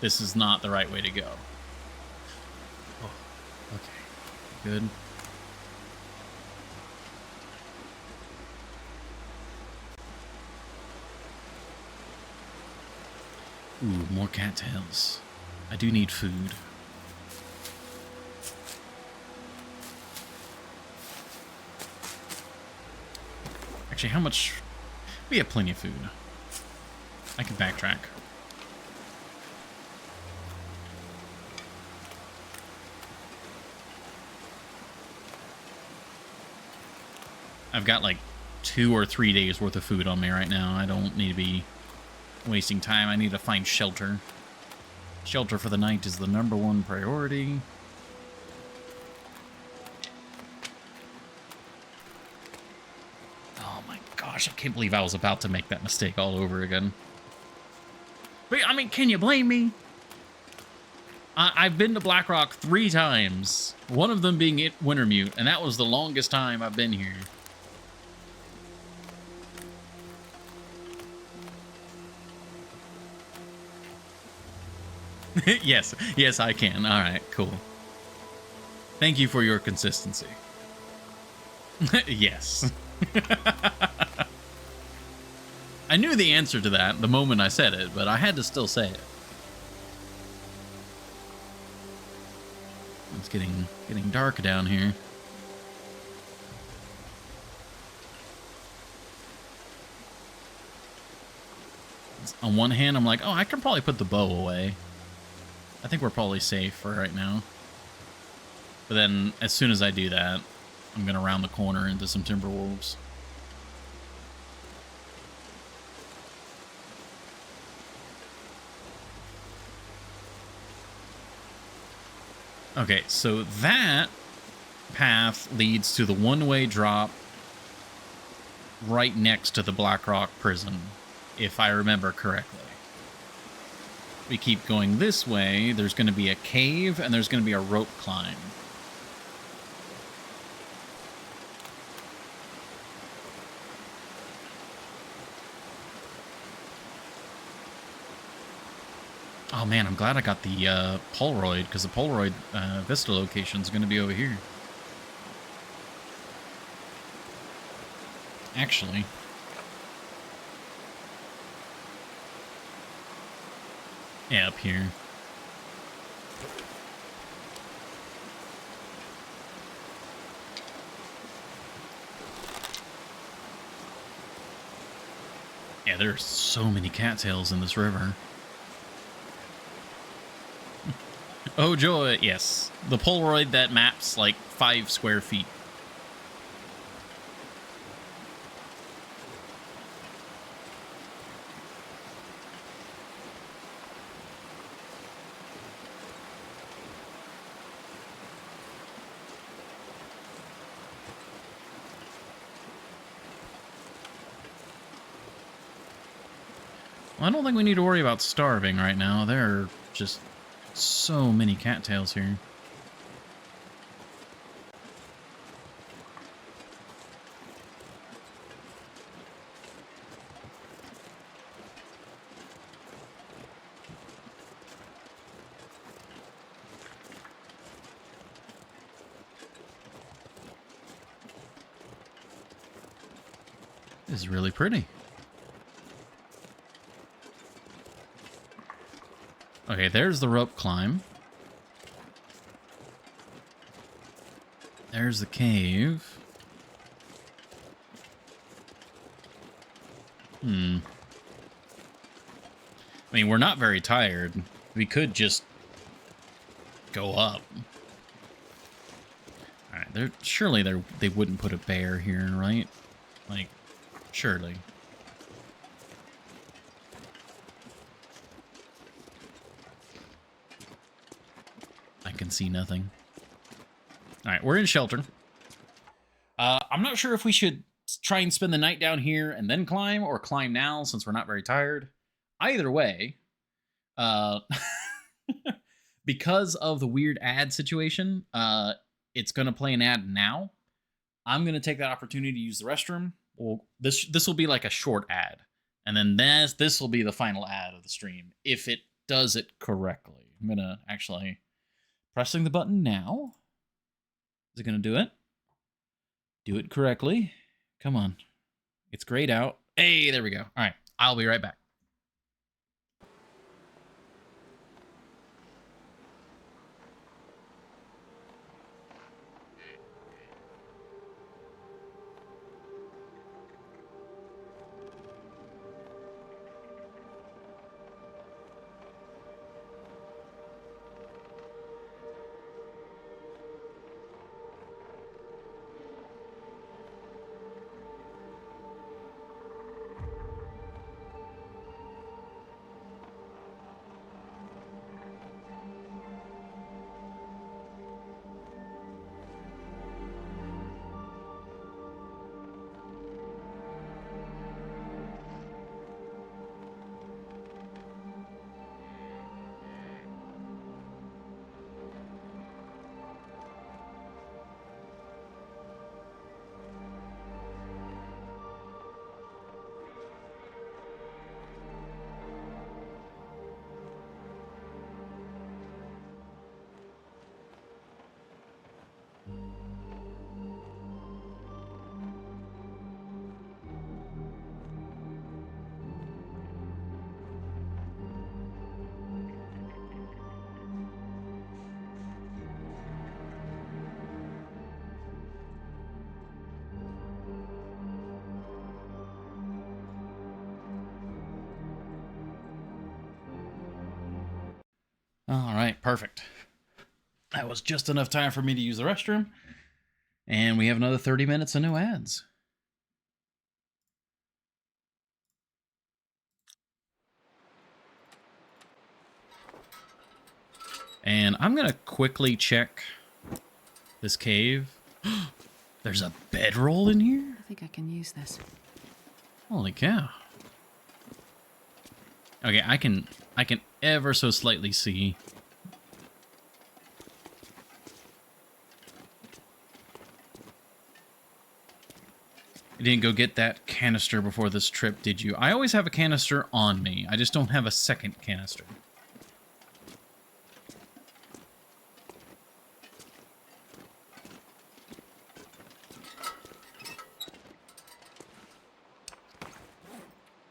this is not the right way to go. Oh, okay. Good. Ooh, more cattails. I do need food. Actually, how much? We have plenty of food. I can backtrack. I've got like 2 or 3 days worth of food on me right now. I don't need to be wasting time. I need to find shelter. Shelter for the night is the #1 priority. Oh my gosh, I can't believe I was about to make that mistake all over again. But I mean, can you blame me? I've been to Blackrock 3 times. One of them being at Wintermute, and that was the longest time I've been here. Yes, I can. All right, cool. Thank you for your consistency. Yes. I knew the answer to that the moment I said it, but I had to still say it. It's getting dark down here. On one hand, I'm like, oh, I can probably put the bow away. I think we're probably safe for right now. But then, as soon as I do that, I'm going to round the corner into some timber wolves. Okay, so that path leads to the one-way drop right next to the Blackrock prison, if I remember correctly. We keep going this way, there's going to be a cave, and there's going to be a rope climb. Oh man, I'm glad I got the Polaroid, because the Polaroid Vista location is going to be over here. Actually... yeah, up here. Yeah, there's so many cattails in this river. Oh, joy. Yes. The Polaroid that maps like 5 square feet. Well, I don't think we need to worry about starving right now. There are just so many cattails here. This is really pretty. Okay, there's the rope climb. There's the cave. I mean, we're not very tired. We could just go up. Alright, surely they wouldn't put a bear here, right? Like, surely. I can see nothing. Alright, we're in shelter. I'm not sure if we should try and spend the night down here and then climb, or climb now since we're not very tired. Either way, because of the weird ad situation, it's going to play an ad now. I'm going to take that opportunity to use the restroom. Well, this will be like a short ad. And then this will be the final ad of the stream, if it does it correctly. I'm going to actually... pressing the button now. Is it going to do it? Do it correctly. Come on. It's grayed out. Hey, there we go. All right. I'll be right back. All right, perfect. That was just enough time for me to use the restroom. And we have another 30 minutes of no ads. And I'm going to quickly check this cave. There's a bedroll in here? I think I can use this. Holy cow. Okay, I can ever so slightly see. You didn't go get that canister before this trip, did you? I always have a canister on me. I just don't have a second canister.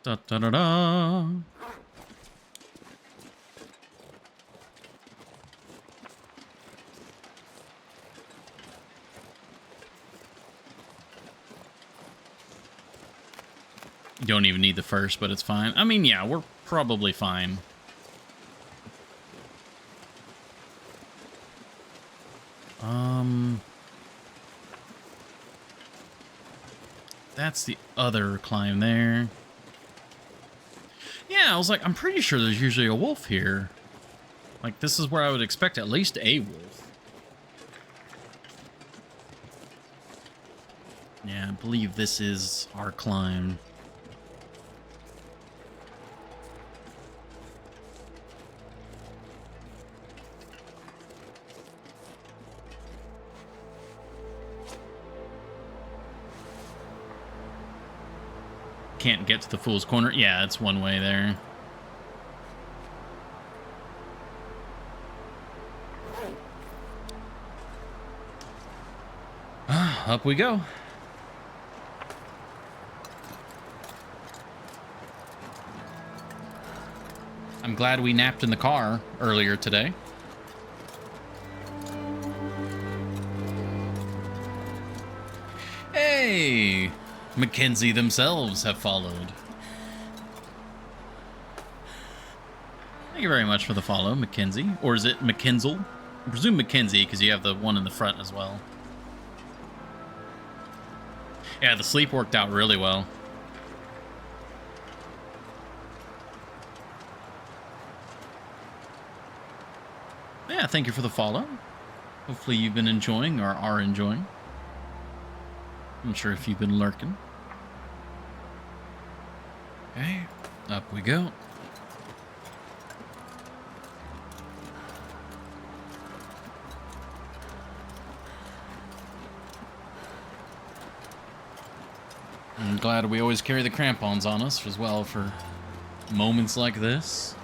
Da da da da. You don't even need the first, but it's fine. I mean, yeah, we're probably fine. That's the other climb there. Yeah, I was like, I'm pretty sure there's usually a wolf here. Like, this is where I would expect at least a wolf. Yeah, I believe this is our climb. Can't get to the Fool's Corner. Yeah, it's one way there. Up we go. I'm glad we napped in the car earlier today. Hey! Mackenzie themselves have followed. Thank you very much for the follow, Mackenzie. Or is it McKinsel? I presume Mackenzie, because you have the one in the front as well. Yeah, the sleep worked out really well. Yeah, thank you for the follow. Hopefully you've been enjoying or are enjoying. I'm not sure if you've been lurking. Okay, up we go. I'm glad we always carry the crampons on us as well for moments like this.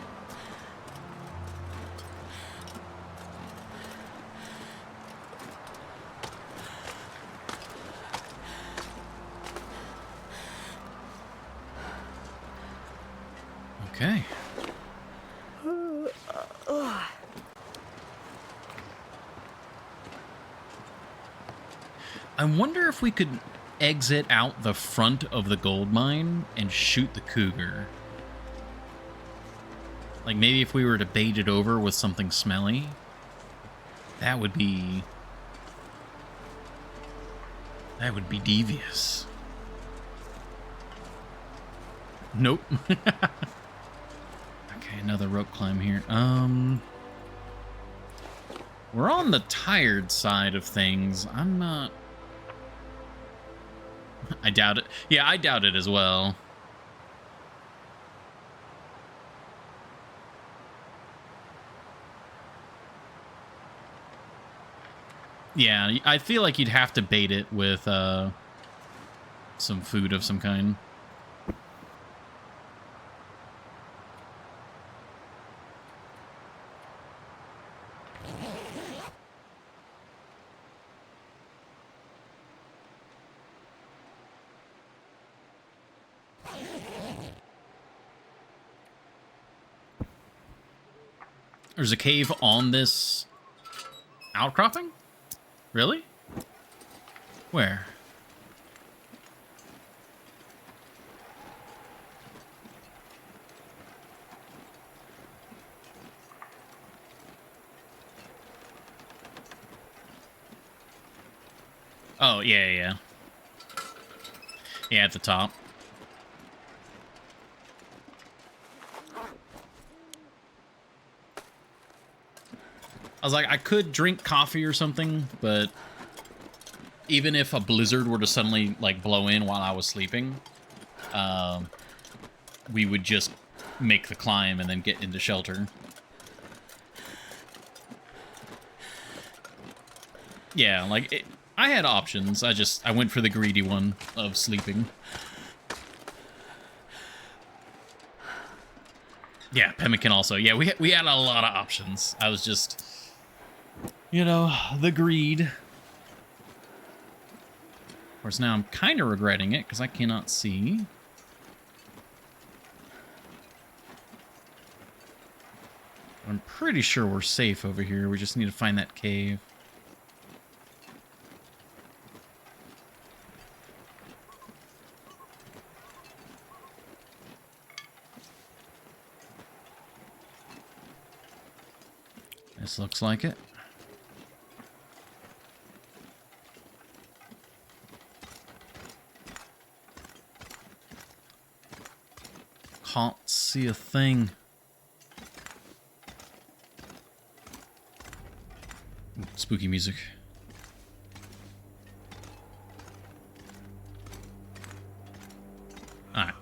Okay. I wonder if we could exit out the front of the gold mine and shoot the cougar. Like maybe if we were to bait it over with something smelly, that would be devious. Nope. Okay, another rope climb here. We're on the tired side of things. I'm not... I doubt it. Yeah, I doubt it as well. Yeah, I feel like you'd have to bait it with some food of some kind. There's a cave on this outcropping? Really? Where? Oh, yeah. Yeah, at the top. I was like, I could drink coffee or something, but even if a blizzard were to suddenly, like, blow in while I was sleeping, we would just make the climb and then get into shelter. Yeah, like, I had options. I went for the greedy one of sleeping. Yeah, pemmican also. Yeah, we had a lot of options. I was just... You know, the greed. Of course, now I'm kind of regretting it because I cannot see. I'm pretty sure we're safe over here. We just need to find that cave. This looks like it. Can't see a thing. Spooky music. Alright.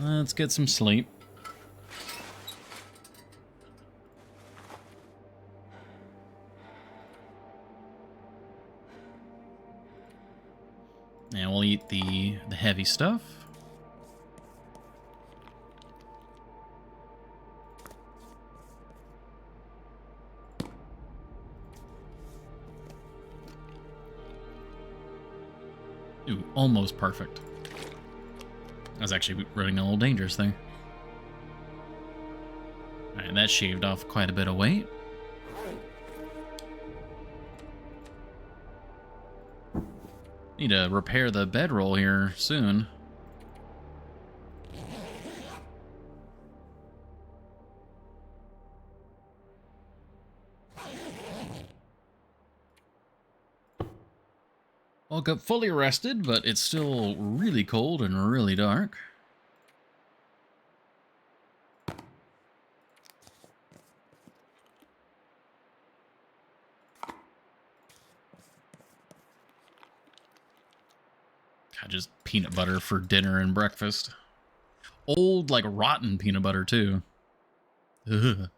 Let's get some sleep. And we'll eat the heavy stuff. Ooh, almost perfect. I was actually running a little dangerous there. Alright, that shaved off quite a bit of weight. Need to repair the bedroll here soon. Woke up fully rested, but it's still really cold and really dark. God, just peanut butter for dinner and breakfast. Old, like, rotten peanut butter, too. Ugh.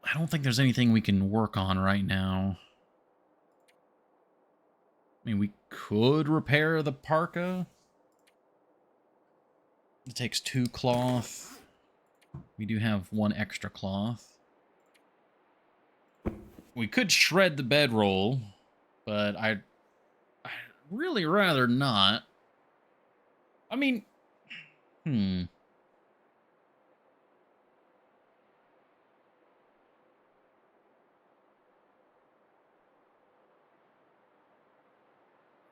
I don't think there's anything we can work on right now. I mean, we could repair the parka. It takes 2 cloth. We do have 1 extra cloth. We could shred the bedroll, but I'd really rather not. I mean,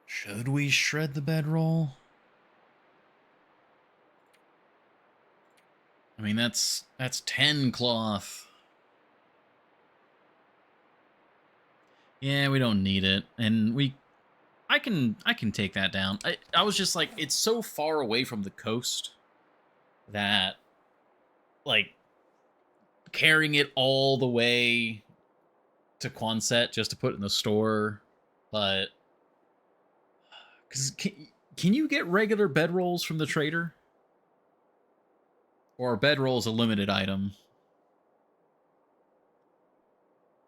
Should we shred the bedroll? I mean, that's 10 cloth. Yeah, we don't need it. And I can take that down. I was just like, it's so far away from the coast that, like, carrying it all the way to Quonset just to put it in the store, but because can you get regular bedrolls from the trader? Or are bedrolls a limited item?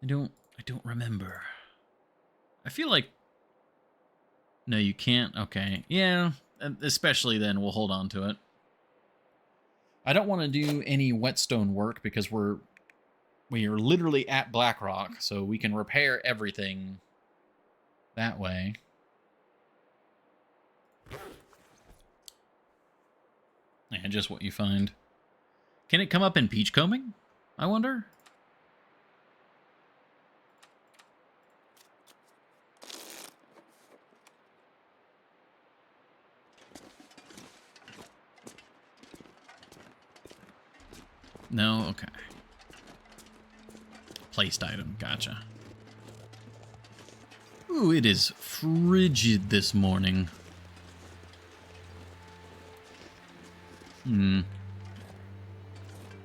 I don't remember. I feel like... No, you can't? Okay. Yeah, especially then, we'll hold on to it. I don't want to do any whetstone work because we are literally at Blackrock, so we can repair everything that way. Yeah, just what you find. Can it come up in peachcombing? I wonder? No? Okay. Placed item. Gotcha. Ooh, it is frigid this morning.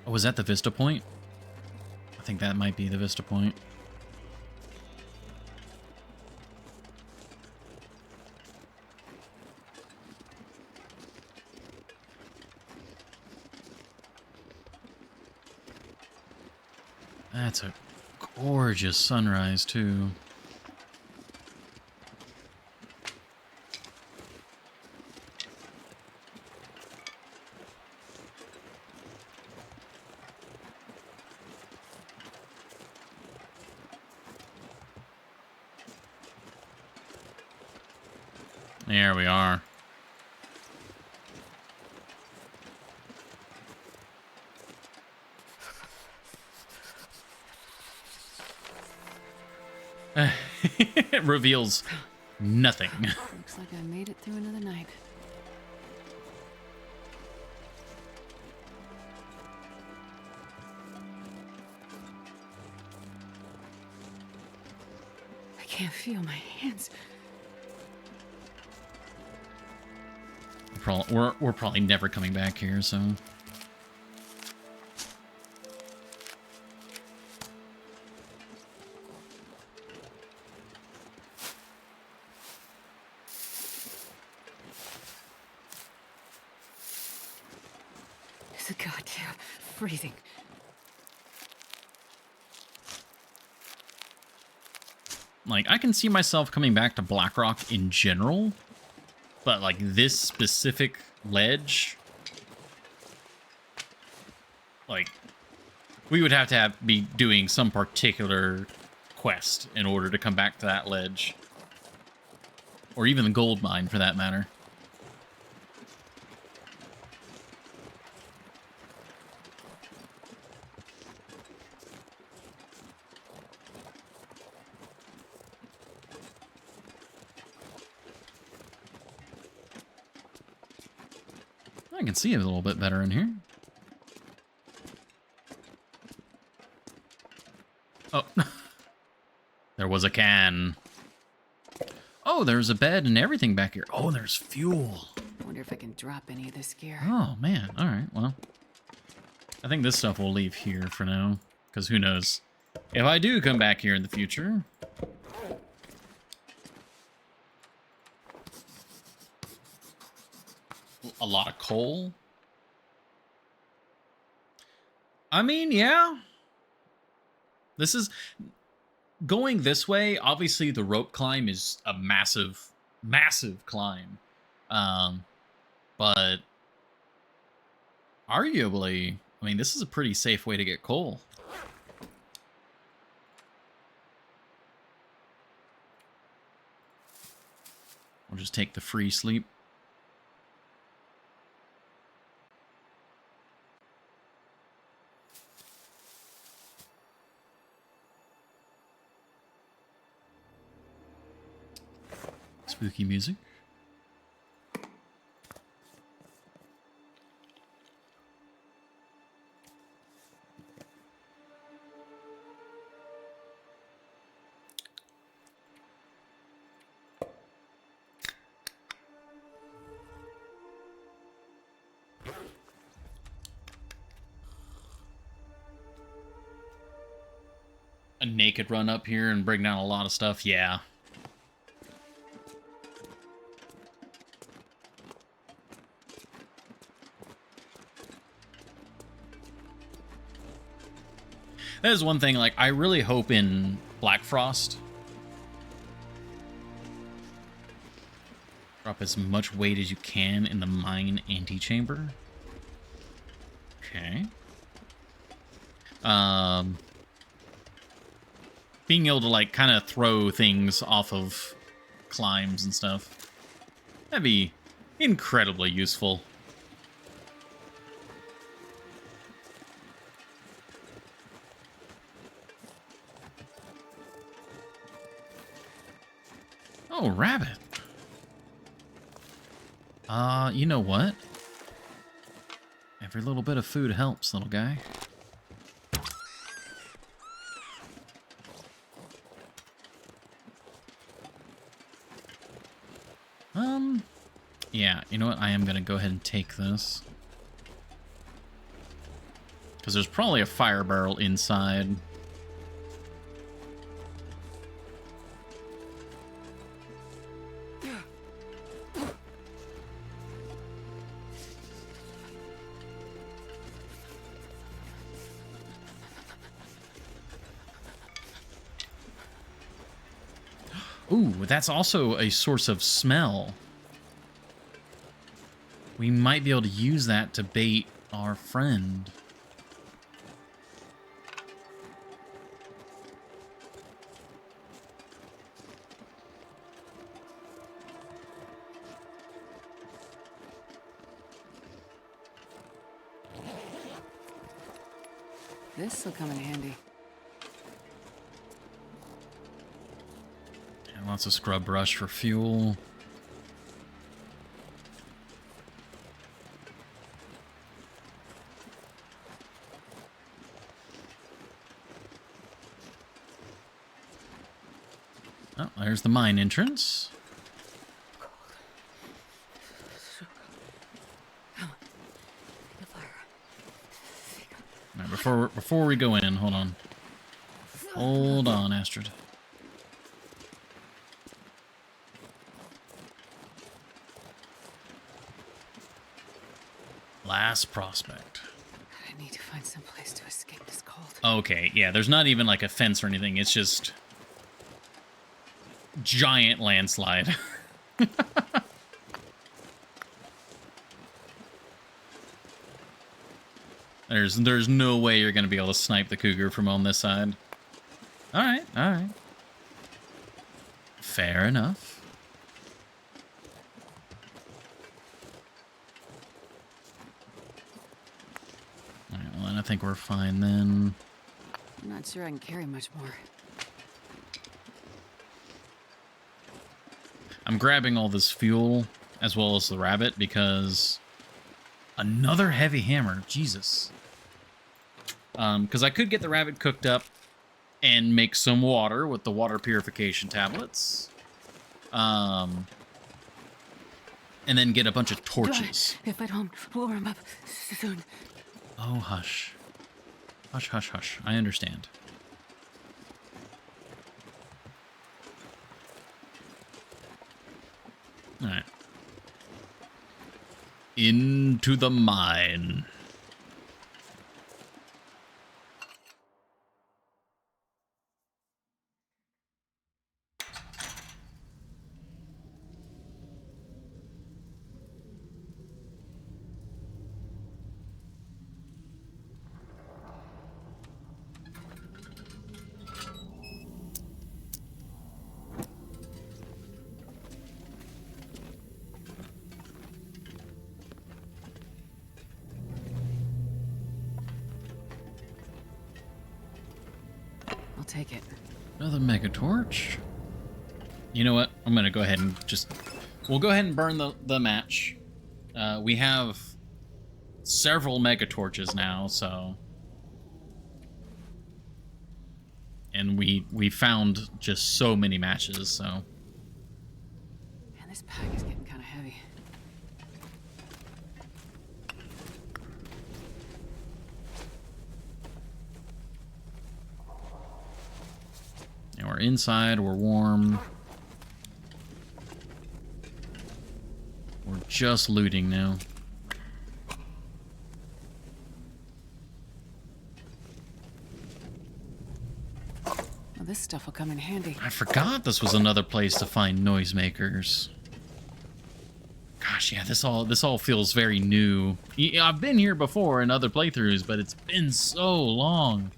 Oh, was that the Vista Point? I think that might be the Vista Point. That's a gorgeous sunrise, too. There we are. It reveals nothing. Looks like I made it through another night. I can't feel my hands. We're probably never coming back here, so... It's a goddamn freezing. Like, I can see myself coming back to Blackrock in general, but, like, this specific ledge... Like, we would have to be doing some particular quest in order to come back to that ledge. Or even the gold mine, for that matter. I can see it a little bit better in here. Oh. There was a can. Oh, there's a bed and everything back here. Oh, there's fuel. I wonder if I can drop any of this gear. Oh, man. All right, well. I think this stuff will leave here for now. Because who knows? If I do come back here in the future... A lot of coal. I mean, yeah. This is... Going this way, obviously the rope climb is a massive, massive climb. But... Arguably, I mean, this is a pretty safe way to get coal. We'll just take the free sleep. Spooky music. A naked run up here and bring down a lot of stuff, yeah. That is one thing, like, I really hope in Black Frost, drop as much weight as you can in the mine antechamber. Okay. Being able to, like, kind of throw things off of climbs and stuff. That'd be incredibly useful. Oh, rabbit. You know what? Every little bit of food helps, little guy. Yeah, you know what? I am gonna go ahead and take this. Because there's probably a fire barrel inside. Ooh, that's also a source of smell. We might be able to use that to bait our friend. This'll come in handy. And lots of scrub brush for fuel. Oh, there's the mine entrance. All right, before we go in, hold on. Hold on, Astrid. Last prospect. I need to find some place to escape this cold. Okay, yeah, there's not even like a fence or anything. It's just giant landslide. There's no way you're gonna be able to snipe the cougar from on this side. All right. Fair enough. All right, well, then I think we're fine then. I'm not sure I can carry much more. I'm grabbing all this fuel as well as the rabbit because another heavy hammer, Jesus. Because I could get the rabbit cooked up and make some water with the water purification tablets. And then get a bunch of torches. If I don't warm up soon. Oh, hush. Hush, hush, hush. I understand. All right. Into the mine. I'll take it. Another mega torch. You know what? I'm gonna go ahead and we'll go ahead and burn the match. We have several mega torches now, so, and we found just so many matches, so. Man, this pack is getting kind of heavy. And we're inside, we're warm. We're just looting now. Well, this stuff will come in handy. I forgot this was another place to find noisemakers. Gosh, yeah, this all feels very new. I've been here before in other playthroughs, but it's been so long.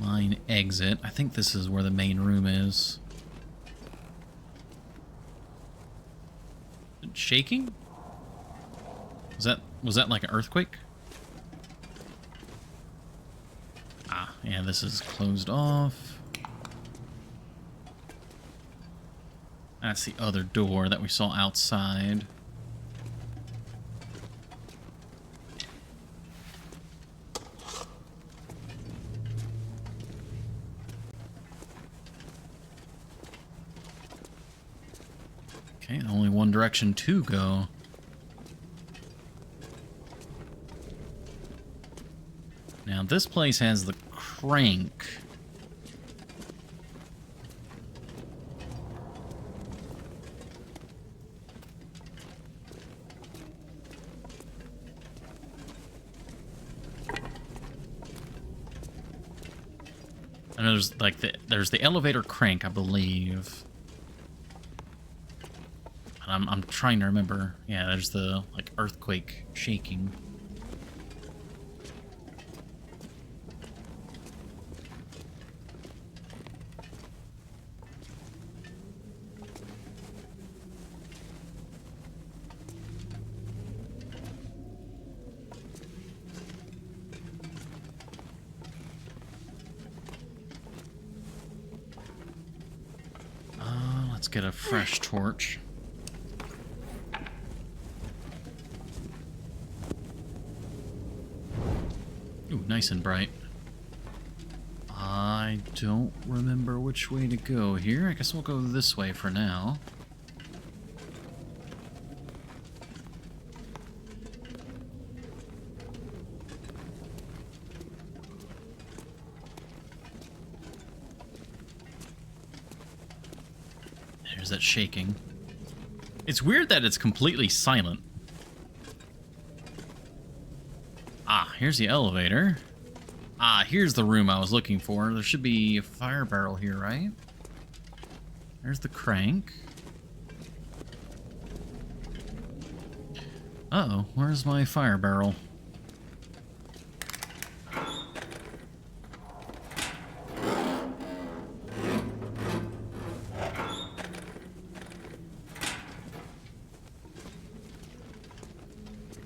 Mine exit. I think this is where the main room is. Shaking? Was that like an earthquake? Ah, yeah, this is closed off. That's the other door that we saw outside. Okay, only one direction to go. Now, this place has the crank. And there's like there's the elevator crank, I believe. I'm trying to remember. Yeah, there's the like earthquake shaking. Let's get a fresh torch. Ooh, nice and bright. I don't remember which way to go here. I guess we'll go this way for now. There's that shaking. It's weird that it's completely silent. Ah, here's the elevator. Ah, here's the room I was looking for. There should be a fire barrel here, right? There's the crank. Uh-oh, where's my fire barrel?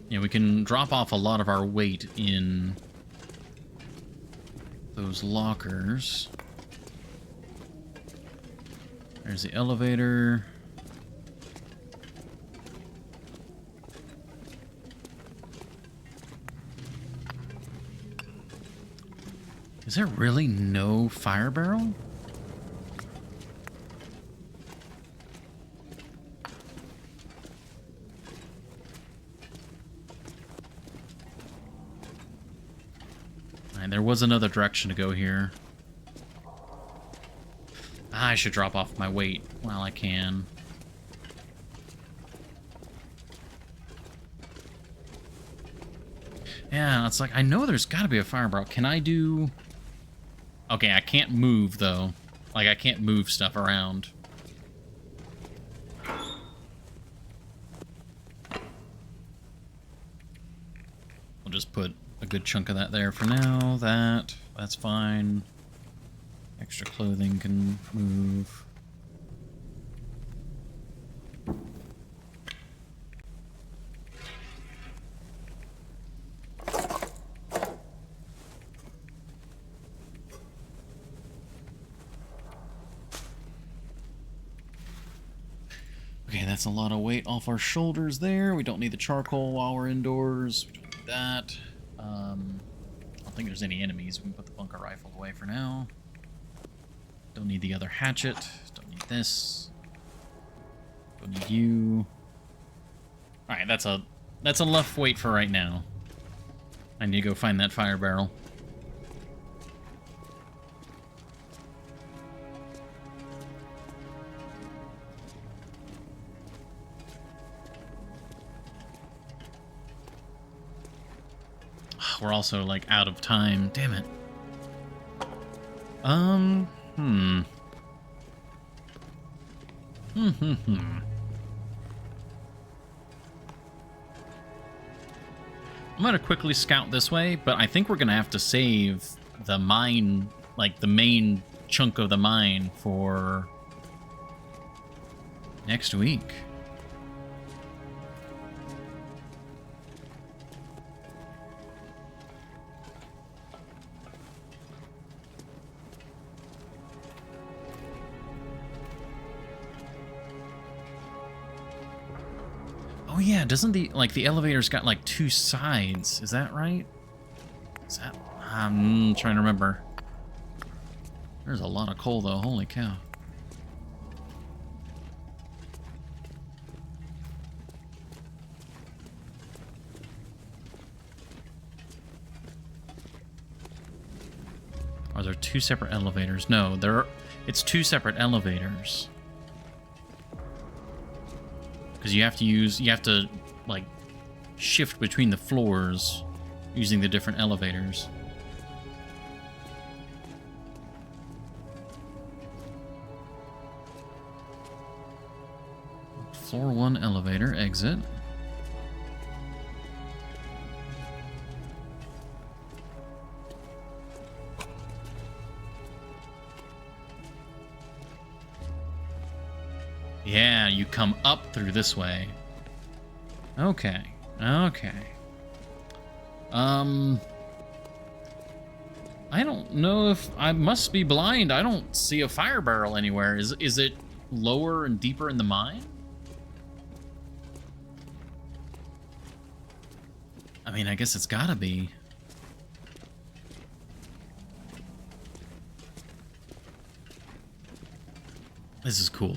Yeah, we can drop off a lot of our weight in those lockers. There's the elevator. Is there really no fire barrel? There was another direction to go here. I should drop off my weight while I can. Yeah, it's like, I know there's got to be a fire barrel. Can I do... Okay, I can't move, though. Like, I can't move stuff around. We'll just put a good chunk of that there for now. That's fine. Extra clothing can move. Okay, that's a lot of weight off our shoulders there. We don't need the charcoal while we're indoors. We don't need that. I don't think there's any enemies. We can put the bunker rifle away for now. Don't need the other hatchet. Don't need this. Don't need you. Alright, that's enough weight for right now. I need to go find that fire barrel. We're also, like, out of time. Damn it. I'm gonna quickly scout this way, but I think we're gonna have to save the mine, like, the main chunk of the mine for next week. Oh yeah, doesn't the elevator's got like two sides? Is that right? Is that? I'm trying to remember. There's a lot of coal though. Holy cow. Are there two separate elevators? No, it's two separate elevators. Because you have to like shift between the floors using the different elevators. Floor 1 elevator, exit. Yeah, you come up through this way. Okay. Okay. I don't know if I must be blind. I don't see a fire barrel anywhere. Is it lower and deeper in the mine? I mean, I guess it's gotta be. This is cool.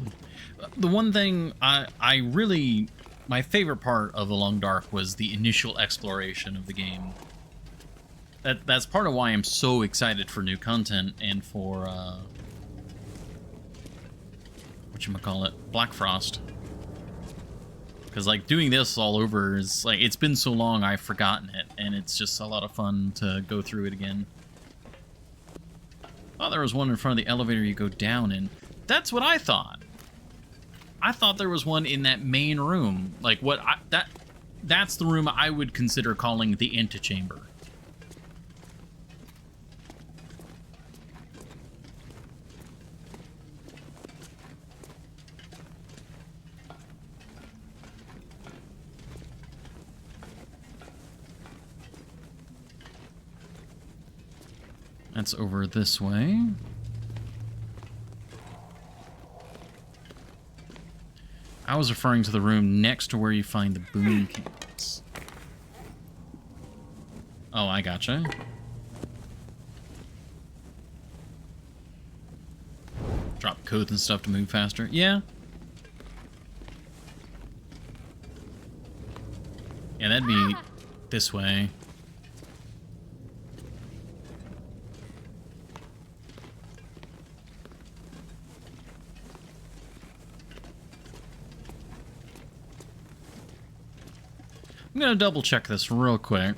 The one thing I really, my favorite part of The Long Dark was the initial exploration of the game. That's part of why I'm so excited for new content and for whatchamacallit, Black Frost. Because like doing this all over is like, it's been so long I've forgotten it, and it's just a lot of fun to go through it again. Oh, there was one in front of the elevator you go down in. That's what I thought. I thought there was one in that main room. Like what that's the room I would consider calling the antechamber. That's over this way. I was referring to the room next to where you find the boom cans. Oh, I gotcha. Drop codes and stuff to move faster. Yeah. Yeah, that'd be this way. I'm gonna double check this real quick.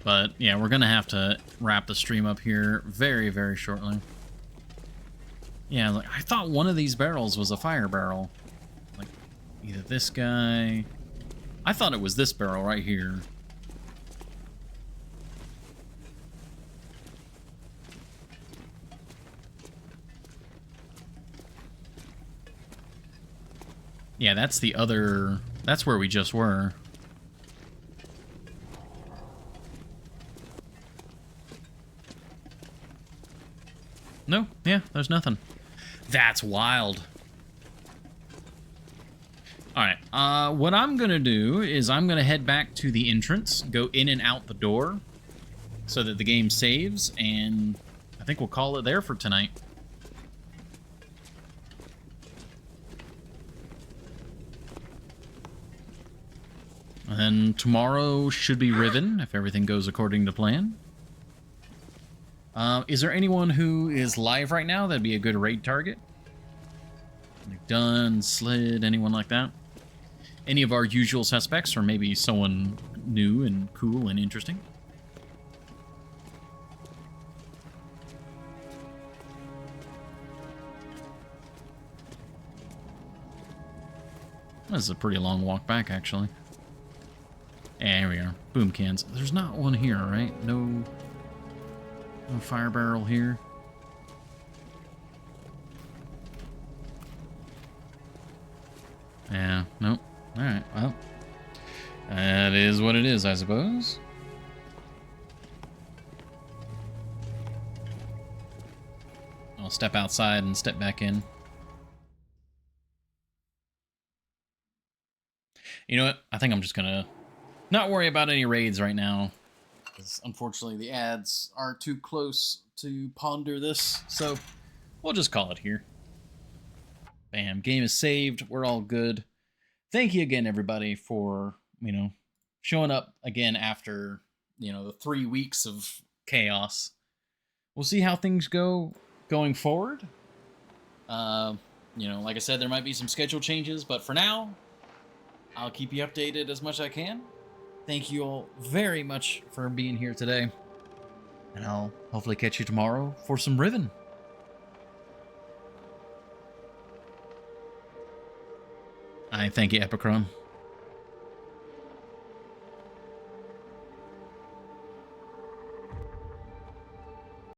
But yeah, we're gonna have to wrap the stream up here very, very shortly. Yeah, like, I thought one of these barrels was a fire barrel. Like, either this guy... I thought it was this barrel right here. Yeah, that's the other... That's where we just were. No, yeah, there's nothing. That's wild. Alright, what I'm gonna do is I'm gonna head back to the entrance, go in and out the door, so that the game saves, and I think we'll call it there for tonight. And then tomorrow should be Riven, if everything goes according to plan. Is there anyone who is live right now that'd be a good raid target? Like Dunn, Slid, anyone like that? Any of our usual suspects, or maybe someone new and cool and interesting? This is a pretty long walk back, actually. Yeah, here we are. Boom cans. There's not one here, right? No fire barrel here. Yeah, nope. Alright, well. That is what it is, I suppose. I'll step outside and step back in. You know what? I think I'm just gonna not worry about any raids right now, because unfortunately the ads are too close to ponder this, so we'll just call it here. Bam, game is saved, we're all good. Thank you again, everybody, for, showing up again after, the 3 weeks of chaos. We'll see how things go going forward. Like I said, there might be some schedule changes, but for now, I'll keep you updated as much as I can. Thank you all very much for being here today. And I'll hopefully catch you tomorrow for some Riven. I thank you, Epicron.